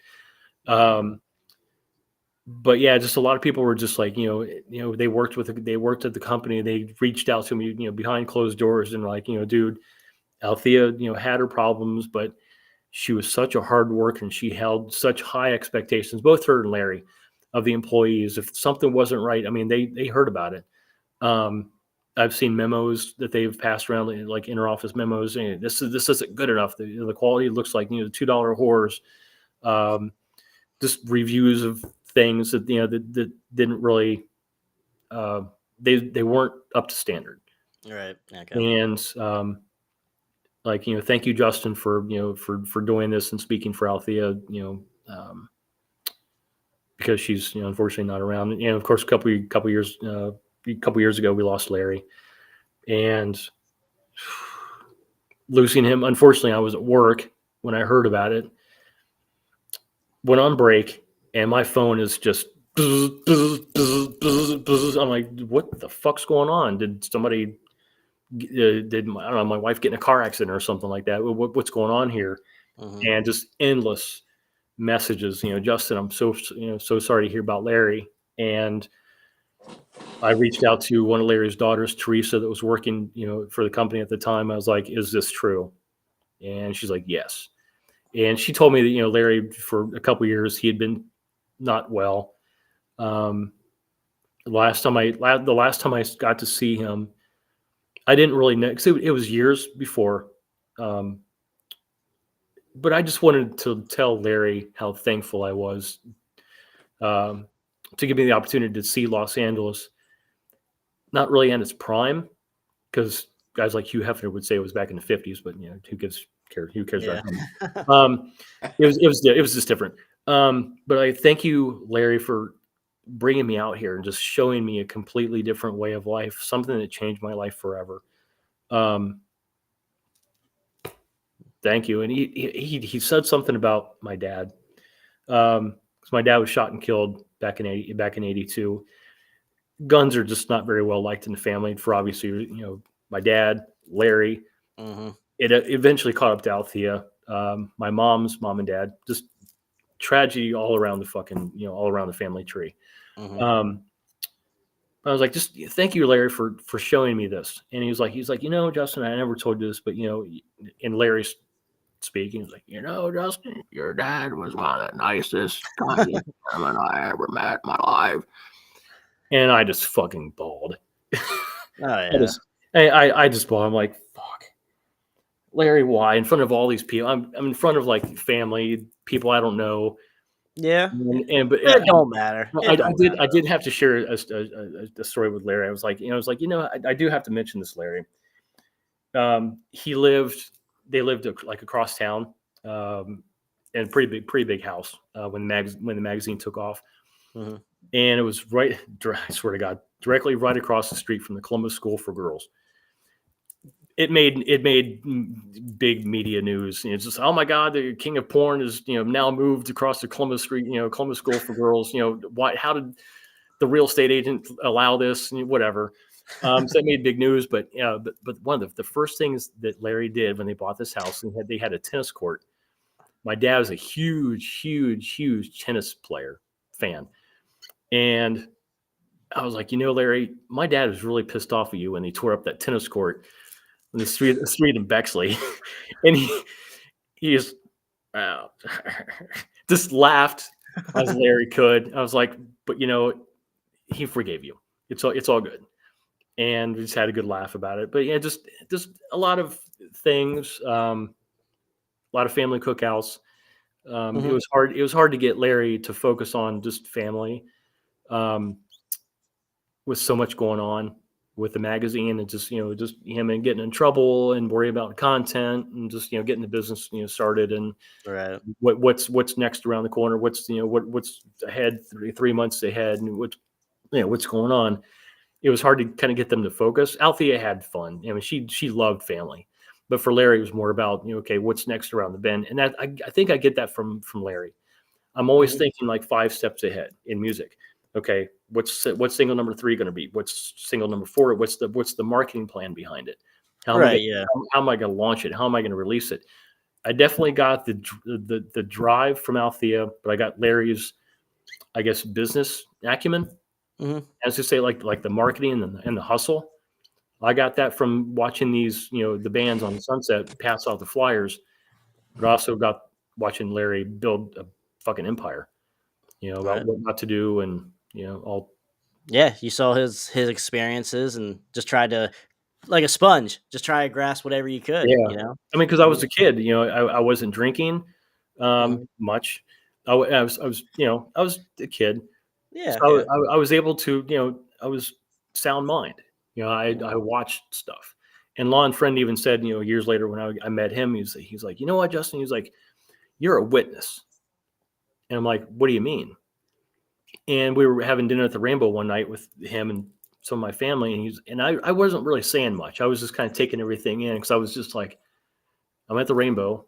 But yeah, just a lot of people were just like, they worked at the company. They reached out to me, behind closed doors, and like, dude, Althea, had her problems, but she was such a hard worker, and she held such high expectations, both her and Larry, of the employees. If something wasn't right, I mean, they heard about it. I've seen memos that they've passed around, like interoffice memos, saying this isn't good enough. The quality looks like $2 whores. Just reviews of things that that didn't really they weren't up to standard. Right. Okay. And like, thank you, Justin, for for doing this and speaking for Althea, because she's unfortunately not around. And of course, a couple years ago, we lost Larry, and losing him. Unfortunately, I was at work when I heard about it. Went on break, and my phone is just. I'm like, what the fuck's going on? Did somebody? Did I don't know, my wife get in a car accident or something like that? What's going on here? And just endless messages. Justin, I'm so sorry to hear about Larry. And I reached out to one of Larry's daughters, Teresa, that was working, for the company at the time. I was like, is this true? And she's like, yes. And she told me that, Larry, for a couple of years, he had been not well. The last time I got to see him, I didn't really know, because it was years before. But I just wanted to tell Larry how thankful I was to give me the opportunity to see Los Angeles, not really in its prime, because guys like Hugh Hefner would say it was back in the 50s, but who cares? Who cares Yeah. about him? It was just different. But I thank you, Larry, for bringing me out here and just showing me a completely different way of life, something that changed my life forever. Thank you. And he said something about my dad. 'Cause my dad was shot and killed back in 82. Guns are just not very well liked in the family for obviously, my dad, Larry. Mhm. It eventually caught up to Althea. My mom's mom and dad, just tragedy all around the fucking, all around the family tree. Mhm. I was like, just thank you, Larry, for showing me this. And he's like, Justin, I never told you this, but in Larry's speaking, he's like, Justin, your dad was one of the nicest, kindest gentlemen I ever met in my life. And I just fucking bawled. Oh yeah. I just bawled. I'm like, fuck, Larry, why? In front of all these people, I'm in front of like family, people I don't know. Yeah. But It don't matter. I It don't matter. did have to share a story with Larry. I was like, I do have to mention this, Larry. They lived like across town, and pretty big house when the magazine took off. Mhm. And it was right, I swear to God, directly right across the street from the Columbus School for Girls. It made big media news. It's just, oh my God, the king of porn is now moved across the Columbus Street, Columbus School for Girls. Why? How did the real estate agent allow this? Whatever. So that made big news. But but one of the first things that Larry did when they bought this house, and they had a tennis court. My dad was a huge tennis player fan, and I was like, Larry, my dad was really pissed off at you when they tore up that tennis court in the street in Bexley. And he just just laughed as Larry could. I was like, but he forgave you. It's all good. And we just had a good laugh about it. But yeah, just a lot of things, a lot of family cookouts. It was hard to get Larry to focus on just family. With so much going on with the magazine, and just him and getting in trouble and worry about content, and just getting the business started, and Right. what's next around the corner, what's what's ahead, 3 months ahead, and what's going on. It was hard to kind of get them to focus. Althea had fun. I mean, she loved family, but for Larry, it was more about okay, what's next around the bend, and that I think I get that from Larry. I'm always thinking like 5 steps ahead in music. Okay, what's single number 3 going to be? What's single number 4? What's the marketing plan behind it? Right. Yeah. How am I going to launch it? How am I going to release it? I definitely got the drive from Althea, but I got Larry's, I guess, business acumen. Mhm. As to say, like the marketing and the hustle. I got that from watching these, the bands on Sunset pass out the flyers, but I also got watching Larry build a fucking empire. About Right. what not to do, and all. Yeah. You saw his experiences and just tried to, like a sponge, just try to grasp whatever you could. Yeah, I mean, because I was a kid, I wasn't drinking Mhm. much. I was a kid, Yeah. so Yeah. I was able to, I was sound mind. I watched stuff, and Lon Friend even said, years later when I met him, he's like, you know what, Justin, he's like, you're a witness, and I'm like, what do you mean? And we were having dinner at the Rainbow one night with him and some of my family, and I wasn't really saying much. I was just kind of taking everything in, because I was just like, I'm at the Rainbow,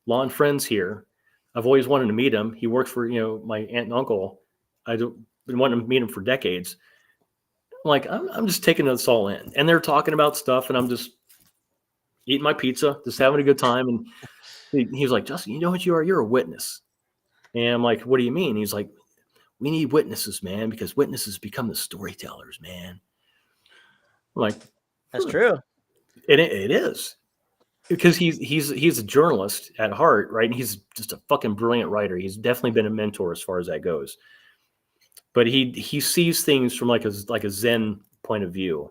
Lon Friend's here. I've always wanted to meet him. He works for my aunt and uncle. I've been wanting to meet him for decades. I'm like, I'm just taking this all in, and they're talking about stuff, and I'm just eating my pizza, just having a good time. And he was like, Justin, you know what you are? You're a witness. And I'm like, what do you mean? He's like, we need witnesses, man, because witnesses become the storytellers, man. I'm like, That's true. it is. because he's a journalist at heart, right? And he's just a fucking brilliant writer. He's definitely been a mentor as far as that goes. But he sees things from like a Zen point of view,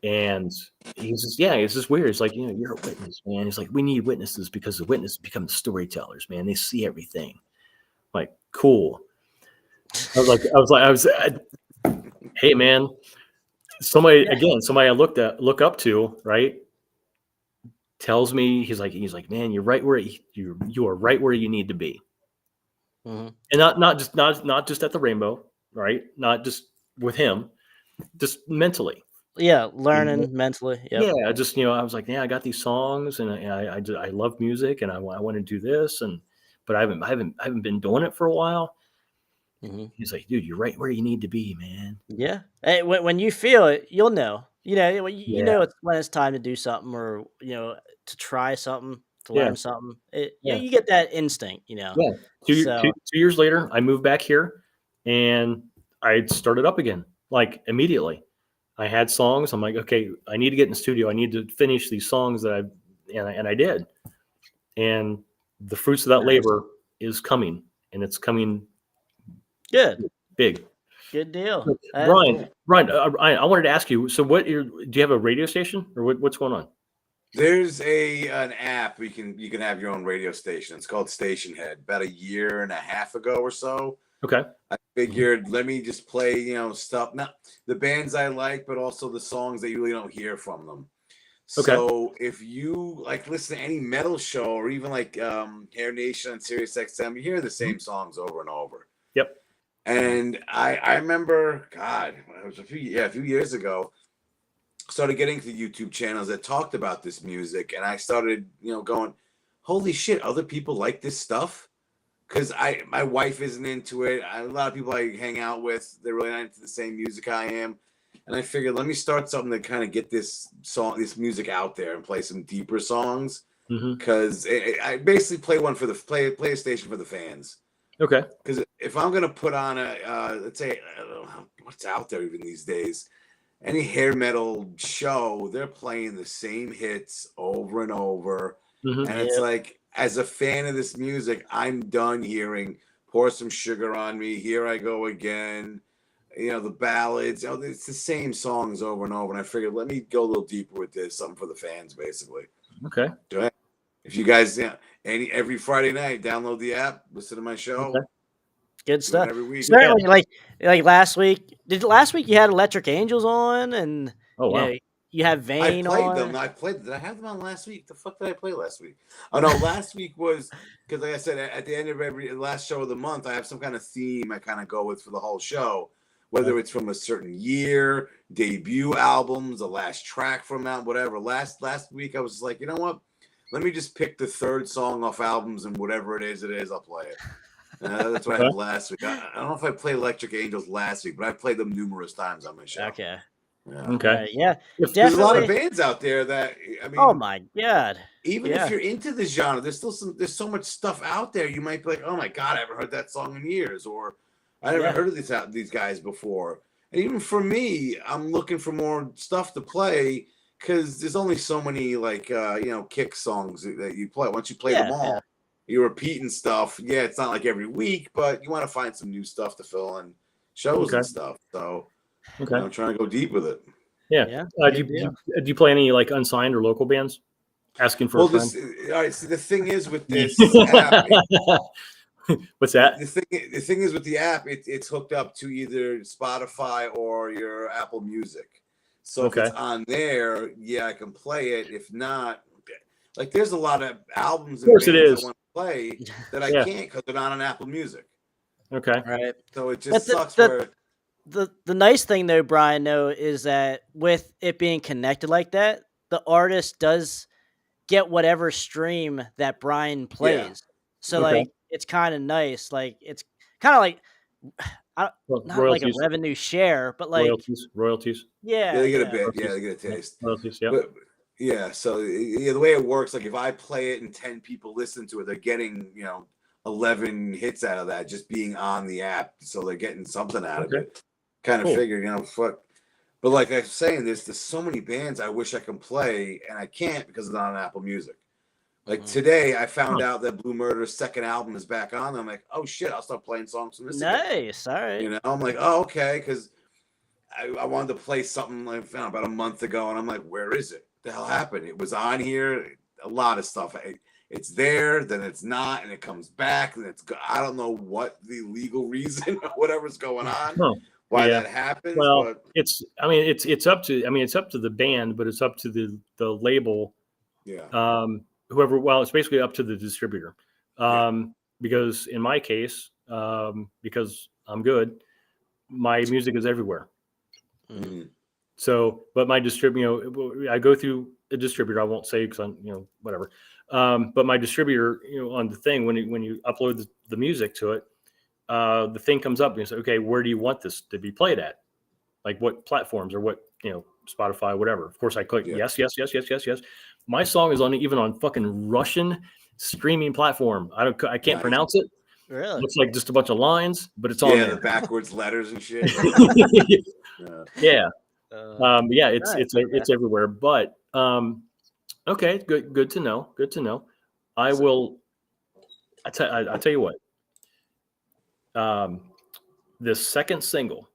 and he's just weird. It's like, you're a witness, man. He's like, we need witnesses because the witnesses become the storytellers, man. They see everything. Like, cool. Hey, man. Somebody I look up to, right? Tells me he's like, man, you're right where you are right where you need to be, and not just at the Rainbow, right? Not just with him, just mentally. Yeah, learning mentally. Yep. Yeah, just I was like, I got these songs, and I love music, and I want to do this, but I haven't been doing it for a while. He's like, dude, you're right where you need to be, man. Yeah. Hey, when you feel it, you'll know. You know when it's time to do something, or to try something, to learn something. You get that instinct. Yeah. So 2 years later, I moved back here, and I started up again, like immediately. I had songs. I'm like, okay, I need to get in the studio. I need to finish these songs that I did. And the fruits of that labor is coming, and it's coming good. big. Good deal. Bryan, I wanted to ask you. So, do you have a radio station, or what's going on? There's an app you can have your own radio station. It's called Station Head. About a year and a half ago or so. Okay. I figured, let me just play, stuff, not the bands I like, but also the songs that you really don't hear from them. Okay. So if you listen to any metal show, or even Hair Nation on Sirius XM, you hear the same songs over and over. Yep. And I remember, God, it was a few years ago, started getting to YouTube channels that talked about this music, and I started, going, holy shit, other people like this stuff? Because my wife isn't into it. A lot of people I hang out with, they're really not into the same music I am. And I figured, let me start something to kind of get this music out there and play some deeper songs. Because I basically play a station for the fans. Okay. Because if I'm gonna put on let's say, I don't know what's out there even these days, any hair metal show, they're playing the same hits over and over, and it's like, as a fan of this music, I'm done hearing "Pour Some Sugar on Me," "Here I Go Again," the ballads. It's the same songs over and over. And I figured, let me go a little deeper with this, something for the fans, basically. Okay. If you guys, every Friday night, download the app, listen to my show. Okay. Good stuff. Every week. Certainly, like last week. Last week you had Electric Angels on, and you have Vane I played on. them. Did I have them on last week? The fuck did I play last week? Oh no, last week was because, like I said, at the end of every last show of the month, I have some kind of theme I kind of go with for the whole show, whether it's from a certain year, debut albums, the last track from that, whatever. Last week I was like, you know what? Let me just pick the third song off albums, and whatever it is, I'll play it. That's what I had last week. I don't know if I played Electric Angels last week, but I played them numerous times on my show. Okay. Yeah. Okay. Yeah. There's a lot of bands out there that, I mean, oh my God. Even if you're into the genre, there's so much stuff out there. You might be like, oh my God, I haven't heard that song in years, or I never heard of these guys before. And even for me, I'm looking for more stuff to play, because there's only so many kick songs that you play. Once you play them all, you're repeating stuff. Yeah, it's not like every week, but you want to find some new stuff to fill in shows and stuff. So I'm trying to go deep with it. Yeah. Do you play any unsigned or local bands? Asking for a friend. All right. See, the thing is with this app. What's that? The thing is with the app, it's hooked up to either Spotify or your Apple Music. So if it's on there, I can play it. If not, there's a lot of albums and bands I want to play that I can't because they're not on Apple Music. Okay. Right. So it just sucks. The nice thing though, Bryan, is that with it being connected like that, the artist does get whatever stream that Bryan plays. So it's kind of nice. It's kind of not royalties. like a revenue share, but royalties. Yeah, they get a bit. Yeah, they get a taste. Royalties. Yeah. But, so the way it works, if I play it and 10 people listen to it, they're getting 11 hits out of that just being on the app. So they're getting something out of it. Kind of figured, fuck. But like I'm saying, there's so many bands I wish I could play, and I can't because it's not on Apple Music. Like today, I found out that Blue Murder's second album is back on. I'm like, oh shit, I'll start playing songs from this again. Nice. All right. You know, I'm like, oh okay, because I wanted to play something like found about a month ago, and I'm like, where is it? The hell happened? It was on here. A lot of stuff. It's there, then it's not, and it comes back, and I don't know what the legal reason or whatever's going on, why that happens. Well, but it's up to the band, but it's up to the label. Yeah. Whoever. Well, it's basically up to the distributor. Because in my case, because I'm good, my music is everywhere. Mm-hmm. So, but my distributor, I go through a distributor. I won't say because I'm, whatever. But my distributor, on the thing, when you upload the music to it, the thing comes up and you say, okay, where do you want this to be played at? Like what platforms or what, Spotify, whatever. Of course, I click yes. My song is even on fucking Russian streaming platform. I can't pronounce it. Really? Looks like just a bunch of lines, but it's on there. The backwards letters and shit. It's everywhere. But okay, good to know. Good to know. I tell you what. The second single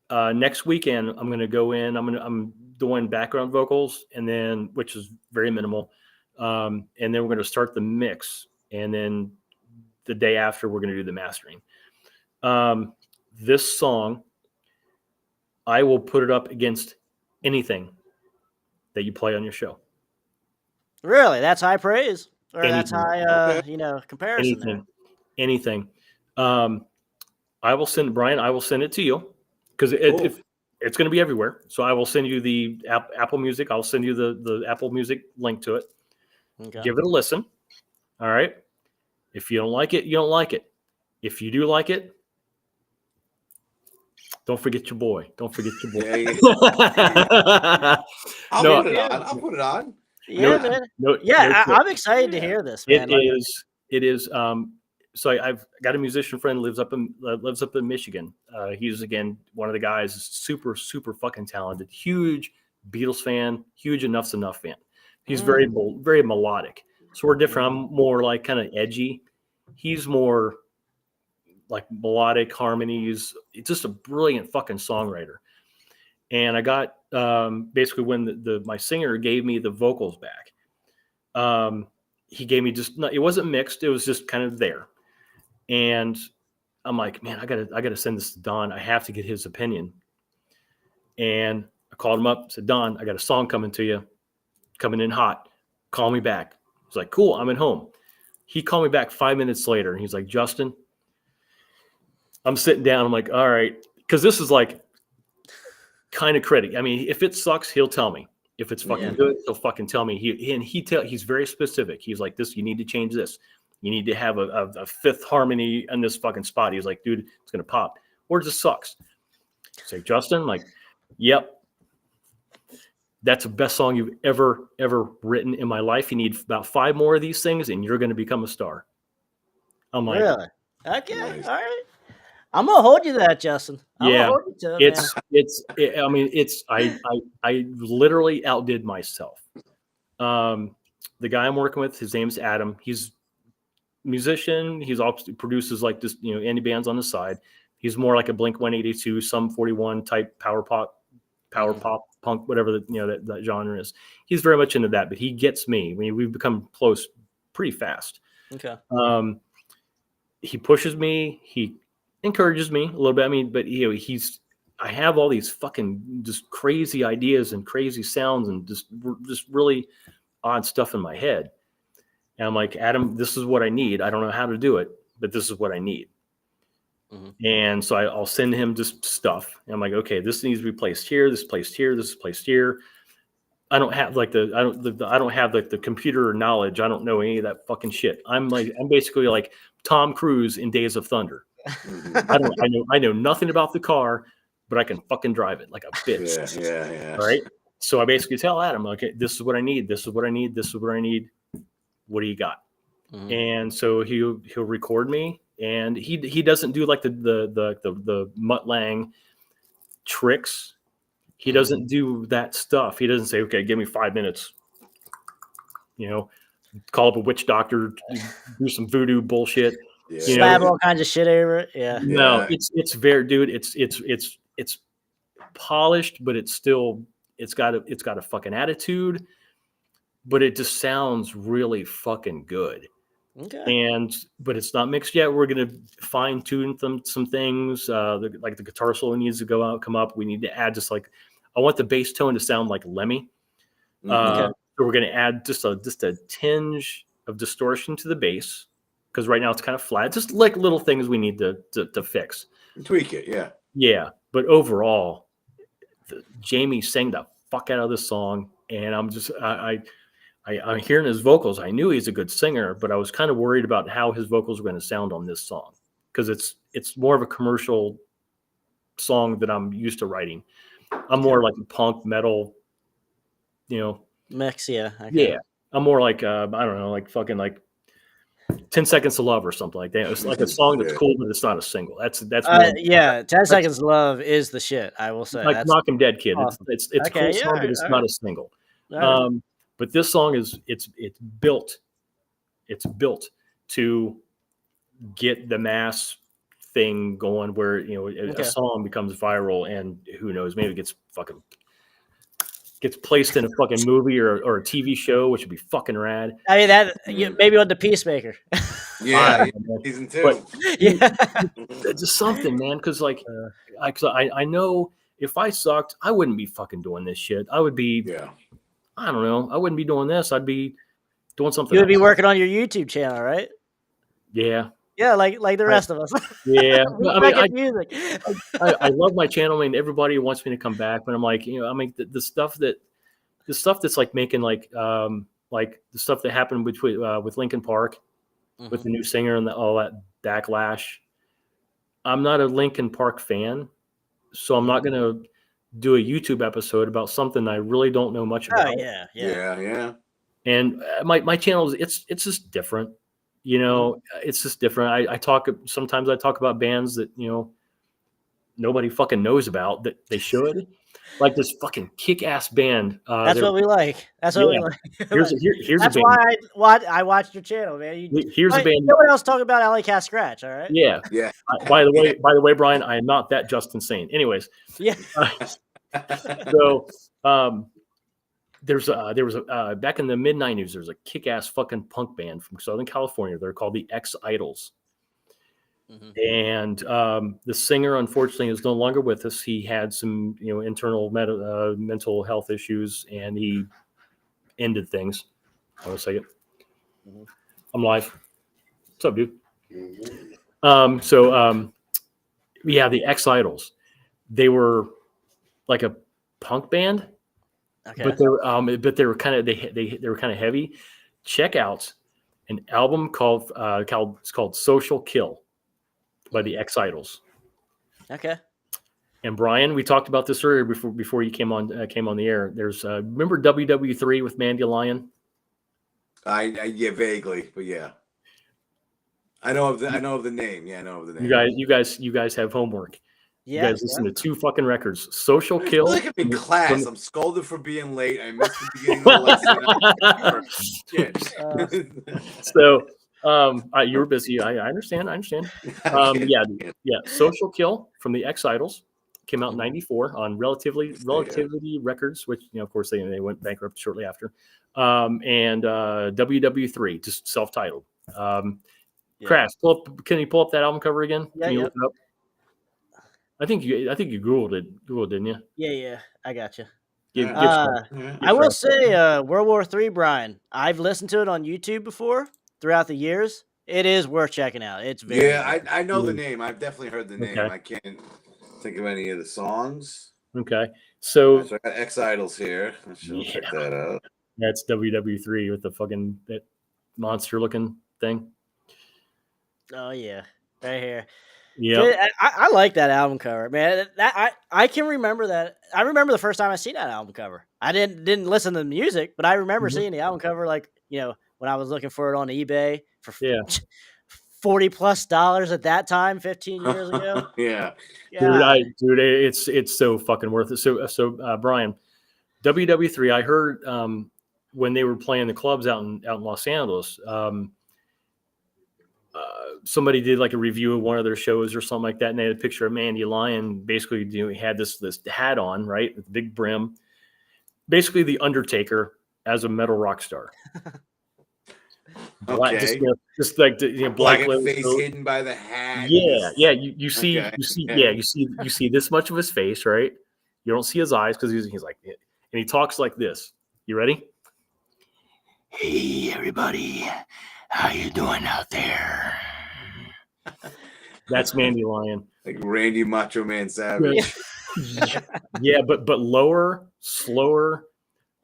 next weekend, I'm going to go in. I'm doing background vocals, and then which is very minimal, and then we're going to start the mix, and then the day after we're going to do the mastering. This song, I will put it up against anything that you play on your show. Really? That's high praise, or Anything. that's high, comparison. Anything. I will send Bryan. I will send it to you because it's going to be everywhere. So I will send you the Apple Music. I'll send you the Apple Music link to it. Okay. Give it a listen. All right. If you don't like it, you don't like it. If you do like it, don't forget your boy. Don't forget your boy. I'll put it on. Yeah, man. I'm excited to hear this, man. It is. So I've got a musician friend lives up in Michigan. He's again one of the guys, super fucking talented, huge Beatles fan, huge Enough's Enough fan. He's very melodic. So we're different. I'm more like kind of edgy. He's more like melodic harmonies. It's just a brilliant fucking songwriter. And I got basically when my singer gave me the vocals back, he gave me it wasn't mixed. It was just kind of there. And I'm like, man, I gotta send this to Don. I have to get his opinion. And I called him up, said, Don, I got a song coming to you, coming in hot. Call me back. I was like, cool, I'm at home. He called me back 5 minutes later, and he's like, Justin, I'm sitting down. I'm like, all right, because this is like kind of critic. I mean, if it sucks, he'll tell me. If it's fucking good, he'll fucking tell me. He's very specific. He's like, this, you need to change this. You need to have a fifth harmony in this fucking spot. He's like, dude, it's gonna pop. Or it just sucks. I say, Justin, like, yep. That's the best song you've ever written in my life. You need about 5 more of these things, and you're going to become a star. I'm like, really? Okay, nice. All right. I'm gonna hold you to that, Justin. I literally outdid myself. The guy I'm working with, his name's Adam. He's a musician. He's also produces like this, indie bands on the side. He's more like a Blink-182, Sum 41 type power pop, punk, whatever that genre is. He's very much into that, but he gets me. We've become close pretty fast. Okay. He pushes me. He encourages me a little bit. I mean, but I have all these fucking just crazy ideas and crazy sounds and just really odd stuff in my head. And I'm like, Adam, this is what I need. I don't know how to do it, but this is what I need. Mm-hmm. And so I'll send him just stuff. And I'm like, okay, this needs to be placed here. This is placed here. This is placed here. I don't have the computer knowledge. I don't know any of that fucking shit. I'm basically like Tom Cruise in Days of Thunder. I know nothing about the car, but I can fucking drive it like a bitch. Yeah. All right. So I basically tell Adam, okay, this is what I need. This is what I need. This is what I need. What do you got? Mm-hmm. And so he'll record me, and he doesn't do like the Mutt Lange tricks. He doesn't do that stuff. He doesn't say, okay, give me 5 minutes, call up a witch doctor, do some voodoo bullshit. Yeah. You Slap know, all kinds of shit over it. Yeah. no, Yeah. it's very, dude. It's polished, but it's got a fucking attitude, but it just sounds really fucking good. Okay. But it's not mixed yet. We're gonna fine tune some things. Like the guitar solo needs to come up. We need to add I want the bass tone to sound like Lemmy. Okay. So we're gonna add just a tinge of distortion to the bass, because right now it's kind of flat. Just like little things we need to fix. Tweak it, yeah. Yeah, but overall, Jamie sang the fuck out of this song, and I'm hearing his vocals. I knew he's a good singer, but I was kind of worried about how his vocals were going to sound on this song, because it's more of a commercial song that I'm used to writing. I'm more like a punk metal, Mix, yeah. Okay. Yeah, I'm more like I don't know, like fucking like 10 Seconds to Love or something like that. It's like a song that's Yeah. cool, but it's not a single. That's more, Yeah. 10 Seconds to Love is the shit. I will say. like That's Knock 'Em Dead Kid. awesome. It's a Okay, cool yeah, song, but it's all not right. a single. All right. But this song it's built. It's built to get the mass thing going, where Okay. a song becomes viral, and who knows, maybe gets placed in a fucking movie or a TV show, which would be fucking rad. I mean maybe on the Peacemaker. Yeah, But season 2. Yeah. it's just something, man, because I know if I sucked, I wouldn't be fucking doing this shit. I would be, Yeah. I don't know, I wouldn't be doing this. I'd be doing something You would be else. working on your YouTube channel, right? Yeah. Yeah, like the rest of us. Yeah. We I mean, suck at music. I love my channel. I mean, everybody wants me to come back, but I'm like, the stuff that's like making like the stuff that happened with Linkin Park, with the new singer and all that backlash. I'm not a Linkin Park fan, so I'm not gonna do a YouTube episode about something I really don't know much about. Oh yeah. Yeah. And my channel it's just different. It's just different. Sometimes I talk about bands that nobody fucking knows about that they should, like this fucking kick-ass band. That's what we like. That's what we like. Here's That's a band. why I watched your channel, man. Here's a band. No one else talking about Alley Cat Scratch, all right? Yeah. Yeah. By the way, Bryan, I am not that Justin Sayne. Anyways, Yeah. so there was back in the mid '90s. There's a kick-ass fucking punk band from Southern California. They're called the X-Idols. And the singer, unfortunately, is no longer with us. He had some, internal mental health issues, and he ended things. I want to say it. I'm live. What's up, dude? Yeah, the X-Idols. They were like a punk band, Okay. but they were kind of heavy. Check out an album called Social Kill by the X-Idols. Okay. And Bryan, we talked about this earlier before you came on the air. There's remember WW3 with Mandy Lion? Yeah, vaguely, but yeah. I know of the name. Yeah, I know of the name. You guys have homework. Yeah. You guys listen to 2 fucking records. Social Kill. I feel like I'm in class. I'm scolded for being late. I missed the beginning of the lesson. Shit. So you were busy. I understand. Yeah. Social Kill from the X-Idols came out in '94 on Relativity Records, which of course they went bankrupt shortly after. And WW3, just self-titled. Crash, can you pull up that album cover again? Yeah, Can you look it up? I think you Googled it, didn't you? Yeah. I got you. Yeah. I will say, World War III, Bryan. I've listened to it on YouTube before throughout the years. It is worth checking out. It's very good. I know the name. I've definitely heard the name. Okay. I can't think of any of the songs. Okay, so So I got X-Idols here. I should check that out. that's WW3 with the fucking that monster looking thing. Oh yeah, right here. Yeah. Dude, I like that album cover, man. I can remember that. I remember the first time I seen that album cover. I didn't listen to the music, but I remember seeing the album cover, like when I was looking for it on eBay for $40+ at that time, 15 years ago. Yeah. Dude, it's so fucking worth it. So Bryan, WW3, I heard when they were playing the clubs out in Los Angeles, somebody did like a review of one of their shows or something like that, and they had a picture of Mandy Lion. Basically, he had this hat on, right, with the big brim. Basically, the Undertaker as a metal rock star. Black, Okay. just like the black, like a face hidden by the hat. Yeah. You see, Okay, you see this much of his face, right? You don't see his eyes because he's like, and he talks like this. You ready? Hey, everybody, how you doing out there? That's Mandy Lion. Like Randy Macho Man Savage. Yeah, but lower, slower,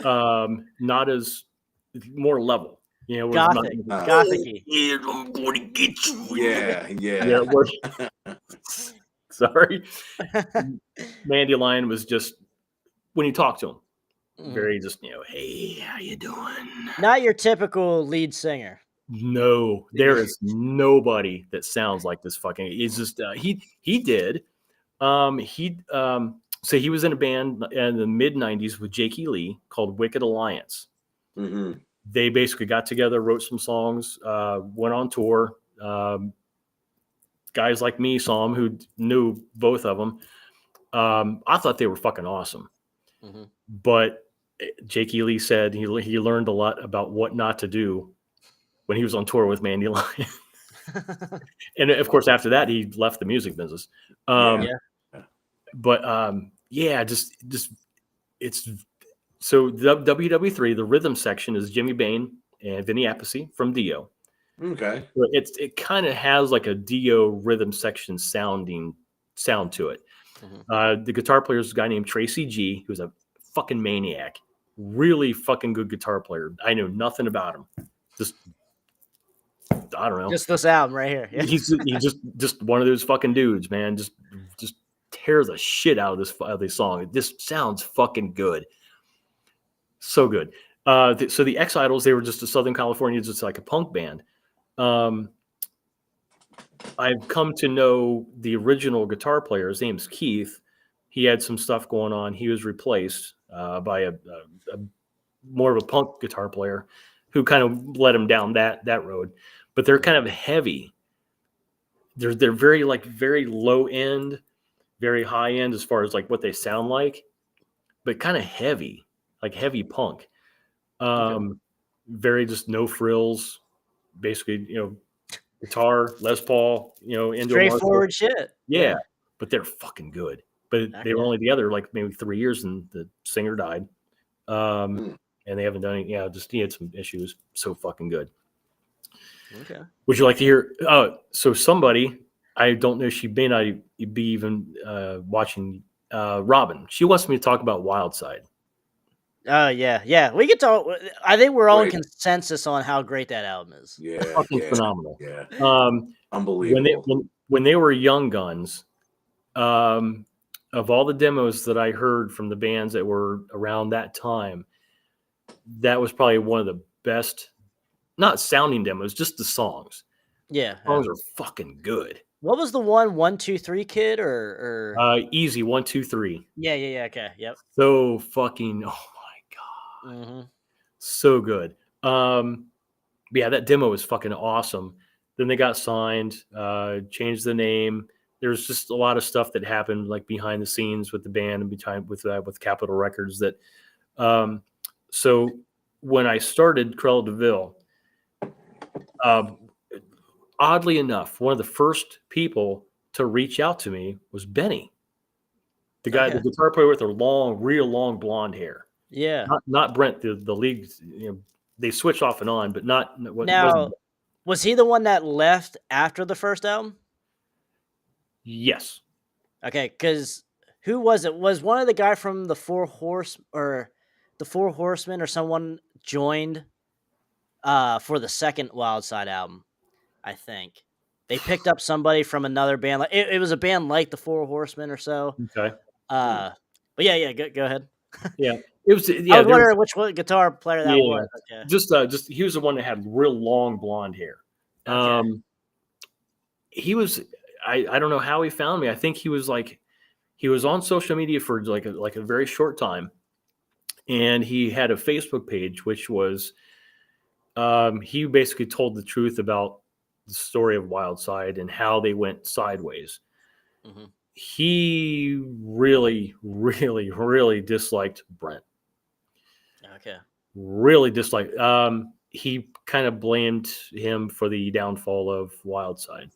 not as more level. You know, Gothic, gothic-y. Yeah, I'm going to get you. Yeah. Sorry. Mandy Lion was just, when you talk to him, very just, hey, how you doing? Not your typical lead singer. No, there is nobody that sounds like this fucking. It's just he did. So he was in a band in the mid '90s with Jakey Lee called Wicked Alliance. Mm-hmm. They basically got together, wrote some songs, went on tour. Guys like me saw them who knew both of them. I thought they were fucking awesome. Mm-hmm. But Jakey Lee said he learned a lot about what not to do when he was on tour with Mandy Lion. And of course, after that, he left the music business. But just it's so the WW3, the rhythm section is Jimmy Bain and Vinny Appice from Dio. Okay. It kind of has like a Dio rhythm section sound to it. Mm-hmm. The guitar player is a guy named Tracy G, who's a fucking maniac, really fucking good guitar player. I know nothing about him. I don't know. Just this album right here. Yeah. He's just one of those fucking dudes, man. Just tears the shit out of this song. It just sounds fucking good. So good. So the X-Idols, they were just a Southern California, just like a punk band. I've come to know the original guitar player. His name's Keith. He had some stuff going on. He was replaced by a more of a punk guitar player who kind of led him down that road. But they're kind of heavy. They're very low end, very high end as far as like what they sound like, but kind of heavy, like heavy punk. Very just no frills, basically, guitar, Les Paul, straightforward shit. Yeah, but they're fucking good. But they were only together like maybe 3 years, and the singer died. And they haven't done any. Yeah, just he had some issues. So fucking good. Okay. Would you like to hear? So somebody, I don't know, she may not be even watching. Robin, she wants me to talk about Wild Side. Yeah. We could talk. I think we're all in consensus on how great that album is. Yeah, fucking phenomenal. Yeah, Um, when they, unbelievable. when they were young guns, of all the demos that I heard from the bands that were around that time, that was probably one of the best, not sounding demos, just the songs. Yeah. Songs are fucking good. What was the 1, 2, 3 Kid or Easy 1, 2, 3. Yeah. Okay. Yep. So fucking, oh my God. Mm-hmm. So good. Yeah, that demo was fucking awesome. Then they got signed, changed the name. There's just a lot of stuff that happened like behind the scenes with the band and with Capitol Records that. So when I started Cruella de Vil, oddly enough, one of the first people to reach out to me was Benny, the guy, the guitar player with the real long blonde hair. Yeah. Not Brent, the league. They switch off and on, but not. Now, was he the one that left after the first album? Yes. Okay, because who was it? Was one of the guy from the Four Horsemen or someone joined for the second Wild Side album? I think they picked up somebody from another band. Like it was a band like the Four Horsemen or so. Okay. But yeah, go ahead. Yeah, it was. Yeah, I was wondering which guitar player that was. Okay. Just he was the one that had real long blonde hair. Okay. he was, I don't know how he found me. I think he was on social media for like a very short time, and he had a Facebook page, which was, he basically told the truth about the story of Wildside and how they went sideways. Mm-hmm. He really, really, really disliked Brent. Okay. Really disliked. He kind of blamed him for the downfall of Wildside.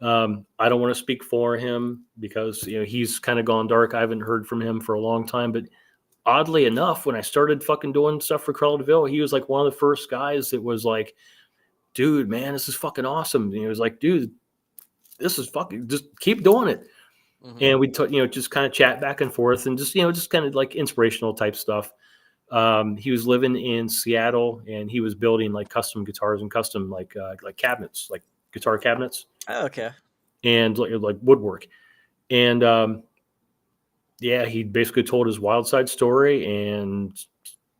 I don't want to speak for him because he's kind of gone dark. I haven't heard from him for a long time, but oddly enough, when I started fucking doing stuff for Cruella de Vil, he was like one of the first guys that was like, dude, man, this is fucking awesome. And he was like, dude, this is fucking, just keep doing it. Mm-hmm. And we just kind of chat back and forth and just kind of like inspirational type stuff. He was living in Seattle and he was building like custom guitars and custom like cabinets, like guitar cabinets. Oh, okay. And like woodwork. And yeah, he basically told his Wildside story, and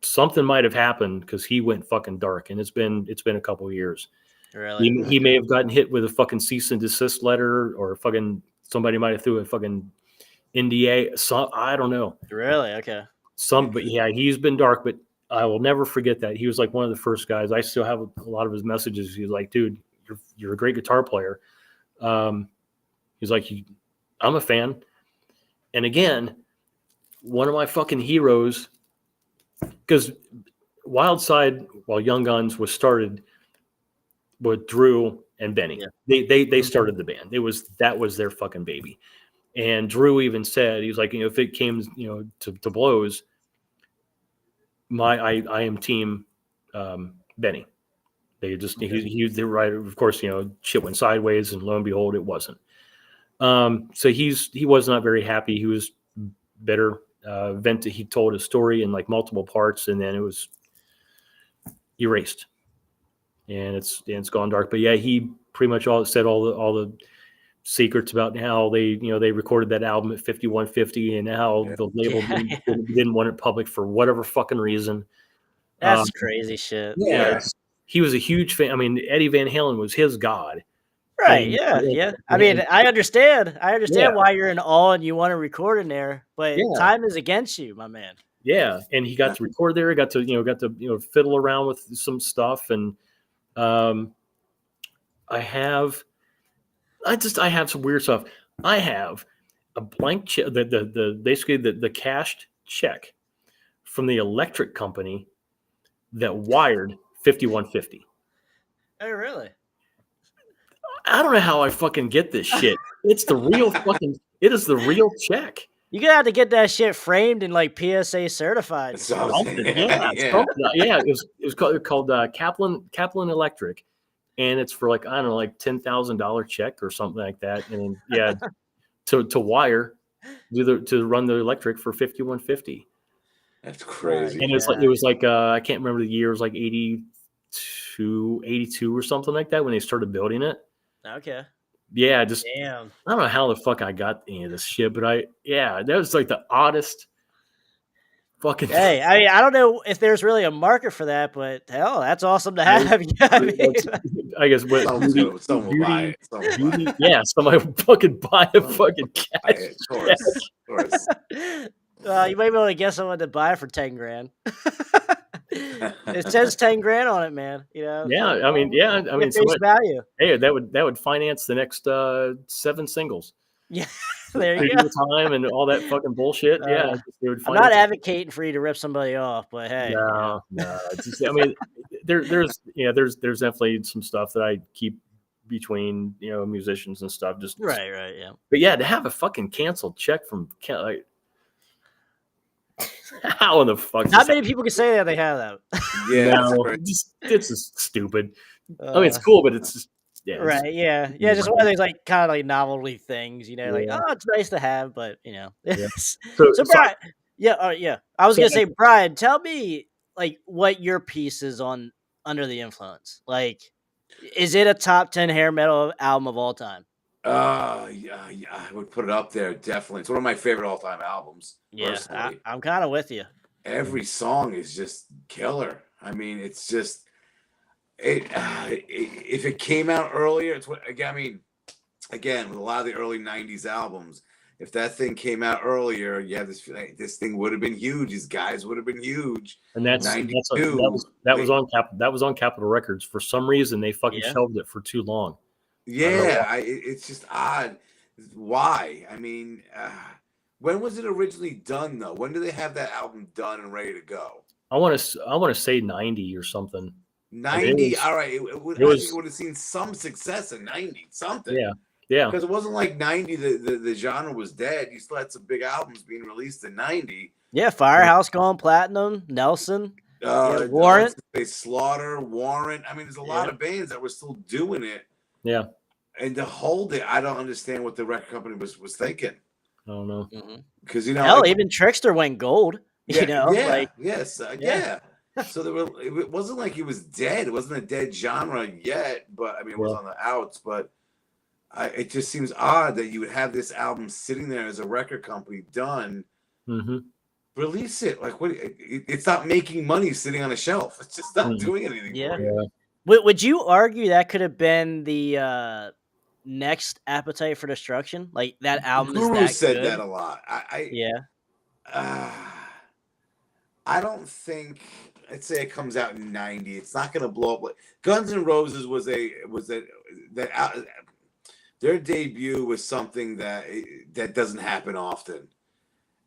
something might have happened because he went fucking dark, and it's been a couple of years. Really? He may have gotten hit with a fucking cease and desist letter, or fucking somebody might have threw a fucking NDA. So I don't know. Really? Okay. But yeah, he's been dark, but I will never forget that. He was like one of the first guys. I still have a lot of his messages. He's like, dude, you're a great guitar player. He's like, I'm a fan. And again, one of my fucking heroes, because Wildside, while Young Guns was started with Drew and Benny. Yeah. They started the band. That was their fucking baby. And Drew even said, he was like, if it came, to blows, I am team Benny. They just they were right. Of course, shit went sideways, and lo and behold, it wasn't. So he was not very happy. He was bitter. He told his story in like multiple parts, and then it was erased, and it's gone dark. But yeah, he pretty much said all the secrets about how they recorded that album at 5150, and how the label didn't want it public for whatever fucking reason. That's crazy shit. Yeah, he was a huge fan. I mean, Eddie Van Halen was his god. Right. Yeah. I mean, I understand why you're in awe and you want to record in there, but time is against you, my man. Yeah, and he got to record there. He got to fiddle around with some stuff, and I have some weird stuff. I have a blank check, basically the cashed check from the electric company that wired 5150. Oh, really? I don't know how I fucking get this shit. It's the real it is the real check. You're gonna have to get that shit framed and like PSA certified. Yeah. It was called Kaplan Electric, and it's for like, I don't know, like $10,000 check or something like that. And yeah, to wire to run the electric for 5150. That's crazy. And it was like I can't remember the year. It was like 82 or something like that when they started building it. Okay. Yeah, damn. I don't know how the fuck I got any of this shit, but that was like the oddest fucking thing. Hey, I mean, I don't know if there's really a market for that, but hell, that's awesome to have. I guess someone will buy it. Yeah, somebody will fucking buy a fucking cash. Of course. You might be able to get someone to buy it for $10,000. It says $10,000 on it, man. Yeah, I mean, face value. Hey, that would finance the next 7 singles. Yeah, there you go. Time and all that fucking bullshit. I'm not advocating for you to rip somebody off, but hey. No. I mean, there's definitely some stuff that I keep between musicians and stuff. Just right, yeah. But yeah, to have a fucking canceled check from like. How in the fuck? Not many people can say that they have that. Yeah, no, it's just stupid. I mean, it's cool, but it's just right. Yeah. Just one of those like kind of like novelty things, like, oh, it's nice to have, but Yeah. So Bryan, I was gonna say, Bryan, tell me like what your piece is on Under the Influence. Like, is it a top 10 hair metal album of all time? Yeah, I would put it up there, definitely. It's one of my favorite all-time albums. Yeah, I'm kind of with you. Every song is just killer. I mean, it's just if it came out earlier, again, with a lot of the early 90s albums, if that thing came out earlier, you have this like, this thing would have been huge. These guys would have been huge. And that was on Capitol Records. For some reason, they fucking Yeah. shelved it for too long. Yeah, it's just odd. Why? I mean, when was it originally done though? When did they have that album done and ready to go? I want to say 90 or something. 90. was- All right, I think it would have seen some success in 90 something. Yeah. Because it wasn't like 90 the genre was dead. You still had some big albums being released in 90. Yeah, Firehouse going platinum, Nelson, Warrant. Slaughter, Warrant. I mean, there's a lot of bands that were still doing it. Yeah. And to hold it, I don't understand what the record company was thinking. I don't know. Because, you know. Hell, even Trickster went gold. Yeah, you know? Yeah, like, yes. Yeah. So it wasn't like it was dead. It wasn't a dead genre yet, but I mean, it was on the outs. But it just seems odd that you would have this album sitting there as a record company done. Mm-hmm. Release it. Like, what? It's not making money sitting on a shelf. It's just not doing anything. Yeah. For you. Would you argue that could have been the next Appetite for Destruction? Like that album Guru is that said good? that a lot. I don't think. Let's say it comes out in 90. It's not going to blow up. Like Guns N' Roses was their debut was something that doesn't happen often.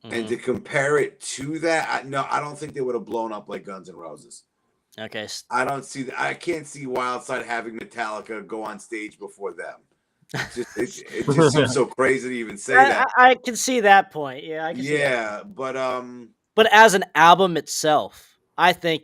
And to compare it to that, I don't think they would have blown up like Guns N' Roses. Okay. I don't see that. I can't see Wildside having Metallica go on stage before them. It just seems so crazy to even say that. I can see that point. Yeah, I can see that. But as an album itself, I think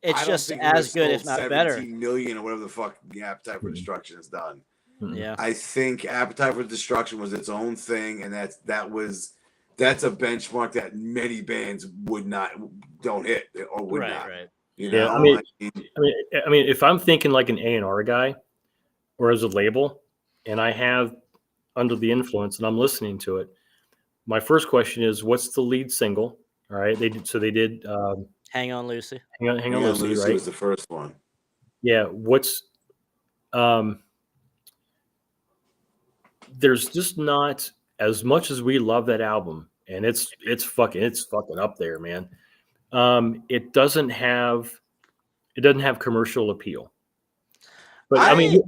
it's just think as good, if not better. 17 million or whatever the fuck Appetite for Destruction has done. Yeah, I think Appetite for Destruction was its own thing, and that's a benchmark that many bands don't hit or would not. Right. You know? I mean, if I'm thinking like an A&R guy or as a label, and I have Under the Influence and I'm listening to it, my first question is, what's the lead single? All right, they did. Hang On Lucy. Hang on, Lucy. Right, was the first one. Yeah. What's there's just not as much as we love that album, and it's fucking up there, man. It doesn't have commercial appeal. But I mean,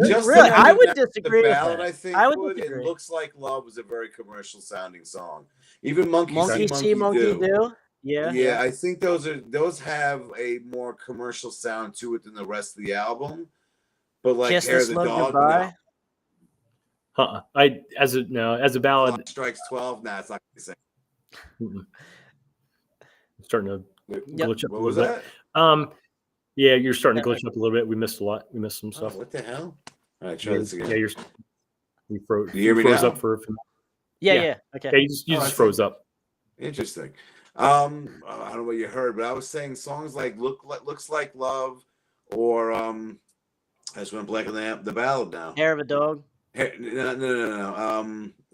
just really, the I would the disagree with ballad, that. I think I would would. disagree. It Looks Like Love was a very commercial sounding song. Even Monkey See, Monkey Do. Yeah. I think those have a more commercial sound to it than the rest of the album. But like Kiss Hair the of the Slug Dog, Goodbye. as a ballad. Clock Strikes 12. Nah, it's not gonna sing. I'm starting to glitch up What a was little that? bit. Yeah, you're starting to glitch up a little bit. We missed a lot. We missed some stuff. What the hell? All right, try this again. Yeah, you froze. You hear me froze now? up for a few. Yeah. Okay. Yeah, you just froze up. Interesting. I don't know what you heard, but I was saying songs like Looks Like Love, or I just went blank on the ballad now. Hair of a Dog.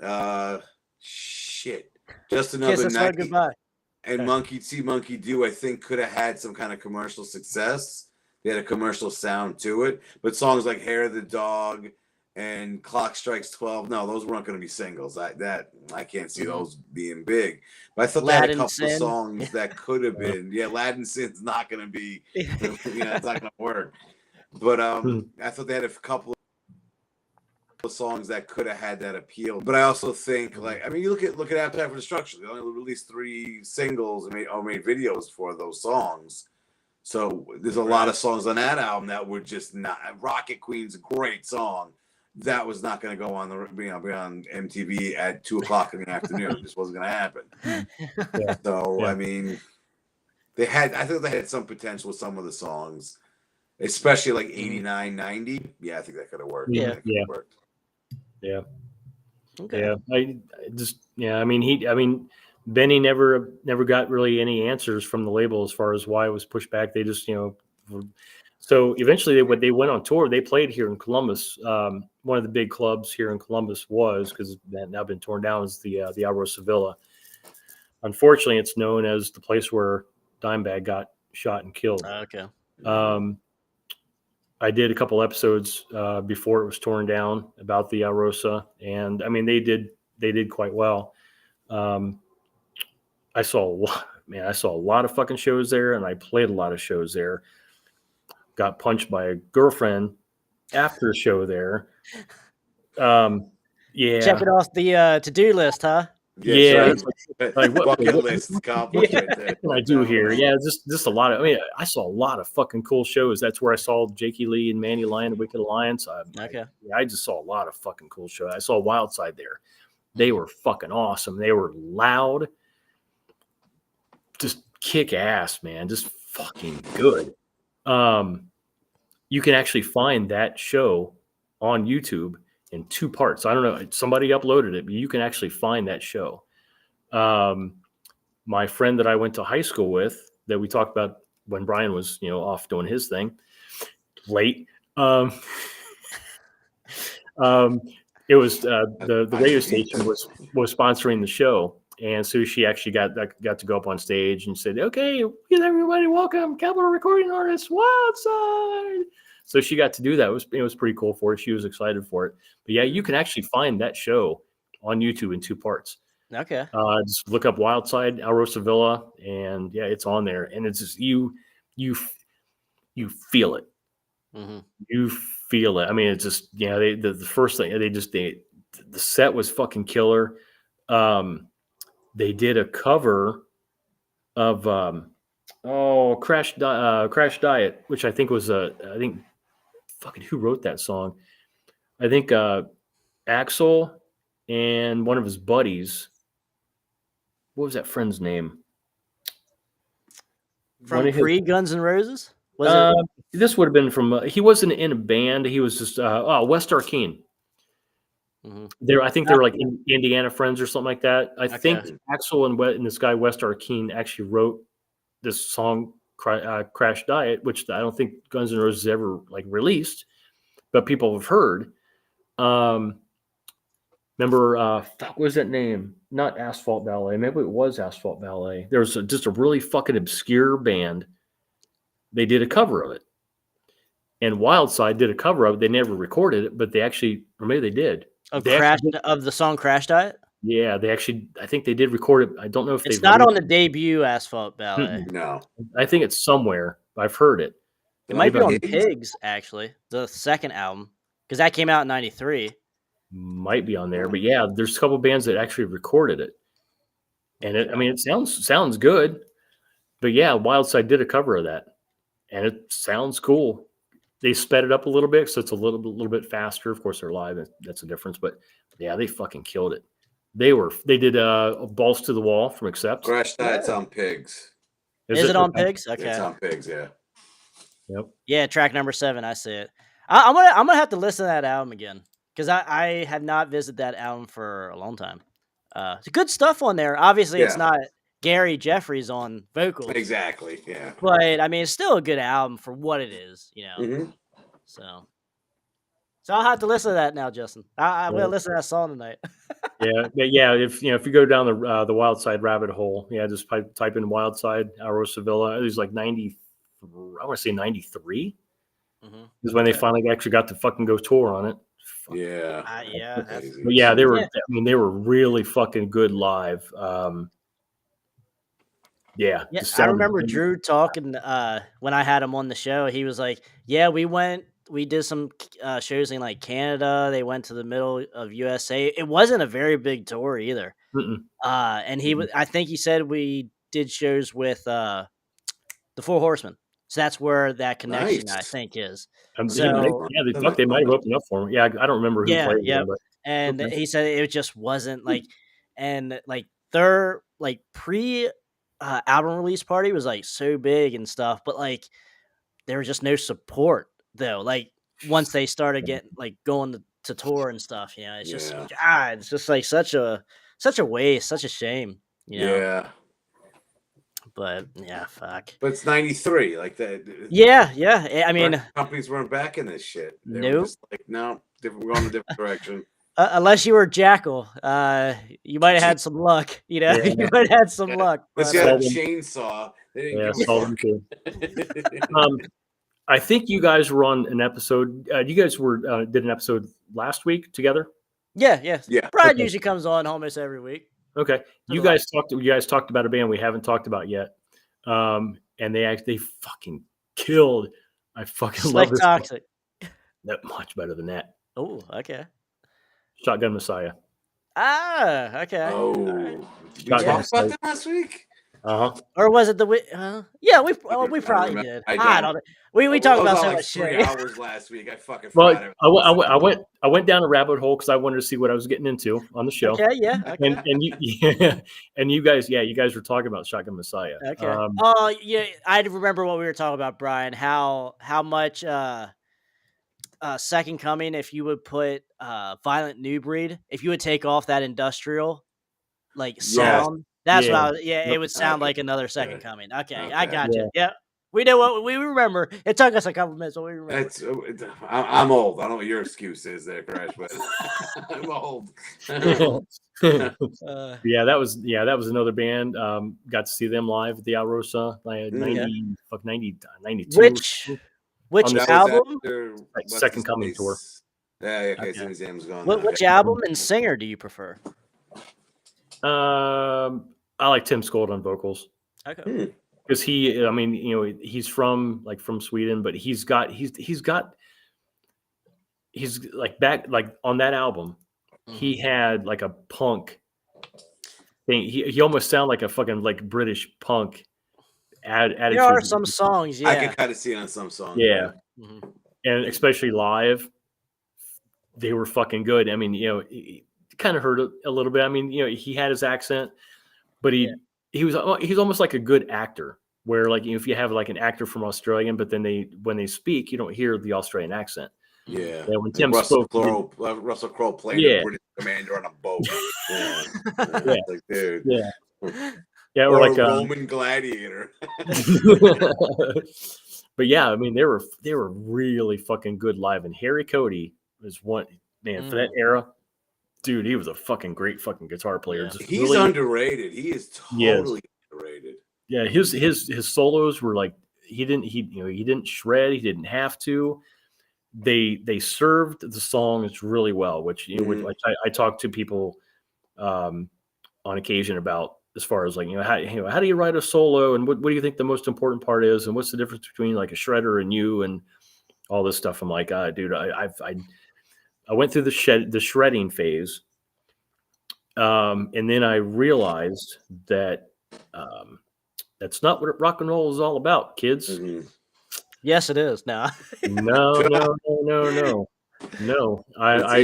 No. Shit. Just Another Kiss the Slug Night. Goodbye. And Monkey See, Monkey Do, I think could have had some kind of commercial success. They had a commercial sound to it. But songs like Hair of the Dog and Clock Strikes 12, no, those weren't going to be singles. I can't see those being big. But I thought they had a couple of songs that could have been. Yeah, Aladdin Sin's not going to be, it's not going to work. But I thought they had a couple of songs that could have had that appeal. But I also think, you look at Appetite for Destruction. They only released 3 singles and made videos for those songs. So there's a lot of songs on that album that were just not. Rocket Queen's a great song. That was not going to go on be on MTV at 2:00 in the afternoon. It just wasn't going to happen. Yeah. So Yeah. I mean, I think they had some potential with some of the songs, especially like 89, 90. Yeah, I think that could have worked. Yeah. Yeah. Okay. Yeah. I mean, Benny never got really any answers from the label as far as why it was pushed back. They just, so eventually they went on tour. They played here in Columbus. One of the big clubs here in Columbus was, because that now been torn down, is the Alrosa Villa. Unfortunately, it's known as the place where Dimebag got shot and killed. Okay. I I did a couple episodes before it was torn down about the Alrosa, and I mean they did quite well. I saw a lot of fucking shows there, and I played a lot of shows there. Got punched by a girlfriend after a show there. Yeah, Checking off the to-do list, huh? Yeah, so it's like, what- bucket what- list accomplished yeah, right there. what can I do here? Yeah, just a lot of. I mean, I saw a lot of fucking cool shows. That's where I saw Jakey Lee and Manny Lyon and Wicked Alliance. I just saw a lot of fucking cool shows. I saw Wildside there. They were fucking awesome. They were loud, just kick ass, man. Just fucking good. You can actually find that show on YouTube in 2 parts. I don't know. Somebody uploaded it, but you can actually find that show. My friend that I went to high school with, that we talked about when Bryan was, off doing his thing late. It was the radio station was sponsoring the show, and so she actually got to go up on stage and said, "Okay, everybody, welcome Capital Recording Artists Wildside." So she got to do that. It was pretty cool for her. She was excited for it. But yeah, you can actually find that show on YouTube in 2 parts. Okay. Just look up Wildside Alrosa Villa, and yeah, it's on there. And it's just you feel it. Mm-hmm. You feel it. I mean, it's just the first thing the set was fucking killer. They did a cover of Crash Diet, which I think was fucking who wrote that song? I think Axl and one of his buddies. What was that friend's name? From Guns N' Roses? Was it? This would have been from. He wasn't in a band. He was just West Arkeen. Mm-hmm. I think they were like Indiana friends or something like that. I think Axl and this guy West Arkeen actually wrote this song Crash Diet, which I don't think Guns N' Roses ever like released, but people have heard. Remember, what was that name? Not Asphalt Ballet. Maybe it was Asphalt Ballet. There was just a really fucking obscure band. They did a cover of it. And Wildside did a cover of it. They never recorded it, but they actually, or maybe they did. Of the song Crash Diet? Yeah, I think they did record it. I don't know if it's not on the debut Asphalt Ballet. No. I think it's somewhere. I've heard it. It might be on Pigs, actually, the second album, because that came out in 93. Might be on there, but yeah, there's a couple bands that actually recorded it, and it sounds good, but yeah, Wildside did a cover of that, and it sounds cool. They sped it up a little bit, so it's a little bit faster. Of course, they're live; that's a difference. But yeah, they fucking killed it. They did Balls to the Wall from Accept. Crash Diet's on Pigs. Is it on Pigs? Okay, it's on Pigs. Yeah. Yep. Yeah, track number 7. I see it. I'm gonna have to listen to that album again. Because I have not visited that album for a long time. It's good stuff on there. Obviously, It's not Gary Jeffries on vocals. Exactly, yeah. But, I mean, it's still a good album for what it is, Mm-hmm. So I'll have to listen to that now, Justin. I will listen to that song tonight. yeah. If you go down the Wildside rabbit hole, just type in Wildside Alrosa Villa. It was like 90. I want to say 93. Is when they finally actually got to fucking go tour on it. Yeah. But yeah, they were. I mean, they were really fucking good live. Yeah. I remember Drew talking when I had him on the show. He was like, "Yeah, we did some shows in like Canada. They went to the middle of USA. It wasn't a very big tour either. And he was. I think he said we did shows with the Four Horsemen. So that's where that connection I think is. They might have opened up for him. Yeah, I don't remember who played them, but and he said it just wasn't like, and like their like pre album release party was like so big and stuff, but like there was just no support though. Like once they started getting like going to tour and stuff, it's just it's just like such a waste, such a shame, Yeah. But yeah, fuck. But it's 93, like that. Yeah. I mean, companies weren't backing this shit. They nope. were just like, no, we're going a different direction. Unless you were Jackal, you might have had some luck. You might have had some luck. Unless you had a chainsaw. They didn't give a fuck. I think you guys were on an episode. You guys were did an episode last week together. Yeah, yeah. Yeah. Bryan Okay. usually comes on almost every week. Okay, you guys talked about a band we haven't talked about yet, and they fucking killed. I fucking Slick love this. Toxic. That much better than that. Oh, okay. Shotgun Messiah. Ah, okay. Oh, Alright. did we Shotgun talk Messiah. about that last week? Uh-huh. Or was it the yeah, we don't probably remember. did. I I don't. don't know. We It talked was about all so like much 3 shit. hours last week. I fucking Well, forgot. I went down a rabbit hole because I wanted to see what I was getting into on the show. Okay, yeah, okay. And you guys were talking about Shotgun Messiah. Okay. Oh, yeah, I remember what we were talking about, Bryan. How much Second Coming, if you would put Violent New Breed, if you would take off that industrial like sound, that's what Yeah. I was, it would sound like another Second Okay. Coming. Okay, I Okay. got you. Yeah. Yeah. We know what we remember. It took us a couple minutes, but we remember. I'm old. I don't know what your excuse is there, Crash, but I'm old. Yeah, that was another band. Got to see them live at the Alrosa, like 92. Which On the- album? Second Coming tour. Yeah, okay. Okay. His name's gone. Which album and singer do you prefer? I like Tim Skold on vocals. Okay. Because he's from Sweden, but he's like back like on that album, he had like a punk thing. He almost sounded like a fucking like British punk attitude. There are some songs, yeah. I can kind of see it on some songs. Yeah. Mhm. And especially live, they were fucking good. I mean, it kind of hurt a little bit. I mean, he had his accent, but he's almost like a good actor. Where like if you have like an actor from Australian, but then when they speak, you don't hear the Australian accent. Yeah. When Tim Russell spoke, Crowe played a British commander on a boat. Yeah. Like, dude. Yeah, or like a Roman gladiator. But yeah, I mean they were really fucking good live, and Harry Cody was one man for that era. Dude, he was a fucking great fucking guitar player. Yeah. He's really underrated. He is totally underrated. Yeah, his solos were like he didn't shred. He didn't have to. They served the songs really well, which which I talk to people on occasion about as far as like how do you write a solo and what do you think the most important part is and what's the difference between like a shredder and you and all this stuff. I'm like, dude, I went through the shredding phase, and then I realized that. That's not what rock and roll is all about, kids. Mm-hmm. Yes, it is. No. No.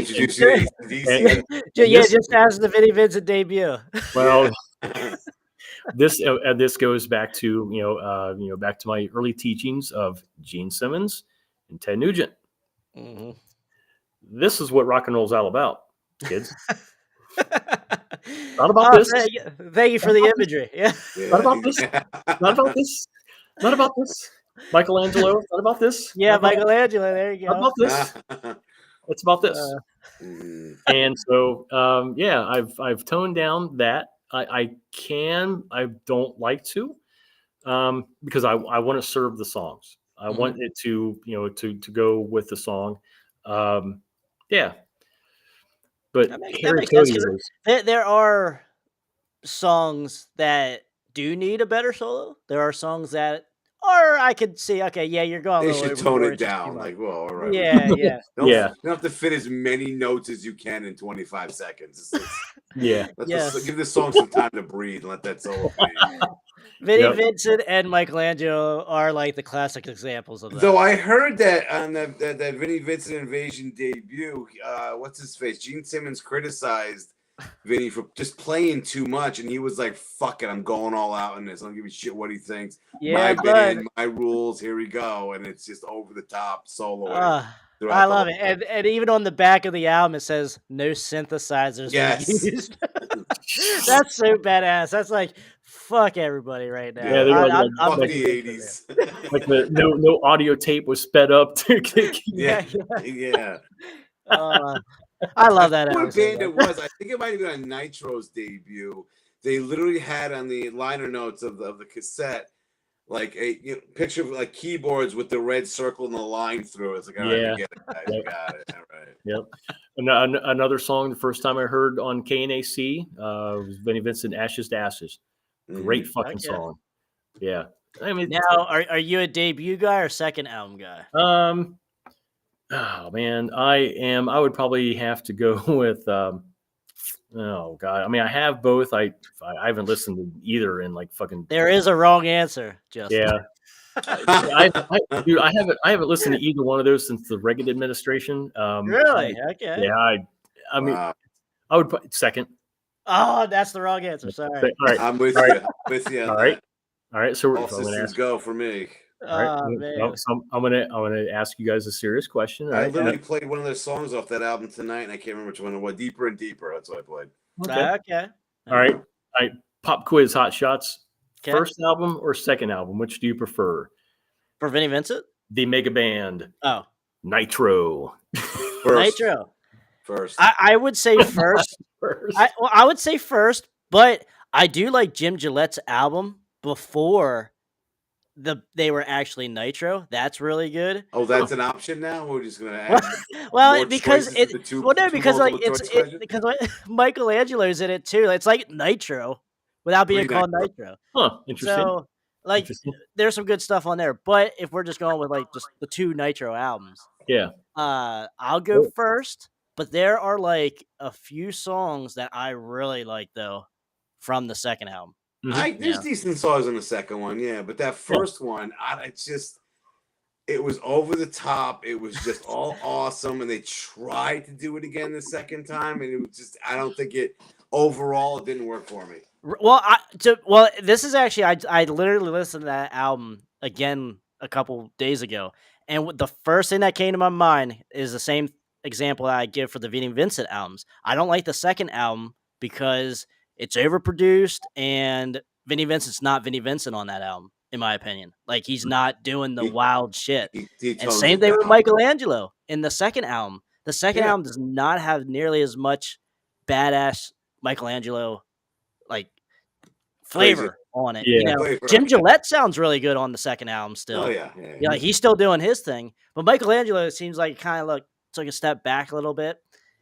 Just as the Vinnie Vincent debut. Well, this goes back to back to my early teachings of Gene Simmons and Ted Nugent. Mm-hmm. This is what rock and roll is all about, kids. Not about this. Thank you for the imagery. Yeah. Not about this. Not about this. Not about this. Michelangelo. Not about this. Yeah, Michelangelo. There you go. Not about this. It's about this. And so, I've toned down that. I don't like to, because I want to serve the songs. I want it to go with the song. But Harry Cody there are songs that do need a better solo. There are songs that, or I could see, okay, yeah, you're going. They should tone it down. Like, well, all right. Yeah. You don't have to fit as many notes as you can in 25 seconds. Let's give this song some time to breathe and let that solo breathe. Vinnie Vincent and Michelangelo are like the classic examples of that. Though I heard that on that Vinnie Vincent Invasion debut, what's his face? Gene Simmons criticized Vinny for just playing too much, and he was like, "Fuck it, I'm going all out in this. I don't give a shit what he thinks. Yeah, my band, my rules. Here we go." And it's just over the top solo. I love it, and even on the back of the album it says no synthesizers used. That's so badass. That's like fuck everybody right now. Yeah, fuck the 80s. Like the no audio tape was sped up. Yeah. I love that. What band it was? I think it might have been on Nitro's debut. They literally had on the liner notes of the cassette like a picture of like keyboards with the red circle and the line through it. It's like, all right, Yeah. we get it, guys. Yep. Got it. All right. Yep. Another song, the first time I heard on KNAC was Vinnie Vincent, Ashes to Ashes. Great fucking Okay. song. Yeah. I mean, Now, are you a debut guy or second album guy? oh man, I would probably have to go with oh god. I mean, I have both. I haven't listened to either in like fucking There is a wrong answer, Justin. yeah. Dude, I haven't listened to either one of those since the Reagan administration. Really? Okay. Yeah, I mean, Wow. I would put second. Oh, that's the wrong answer. All Sorry. right, I'm with all you. right, I'm with you on all right, that. all right. So All I'm going to systems ask. go for me. All right, Oh, well, man. so I'm gonna ask you guys a serious question. All I right, literally played one of their songs off that album tonight, and I can't remember which one it was. Deeper and Deeper. That's what I played. okay. Okay. All right. All right. Pop quiz, hot shots. Okay. First album or second album? Which do you prefer? For Vinnie Vincent? The mega band Oh, Nitro. First. Nitro. First. I would say first. First. I would say first, but I do like Jim Gillette's album before they were actually Nitro. That's really good. Oh, that's an option now. We're just gonna add. Well, more because choices to it the two- well no two because like multiple it's choice questions? because like, Michelangelo's in it too. It's like Nitro without being called Pre-Nitro. Nitro. Huh. Interesting. So like Interesting. there's some good stuff on there. But if we're just going with like just the two Nitro albums, Yeah. I'll go Cool. first. But there are like a few songs that I really like though from the second album. There's decent songs on the second one, yeah, but that first one, it was over the top. It was just all awesome, and they tried to do it again the second time, and it was just I don't think it overall it didn't work for me. Well, this is actually I literally listened to that album again a couple days ago, and the first thing that came to my mind is the same example that I give for the Vinnie Vincent albums. I don't like the second album because it's overproduced, and Vinnie Vincent's not Vinnie Vincent on that album, in my opinion. Like he's not doing the wild shit. He And tones same it thing with down. Michelangelo in the second album. The second Yeah. album does not have nearly as much badass Michelangelo like flavor on it. Yeah. Flavor. Jim Gillette sounds really good on the second album still. Oh yeah. Yeah, he's still doing his thing. But Michelangelo seems like kind of like took a step back a little bit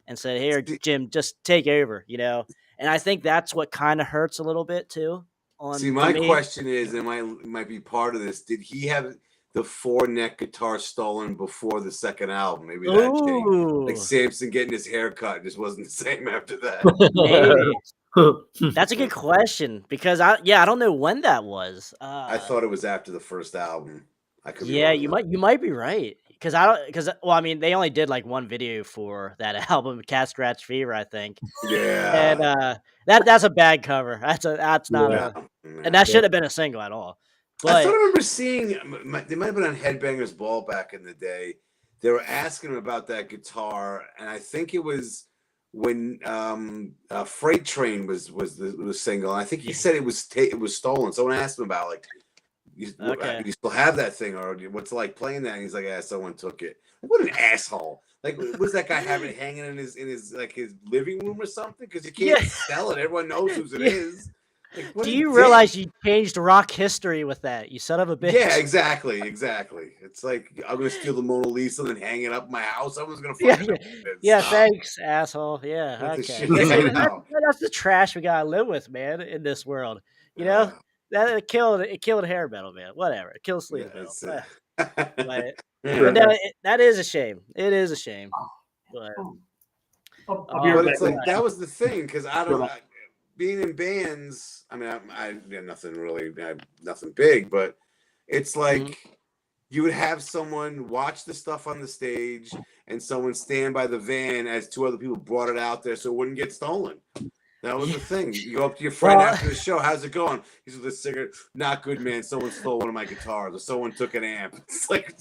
and said, "Here, Jim, just take over," you know. And I think that's what kind of hurts a little bit too. See, my question is, it might be part of this. Did he have the 4-neck guitar stolen before the second album? Maybe that changed. Like Samson getting his hair cut just wasn't the same after that. Maybe. That's a good question because I don't know when that was. I thought it was after the first album. I could be Yeah, wrong, you might be right because I mean they only did like one video for that album, Cat Scratch Fever, I think. Yeah. And that's a bad cover. That's not Yeah. and that should have been a single at all. I But thought I remember seeing they might have been on Headbangers Ball back in the day. They were asking him about that guitar, and I think it was when Freight Train was the single. And I think he said it was stolen. Someone asked him about like, you still have that thing, or what's it like playing that? And he's like, yeah, someone took it. Like, what an asshole! Like, was that guy having it hanging in his like his living room or something? Because you can't sell it. Everyone knows whose it is. Like, do you realize you changed rock history with that? You son of a bitch. Yeah, exactly. It's like I'm gonna steal the Mona Lisa and hang it up in my house. Someone's gonna find it. Yeah, thanks, asshole. Yeah, That's the okay. shit I know. That's the trash we gotta live with, man, in this world. You know, that it killed hair metal, man. Whatever, it kills sleep metal. But that is a shame. It is a shame. But it's like that was the thing because I don't. Being in bands, I mean, I had nothing really, I had nothing big, but it's like you would have someone watch the stuff on the stage and someone stand by the van as two other people brought it out there so it wouldn't get stolen. That was the thing. You go up to your friend after the show, how's it going? He's with a cigarette. Not good, man. Someone stole one of my guitars or someone took an amp. It's like,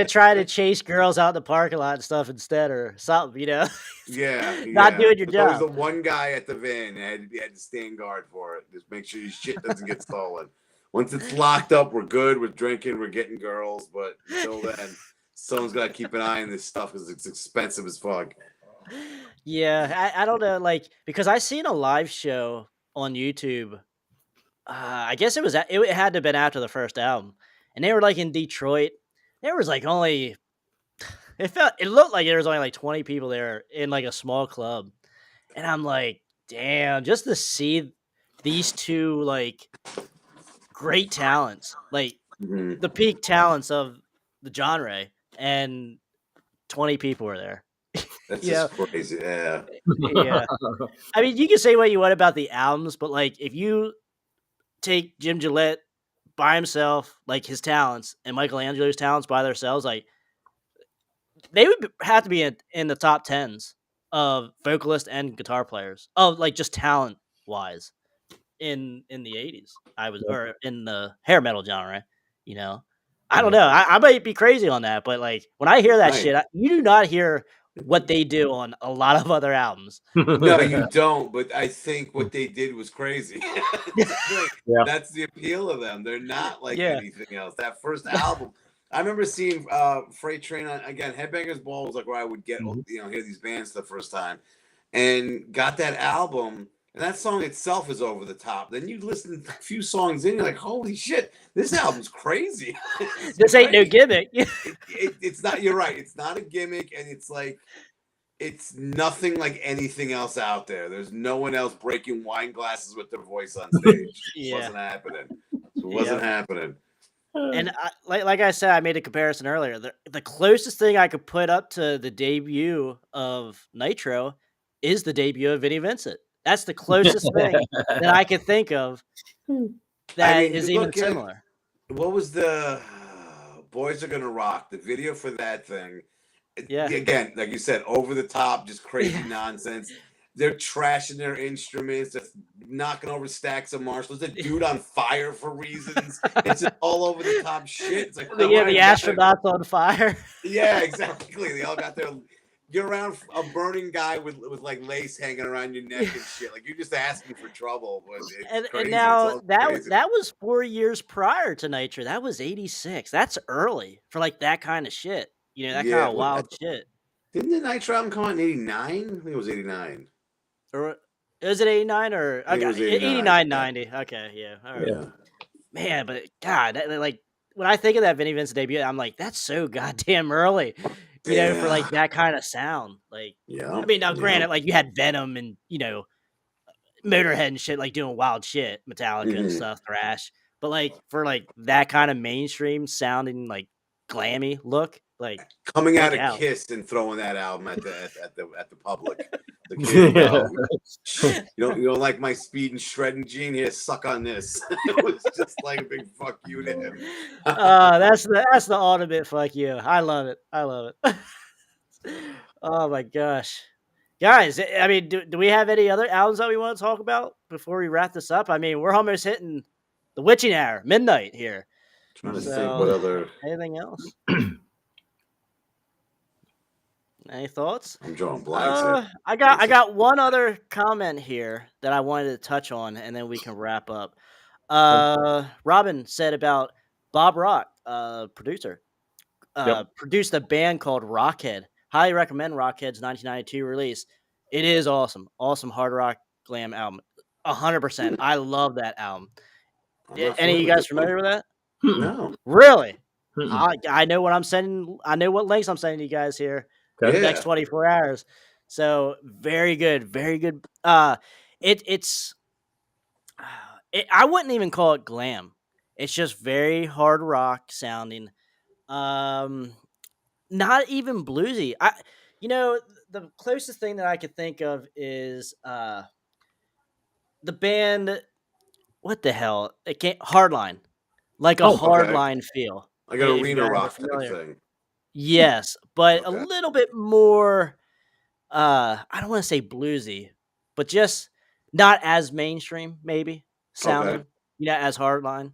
try to chase girls out in the parking lot and stuff instead or something, you know? Not doing your job. There was the one guy at the van that had to stand guard for it. Just make sure your shit doesn't get stolen. Once it's locked up, we're good. We're drinking. We're getting girls. But until then, someone's got to keep an eye on this stuff because it's expensive as fuck. Yeah, I don't know, like because I seen a live show on YouTube. I guess it had to have been after the first album, and they were like in Detroit. There was like only it looked like there was only like 20 people there in like a small club, and I'm like, damn, just to see these two like great talents, like Mhm. the peak talents of the genre, and 20 people were there. That's You know, just crazy. Yeah. yeah. I mean, you can say what you want about the albums, but like if you take Jim Gillette by himself, like his talents, and Michelangelo's talents by themselves, like they would have to be in the top tens of vocalists and guitar players of like just talent wise in the 80s. I was Yeah. or in the hair metal genre, you know. I don't Yeah. know. I might be crazy on that, but like when I hear that Right. shit, you do not hear what they do on a lot of other albums. No, you don't. But I think what they did was crazy. Like, Yeah. that's the appeal of them. They're not like Yeah. anything else. That first album, I remember seeing Freight Train on again. Headbangers Ball was like where I would get Mhm. hear these bands the first time, and got that album. And that song itself is over the top. Then you listen a few songs in, you're like, holy shit, this album's crazy. It's This ain't no crazy. gimmick. It's not, you're right. It's not a gimmick, and it's like, it's nothing like anything else out there. There's no one else breaking wine glasses with their voice on stage. It Yeah. wasn't happening. It wasn't happening. And like I said, I made a comparison earlier. The closest thing I could put up to the debut of Nitro is the debut of Vinnie Vincent. That's the closest thing that I could think of that I mean, is you even look at similar. what was the Boys Are Gonna Rock, the video for that thing. Yeah. Again, like you said, over the top, just crazy Yeah. nonsense. They're trashing their instruments, they're knocking over stacks of Marshalls. There's a dude on fire for reasons. It's just all over the top shit. It's like, Yeah, all right, the you got their- astronauts on fire. Yeah, exactly. They all got their. You're around a burning guy with like lace hanging around your neck and shit. Like you're just asking for trouble. But it's And crazy. now It's all that crazy. that was 4 years prior to Nitro. That was 86. That's early for like that kind of shit. You know, that Yeah, kind of well, wild shit. Didn't the Nitro album come out in '89? I think it was '89. Or is it 89 or I think it was 89. 89 90? Okay, yeah. All right. Yeah. Man, but God, like when I think of that Vinnie Vincent debut, I'm like, that's so goddamn early, you know, for like that kind of sound. Like, Yeah. I mean, now yeah. granted, like you had Venom and Motorhead and shit, like doing wild shit, Metallica and Mhm. stuff, thrash. But like for like that kind of mainstream sounding, like glammy look, like Coming out look of out. Kiss and throwing that album at the public. The kid, you don't like my speed and shredding gene? Here, suck on this. It was just like a big fuck you to him. That's the ultimate fuck you. I love it. I love it. Oh my gosh. Guys, I mean, do we have any other albums that we want to talk about before we wrap this up? I mean, we're almost hitting the witching hour, midnight here. Trying to think So, what other. anything else? Any thoughts? I'm drawing blanks. Here. I got one other comment here that I wanted to touch on, and then we can wrap up. Robin said about Bob Rock, producer, Yep. produced a band called Rockhead. Highly recommend Rockhead's 1992 release. It is awesome, awesome hard rock glam album. 100%. I love that album. I'm not Any of you familiar guys with familiar with that? Mm-mm. No. Really? Mm-mm. I know what I'm sending. I know what links I'm sending you guys here. Okay. The next 24 hours. So very good, very good. It's I wouldn't even call it glam. It's just very hard rock sounding. Not even bluesy. The closest thing that I could think of is the band. What the hell? It can't Hardline, like a Oh, okay. Hardline feel. Like an If you arena guys are rock type familiar. thing. Yes, but a Okay. little bit more. I don't want to say bluesy, but just not as mainstream, maybe sounding. As Hardline.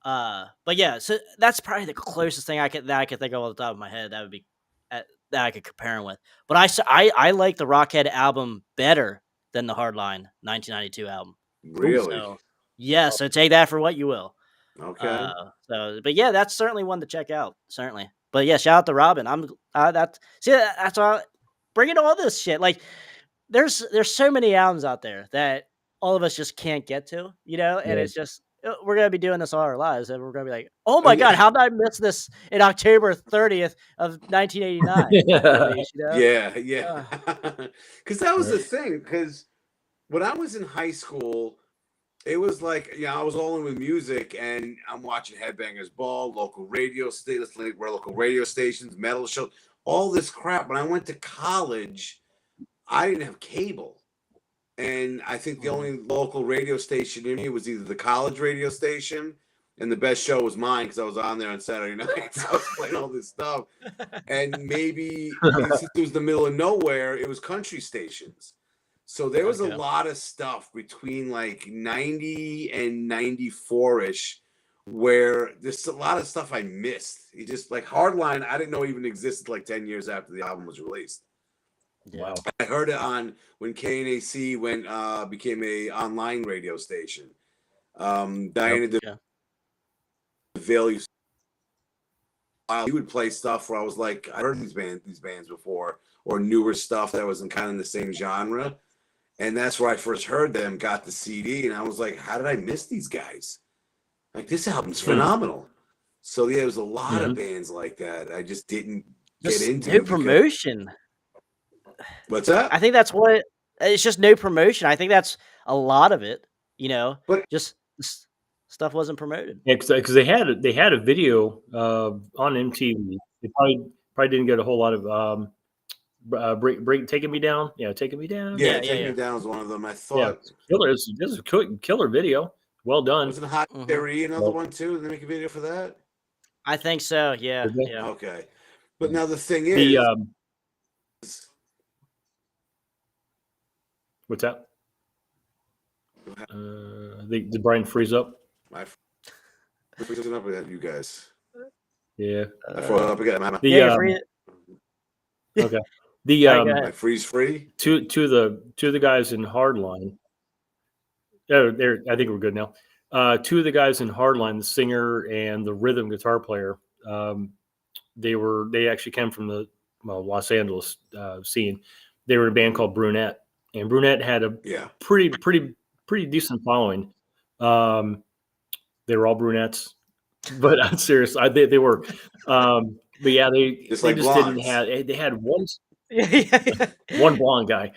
But yeah, so that's probably the closest thing I could think of off the top of my head. That would be that I could compare him with. But I like the Rockhead album better than the Hardline 1992 album. Really? So yeah, so take that for what you will. Okay. But yeah, that's certainly one to check out. Certainly. But yeah, shout out to Robin. That's all. Bringing all this shit. Like, there's so many albums out there that all of us just can't get to, and Yeah. it's just we're gonna be doing this all our lives, and we're gonna be like, "Oh my god, how did I miss this in October 30th of 1989?" At least, you know? Yeah. Because that was the thing. Because when I was in high school, it was like, I was all in with music, and I'm watching Headbangers Ball, local radio stations, local radio stations, metal shows, all this crap. When I went to college, I didn't have cable. And I think the only local radio station near me was either the college radio station, and the best show was mine because I was on there on Saturday nights. I was playing all this stuff. And maybe since it was the middle of nowhere, it was country stations. So there was a lot of stuff between like 90 and 94-ish where there's a lot of stuff I missed. You just like Hardline, I didn't know even existed like 10 years after the album was released. Wow. I heard it on when KNAC became a online radio station. Diana DeVille, he would play stuff where I was like, I heard these bands before, or newer stuff that was in kind of the same genre. And that's where I first heard them, got the CD, and I was like, how did I miss these guys? Like, this album's phenomenal. So yeah, there was a lot of bands like that. I just didn't get into no promotion. What's that? I think that's what it's just no promotion. I think that's a lot of it, But just stuff wasn't promoted. Yeah, because they had a video on MTV. They probably didn't get a whole lot of break taking me down. Yeah, taking me down. Yeah, Taking Me Down was one of them. I thought killer. This is a killer video. Well done. Wasn't Hot Cherry another one too? Did they make a video for that? I think so. Yeah. Okay. But now the thing is, what's that? Did Bryan freeze up? I'm freezing up with you guys. Yeah. I froze up again. Okay. I freeze free. Two of the guys in Hardline. I think we're good now. Two of the guys in Hardline, the singer and the rhythm guitar player, they actually came from the Los Angeles scene. They were in a band called Brunette, and Brunette had a pretty decent following. They were all brunettes, but I'm serious. They were. But yeah, they just didn't have. They had one blonde guy.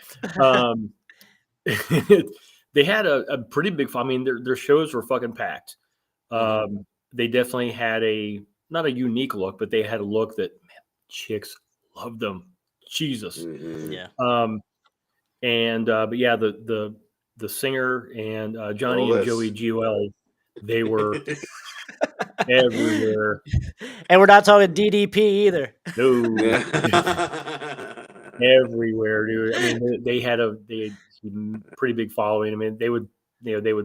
They had a pretty big. I mean, their shows were fucking packed. They definitely had not a unique look, but they had a look that chicks loved them. Jesus. Yeah. But yeah, the singer and Johnny and Joey Giuel, they were everywhere. And we're not talking DDP either. No. Everywhere, dude. I mean, they had a pretty big following. I mean, they would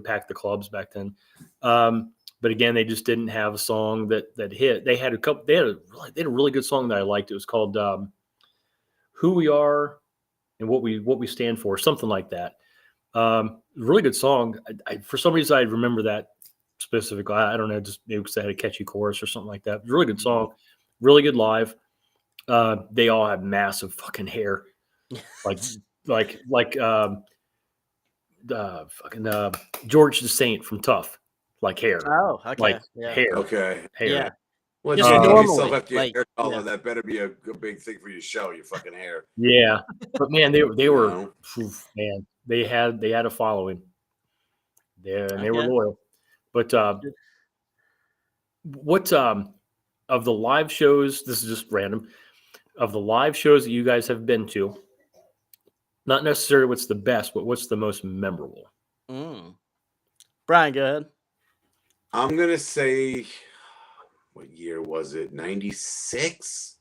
pack the clubs back then. But again, they just didn't have a song that hit. They had a really good song that I liked. It was called "Who We Are and What We Stand For," something like that. Really good song. For some reason, I remember that specifically. I don't know, just maybe because they had a catchy chorus or something like that. Really good song. Really good live. They all had massive fucking hair, like George the Saint from Tough, like hair. Oh, okay. Like hair. Okay. Hair. Yeah. Well, Just yourself normally, after your like, hair color, that better be a big thing for your show. Your fucking hair. Yeah, but man, they were know? man. They had a following. And they were loyal. But what of the live shows? This is just random. Of the live shows that you guys have been to, not necessarily what's the best, but what's the most memorable? Bryan, go ahead. I'm gonna say, what year was it? 96.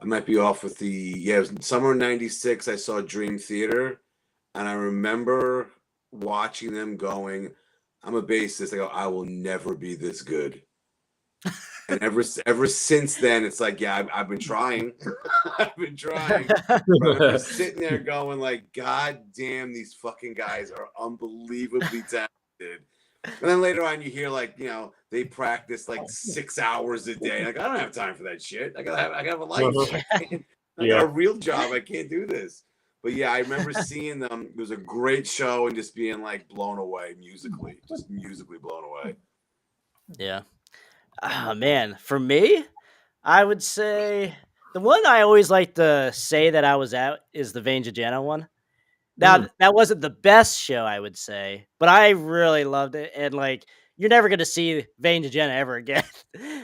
I might be off with it was summer '96. I saw Dream Theater, and I remember watching them going, I'm a bassist. I go, I will never be this good. And ever since then, it's like, I've been trying. I've been trying. But I'm sitting there going like, God damn, these fucking guys are unbelievably talented. And then later on, you hear like, they practice like 6 hours a day. Like, I don't have time for that shit. I gotta have a life. I got a real job. I can't do this. But yeah, I remember seeing them. It was a great show and just being like blown away musically, just musically blown away. Yeah. Ah, man, for me, I would say the one I always like to say that I was at is the Vane Jana one. Now, that wasn't the best show, I would say, but I really loved it. And like, you're never going to see Vane Jana ever again.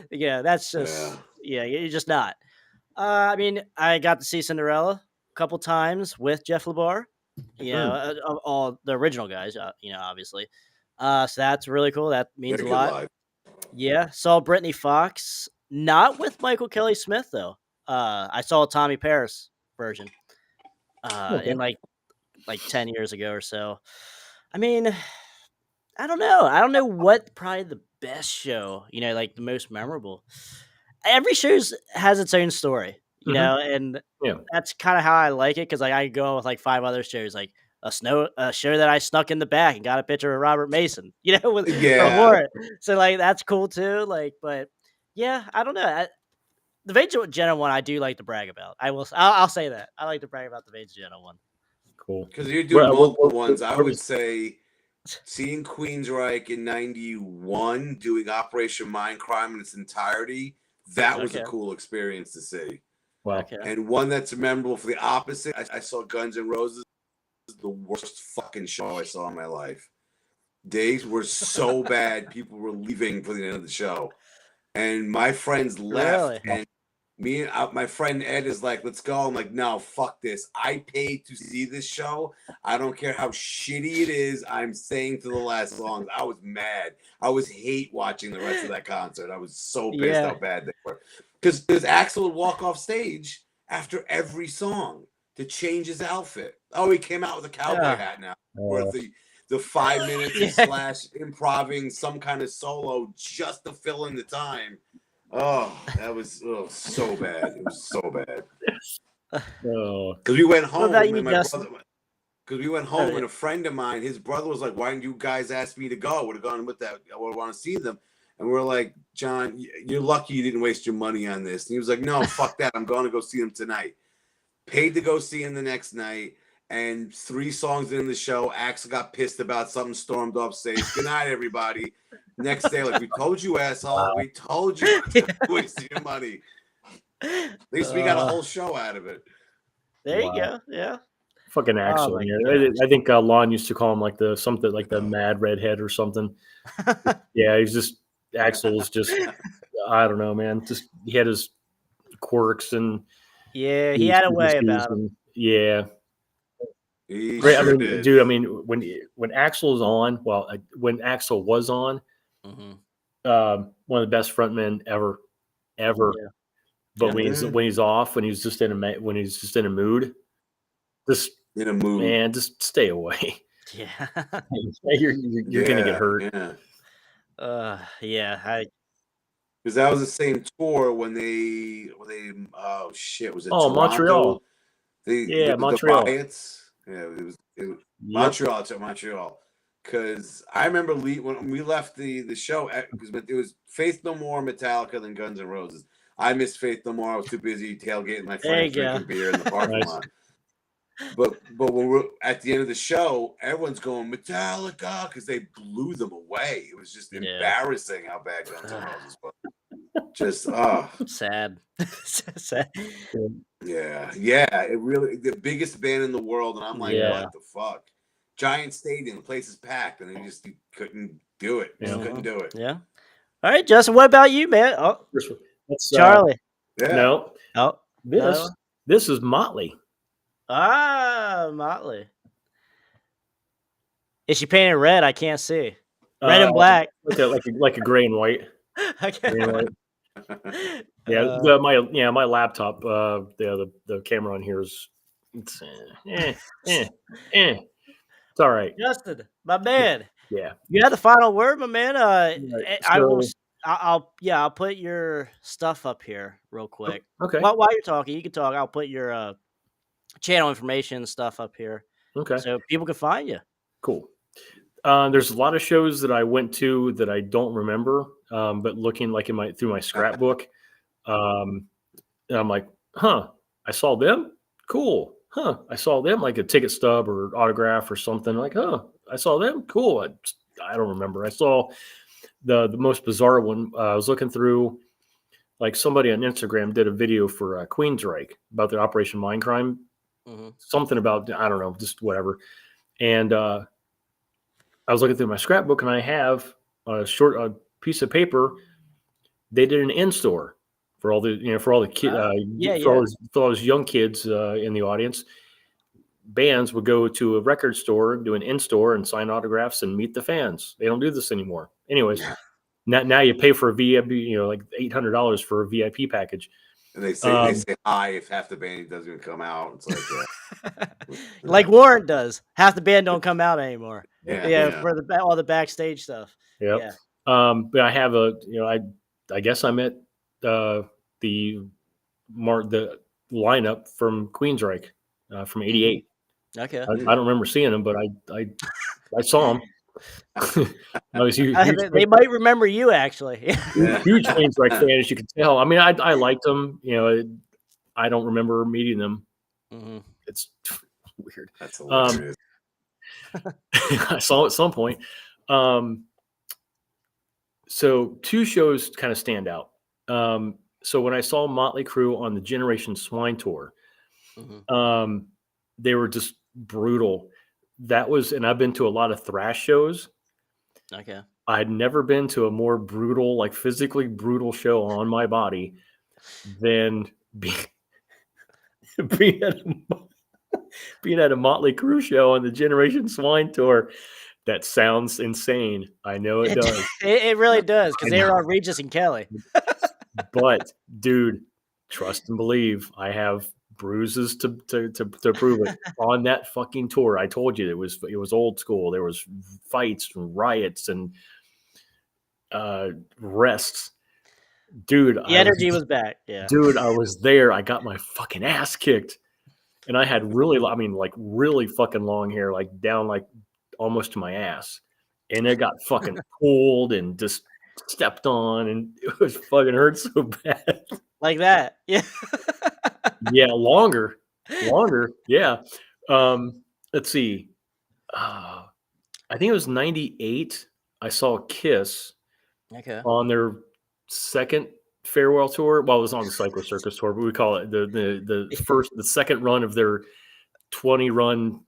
That's just, you're just not. I mean, I got to see Cinderella a couple times with Jeff LeBar, all the original guys, obviously. So that's really cool. That He had means a a good lot. live. Yeah, saw Brittany Fox, not with Michael Kelly Smith though. I saw a Tommy Paris version. In like 10 years ago or so. I mean, I don't know. I don't know what probably the best show, like the most memorable. Every show's has its own story, and Yeah. that's kind of how I like it because like I go with like 5 other shows, like a show that I snuck in the back and got a picture of Robert Mason, from Yeah. it. So like that's cool too. Like, but yeah, I don't know. The Vage Jenna one I do like to brag about. I'll say that I like to brag about the Vage Jenna one. Cool. Because you're doing multiple ones. I what would was- say seeing Queensryche in '91 doing Operation Mindcrime in its entirety, that was a Okay. cool experience to see. Wow. Okay. And one that's memorable for the opposite, I saw Guns N' Roses, the worst fucking show I saw in my life. Days were so bad, people were leaving for the end of the show. And my friends left, Really? and me and my friend Ed is like, let's go. I'm like, no, fuck this. I paid to see this show. I don't care how shitty it is. I'm staying to the last songs. I was mad. I was hate watching the rest of that concert. I was so pissed how bad they were. Because Axl would walk off stage after every song to change his outfit. Oh, he came out with a cowboy hat now. Or the 5 minutes slash improving some kind of solo just to fill in the time. Oh, that was so bad. It was so bad. Because we went home about you, and my Justin? brother. Because we went home and a friend of mine, his brother was like, "Why didn't you guys ask me to go? Would have gone with that. I would want to see them." And we're like, "John, you're lucky you didn't waste your money on this." And he was like, "No, fuck that. I'm going to go see them tonight." Paid to go see him the next night. And 3 songs in the show, Axl got pissed about something, stormed off stage. Good night, everybody. Next day, like, we told you, asshole. We told you to waste your money. At least we got a whole show out of it. There you go. Yeah. Fucking Axl. my I think Lon used to call him like the mad redhead or something. Yeah, he's just Axl's just I don't know, man. Just he had his quirks and Yeah, he had a way idiocies about him. and- yeah. He Great. sure I mean, did. dude. I mean, when Axl's on, when Axl was on, Mhm. one of the best frontmen ever. Yeah. But Yeah. when he's off, when he's just in a mood, just in a mood, man, just stay away. Yeah. You're gonna get hurt. Yeah. Because that was the same tour when they oh shit, was it Toronto? Montreal. The Montreal. riots. Yeah, it was Montreal. Because I remember when we left the show, because it was Faith No More, Metallica, then Guns N' Roses. I missed Faith No More. I was too busy tailgating my friends, drinking beer in the parking lot. But when we're at the end of the show, everyone's going Metallica because they blew them away. It was just embarrassing how bad Guns N' Roses was. Just sad. Sad. Yeah. It really the biggest band in the world, and I'm like, what the fuck? Giant stadium, the place is packed, and you couldn't do it. Just couldn't do it. Yeah. All right, Justin. What about you, man? Oh, Charlie. No. Oh, this is Motley. Ah, Motley. Is she painted red? I can't see. Red and black. Like a gray and white. Okay. Gray and white. Yeah, my laptop. The camera on here is it's all right. Justin, my man. Yeah. You had the final word, my man. I'll put your stuff up here real quick. Okay. While you're talking, you can talk. I'll put your channel information stuff up here. Okay. So people can find you. Cool. There's a lot of shows that I went to that I don't remember, but looking like through my scrapbook, and I'm like, I saw them. Cool. I saw them, like a ticket stub or autograph or something. Like, I saw them. Cool. I don't remember. I saw the most bizarre one. I was looking through, like, somebody on Instagram did a video for Queensryche about the Operation Mindcrime. Mm-hmm. Something about, I don't know, just whatever. And I was looking through my scrapbook, and I have a piece of paper. They did an in-store for all the kids, for all those young kids in the audience. Bands would go to a record store, do an in-store, and sign autographs and meet the fans. They don't do this anymore. Anyways, now you pay for a VIP, like $800 for a VIP package. And they say hi if half the band doesn't even come out. It's like, like Warren does. Half the band don't come out anymore. Yeah. For all the backstage stuff. Yep. Yeah. But I have I guess I'm at the lineup from Queensryche from '88. Okay. I don't remember seeing them, but I saw them. I was huge, They might remember you, actually. huge Queensryche fan, as you can tell. I mean, I liked them. I don't remember meeting them. Mm-hmm. It's weird. That's hilarious. I saw at some point. So two shows kind of stand out. So when I saw Motley Crue on the Generation Swine tour, Mm-hmm. they were just brutal. And I've been to a lot of thrash shows. Okay. I'd never been to a more brutal, like physically brutal show on my body than being at a Motley Crue show on the Generation Swine tour. That sounds insane. I know it does. It really does, because they were on Regis and Kelly. But dude, trust and believe, I have bruises to prove it. On that fucking tour, I told you it was old school. There was fights and riots and rests. Dude, The energy was back. Yeah. Dude, I was there. I got my fucking ass kicked. And I had really fucking long hair, like down like almost to my ass. And it got fucking pulled and just stepped on, and it was fucking hurt so bad. Like that. Yeah. Yeah, longer. Yeah. Let's see. I think it was 98. I saw Kiss Okay. on their second farewell tour. Well, it was on the Psycho Circus tour, but we call it the second run of their 20 run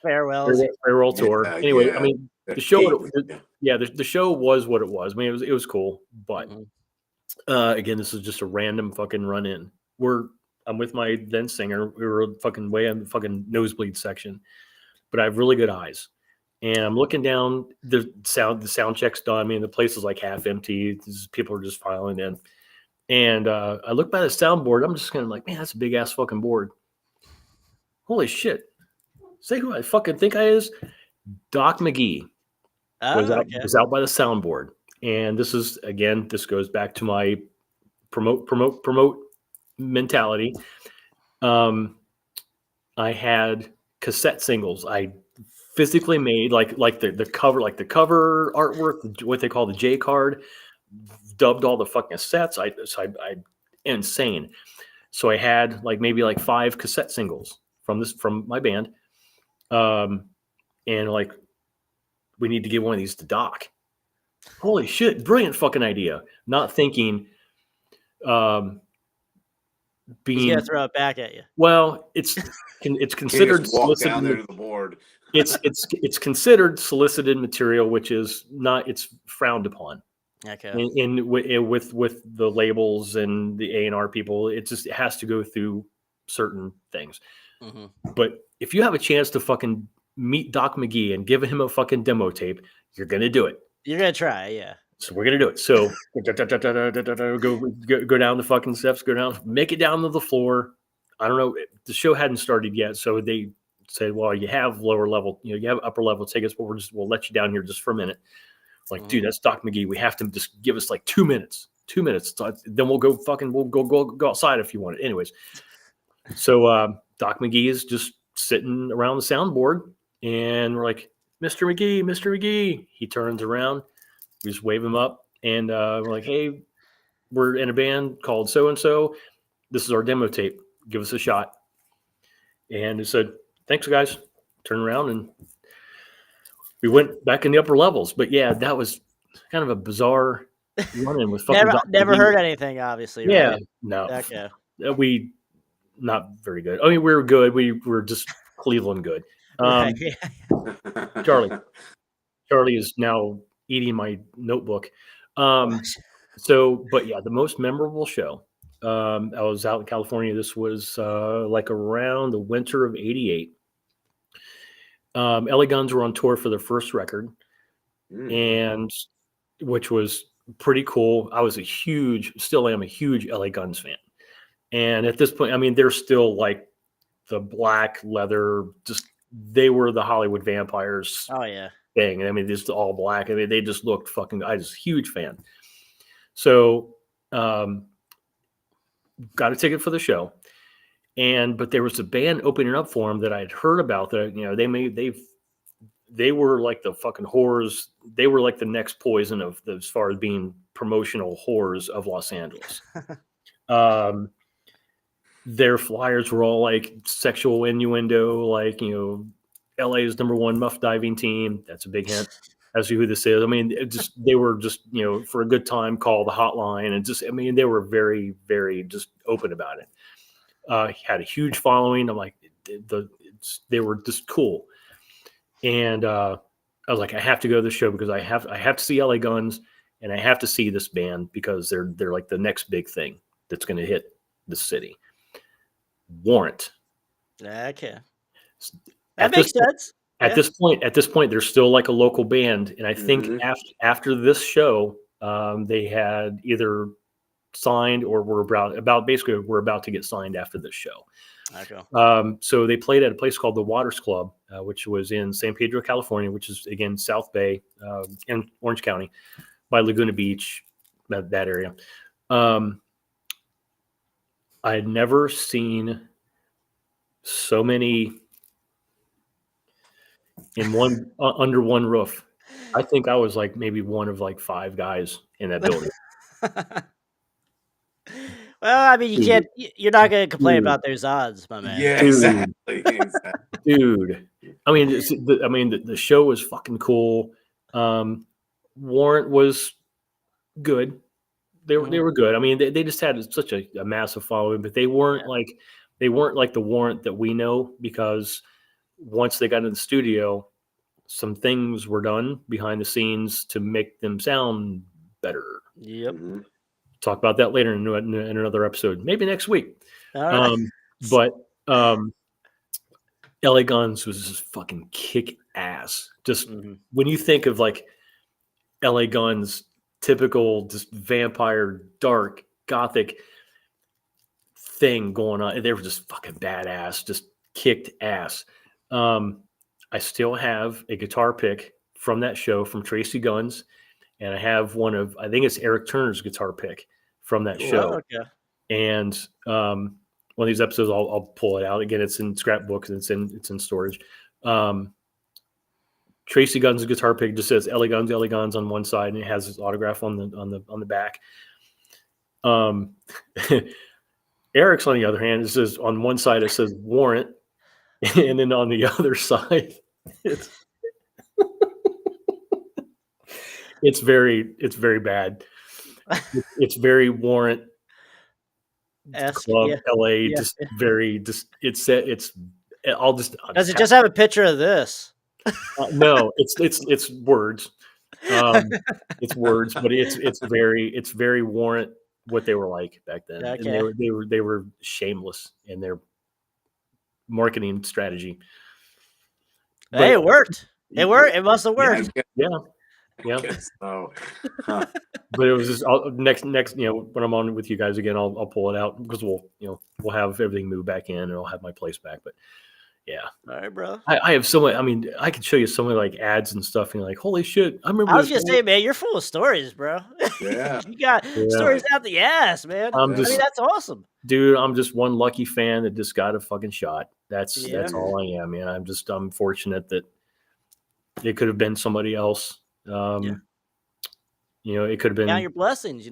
farewell tour. Anyway, I mean, the show, the show was what it was. I mean, it was cool, but again, this is just a random fucking run in. I'm with my then singer. We were fucking way in the fucking nosebleed section, but I have really good eyes. And I'm looking down. The sound check's done. I mean, the place is like half empty. People are just filing in. And I look by the soundboard. I'm just kind of like, man, that's a big ass fucking board. Holy shit! Say who I fucking think I is. Doc McGee was out by the soundboard. And this goes back to my promote mentality. I had cassette singles. I physically made like the cover artwork, what they call the J card, dubbed all the fucking cassettes. I insane. So I had maybe 5 cassette singles from my band. And we need to give one of these to Doc. Holy shit, brilliant fucking idea. Not thinking he's gonna throw it back at you. Well, it's considered solicited. Down there to the board. it's considered solicited material, which is not. It's frowned upon. Okay. With the labels and the A&R people, it has to go through certain things. Mm-hmm. But if you have a chance to fucking meet Doc McGee and give him a fucking demo tape, you're gonna do it. You're gonna try, yeah. So we're gonna do it. So go down the fucking steps, go down, make it down to the floor. I don't know. The show hadn't started yet, so they said, "Well, you have lower level, you have upper level tickets, but we'll let you down here just for a minute." Dude, that's Doc McGee. We have to just give us 2 minutes. 2 minutes. Then we'll go outside if you want it. Anyways, so Doc McGee is just sitting around the soundboard, and we're like, Mr. McGee. He turns around. We just wave him up, and we're like, hey, we're in a band called so-and-so. This is our demo tape. Give us a shot. and it said, "Thanks, guys." Turned around and we went back in the upper levels. But yeah, that was kind of a bizarre run-in with fucking Dr. Never D. heard anything, obviously, Yeah, right? no, Okay. we not very good. I mean, we were good. We were just Cleveland good. Right. Charlie is now eating my notebook. Gosh. But yeah, the most memorable show. I was out in California. This was like around the winter of '88. LA Guns were on tour for their first record, and which was pretty cool. I was still am a huge LA Guns fan. And at this point, I mean, they're still like the black leather, they were the Hollywood Vampires Oh yeah. thing. I mean, just all black. I mean, they just looked fucking, I was a huge fan. So, got a ticket for the show. But there was a band opening up for them that I had heard about that, they were like the fucking whores. They were like the next Poison as far as being promotional whores of Los Angeles. Their flyers were all like sexual innuendo, like, LA's #1 muff diving team. That's a big hint as to who this is. I mean, they were just, for a good time, call the hotline. And they were very, very just open about it. Had a huge following. I'm like, they were just cool. And I was like, I have to go to the show because I have to see LA Guns, and I have to see this band because they're like the next big thing that's going to hit the city. Warrant. Okay. That makes sense. At this point, they're still like a local band, and I think after this show, they had either signed or were about to get signed after this show. Okay. So they played at a place called the Waters Club, which was in San Pedro, California, which is again South Bay in Orange County, by Laguna Beach, that area. I had never seen so many in one under one roof. I think I was like maybe one of like 5 guys in that building. Well, I mean, you're not going to complain about those odds, my man. Yeah, exactly. Dude. I mean, the show was fucking cool. Warrant was good. They were good. I mean, they just had such a massive following, but they weren't like the Warrant that we know, because once they got in the studio, some things were done behind the scenes to make them sound better. Yep. Talk about that later in another episode, maybe next week. All right. But LA Guns was just fucking kick ass. Just when you think of like LA Guns, typical just vampire, dark, gothic thing going on, they were just fucking badass, just kicked ass. I still have a guitar pick from that show from Tracy Guns, and I have I think it's Eric Turner's guitar pick from that show. Okay. And one of these episodes, I'll pull it out again. It's in scrapbooks and it's in storage. Tracy Guns' guitar pick just says LA Guns on one side, and it has his autograph on the back. Eric's, on the other hand, it says on one side it says Warrant, and then on the other side it's very bad. It's very Warrant Club, LA, just very I'll just. Does it just have a picture of this? No, it's words. It's words, but it's very Warrant what they were like back then. Okay. And they were shameless in their marketing strategy. Hey, it worked. It worked. It must have worked. Yeah. Oh. But it was just next when I'm on with you guys again, I'll pull it out, because we'll have everything moved back in, and I'll have my place back. But yeah, all right, bro. I have so many. I mean, I could show you so many like ads and stuff, and you're like, holy shit! I remember. I was gonna say, man, you're full of stories, bro. Yeah. You got stories out the ass, man. I mean, that's awesome, dude. I'm just one lucky fan that just got a fucking shot. That's all I am, man. I'm fortunate that it could have been somebody else. It could have been. Count your blessings,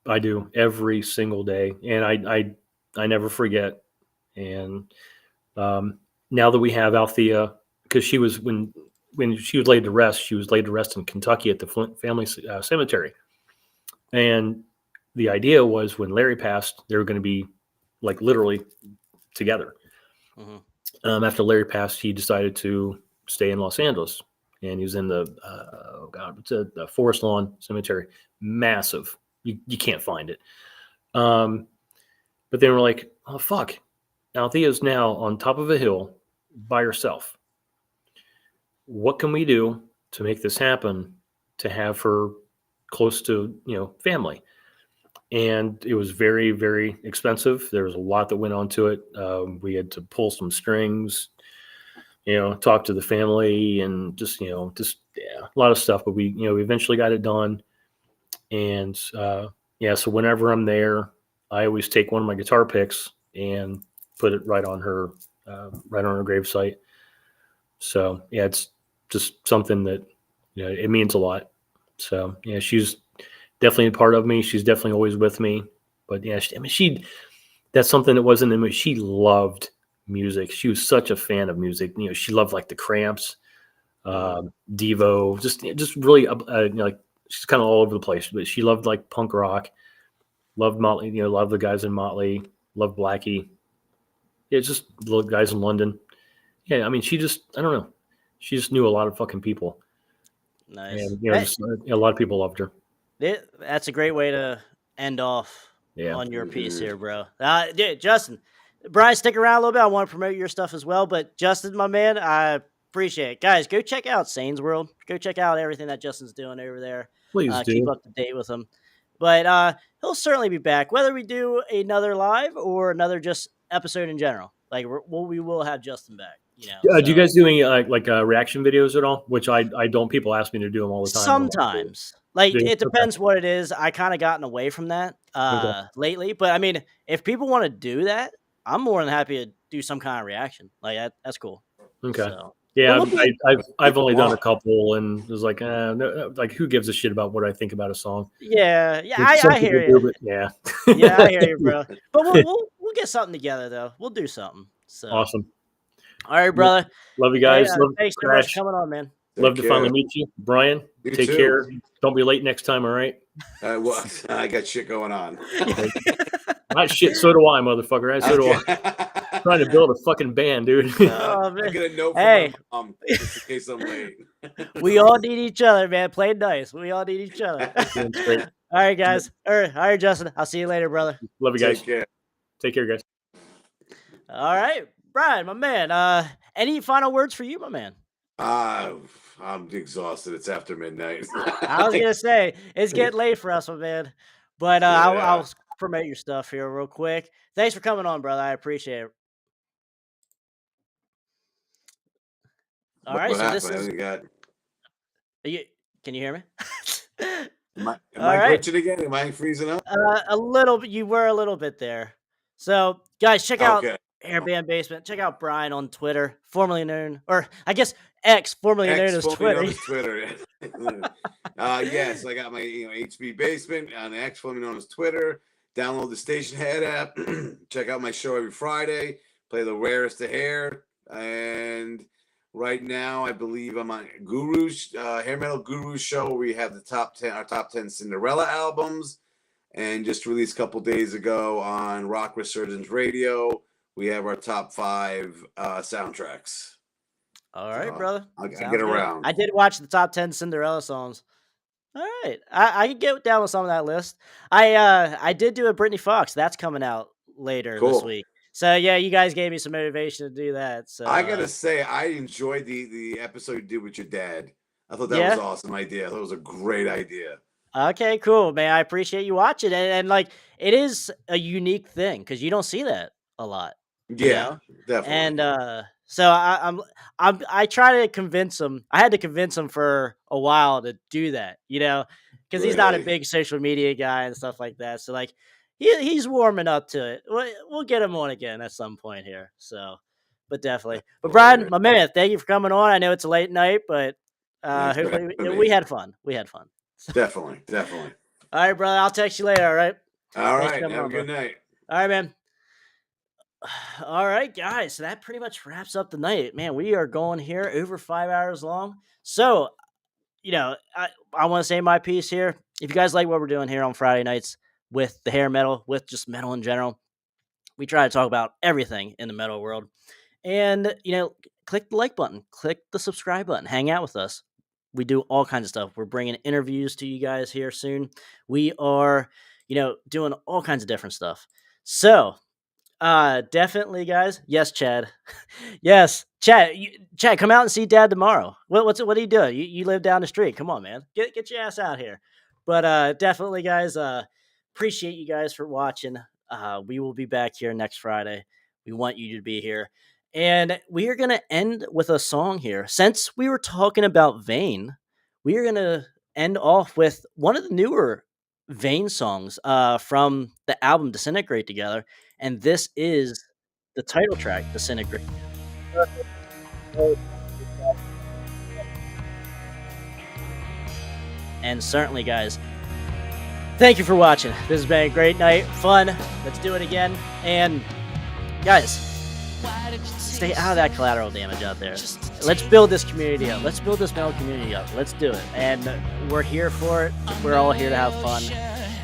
I do every single day, and I never forget. And Now that we have Althea, because she was when she was laid to rest, she was laid to rest in Kentucky at the Flint Family Cemetery. And the idea was when Larry passed, they were going to be like literally together. Mhm. After Larry passed, he decided to stay in Los Angeles, and he was in the it's a Forest Lawn Cemetery, massive. You can't find it. But they were like, oh fuck, Althea's now on top of a hill by herself. What can we do to make this happen? To have her close to family. And it was very, very expensive. There was a lot that went onto it. We had to pull some strings, talk to the family, and just a lot of stuff. But we eventually got it done. And so whenever I'm there, I always take one of my guitar picks and put it right on her gravesite. So yeah, it's just something that it means a lot. So yeah, she's definitely a part of me. She's definitely always with me. But yeah, that's something that wasn't in me. She loved music. She was such a fan of music. She loved like the Cramps, Devo, just really like she's kind of all over the place. But she loved like punk rock, loved Motley. Loved the guys in Motley, loved Blackie. Yeah, just the guys in London. Yeah, I mean, I don't know. She just knew a lot of fucking people. Nice. And a lot of people loved her. That's a great way to end off Yeah. on your piece here, bro. Dude, Justin, Bryan, stick around a little bit. I want to promote your stuff as well. But Justin, my man, I appreciate it. Guys, go check out Sayne's World. Go check out everything that Justin's doing over there. Please do. Keep up to date with him. But he'll certainly be back, whether we do another live or another just episode in general. Like we will have Justin back. Do you guys do any reaction videos at all? Which I don't. People ask me to do them all the time. Sometimes. Like, Do you? it depends what it is. I kind of gotten away from that lately. But, I mean, if people want to do that, I'm more than happy to do some kind of reaction. Like, that's cool. Okay. So, yeah, I've only done a couple, and it was like, no, like, who gives a shit about what I think about a song? Yeah, I hear you. But yeah. Yeah, I hear you, bro. But we'll get something together, though. We'll do something. So Awesome. All right, brother. Love you guys. Hey, Love thanks so much for coming on, man. Love to finally meet you. Bryan, take care. Don't be late next time, all right? Well, I got shit going on. Shit, so do I, motherfucker. So do I. Trying to build a fucking band, dude. Oh, man. I get a note from my mom just in case I'm late. We all need each other, man. Play nice. We all need each other. All right, guys. All right, Justin. I'll see you later, brother. Love you guys. Take care, guys. All right, Bryan, my man. Any final words for you, my man? I'm exhausted. It's after midnight. I was gonna say it's getting late for us, my man. But I'll promote your stuff here real quick. Thanks for coming on, brother. I appreciate it. All right, so this is. Can you hear me? Am I glitching again? Am I freezing up? A little bit. You were a little bit there. So, guys, check out Airband Basement. Check out Bryan on Twitter, formerly known, or I guess X, formerly known as Twitter. Yes, I got my HB Basement on X, formerly known as Twitter. Download the Station Head app. Check out my show every Friday. Play the rarest of hair. And right now, I believe I'm on Guru's Hair Metal Guru's show, where we have our top 10 Cinderella albums. And just released a couple days ago on Rock Resurgence Radio, we have our top 5 soundtracks. All right, brother. I'll get around. I did watch the top 10 Cinderella songs. All right, I can get down with some of that list. I did do a Britney Fox. That's coming out later this week. So yeah, you guys gave me some motivation to do that. So I gotta say, I enjoyed the episode you did with your dad. I thought that was an awesome idea. I thought it was a great idea. Okay, cool, man. I appreciate you watching, and like, it is a unique thing because you don't see that a lot. Yeah, definitely. And so I try to convince him. I had to convince him for a while to do that, because he's not a big social media guy and stuff like that. So like, he's warming up to it. We'll get him on again at some point here. So, but definitely. But Bryan, my man, thank you for coming on. I know it's a late night, but hopefully we had fun. We had fun. Definitely. All right, brother. I'll text you later. All right. All right. Have a good night. All right, man. All right, guys. So that pretty much wraps up the night. Man, we are going here over 5 hours long. So, I want to say my piece here. If you guys like what we're doing here on Friday nights with the hair metal, with just metal in general, we try to talk about everything in the metal world. And, click the like button, click the subscribe button, hang out with us. We do all kinds of stuff. We're bringing interviews to you guys here soon. We are, doing all kinds of different stuff. So, definitely, guys. Yes, Chad. Yes, Chad. Chad, come out and see Dad tomorrow. What are you doing? You live down the street. Come on, man. Get your ass out here. But definitely, guys. Appreciate you guys for watching. We will be back here next Friday. We want you to be here, and we are gonna end with a song here. Since we were talking about Vane, we are gonna end off with one of the newer Vane songs from the album Disintegrate Together, and this is the title track, Disintegrate. And certainly, guys, thank you for watching. This has been a great night, fun. Let's do it again. And guys, stay out of that collateral damage out there. Let's build this community up. Let's build this metal community up. Let's do it. And we're here for it. We're all here to have fun.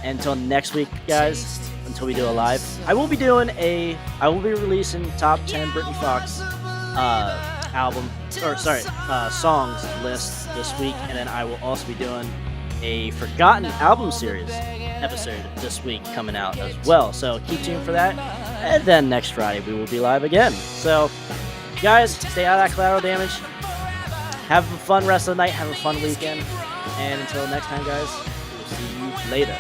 Until next week, guys, until we do a live, I will be releasing top 10 Britney Fox songs list this week, and then I will also be doing a Forgotten Album Series episode this week coming out as well. So keep tuned for that, and then next Friday we will be live again. So guys, stay out of that collateral damage. Have a fun rest of the night. Have a fun weekend, and until next time, guys, we'll see you later.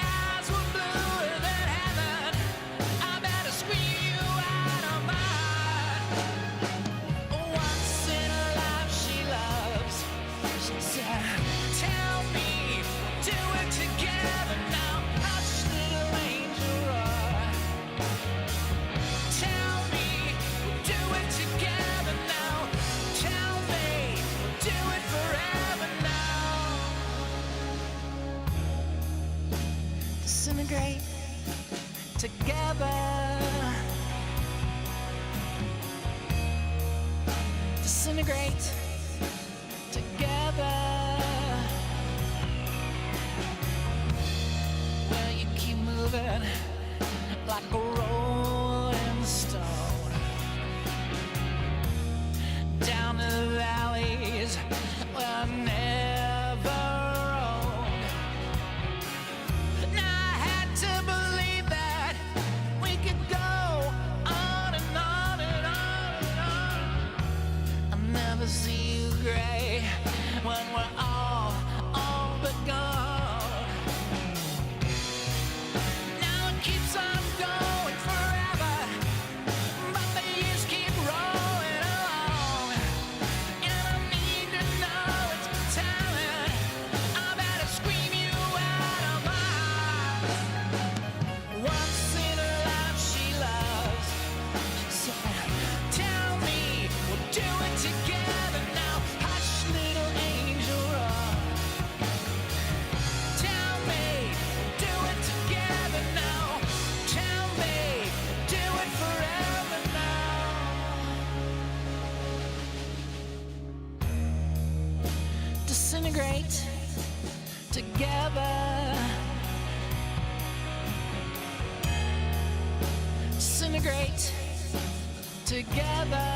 Disintegrate together. Disintegrate together. Well, you keep moving like a rolling stone down the valleys where I never roamed. Now I had to believe that we could go on and on and on and on. I'll never see you gray when we're all but gone. Now it keeps on going forever, but the years keep rolling along. And I need to know it's been telling. I better scream you out of my eyes. Once in a life she loves. She said, tell me we'll do it together now. Hush, little angel, run. Tell me we'll do it together now. Tell me we'll do it forever now. Disintegrate together. Disintegrate together.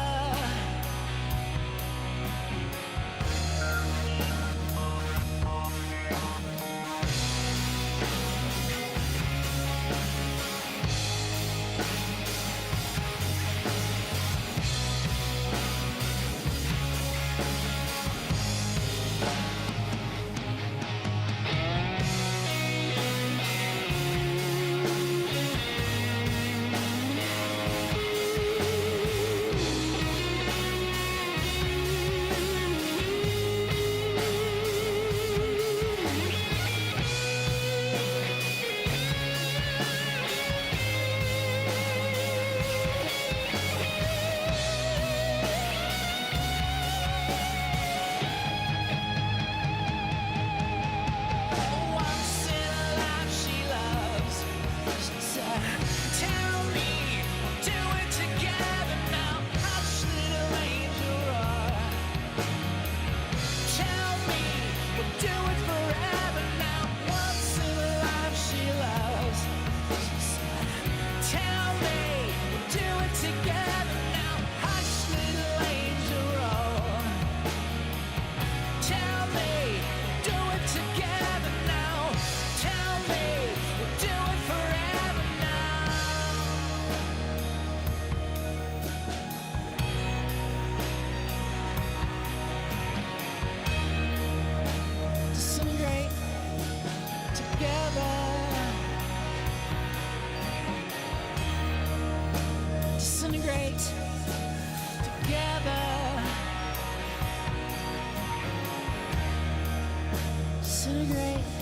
disintegrate.